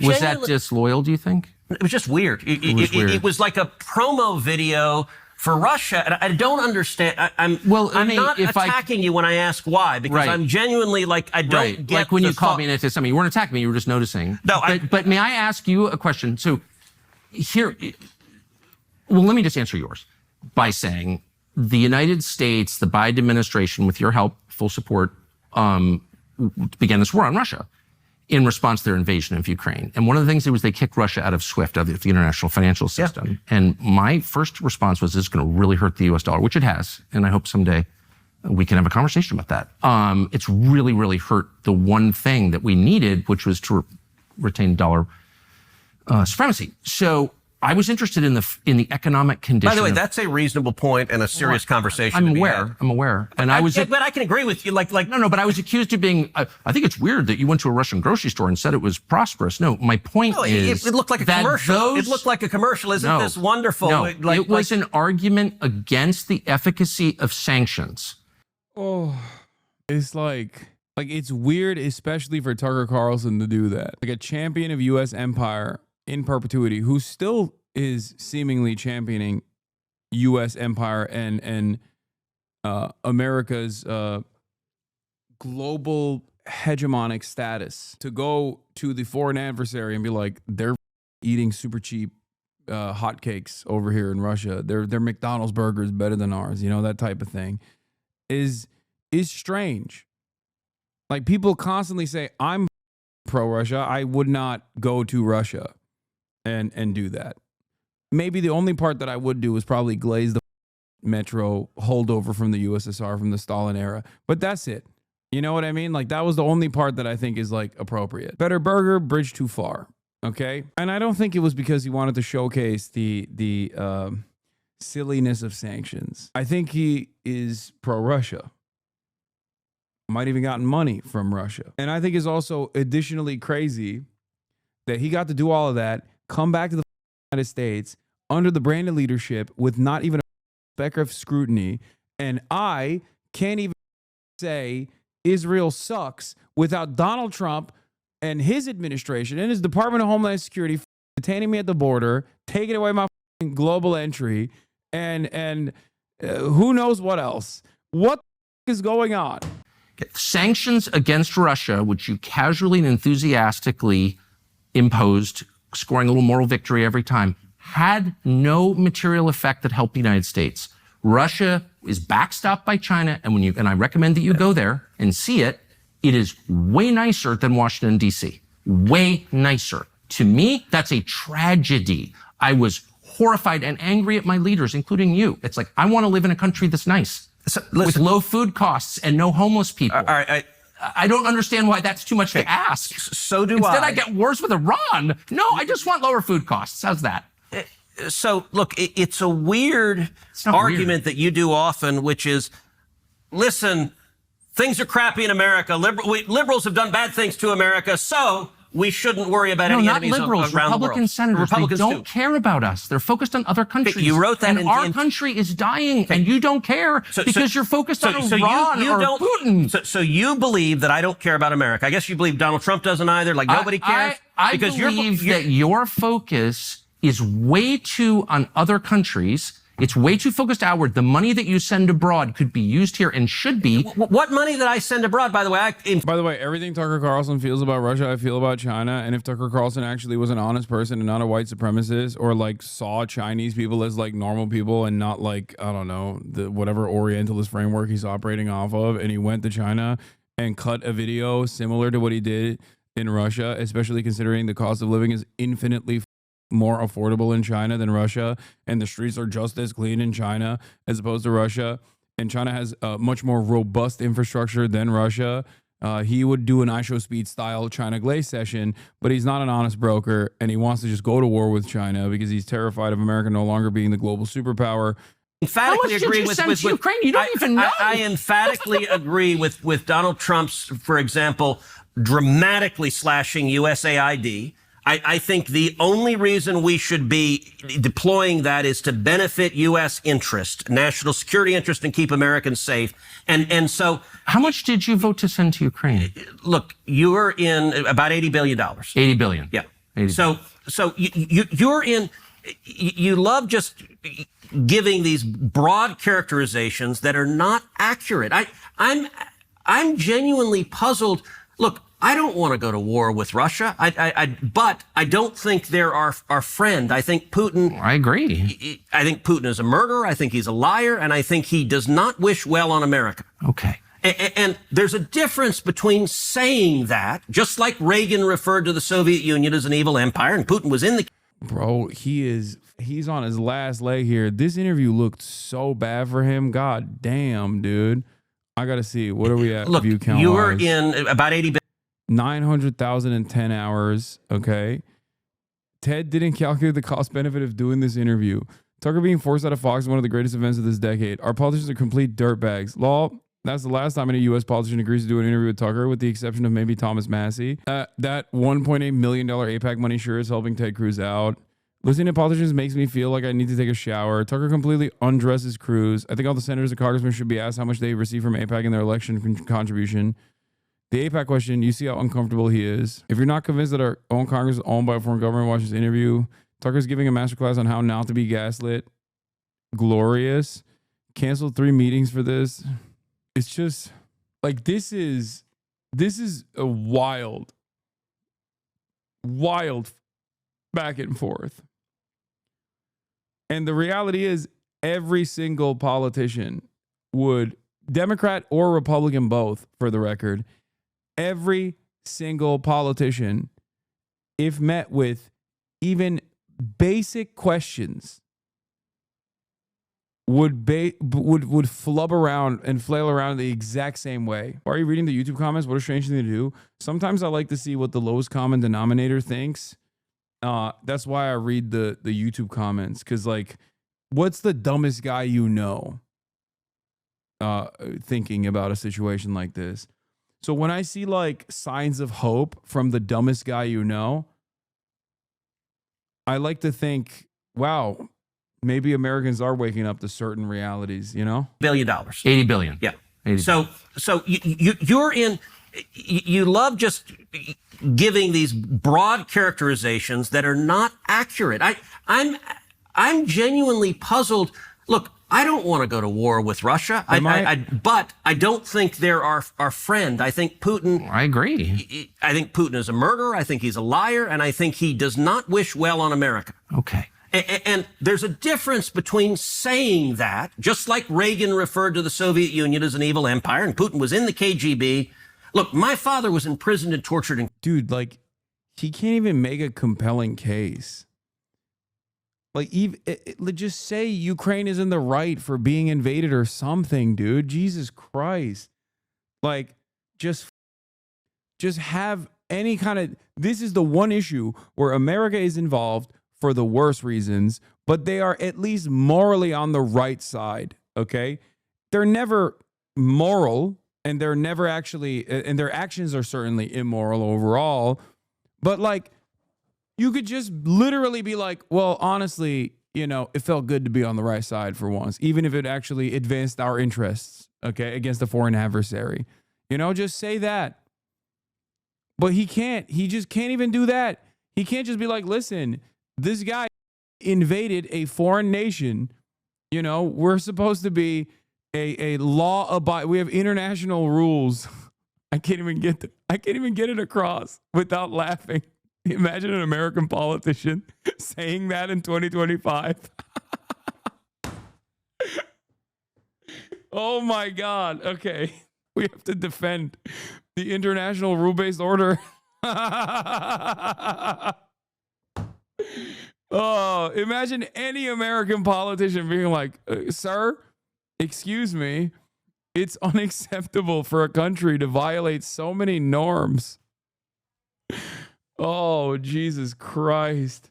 Was that genuinely- disloyal, do you think? It was just weird. It was like a promo video for Russia, and I don't understand. I'm not attacking you when I ask why, because I'm genuinely like, I don't get like when the you called me an anti-Semitic, you weren't attacking me, you were just noticing. No, but may I ask you a question? So here, well, let me just answer yours by saying the United States, the Biden administration, with your help, full support, began this war on Russia in response to their invasion of Ukraine. And one of the things they was they kicked Russia out of SWIFT, out of the international financial system. Yeah. And my first response was, this is going to really hurt the US dollar, which it has. And I hope someday we can have a conversation about that. It's really, really hurt the one thing that we needed, which was to retain dollar supremacy. So I was interested in the economic condition. By the way, that's a reasonable point and a serious conversation. I'm aware. And but I can agree with you. Like, no, but I was accused of being, I think it's weird that you went to a Russian grocery store and said it was prosperous. No, my point is it looked like a commercial. It looked like a commercial. Isn't this wonderful? No, it was an argument against the efficacy of sanctions. Oh, it's like it's weird, especially for Tucker Carlson to do that. Like a champion of U.S. empire in perpetuity, who still is seemingly championing U.S. empire and America's global hegemonic status, to go to the foreign adversary and be like, they're eating super cheap hotcakes over here in Russia. Their McDonald's burger is better than ours. You know, that type of thing is strange. Like, people constantly say, I'm pro-Russia. I would not go to Russia and do that. Maybe the only part that I would do is probably glaze the metro holdover from the USSR from the Stalin era. But that's it. You know what I mean? Like, that was the only part that I think is like appropriate. Better burger, bridge too far. Okay? And I don't think it was because he wanted to showcase the silliness of sanctions. I think he is pro-Russia. Might even gotten money from Russia. And I think it's also additionally crazy that he got to do all of that, come back to the United States under the branded leadership with not even a speck of scrutiny. And I can't even say Israel sucks without Donald Trump and his administration and his Department of Homeland Security detaining me at the border, taking away my global entry, and who knows what else. What is going on? Sanctions against Russia, which you casually and enthusiastically imposed, scoring a little moral victory every time, had no material effect that helped the United States. Russia is backstopped by China, and I recommend that you go there and see it. It is way nicer than Washington, D.C. Way nicer. To me, that's a tragedy. I was horrified and angry at my leaders, including you. It's like, I want to live in a country that's nice, with low food costs and no homeless people. All right, I don't understand why that's too much to ask. So do Instead, I get wars with Iran. No, I just want lower food costs. How's that? So, look, it's a weird argument that you do often, which is, listen, things are crappy in America. Liberals have done bad things to America, so we shouldn't worry about any enemies around the world. Republican senators, Republicans they don't care about us. They're focused on other countries. You wrote that and our country is dying, and you don't care because you're focused on Iran or Putin. So you believe that I don't care about America. I guess you believe Donald Trump doesn't either, like nobody cares? I believe that your focus is way too on other countries. It's way too focused outward. The money that you send abroad could be used here and should be. What money that I send abroad, by the way? By the way, everything Tucker Carlson feels about Russia, I feel about China. And if Tucker Carlson actually was an honest person and not a white supremacist, or like saw Chinese people as like normal people and not like, I don't know, the whatever Orientalist framework he's operating off of, and he went to China and cut a video similar to what he did in Russia, especially considering the cost of living is infinitely more affordable in China than Russia, and the streets are just as clean in China as opposed to Russia, and China has a much more robust infrastructure than Russia. He would do an iShowSpeed style China Glaze session, but he's not an honest broker, and he wants to just go to war with China because he's terrified of America no longer being the global superpower. Emphatically agree with Ukraine. You don't even know. I emphatically agree with Donald Trump's, for example, dramatically slashing USAID. I think the only reason we should be deploying that is to benefit U.S. interest, national security interest, and keep Americans safe. And so, how much did you vote to send to Ukraine? look, you're in about $80 billion. $80 billion. Yeah. 80 So you're in. You love just giving these broad characterizations that are not accurate. I'm genuinely puzzled. Look, I don't want to go to war with Russia. But I don't think they're our friend. I think Putin. I agree. I think Putin is a murderer. I think he's a liar, and I think he does not wish well on America. Okay. And there's a difference between saying that, just like Reagan referred to the Soviet Union as an evil empire, and Putin was in the. Bro, he's on his last leg here. This interview looked so bad for him. God damn, dude. I got to see. What are we at? Look, view count you were wise? in about 80. 900,010 hours. Okay. Ted didn't calculate the cost benefit of doing this interview. Tucker being forced out of Fox is one of the greatest events of this decade. Our politicians are complete dirtbags. Law, that's the last time any U.S. politician agrees to do an interview with Tucker, with the exception of maybe Thomas Massey. That $1.8 million AIPAC money sure is helping Ted Cruz out. Listening to politicians makes me feel like I need to take a shower. Tucker completely undresses Cruz. I think all the senators and congressmen should be asked how much they receive from AIPAC in their election contribution. The AIPAC question, you see how uncomfortable he is. If you're not convinced that our own Congress is owned by a foreign government, watch this interview. Tucker's giving a masterclass on how not to be gaslit. Glorious. Canceled 3 meetings for this. It's just like, this is a wild back and forth. And the reality is, every single politician would, Democrat or Republican both, for the record, every single politician, if met with even basic questions, would flub around and flail around the exact same way. Are you reading the YouTube comments? What a strange thing to do. Sometimes I like to see what the lowest common denominator thinks. That's why I read the YouTube comments, because, like, what's the dumbest guy you know thinking about a situation like this? So when I see like signs of hope from the dumbest guy you know, I like to think, wow, maybe Americans are waking up to certain realities, you know? $1 billion. $80 billion. Yeah. 80 So you're in. You love just giving these broad characterizations that are not accurate. I'm genuinely puzzled. Look, I don't want to go to war with Russia. But I don't think they're our friend. I think Putin. I agree. I think Putin is a murderer. I think he's a liar, and I think he does not wish well on America. Okay. And there's a difference between saying that, just like Reagan referred to the Soviet Union as an evil empire, and Putin was in the KGB. Look, my father was imprisoned and tortured. Dude, like, he can't even make a compelling case. Like, just say Ukraine is in the right for being invaded or something, dude. Jesus Christ. Like, just have any kind of... This is the one issue where America is involved for the worst reasons, but they are at least morally on the right side, okay? They're never moral, and they're never actually... And their actions are certainly immoral overall, but, like, you could just literally be like, well, honestly, you know, it felt good to be on the right side for once, even if it actually advanced our interests, okay, against a foreign adversary. You know, just say that. But he can't. He just can't even do that. He can't just be like, listen, this guy invaded a foreign nation. You know, we're supposed to be a law-abiding. We have international rules. I can't even get it across without laughing. Imagine an American politician saying that in 2025. Oh my God. Okay. We have to defend the international rule-based order. Oh, imagine any American politician being like, sir, excuse me, it's unacceptable for a country to violate so many norms. Oh, Jesus Christ.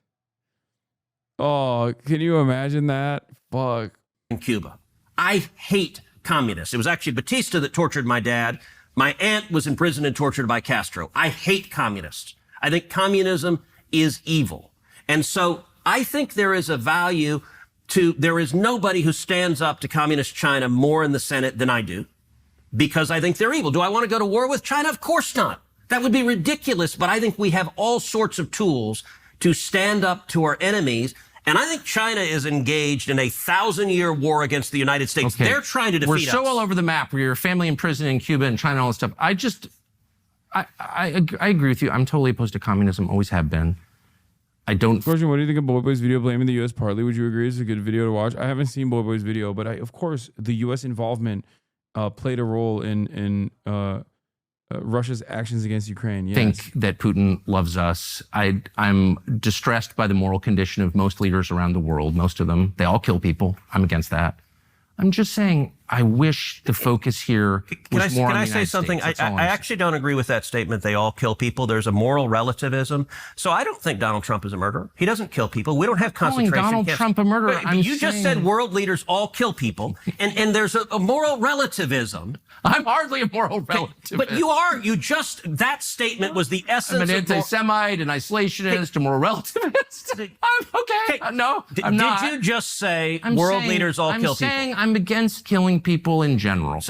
Oh, can you imagine that? Fuck. In Cuba. I hate communists. It was actually Batista that tortured my dad. My aunt was imprisoned and tortured by Castro. I hate communists. I think communism is evil. And so I think there is a value to, there is nobody who stands up to communist China more in the Senate than I do, because I think they're evil. Do I want to go to war with China? Of course not. That would be ridiculous. But I think we have all sorts of tools to stand up to our enemies. And I think China is engaged in a 1,000-year war against the United States. Okay. They're trying to defeat us. We're so all over the map. We're your family in prison in Cuba and China and all this stuff. I agree with you. I'm totally opposed to communism, always have been. I don't. Question, what do you think of Boy Boy's video blaming the U.S. partly? Would you agree it's a good video to watch? I haven't seen Boy Boy's video, but of course, the U.S. involvement played a role in Russia's actions against Ukraine. Yes. Think that Putin loves us. I'm distressed by the moral condition of most leaders around the world. Most of them, they all kill people. I'm against that. I'm just saying, I wish the focus here was more on the United States. Can I say something? I actually don't agree with that statement. They all kill people. There's a moral relativism. So I don't think Donald Trump is a murderer. He doesn't kill people. We don't have concentration camps. Donald Trump a murderer. You just said world leaders all kill people, and there's a moral relativism. I'm hardly a moral relativist. But you are. That statement was the essence of... I'm an anti-Semite, an isolationist, a moral relativist. Okay. No, I'm not. Did you just say world leaders all kill people? I'm saying I'm against killing people in general.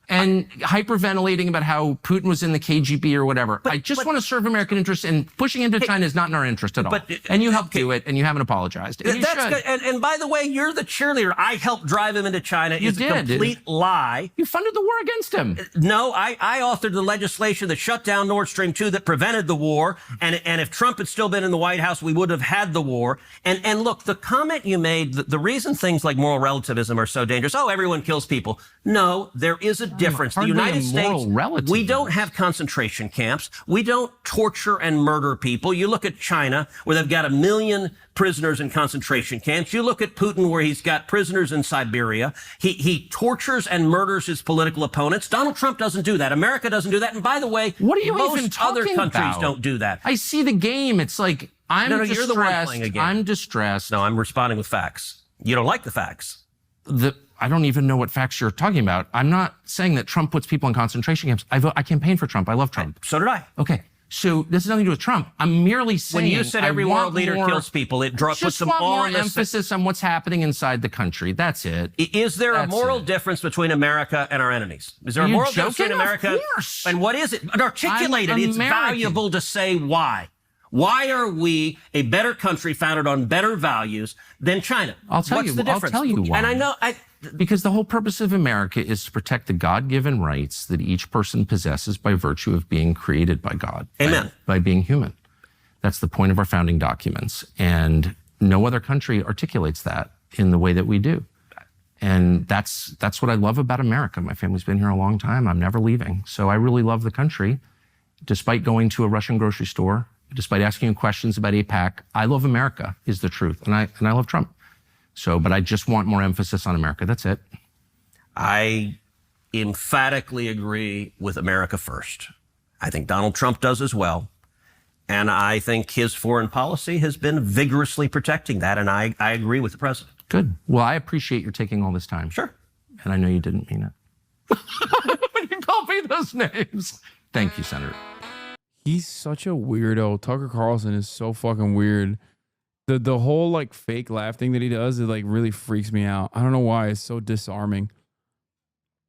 And hyperventilating about how Putin was in the KGB or whatever. I just want to serve American interests, and pushing into China is not in our interest at all. And you helped do it, and you haven't apologized. And that's good. And by the way, you're the cheerleader. I helped drive him into China. You did. A complete lie. You funded the war against him. No, I authored the legislation that shut down Nord Stream 2 that prevented the war. And if Trump had still been in the White House, we would have had the war. And look, the comment you made, the reason things like moral relativism are so dangerous, everyone kills people. No, there is a difference. The United States, we don't have concentration camps. We don't torture and murder people. You look at China, where they've got 1 million prisoners in concentration camps. You look at Putin, where he's got prisoners in Siberia. He tortures and murders his political opponents. Donald Trump doesn't do that. America doesn't do that. And by the way, what are you most even other talking countries about? Don't do that. I see the game. It's like, I'm distressed. You're the one playing a game. I'm distressed. No, I'm responding with facts. You don't like the facts. I don't even know what facts you're talking about. I'm not saying that Trump puts people in concentration camps. I campaign for Trump. I love Trump. So did I. Okay. So this has nothing to do with Trump. I'm merely saying, when you said every world leader kills people, it puts them all more emphasis on what's happening inside the country. That's it. Is there a moral difference between America and our enemies? Is there a moral difference between America? Of course. And what is it? Articulate it. It's valuable to say why. Why are we a better country founded on better values than China? What's the difference? I'll tell you why. And I know because the whole purpose of America is to protect the God-given rights that each person possesses by virtue of being created by God. Amen. By being human. That's the point of our founding documents. And no other country articulates that in the way that we do. And that's what I love about America. My family's been here a long time. I'm never leaving. So I really love the country. Despite going to a Russian grocery store, despite asking you questions about AIPAC, I love America is the truth. And I love Trump. So, but I just want more emphasis on America. That's it. I emphatically agree with America first. I think Donald Trump does as well. And I think his foreign policy has been vigorously protecting that. And I agree with the president. Good. Well, I appreciate your taking all this time. Sure. And I know you didn't mean it. When you call me those names. Thank you, Senator. He's such a weirdo. Tucker Carlson is so fucking weird. The whole like fake laugh thing that he does, it like really freaks me out. I don't know why. It's so disarming.